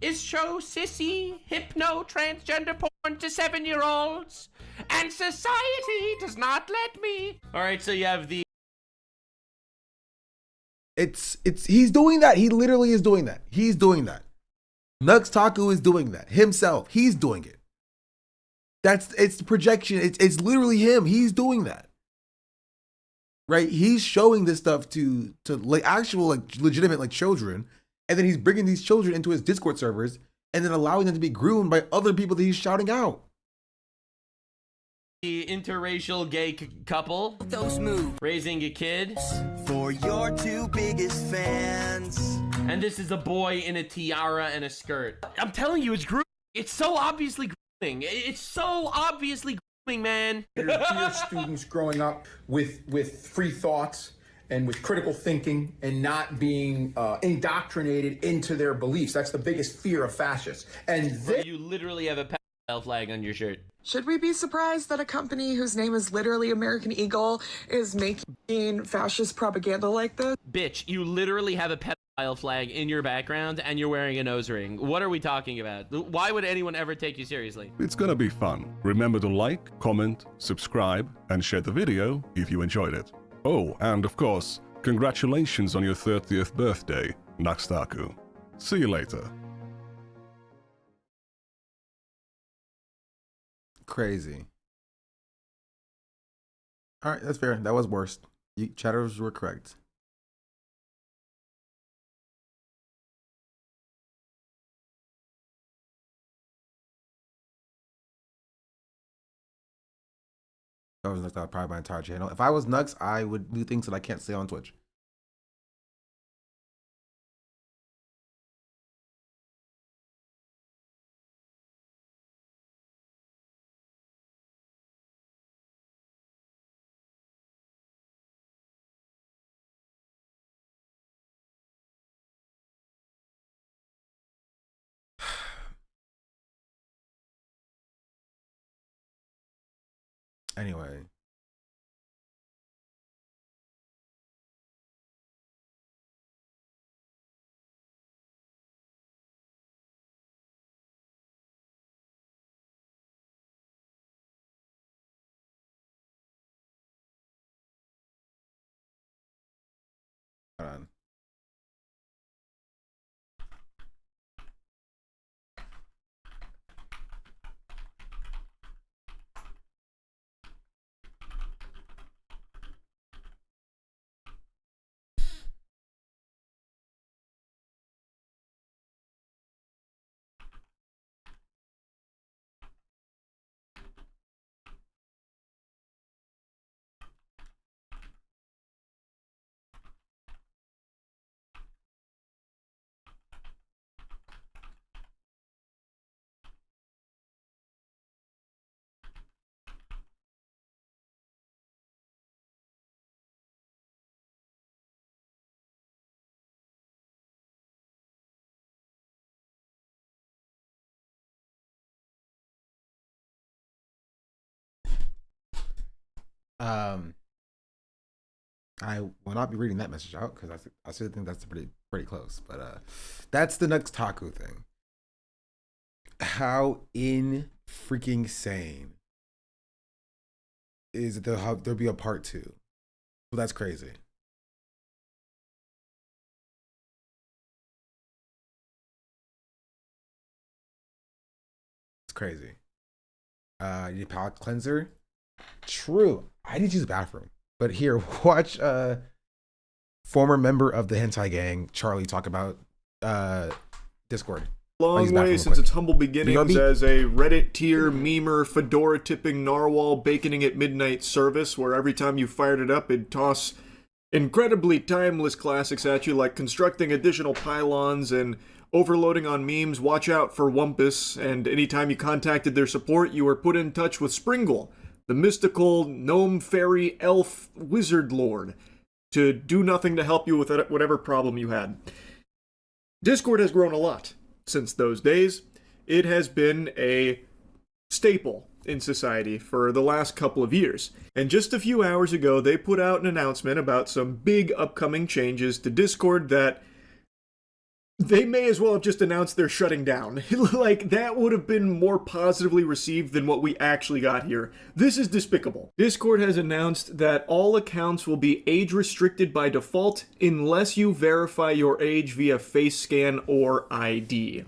is show sissy, hypno, transgender porn to 7-year-olds, and society does not let me. All right, so you have the he's doing that. He literally is doing that. He's doing that. Nuxtaku is doing that himself. He's doing it. It's the projection. It's literally him. He's doing that. Right? He's showing this stuff to like actual like legitimate like children, and then he's bringing these children into his Discord servers and then allowing them to be groomed by other people that he's shouting out. The interracial gay couple. Those move. Raising a kid. For your two biggest fans. And this is a boy in a tiara and a skirt. I'm telling you, it's grooming. It's so obviously grooming. It's so obviously grooming, man. Dear students growing up with free thoughts and with critical thinking and not being indoctrinated into their beliefs. That's the biggest fear of fascists. And you literally have a pedophile flag on your shirt. Should we be surprised that a company whose name is literally American Eagle is making fascist propaganda like this? Bitch, you literally have a pedophile flag in your background and you're wearing a nose ring. What are we talking about? Why would anyone ever take you seriously? It's gonna be fun. Remember to like, comment, subscribe, and share the video if you enjoyed it. Oh, and of course, congratulations on your 30th birthday, Nuxtaku. See you later. Crazy. All right, that's fair. That was worse. Chatters were correct. I was Nux, I would probably my entire channel. If I was Nux, I would do things that I can't say on Twitch. Anyway. Hold on. I will not be reading that message out because I still think that's pretty close. But that's the Nux Taku thing. How in freaking sane is it there'll be a part 2? Well, that's crazy. It's crazy. You need a palate cleanser. True. I need to use the bathroom. But here, watch former member of the hentai gang, Charlie, talk about Discord. Long way since its humble beginnings as a Reddit tier memer fedora tipping narwhal baconing at midnight service, where every time you fired it up, it'd toss incredibly timeless classics at you, like constructing additional pylons and overloading on memes. Watch out for Wumpus, and anytime you contacted their support, you were put in touch with Springle, the mystical gnome fairy elf wizard lord, to do nothing to help you with whatever problem you had. Discord has grown a lot since those days. It has been a staple in society for the last couple of years. And just a few hours ago, they put out an announcement about some big upcoming changes to Discord that they may as well have just announced they're shutting down. Like, that would have been more positively received than what we actually got here. This is despicable. Discord has announced that all accounts will be age restricted by default unless you verify your age via face scan or ID.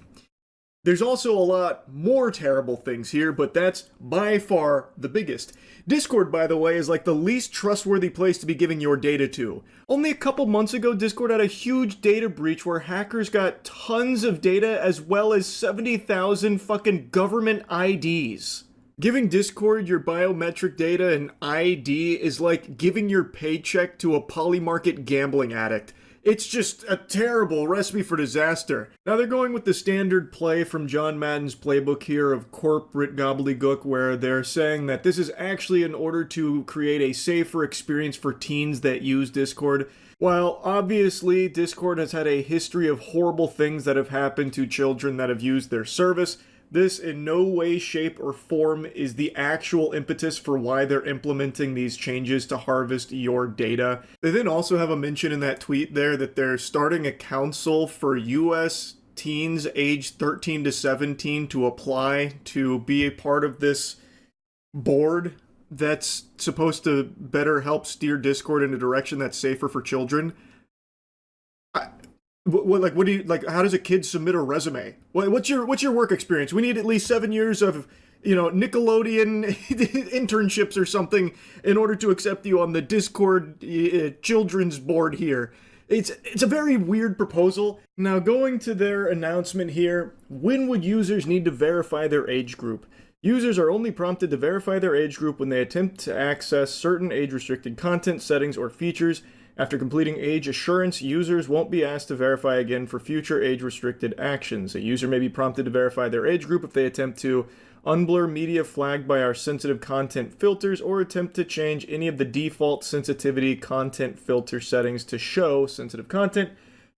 There's also a lot more terrible things here, but that's by far the biggest. Discord, by the way, is like the least trustworthy place to be giving your data to. Only a couple months ago, Discord had a huge data breach where hackers got tons of data as well as 70,000 fucking government IDs. Giving Discord your biometric data and ID is like giving your paycheck to a polymarket gambling addict. It's just a terrible recipe for disaster. Now they're going with the standard play from John Madden's playbook here of corporate gobbledygook, where they're saying that this is actually in order to create a safer experience for teens that use Discord. While obviously Discord has had a history of horrible things that have happened to children that have used their service, this in no way, shape, or form is the actual impetus for why they're implementing these changes to harvest your data. They then also have a mention in that tweet there that they're starting a council for US teens aged 13 to 17 to apply to be a part of this board that's supposed to better help steer Discord in a direction that's safer for children. What do you like? How does a kid submit a resume? What's your work experience? We need at least 7 years of, Nickelodeon internships or something in order to accept you on the Discord children's board here. It's a very weird proposal. Now, going to their announcement here, when would users need to verify their age group? Users are only prompted to verify their age group when they attempt to access certain age-restricted content, settings, or features. After completing age assurance, users won't be asked to verify again for future age-restricted actions. A user may be prompted to verify their age group if they attempt to unblur media flagged by our sensitive content filters or attempt to change any of the default sensitivity content filter settings to show sensitive content.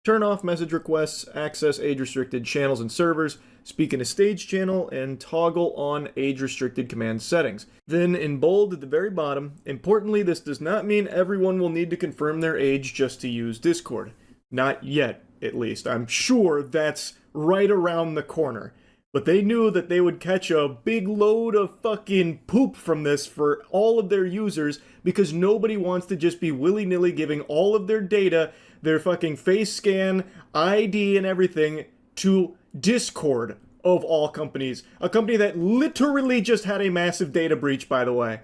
turn off message requests, access age-restricted channels and servers, speak in a stage channel, and toggle on age-restricted command settings. Then, in bold at the very bottom, importantly, this does not mean everyone will need to confirm their age just to use Discord. Not yet, at least. I'm sure that's right around the corner. But they knew that they would catch a big load of fucking poop from this for all of their users because nobody wants to just be willy-nilly giving all of their data, their fucking face scan, ID, and everything to Discord, of all companies. A company that literally just had a massive data breach, by the way.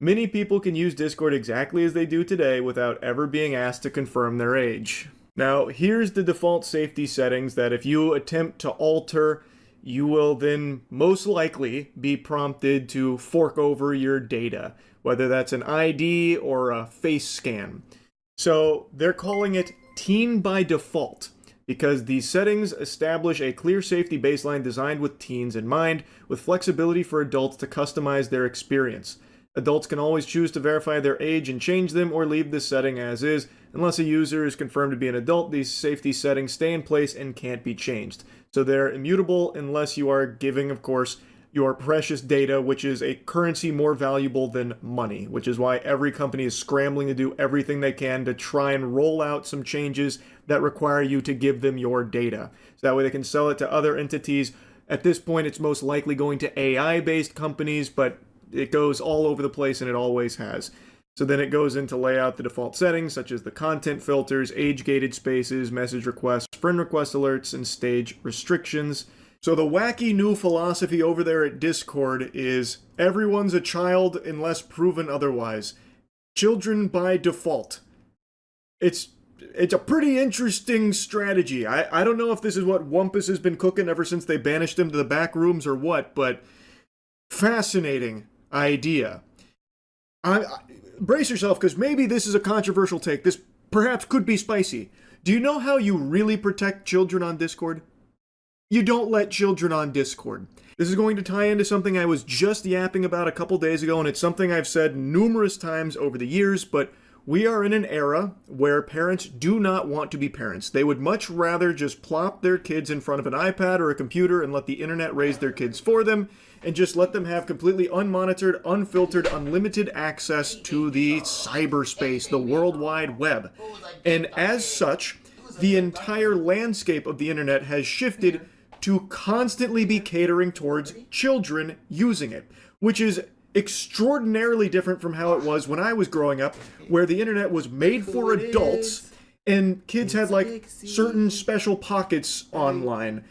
Many people can use Discord exactly as they do today without ever being asked to confirm their age. Now, here's the default safety settings that if you attempt to alter, you will then most likely be prompted to fork over your data, whether that's an ID or a face scan. So they're calling it teen by default because these settings establish a clear safety baseline designed with teens in mind, with flexibility for adults to customize their experience. Adults can always choose to verify their age and change them or leave this setting as is. Unless a user is confirmed to be an adult, these safety settings stay in place and can't be changed. So they're immutable unless you are giving, of course, your precious data, which is a currency more valuable than money, which is why every company is scrambling to do everything they can to try and roll out some changes that require you to give them your data. So that way they can sell it to other entities. At this point, it's most likely going to AI-based companies, but it goes all over the place and it always has. So then it goes into lay out the default settings, such as the content filters, age-gated spaces, message requests, friend request alerts, and stage restrictions. So the wacky new philosophy over there at Discord is everyone's a child unless proven otherwise. Children by default. It's a pretty interesting strategy. I don't know if this is what Wumpus has been cooking ever since they banished him to the back rooms or what, but fascinating idea. Brace yourself, because maybe this is a controversial take. This perhaps could be spicy. Do you know how you really protect children on Discord? You don't let children on Discord. This is going to tie into something I was just yapping about a couple days ago, and it's something I've said numerous times over the years, but we are in an era where parents do not want to be parents. They would much rather just plop their kids in front of an iPad or a computer and let the internet raise their kids for them, and just let them have completely unmonitored, unfiltered, unlimited access to the cyberspace, the World Wide Web. And as such, the entire landscape of the internet has shifted to constantly be catering towards children using it, which is extraordinarily different from how it was when I was growing up, where the internet was made for adults and kids had like certain special pockets online.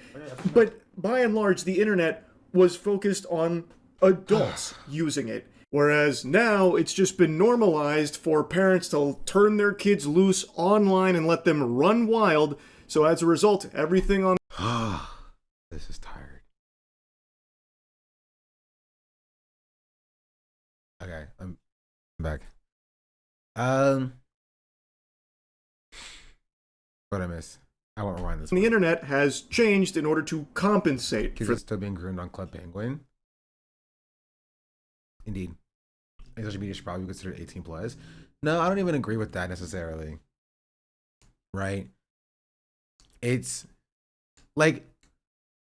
But by and large, the internet was focused on adults using it. Whereas now it's just been normalized for parents to turn their kids loose online and let them run wild. So as a result, everything on... This is tired. Okay, I'm back. What I miss? I won't rewind this. The internet has changed in order to compensate Kids are still being groomed on Club Penguin. Indeed. Social media should probably be considered 18 plus. No, I don't even agree with that necessarily. Right? It's like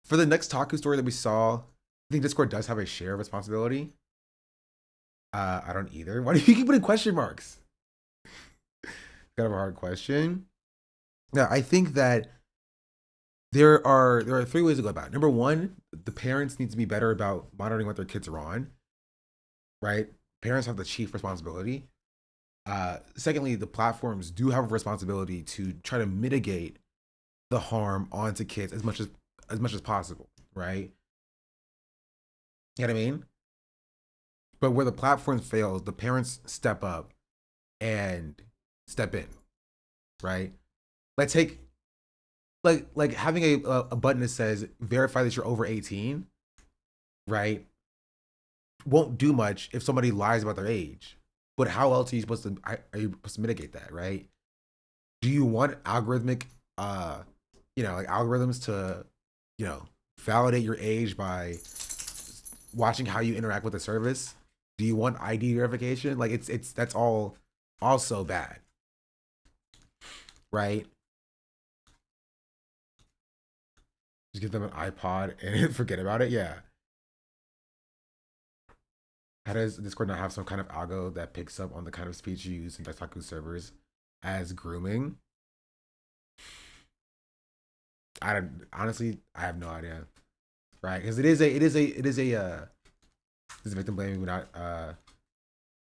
for the next Taku story that we saw, I think Discord does have a share of responsibility. I don't either. Why do you keep putting question marks? Kind of a hard question. Yeah, I think that there are 3 ways to go about it. Number one, the parents need to be better about monitoring what their kids are on. Right? Parents have the chief responsibility. Secondly, the platforms do have a responsibility to try to mitigate the harm onto kids as much as possible, right? You know what I mean? But where the platform fails, the parents step up and step in, right? Like take like having a button that says verify that you're over 18, right? Won't do much if somebody lies about their age. But how else are you supposed to mitigate that, right? Do you want algorithmic algorithms to, validate your age by watching how you interact with the service? Do you want ID verification? Like that's all also bad. Right? Just give them an iPod and forget about it. Yeah. How does Discord not have some kind of algo that picks up on the kind of speech you use in Daisaku servers as grooming? I have no idea. Right? Because it is a victim blaming. We're not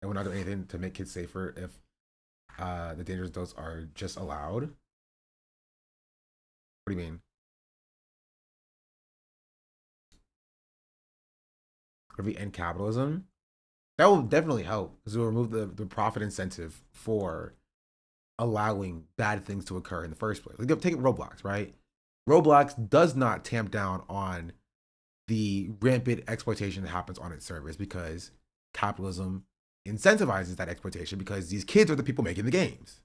doing anything to make kids safer if the dangerous adults are just allowed. What do you mean? If we end capitalism, that will definitely help because it will remove the profit incentive for allowing bad things to occur in the first place. Like, take Roblox, right? Roblox does not tamp down on the rampant exploitation that happens on its servers because capitalism incentivizes that exploitation because these kids are the people making the games.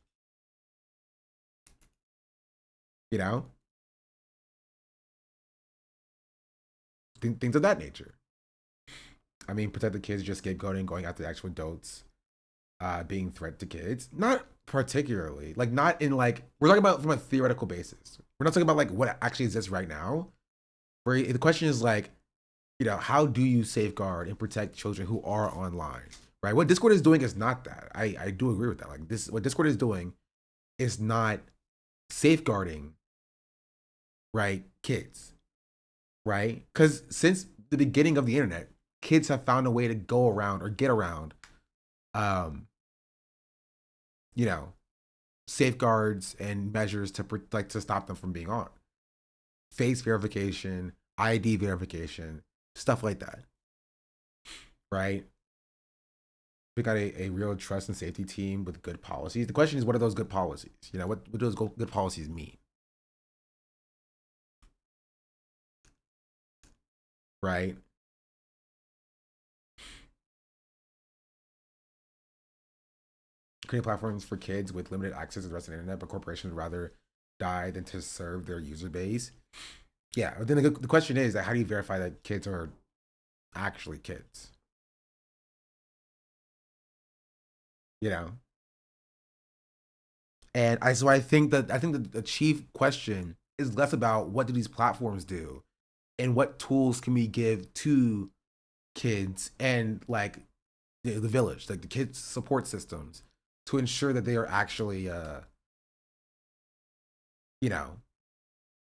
You know? Things of that nature. I mean, protect the kids, just scapegoating, going after the actual adults, being threat to kids. Not particularly. Like, not in like, we're talking about from a theoretical basis. We're not talking about like what actually exists right now. Where the question is like, you know, how do you safeguard and protect children who are online? Right? What Discord is doing is not that. I do agree with that. Like what Discord is doing is not safeguarding, right, kids. Right? Because since the beginning of the internet, kids have found a way to go around or get around, you know, safeguards and measures to stop them from being on. Face verification, ID verification, stuff like that. Right? We got a real trust and safety team with good policies. The question is, what are those good policies? You know, what do those good policies mean? Right? Creating platforms for kids with limited access to the rest of the internet, but corporations would rather die than to serve their user base. Yeah, but then the question is that how do you verify that kids are actually kids? You know? And so I think that the chief question is less about what do these platforms do and what tools can we give to kids and like the village, like the kids support systems to ensure that they are actually you know,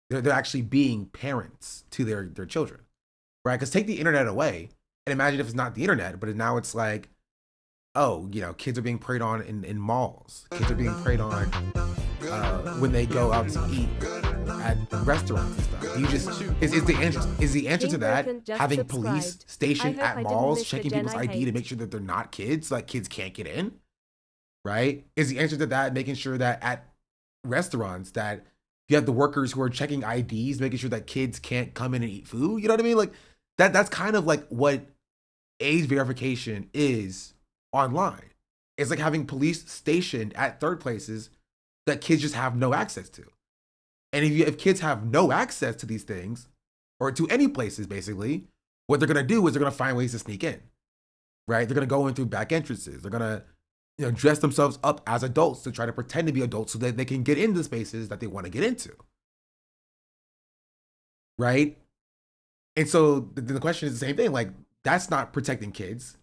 they're actually being parents to their children, right? Because take the internet away and imagine if it's not the internet, but now it's like, oh, you know, kids are being preyed on in malls. Kids are being preyed on when they go out to eat at restaurants and stuff. You just is the answer to that having police stationed at malls checking people's ID to make sure that they're not kids, like kids can't get in, right? Is the answer to that making sure that at restaurants that you have the workers who are checking IDs, making sure that kids can't come in and eat food? You know what I mean? Like that's kind of like what age verification is online. It's like having police stationed at third places that kids just have no access to. And if kids have no access to these things or to any places, basically, what they're going to do is they're going to find ways to sneak in, right? They're going to go in through back entrances. They're going to, you know, dress themselves up as adults to try to pretend to be adults so that they can get into spaces that they want to get into, right? And so the question is the same thing. Like, that's not protecting kids,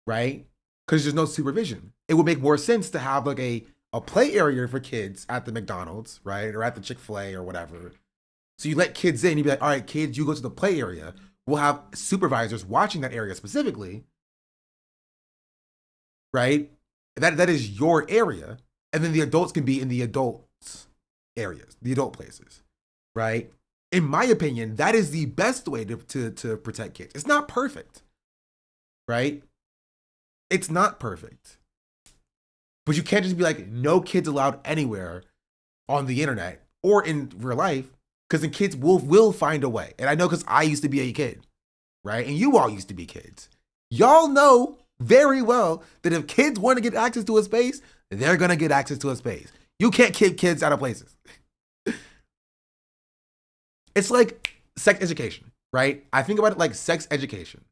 right? Because there's no supervision. It would make more sense to have like a play area for kids at the McDonald's, right? Or at the Chick-fil-A or whatever. So you let kids in, you'd be like, all right, kids, you go to the play area. We'll have supervisors watching that area specifically, right? That is your area. And then the adults can be in the adults areas, the adult places, right? In my opinion, that is the best way to protect kids. It's not perfect, right? It's not perfect. But you can't just be like, no kids allowed anywhere on the internet or in real life, because the kids will find a way. And I know because I used to be a kid, right? And you all used to be kids. Y'all know very well that if kids want to get access to a space, they're going to get access to a space. You can't keep kids out of places. It's like sex education, right? I think about it like sex education.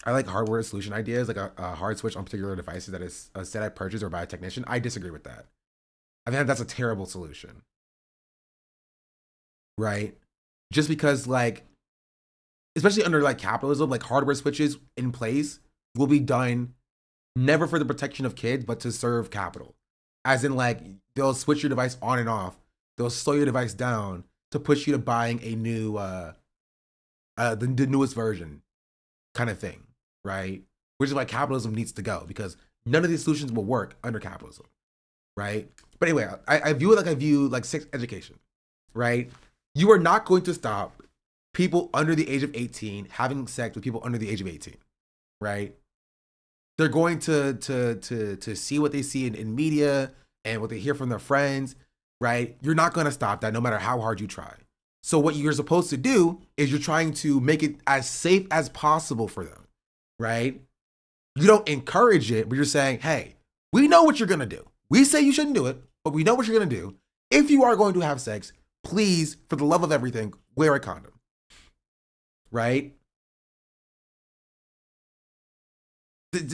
I like hardware solution ideas, like a hard switch on particular devices that is a set I purchase or by a technician. I disagree with that. I think that's a terrible solution. right? Just because like, especially under like capitalism, like hardware switches in place will be done never for the protection of kids, but to serve capital. As in like, they'll switch your device on and off. They'll slow your device down to push you to buying a new, the newest version kind of thing, right? Which is why capitalism needs to go, because none of these solutions will work under capitalism, right? But anyway, I view it like I view like sex education, right? You are not going to stop people under the age of 18 having sex with people under the age of 18, right? They're going to see what they see in media and what they hear from their friends, right? You're not going to stop that no matter how hard you try. So what you're supposed to do is you're trying to make it as safe as possible for them, right? You don't encourage it, but you're saying, hey, we know what you're going to do. We say you shouldn't do it, but we know what you're going to do. If you are going to have sex, please, for the love of everything, wear a condom, right?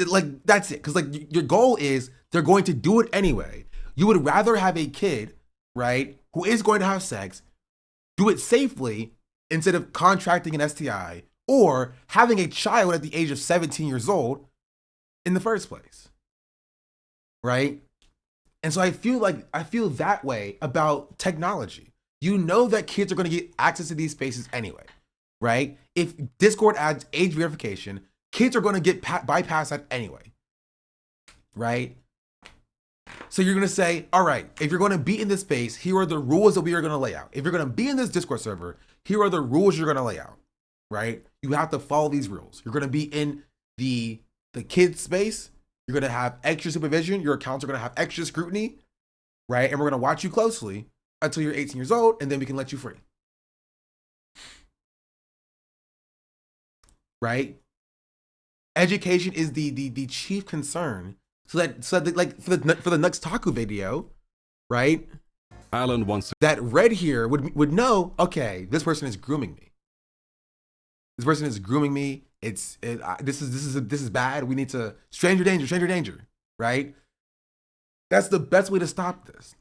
Like, that's it. Because like your goal is they're going to do it anyway. You would rather have a kid, right, who is going to have sex, do it safely instead of contracting an STI or having a child at the age of 17 years old in the first place, right? And so I feel that way about technology. You know that kids are going to get access to these spaces anyway, right? If Discord adds age verification, kids are going to get bypassed that anyway, right? So you're going to say, all right, if you're going to be in this space, here are the rules that we are going to lay out. If you're going to be in this Discord server, here are the rules you're going to lay out, right? You have to follow these rules. You're going to be in the kids space. You're going to have extra supervision. Your accounts are going to have extra scrutiny, right? And we're going to watch you closely until you're 18 years old, and then we can let you free, right? Education is the chief concern. So that like for the Nux Taku video, right? Alan wants that Red here would know, okay, this person is grooming me. This person is grooming me. This is bad. We need to stranger danger, right? That's the best way to stop this.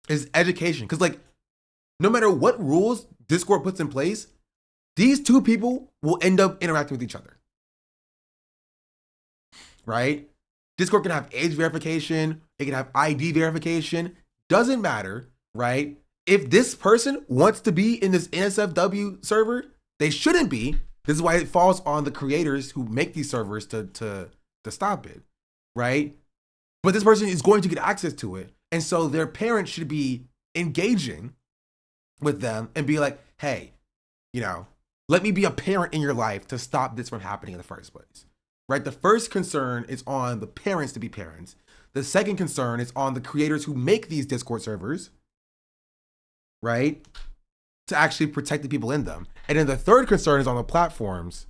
Is education. Because like, no matter what rules Discord puts in place, these two people will end up interacting with each other, right? Discord can have age verification, it can have ID verification, doesn't matter, right? If this person wants to be in this NSFW server, they shouldn't be. This is why it falls on the creators who make these servers to stop it, right? But this person is going to get access to it. And so their parents should be engaging with them and be like, hey, you know, let me be a parent in your life to stop this from happening in the first place. Right? The first concern is on the parents to be parents. The second concern is on the creators who make these Discord servers, right? To actually protect the people in them. And then the third concern is on the platforms,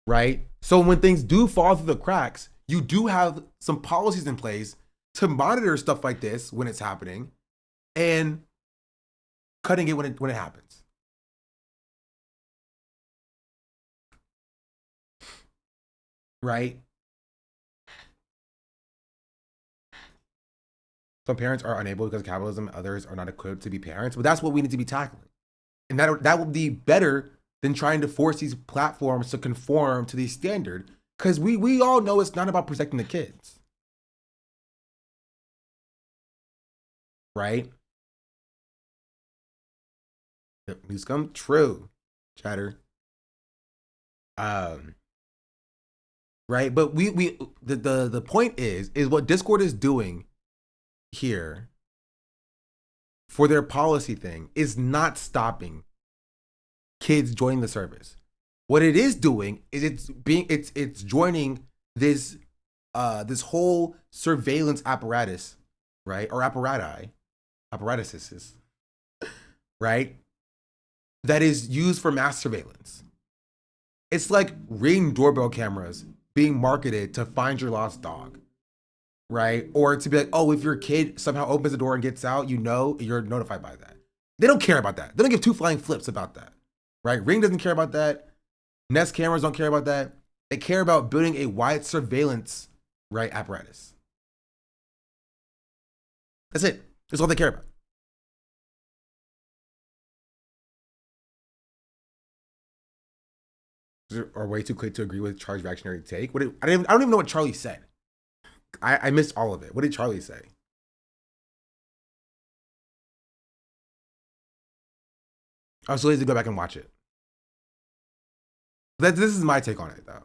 right? So when things do fall through the cracks, you do have some policies in place to monitor stuff like this when it's happening and cutting it when it happens. Right? Some parents are unable because of capitalism, others are not equipped to be parents, but that's what we need to be tackling. And that will be better than trying to force these platforms to conform to these standards, because we all know it's not about protecting the kids. Right? Yep, NewsCum, true, chatter. Right, but the point is what Discord is doing here for their policy thing is not stopping kids joining the service. What it is doing is it's joining this this whole surveillance apparatus, right? Or apparatuses, right? That is used for mass surveillance. It's like Ring doorbell cameras being marketed to find your lost dog, right? Or to be like, oh, if your kid somehow opens the door and gets out, you know, you're notified by that. They don't care about that. They don't give two flying flips about that, right? Ring doesn't care about that. Nest cameras don't care about that. They care about building a wide surveillance, right, apparatus. That's it. That's all they care about. are way too quick to agree with Charlie's reactionary take. I don't even know what Charlie said. I missed all of it. What did Charlie say? I was so lazy to go back and watch it. This is my take on it, though.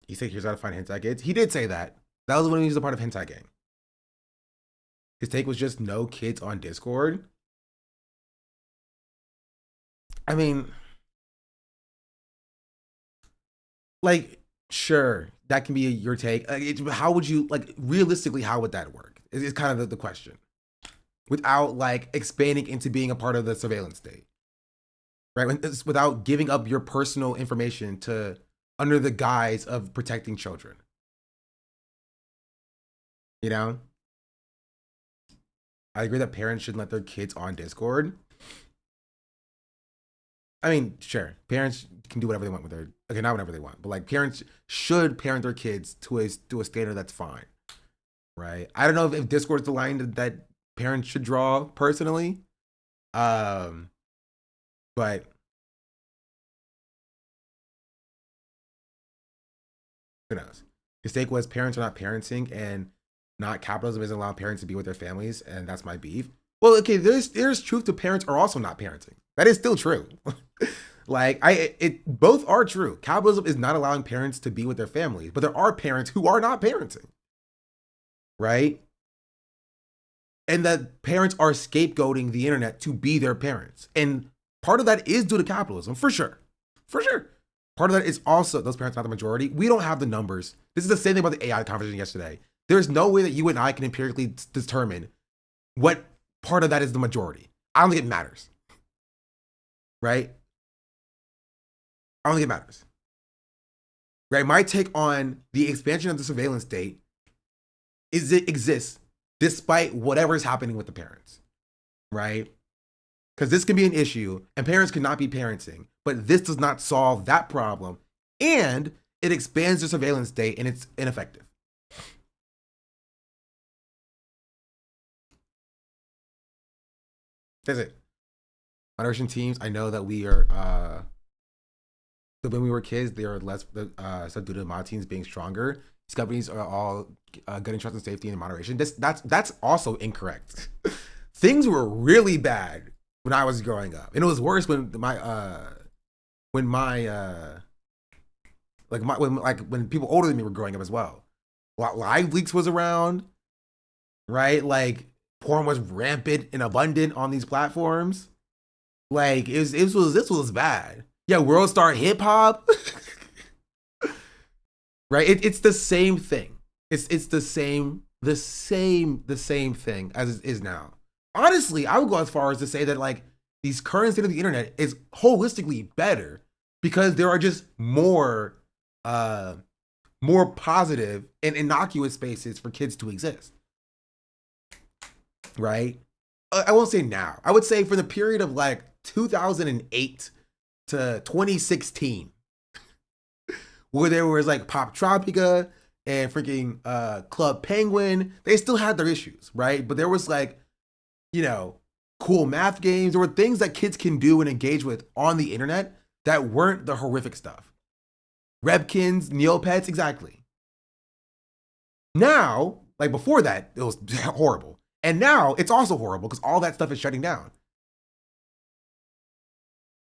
He said, here's how to find hentai kids. He did say that. That was when he was a part of Hentai Gang. His take was just no kids on Discord. I mean, like, sure, that can be your take. How would you, like, realistically, how would that work? It's kind of the question. Without, like, expanding into being a part of the surveillance state. Right? Without giving up your personal information to under the guise of protecting children. You know? I agree that parents shouldn't let their kids on Discord. I mean, sure, parents can do whatever they want with their, okay, not whatever they want, but like parents should parent their kids to a standard that's fine, right? I don't know if Discord's the line that parents should draw personally, but who knows? His take was parents are not parenting and not capitalism isn't allowing parents to be with their families, and that's my beef. Well, okay, there's truth to parents are also not parenting. That is still true. Like both are true. Capitalism is not allowing parents to be with their families, but there are parents who are not parenting. Right? And that parents are scapegoating the internet to be their parents. And part of that is due to capitalism, for sure. For sure. Part of that is also those parents, not the majority. We don't have the numbers. This is the same thing about the AI conversation yesterday. There's no way that you and I can empirically determine what part of that is the majority. I don't think it matters. Right? I don't think it matters. Right? My take on the expansion of the surveillance state is it exists despite whatever is happening with the parents. Right? Because this can be an issue and parents cannot be parenting, but this does not solve that problem and it expands the surveillance state and it's ineffective. That's it. Moderation teams, I know that we are, when we were kids, they are less, so due to mod teams being stronger. These companies are all getting trust and safety and moderation. That's also incorrect. Things were really bad when I was growing up. And it was worse when when people older than me were growing up as well. Live leaks was around, right? Like porn was rampant and abundant on these platforms. Like this was bad. Yeah, World Star Hip Hop. Right? It's the same thing. It's the same thing as it is now. Honestly, I would go as far as to say that like these current state of the internet is holistically better because there are just more positive and innocuous spaces for kids to exist. Right? I won't say now. I would say for the period of like 2008 to 2016, where there was like Pop Tropica and freaking Club Penguin, they still had their issues, right? But there was like, you know, cool math games. There were things that kids can do and engage with on the internet that weren't the horrific stuff. Rebkins, Neopets, exactly. Now, like before that, it was horrible. And now it's also horrible because all that stuff is shutting down.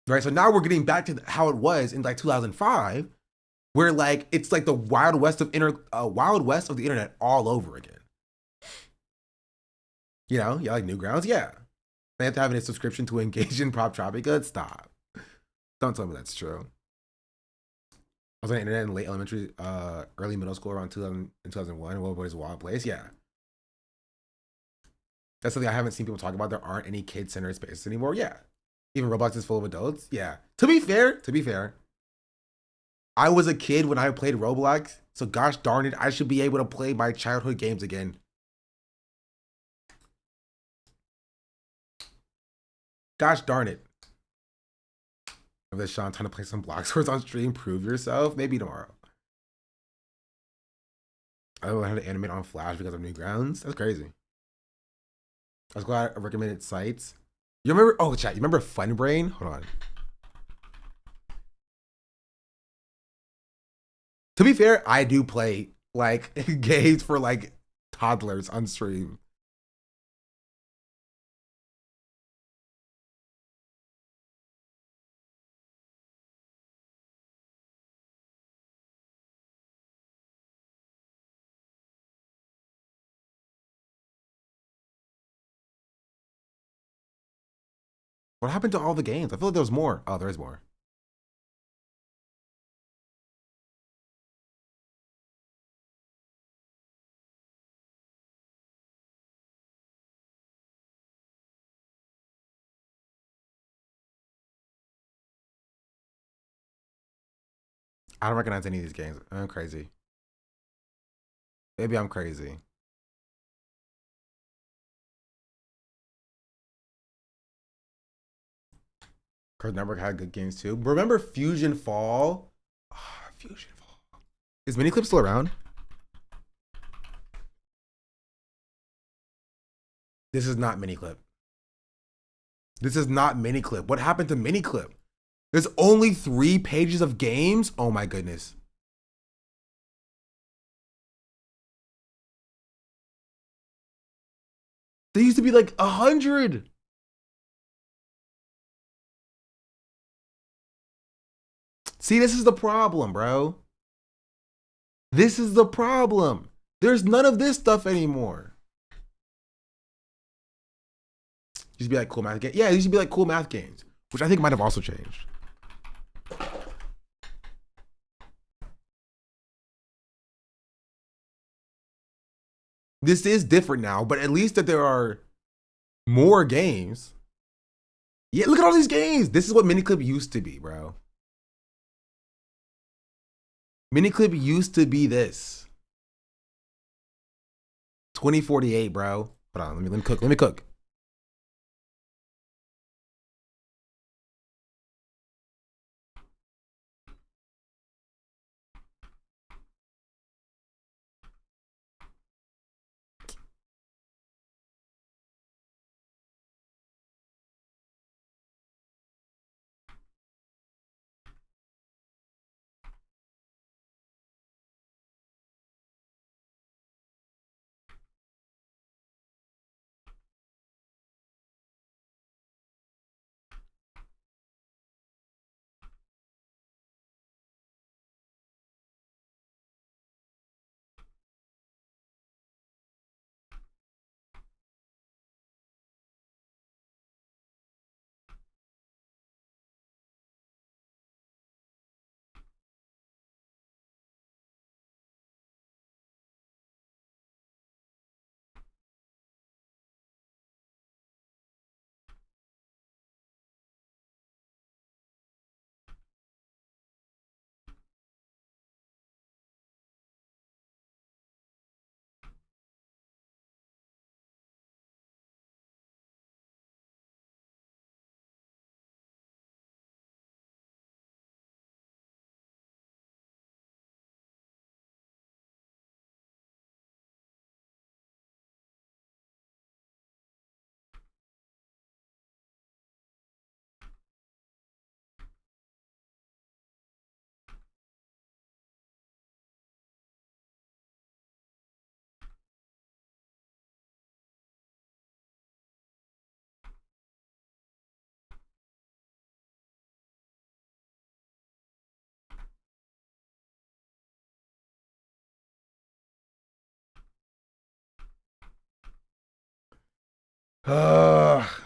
Right, so now we're getting back to how it was in like 2005, where like it's like the wild west of the internet all over again. You know, yeah, like Newgrounds, yeah. They have to have a subscription to engage in Prop Tropica. Stop. Don't tell me that's true. I was on the internet in late elementary, early middle school around 2001. What was a wild place? Yeah. That's something I haven't seen people talk about. There aren't any kid-centered spaces anymore. Yeah. Even Roblox is full of adults. Yeah. To be fair, I was a kid when I played Roblox. So gosh darn it, I should be able to play my childhood games again. Gosh darn it. Of this Sean trying to play some block swords on stream, prove yourself. Maybe tomorrow. I learned how to animate on Flash because of Newgrounds. That's crazy. I was glad I recommended sites. You remember? Oh, chat. You remember Funbrain? Hold on. To be fair, I do play like games for like toddlers on stream. What happened to all the games? I feel like there was more. Oh, there is more. I don't recognize any of these games. I'm crazy. Maybe I'm crazy. Cartoon Network had good games too. Remember Fusion Fall? Oh, Fusion Fall. Is Miniclip still around? This is not Miniclip. This is not Miniclip. What happened to Miniclip? There's only 3 pages of games? Oh my goodness. There used to be like 100. See, this is the problem, bro. This is the problem. There's none of this stuff anymore. Used to be like cool math games. Yeah, it used to be like cool math games, which I think might have also changed. This is different now, but at least that there are more games. Yeah, look at all these games. This is what Miniclip used to be, bro. Miniclip used to be this. 2048, bro. Hold on, let me cook. Let me cook.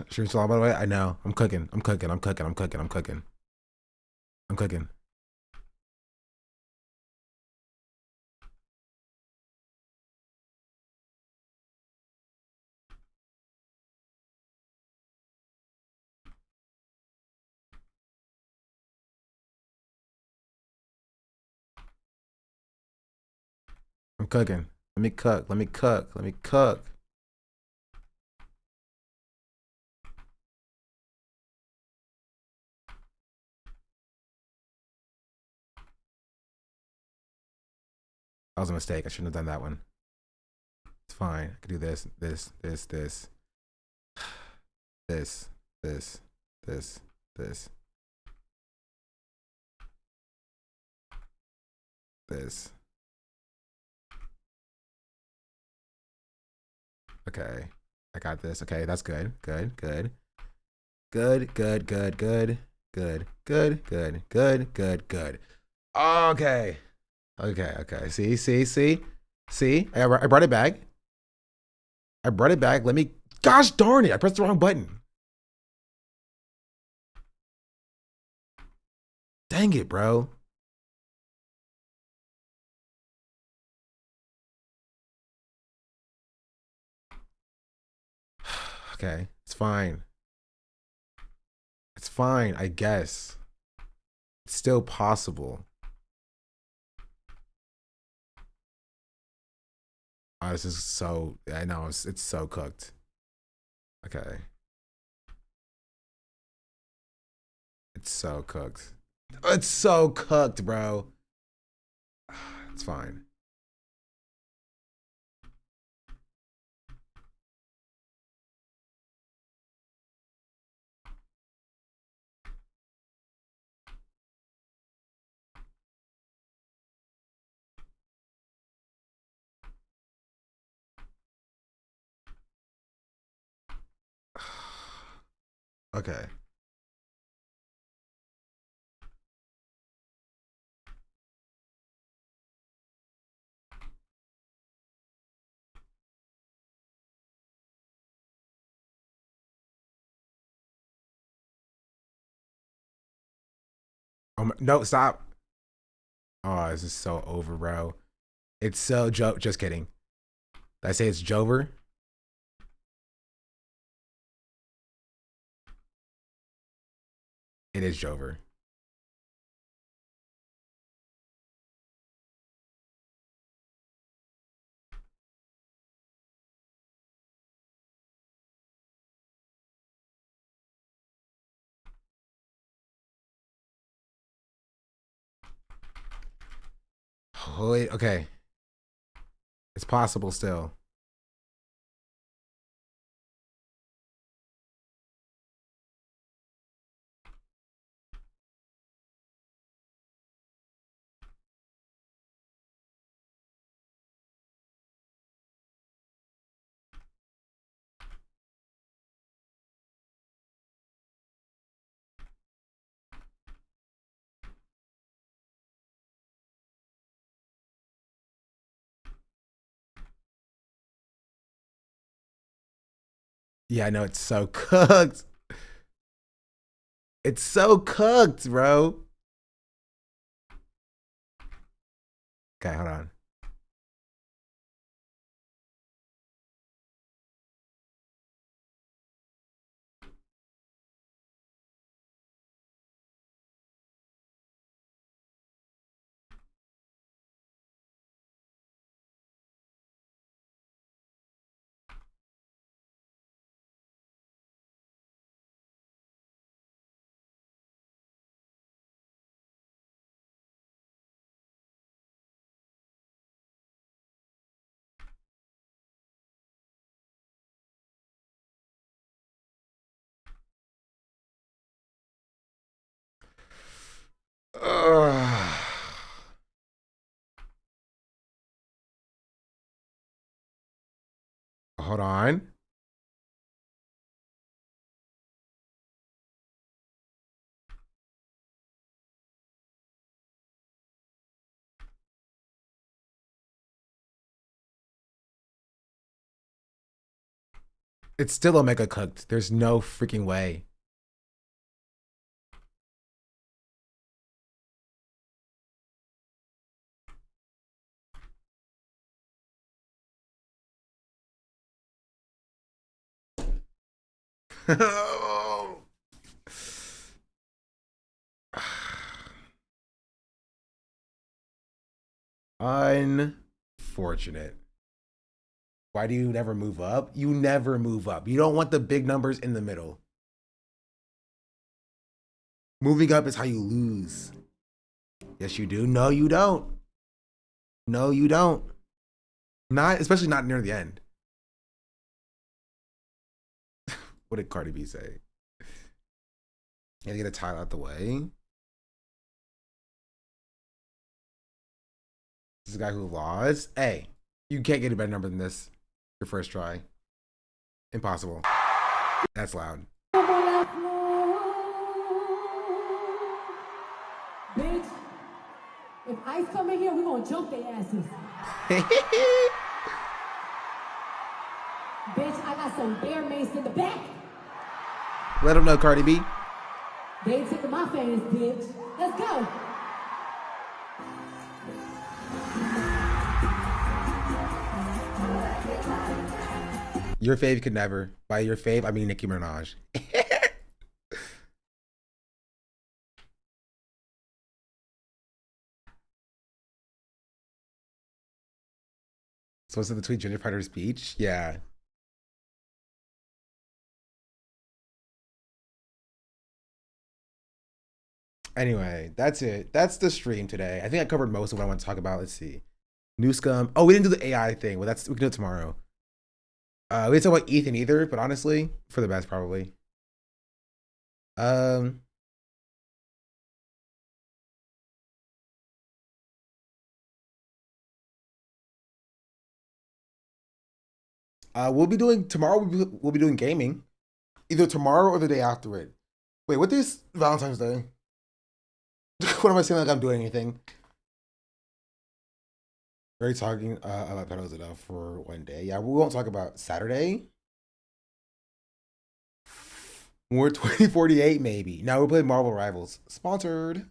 Stream saw by the way. I know. I'm cooking. I'm cooking. I'm cooking. I'm cooking. I'm cooking. I'm cooking. I'm cooking. Let me cook. Let me cook. Let me cook. That was a mistake. I shouldn't have done that one. It's fine. I could do this, this, this, this, this, this, this, this, this. Okay. I got this. Okay, that's good. Good, good. Good, good, good, good, good, good, good, good, good, good. Okay. Okay, okay. See? I brought it back. I brought it back. Let me, gosh darn it. I pressed the wrong button. Dang it, bro. Okay, it's fine. It's fine, I guess. It's still possible. Oh, this is so, I know, it's so cooked. Okay. It's so cooked. It's so cooked, bro. It's fine. Okay. No, stop. Oh, this is so over, bro. It's so just kidding. Did I say it's Jover? It is Jover. Oh, wait, okay. It's possible still. Yeah, I know it's so cooked. It's so cooked, bro. Okay, hold on. Hold on. It's still Omega cooked. There's no freaking way. Unfortunate. Why do you never move up? You never move up. You don't want the big numbers in the middle. Moving up is how you lose. Yes, you do. No, you don't. No, you don't. Not, especially not near the end. What did Cardi B say? You gotta get a tile out the way. This is a guy who lost. Hey, you can't get a better number than this. Your first try. Impossible. That's loud. Bitch, if ICE come in here, we're gonna jump their asses. Bitch, I got some bear mace in the back. Let them know, Cardi B. They ain't taking my fans, bitch. Let's go. Your fave could never. By your fave, I mean Nicki Minaj. So was it the tweet Ginger Fighter's speech? Yeah. Anyway, that's it. That's the stream today. I think I covered most of what I want to talk about. Let's see. NewsCum. Oh, we didn't do the AI thing. Well, we can do it tomorrow. We didn't talk about Ethan either, but honestly, for the best probably. We'll be doing tomorrow. We'll be doing gaming, either tomorrow or the day after it. Wait, what is Valentine's Day? What am I saying? Like I'm doing anything? We're talking about pedals enough for one day. Yeah, we won't talk about Saturday. More 2048 maybe. Now we're playing Marvel Rivals. Sponsored.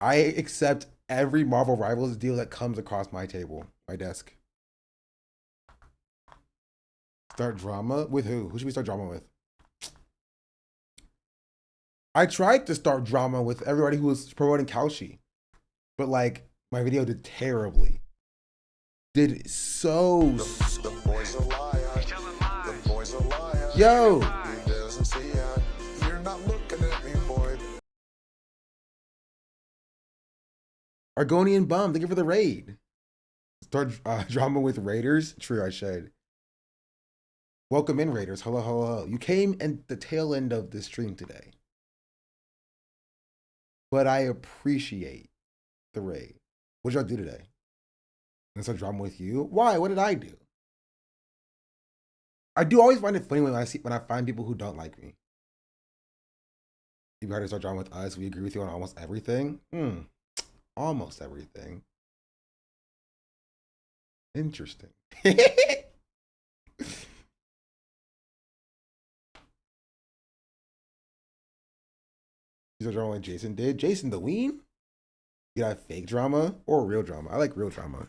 I accept every Marvel Rivals deal that comes across my table, my desk. Start drama with who? Who should we start drama with? I tried to start drama with everybody who was promoting Kalshi, but like my video did terribly. Did so. The boys are liars. The boys are liars. Yo. You're not looking at me, boy. Argonian Bum, thank you for the raid. Start drama with Raiders. True, I should. Welcome in, Raiders. Hello, hello. You came at the tail end of the stream today. But I appreciate the raid. What did y'all do today? And start drama with you? Why? What did I do? I do always find it funny when I find people who don't like me. You better start drama with us. We agree with you on almost everything. Almost everything. Interesting. You start drama like Jason did. Jason the Ween? You got fake drama or real drama? I like real drama.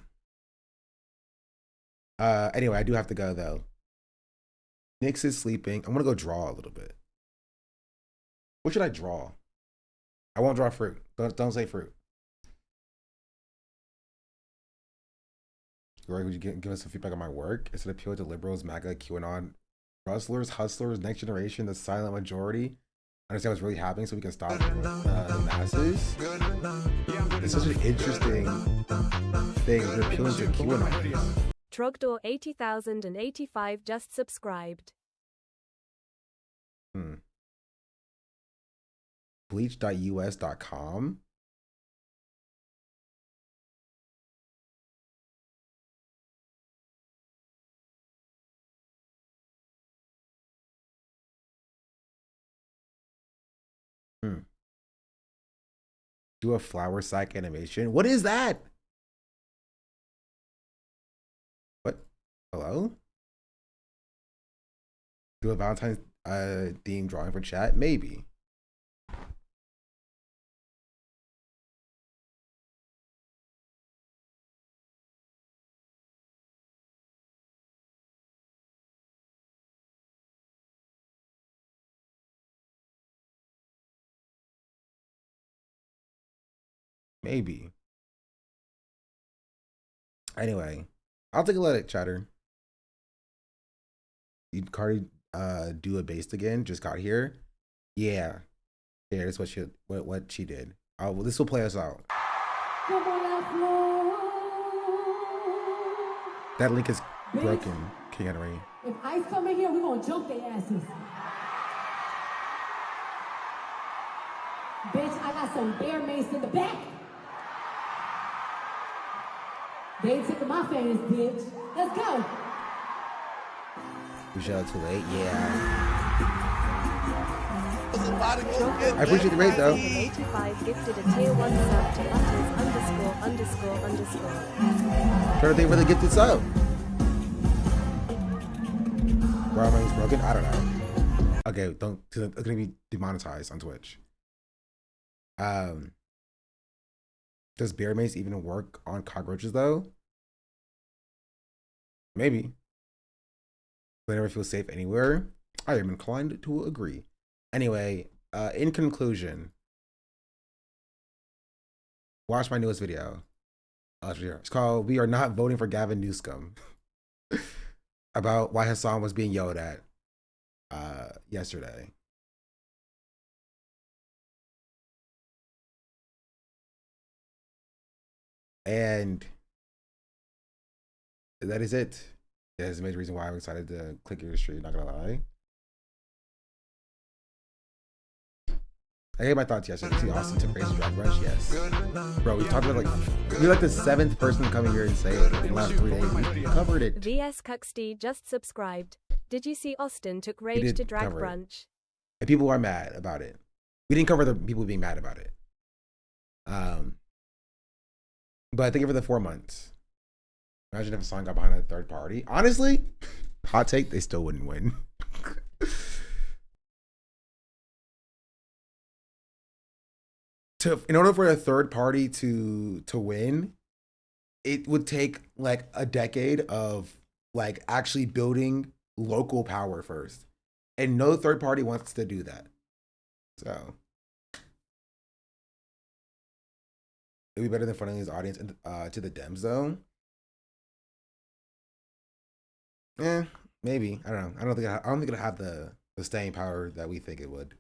Anyway, I do have to go though. Nyx is sleeping. I'm gonna go draw a little bit. What should I draw? I won't draw fruit. Don't say fruit. Greg, would you give us some feedback on my work? Is it appeal to liberals, MAGA, QAnon, rustlers, hustlers, next generation, the silent majority? Understand what's really happening so we can stop the masses? It's such an interesting thing. We're appealing to QAnon. Trogdor 80,085 just subscribed. Bleach.us.com. Do a flower sack animation. What is that? What? Hello? Do a Valentine's theme drawing for chat? Maybe. Maybe. Anyway, I'll take a look at chatter. Did Cardi do a based again? Just got here. Yeah. That's what she did. Oh, well, this will play us out. Come on out, Flo. That link is broken, King Henry. If ICE come in here, we're gonna jump their asses. Bitch, I got some bear mace in the back. They ain't taking my fans, bitch. Let's go. We shot too late, yeah. I appreciate the rate though. 85 gifted a tier 1 sub to butters____. Trying to think where they gifted sub. Why am I broken? I don't know. Okay, don't. It's gonna be demonetized on Twitch. Does bear mace even work on cockroaches though? Maybe. But I never feel safe anywhere. I am inclined to agree. Anyway, in conclusion, watch my newest video. It's called "We Are Not Voting for Gavin Newscum," about why Hassan was being yelled at yesterday. And that is it. That is a major reason why I'm excited to click your stream, not gonna lie. I gave my thoughts yesterday. See Austin took race drag rush, yes. Bro, we talked about you're like the 7th person coming here and say it in the last 3 days. We covered it. VS Cuxty just subscribed. Did you see Austin took rage to drag brunch? And people are mad about it. We didn't cover the people being mad about it. But I think over the 4 months, imagine if a song got behind a third party. Honestly, hot take, they still wouldn't win. In order for a third party to win, it would take like a decade of like actually building local power first. And no third party wants to do that. So it'd be better than funneling his audience to the Dems though. Maybe. I don't know. I don't think it'll have the staying power that we think it would.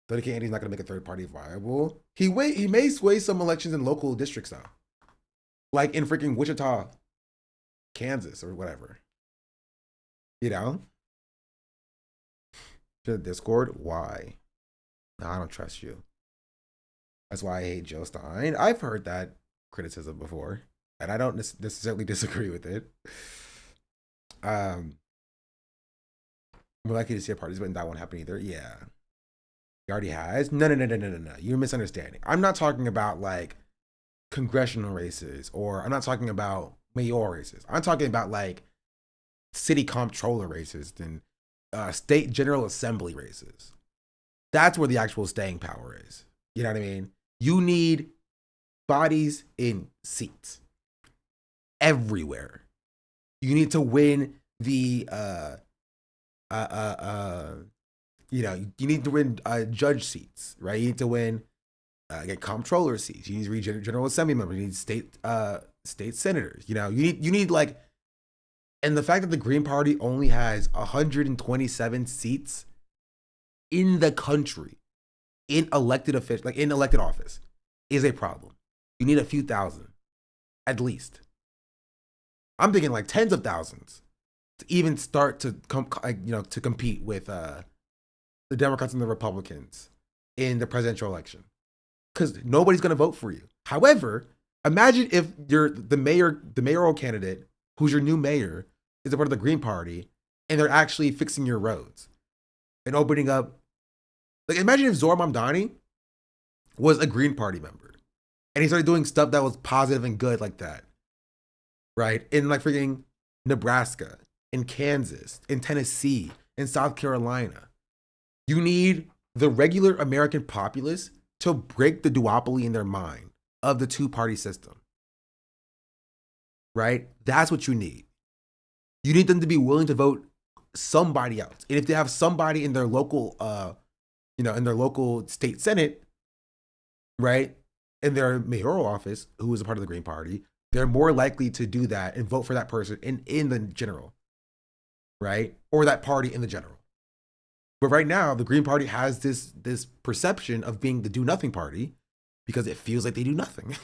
30K Andy's not gonna make a third party viable. He may sway some elections in local districts though. Like in freaking Wichita, Kansas, or whatever. You know? To the Discord, why? No, I don't trust you. That's why I hate Joe Stein. I've heard that criticism before, and I don't necessarily disagree with it. We're likely to see a participant, and that won't happen either. Yeah. He already has. No. You're misunderstanding. I'm not talking about like congressional races, or I'm not talking about mayoral races. I'm talking about like city comptroller races and state general assembly races. That's where the actual staying power is. You know what I mean? You need bodies in seats everywhere. You need to win the you need to win judge seats, right? You need to win get comptroller seats. You need to reach general assembly members. You need state senators. You know, you need like, and the fact that the Green Party only has 127 seats in the country in elected office is a problem. You need a few thousand, at least. I'm thinking like tens of thousands to even start to to compete with the Democrats and the Republicans in the presidential election, because nobody's going to vote for you. However, imagine if you're the mayoral candidate who's your new mayor is a part of the Green Party, and they're actually fixing your roads and opening up. Like, imagine if Zohar Mamdani was a Green Party member and he started doing stuff that was positive and good like that, right? In like freaking Nebraska, in Kansas, in Tennessee, in South Carolina. You need the regular American populace to break the duopoly in their mind of the two-party system, right? That's what you need. You need them to be willing to vote somebody else. And if they have somebody in their local, in their local state senate, right, in their mayoral office, who is a part of the Green Party, they're more likely to do that and vote for that person in the general, right? Or that party in the general. But right now, the Green Party has this perception of being the do-nothing party because it feels like they do nothing.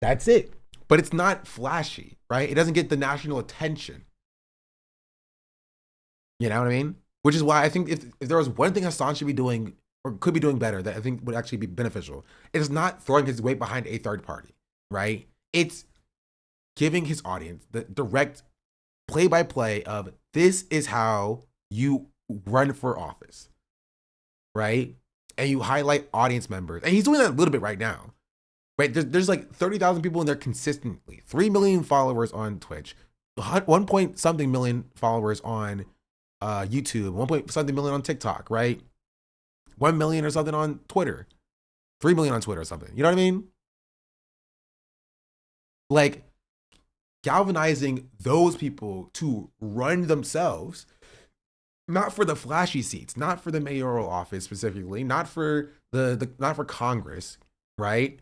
That's it. but it's not flashy, right? It doesn't get the national attention. You know what I mean? Which is why I think if there was one thing Hassan should be doing or could be doing better that I think would actually be beneficial, it is not throwing his weight behind a third party, right? It's giving his audience the direct play-by-play of this is how you run for office, right? And you highlight audience members. And he's doing that a little bit right now, right? There's like 30,000 people in there consistently, 3 million followers on Twitch, 1 point something million followers on YouTube, 1 point something million on TikTok, right? 1 million or something on Twitter, 3 million on Twitter or something. You know what I mean? Like galvanizing those people to run themselves, not for the flashy seats, not for the mayoral office specifically, not for not for Congress, right?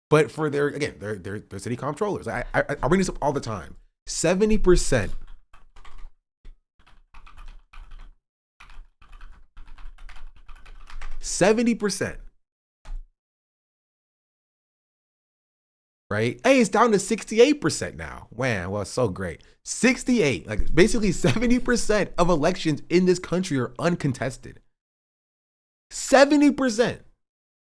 But for their city comptrollers. I bring this up all the time. 70%. 70%. Right? Hey, it's down to 68% now. Wow, well, it's so great. 68, like basically 70% of elections in this country are uncontested. 70%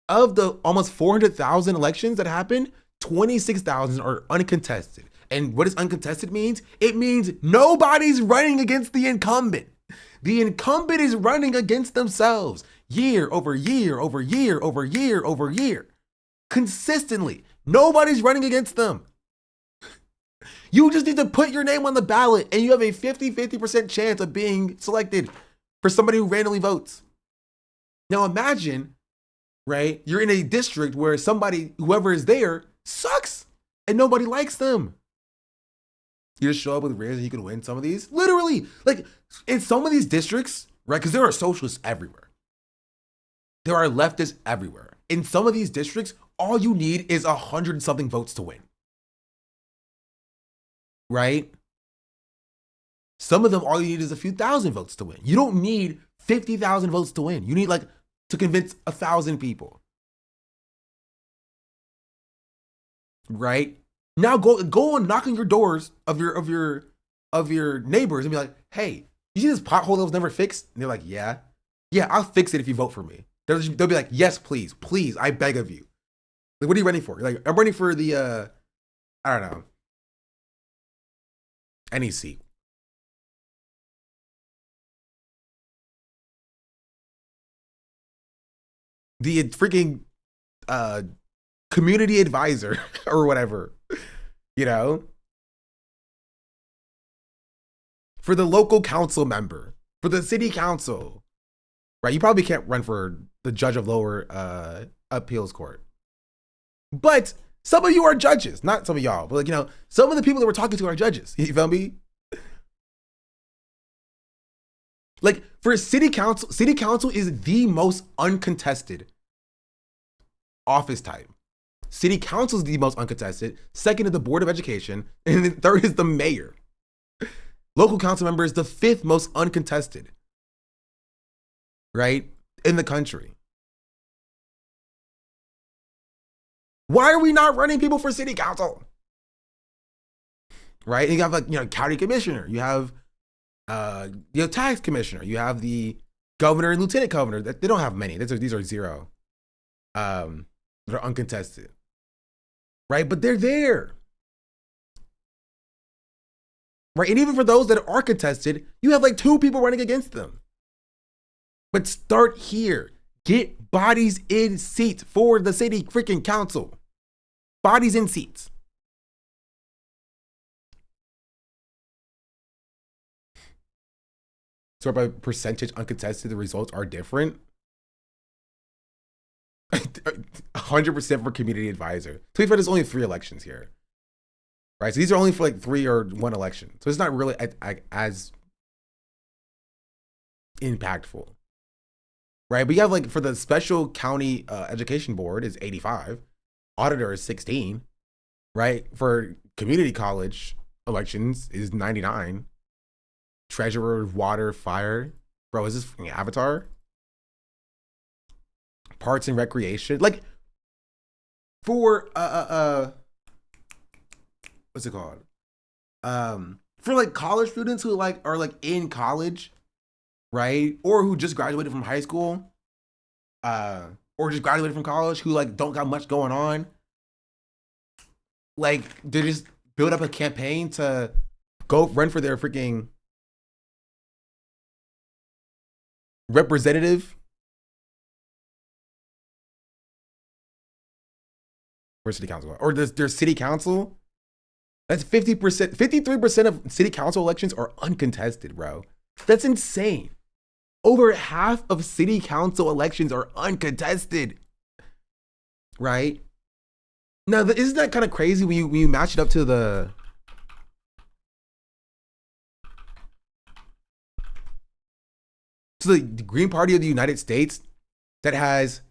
of the almost 400,000 elections that happen, 26,000 are uncontested. And what does uncontested means? It means nobody's running against the incumbent. The incumbent is running against themselves year over year over year over year over year. Consistently. Nobody's running against them. You just need to put your name on the ballot and you have a 50% chance of being selected for somebody who randomly votes. Now imagine, right, you're in a district where whoever is there, sucks and nobody likes them. You just show up with rares and you can win some of these. Literally, like in some of these districts, right, because there are socialists everywhere. There are leftists everywhere. In some of these districts, all you need is 100-something votes to win. Right? Some of them, all you need is a few thousand votes to win. You don't need 50,000 votes to win. You need like to convince 1,000 people. Right? Now go and knock on your doors of your neighbors and be like, hey, you see this pothole that was never fixed? And they're like, yeah, I'll fix it if you vote for me. They'll be like, yes, please, I beg of you. Like, what are you running for? Like, I'm running for the, I don't know, any seat. The freaking community advisor or whatever, you know? For the local council member, for the city council, right? You probably can't run for the judge of lower appeals court. But some of you are judges, not some of y'all, but like, you know, some of the people that we're talking to are judges. You feel me? Like for city council is the most uncontested office type. City council is the most uncontested. Second is the Board of Education. And then third is the mayor. Local council member is the 5th most uncontested, right? In the country. Why are we not running people for city council? Right? And you have like, you know, county commissioner, you have tax commissioner, you have the governor and lieutenant governor. They don't have many. These are 0. They're uncontested. Right? But they're there. Right? And even for those that are contested, you have like 2 people running against them. But start here. Get bodies in seats for the city freaking council. Bodies in seats. So by percentage uncontested, the results are different. 100% for community advisor. To be fair, there's only 3 elections here. Right? So these are only for like 3 or 1 election. So it's not really as impactful. Right? But you have like for the special county education board is 85. Auditor is 16. Right? For community college elections is 99. Treasurer, water, fire. Bro, is this fucking Avatar? Parks and recreation. Like for what's it called? For like college students who like are like in college, right? Or who just graduated from high school, or just graduated from college, who like don't got much going on. Like they just build up a campaign to go run for their freaking representative or city council, or their city council. That's 50%, 53% of city council elections are uncontested, bro. That's insane. Over half of city council elections are uncontested, right? Now, isn't that kind of crazy when you match it up to the Green Party of the United States that has,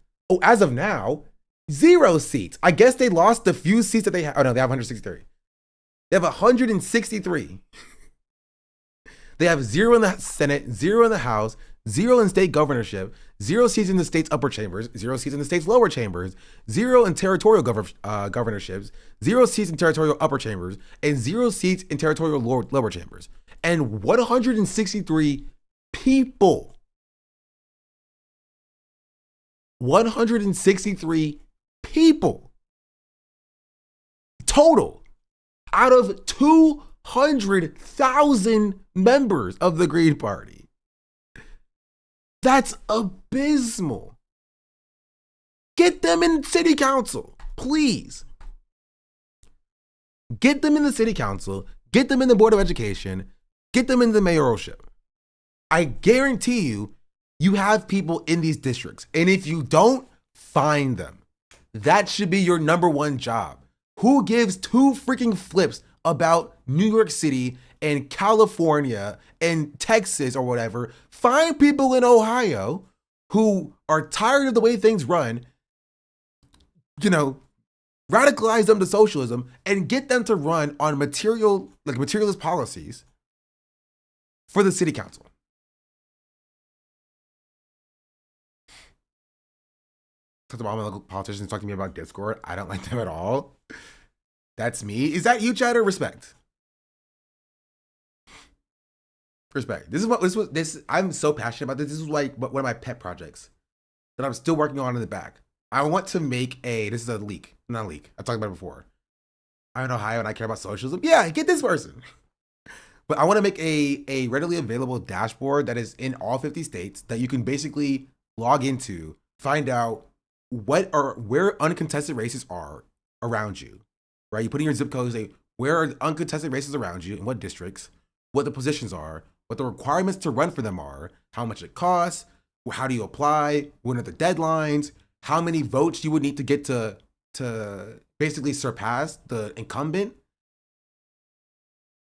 as of now, 0 seats. I guess they lost the few seats that they have. Oh no, they have 163. They have 163. They have 0 in the Senate, 0 in the House, 0 in state governorship, 0 seats in the state's upper chambers, 0 seats in the state's lower chambers, 0 in territorial governorships, 0 seats in territorial upper chambers, and 0 seats in territorial lower chambers. And 163 people. 163 people total out of 200,000 members of the Green Party. That's abysmal. Get them in city council, please. Get them in the city council, get them in the Board of Education, get them in the mayoralship. I guarantee you, you have people in these districts. And if you don't, find them. That should be your #1 job. Who gives 2 freaking flips about New York City and California and Texas or whatever? Find people in Ohio who are tired of the way things run, radicalize them to socialism and get them to run on materialist policies for the city council. Talk about my local politicians talking to me about Discord. I don't like them at all. That's me. Is that you, Chad, or respect? Respect. I'm so passionate about this. This is like one of my pet projects that I'm still working on in the back. I want to make this is a leak, not a leak. I talked about it before. I'm in Ohio and I care about socialism. Yeah, get this person. But I want to make a readily available dashboard that is in all 50 states that you can basically log into, find out where uncontested races are around you, right? You put in your zip code, say where are uncontested races around you, in what districts, what the positions are, what the requirements to run for them are, how much it costs, how do you apply, when are the deadlines, how many votes you would need to get to basically surpass the incumbent,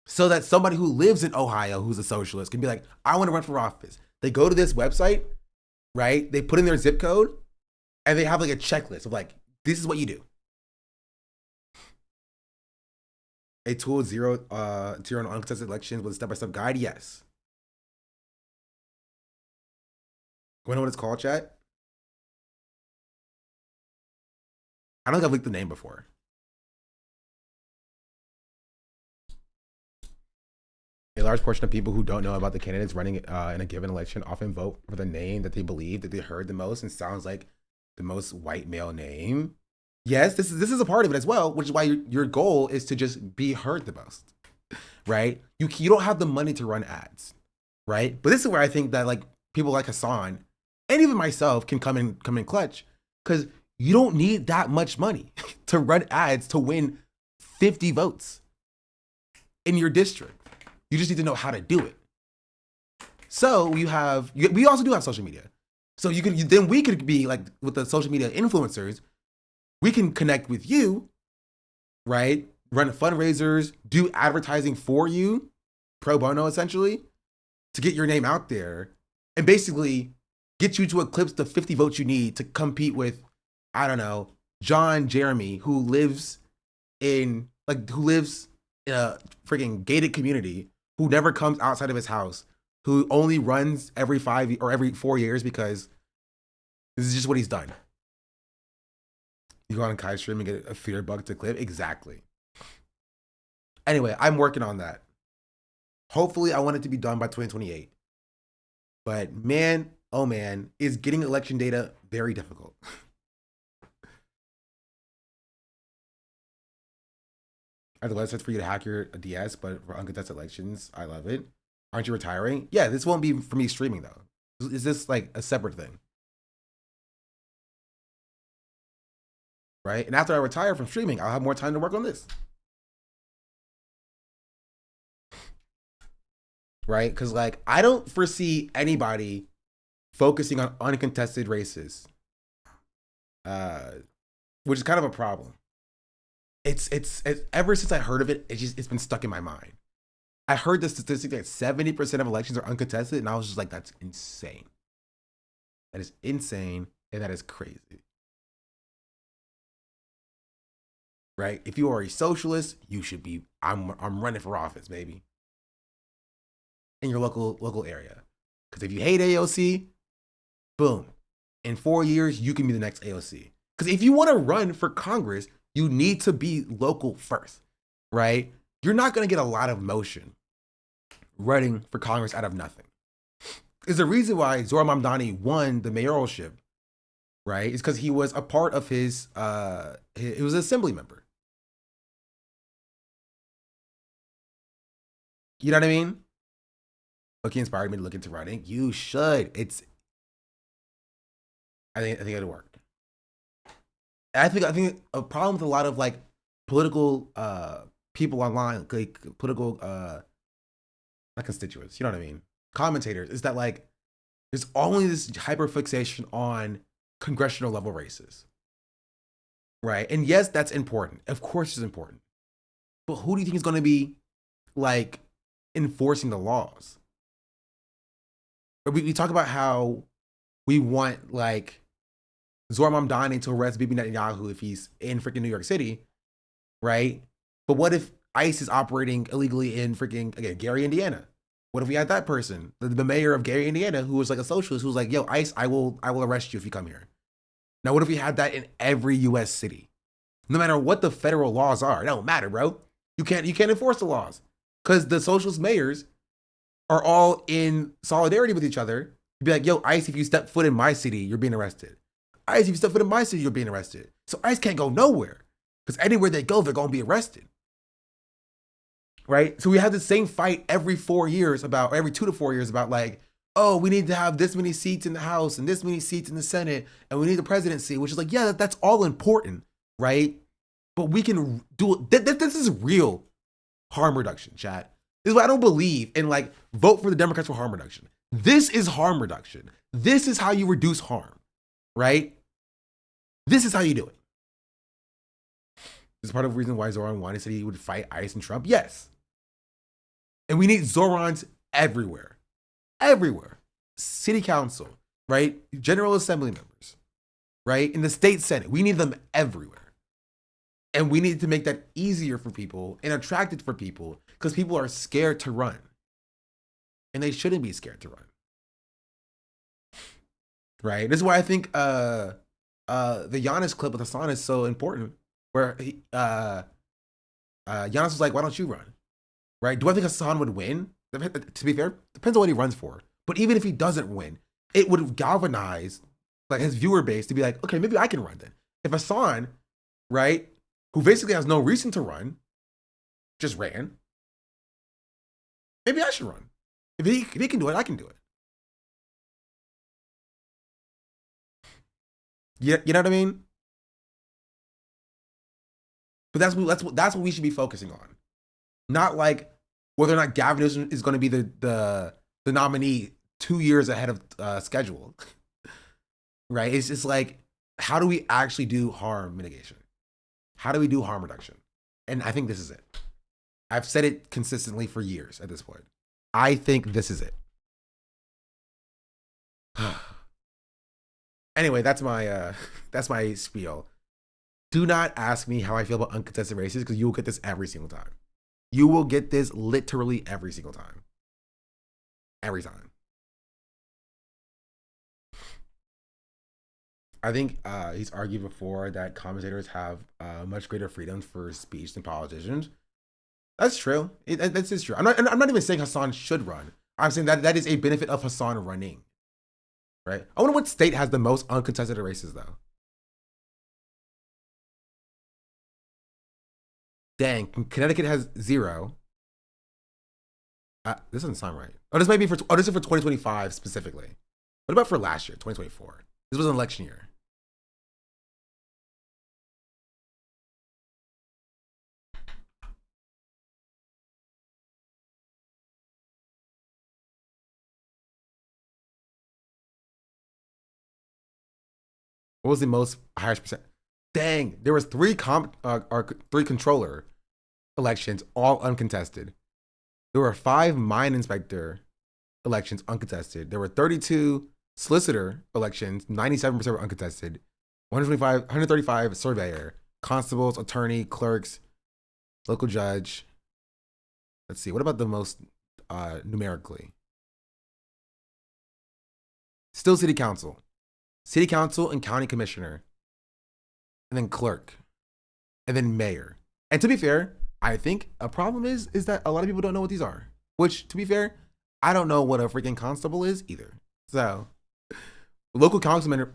so that somebody who lives in Ohio who's a socialist can be like, I want to run for office. They go to this website, right? They put in their zip code, and they have like a checklist of like, this is what you do. A tool zero on uncontested elections with a step-by-step guide? Yes. You know what it's called, chat? I don't think I've leaked the name before. A large portion of people who don't know about the candidates running in a given election often vote for the name that they believe that they heard the most and sounds like the most white male name. Yes, this is a part of it as well, which is why your goal is to just be heard the most, right? You don't have the money to run ads, right? But this is where I think that like people like Hassan and even myself can come in clutch, because you don't need that much money to run ads to win 50 votes in your district. You just need to know how to do it. So we also do have social media. So then we could be like with the social media influencers, we can connect with you, right? Run fundraisers, do advertising for you, pro bono essentially, to get your name out there and basically get you to eclipse the 50 votes you need to compete with, I don't know, John Jeremy, who lives in a freaking gated community, who never comes outside of his house, who only runs every 5 or every 4 years because this is just what he's done. You go on Kai's stream and get a feeder bug to clip? Exactly. Anyway, I'm working on that. Hopefully, I want it to be done by 2028. But man, oh man, is getting election data very difficult. I have the websites for you to hack your DS, but for uncontested elections, I love it. Aren't you retiring? Yeah, this won't be for me streaming though. Is this like a separate thing? Right? And after I retire from streaming, I'll have more time to work on this. Right? Because like I don't foresee anybody focusing on uncontested races, which is kind of a problem. It's ever since I heard of it, it's been stuck in my mind. I heard the statistic that 70% of elections are uncontested, and I was just like, that's insane. That is insane, and that is crazy. Right? If you are a socialist, you should be. I'm running for office, baby. In your local area, because if you hate AOC, boom, in 4 years you can be the next AOC. Because if you want to run for Congress, you need to be local first, right? You're not going to get a lot of motion running for Congress out of nothing. There's a reason why Zohran Mamdani won the mayoralship, right? It's because he was a part of his, he was an assembly member. You know what I mean? He inspired me to look into running. You should. I think it'll work. I think a problem with a lot of like political people online, like political not constituents, you know what I mean? Commentators, is that like there's only this hyperfixation on congressional level races. Right? And yes, that's important. Of course it's important. But who do you think is going to be like enforcing the laws? We talk about how we want like Zohran Mamdani to arrest Bibi Netanyahu if he's in freaking New York City, right? But what if ICE is operating illegally in freaking, again, Gary, Indiana? What if we had that person, the mayor of Gary, Indiana, who was like a socialist, who was like, yo, ICE, I will arrest you if you come here. Now, what if we had that in every US city? No matter what the federal laws are, it don't matter, bro. You can't enforce the laws because the socialist mayors are all in solidarity with each other. You'd be like, yo, ICE, if you step foot in my city, you're being arrested. ICE, if you step foot in my city, you're being arrested. So ICE can't go nowhere because anywhere they go, they're going to be arrested. Right? So we have the same fight every 4 years about, every 2 to 4 years about like, oh, we need to have this many seats in the House and this many seats in the Senate, and we need the presidency, which is like, yeah, that's all important, right? But we can do it. This is real harm reduction, chat. This is why I don't believe in like vote for the Democrats for harm reduction. This is harm reduction. This is how you reduce harm, right? This is how you do it. This is part of the reason why Zohran wanted said he would fight ICE and Trump. Yes. And we need Zohrans everywhere. Everywhere. City council, right? General Assembly members, right? In the state Senate. We need them everywhere. And we need to make that easier for people and attractive for people because people are scared to run. And they shouldn't be scared to run. Right? This is why I think the Giannis clip with Hassan is so important. Where Giannis was like, why don't you run? Right? Do I think Hassan would win? To be fair, depends on what he runs for. But even if he doesn't win, it would galvanize like his viewer base to be like, okay, maybe I can run then. If Hassan, right, who basically has no reason to run, just ran, maybe I should run. If he can do it, I can do it. You know what I mean? But that's what we should be focusing on. Not like whether or not Gavin is going to be the nominee 2 years ahead of schedule. Right? It's just like, how do we actually do harm mitigation? How do we do harm reduction? And I think this is it. I've said it consistently for years at this point. I think this is it. Anyway, that's my spiel. Do not ask me how I feel about uncontested races because you will get this every single time. You will get this literally every single time. Every time. I think he's argued before that commentators have much greater freedom for speech than politicians. That's true. That's just true. I'm not even saying Hassan should run. I'm saying that is a benefit of Hassan running. Right? I wonder what state has the most uncontested races though. Dang, Connecticut has 0. This doesn't sound right. Oh, this might be for. Oh, this is for 2025 specifically. What about for last year, 2024? This was an election year. What was the most highest percent? Dang, there was 3 controller elections, all uncontested. There were 5 mine inspector elections uncontested. There were 32 solicitor elections, 97% were uncontested. 135 surveyor, constables, attorney, clerks, local judge. Let's see, what about the most numerically? Still city council and county commissioner, and then clerk, and then mayor. And to be fair, I think a problem is that a lot of people don't know what these are. Which, to be fair, I don't know what a freaking constable is either. So, local council member,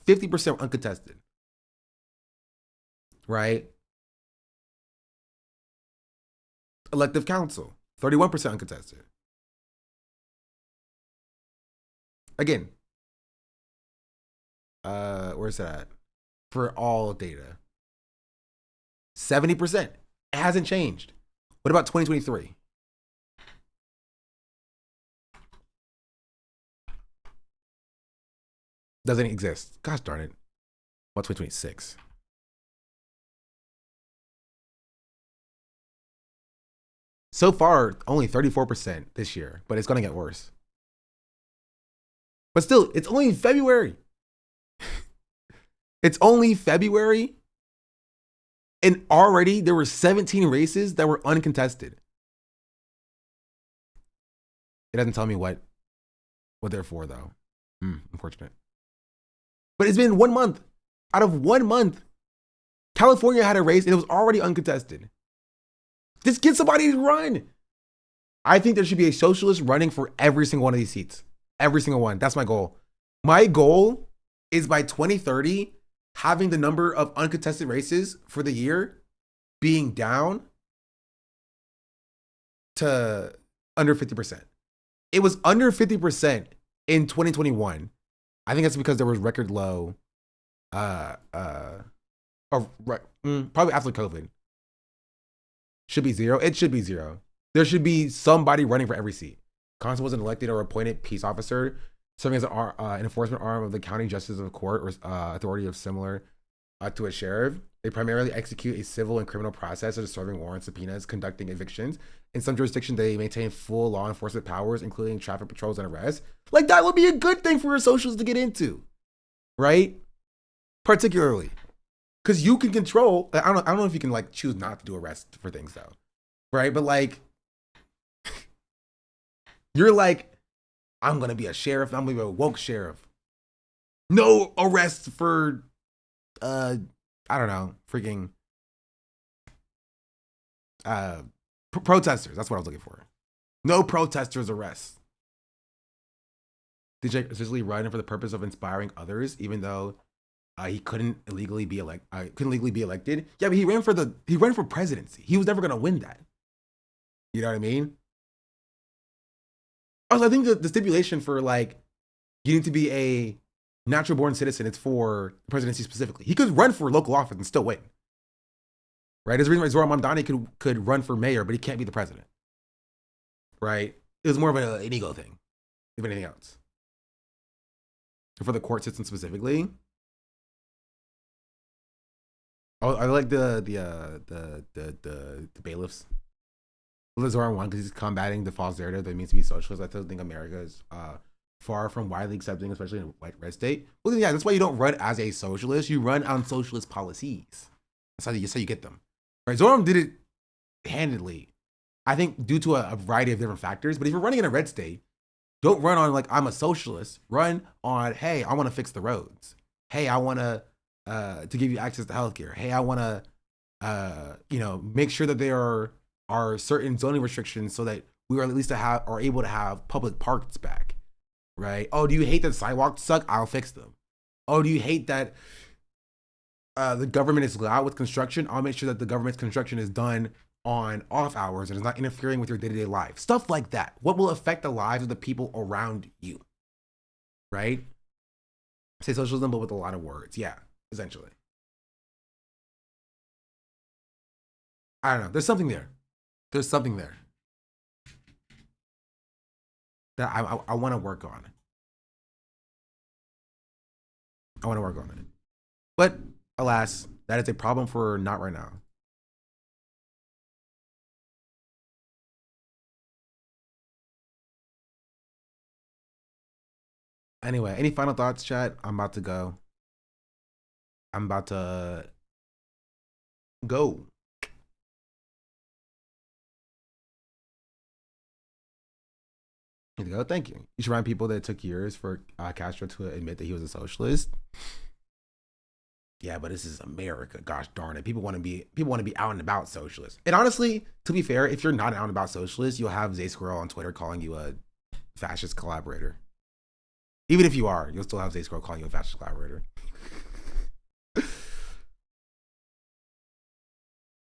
50% uncontested. Right? Elective council, 31% uncontested. Again, where's that at? For all data. 70%. It hasn't changed. What about 2023? Doesn't exist. Gosh darn it. What, 2026? So far, only 34% this year, but it's going to get worse. But still, it's only February. It's only February. And already there were 17 races that were uncontested. It doesn't tell me what they're for, though. Unfortunate. But it's been 1 month. Out of 1 month, California had a race and it was already uncontested. Just get somebody to run. I think there should be a socialist running for every single one of these seats. Every single one. That's my goal. My goal is by 2030, having the number of uncontested races for the year being down to under 50%. It was under 50% in 2021. I think that's because there was record low, probably after COVID. Should be 0. It should be 0. There should be somebody running for every seat. Consul was an elected or appointed peace officer serving as an enforcement arm of the county justice of court or authority of similar to a sheriff. They primarily execute a civil and criminal process such as serving warrants, subpoenas, conducting evictions. In some jurisdictions, they maintain full law enforcement powers, including traffic patrols and arrests. Like, that would be a good thing for socialists to get into, right? Particularly. Because you can control, I don't know if you can like choose not to do arrests for things though, right? But like, you're like, I'm going to be a sheriff. I'm going to be a woke sheriff. No arrests for, I don't know, freaking protesters. That's what I was looking for. No protesters arrests. DJ essentially running for the purpose of inspiring others, even though he couldn't legally be elected. Yeah, but he ran for presidency. He was never going to win that. You know what I mean? Also, I think the stipulation for like you need to be a natural born citizen, it's for presidency specifically. He could run for local office and still win. Right? There's a reason why Zoran Mamdani could run for mayor, but he can't be the president. Right? It was more of an ego thing, if anything else. For the court system specifically. I like the bailiffs. Zoran one because he's combating the false narrative that it means to be socialist. I still think America is far from widely accepting, especially in a white red state. Well, yeah, that's why you don't run as a socialist. You run on socialist policies. That's how you get them. Right? Zoran did it handedly, I think, due to a variety of different factors. But if you're running in a red state, don't run on like I'm a socialist. Run on, hey, I want to fix the roads. Hey, I want to give you access to healthcare. Hey, I want to you know, make sure that there are certain zoning restrictions so that we are at least are able to have public parks back, right? Oh, do you hate that sidewalks suck? I'll fix them. Oh, do you hate that the government is loud with construction? I'll make sure that the government's construction is done on off hours and is not interfering with your day-to-day life. Stuff like that. What will affect the lives of the people around you, right? Say socialism, but with a lot of words. Yeah, essentially. I don't know. There's something there. There's something there that I want to work on. I want to work on it. But alas, that is a problem for not right now. Anyway, any final thoughts, chat? I'm about to go. I'm about to go. Here you go. Thank you. You should remind people that it took years for Castro to admit that he was a socialist. Yeah, but this is America. Gosh darn it. People want to be out and about socialists. And honestly, to be fair, if you're not an out and about socialist, you'll have Zay Squirrel on Twitter calling you a fascist collaborator. Even if you are, you'll still have Zay Squirrel calling you a fascist collaborator.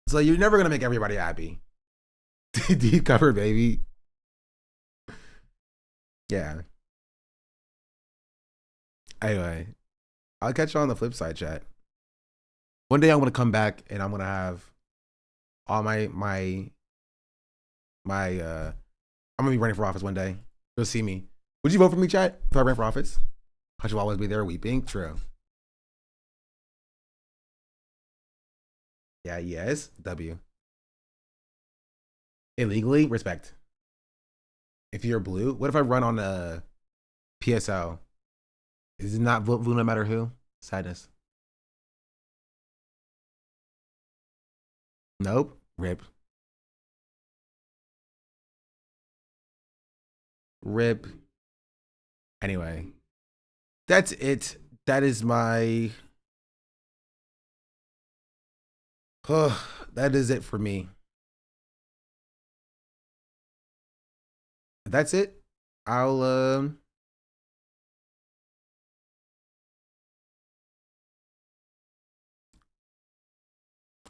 So you're never gonna make everybody happy. Deep cover, baby. Yeah. Anyway, I'll catch you on the flip side, chat. One day I'm gonna come back and I'm gonna have all my I'm gonna be running for office one day. You'll see me. Would you vote for me, chat, if I ran for office? I should always be there weeping. True. Yeah, yes. W. Illegally? Respect. If you're blue, what if I run on a PSL? Is it not vote blue no matter who? Sadness. Nope. Rip. Rip. Anyway, that's it. That is my... that is it for me. That's it. I'll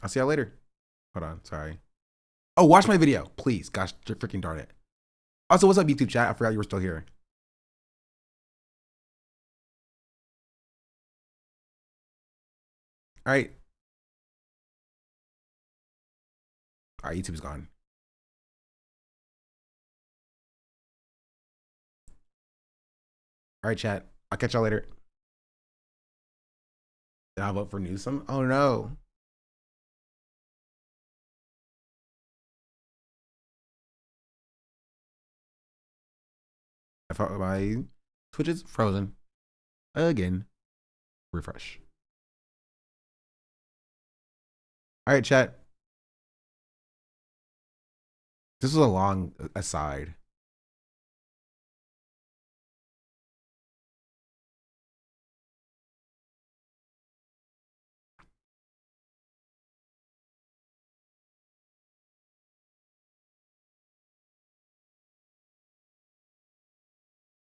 see y'all later. Hold on, sorry. Oh, watch my video, please. Gosh, freaking darn it. Also, what's up, YouTube chat? I forgot you were still here. All right. All right, YouTube's gone. All right, chat. I'll catch y'all later. Then I'll vote for Newsom. Oh no. I thought my Twitch is frozen. Again. Refresh. All right, chat. This was a long aside.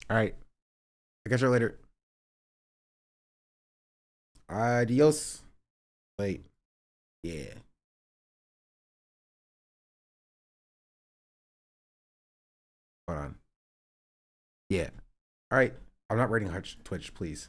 All right. I'll catch you later. Adios. Wait. Yeah. Hold on. Yeah. All right. I'm not rating Twitch, please.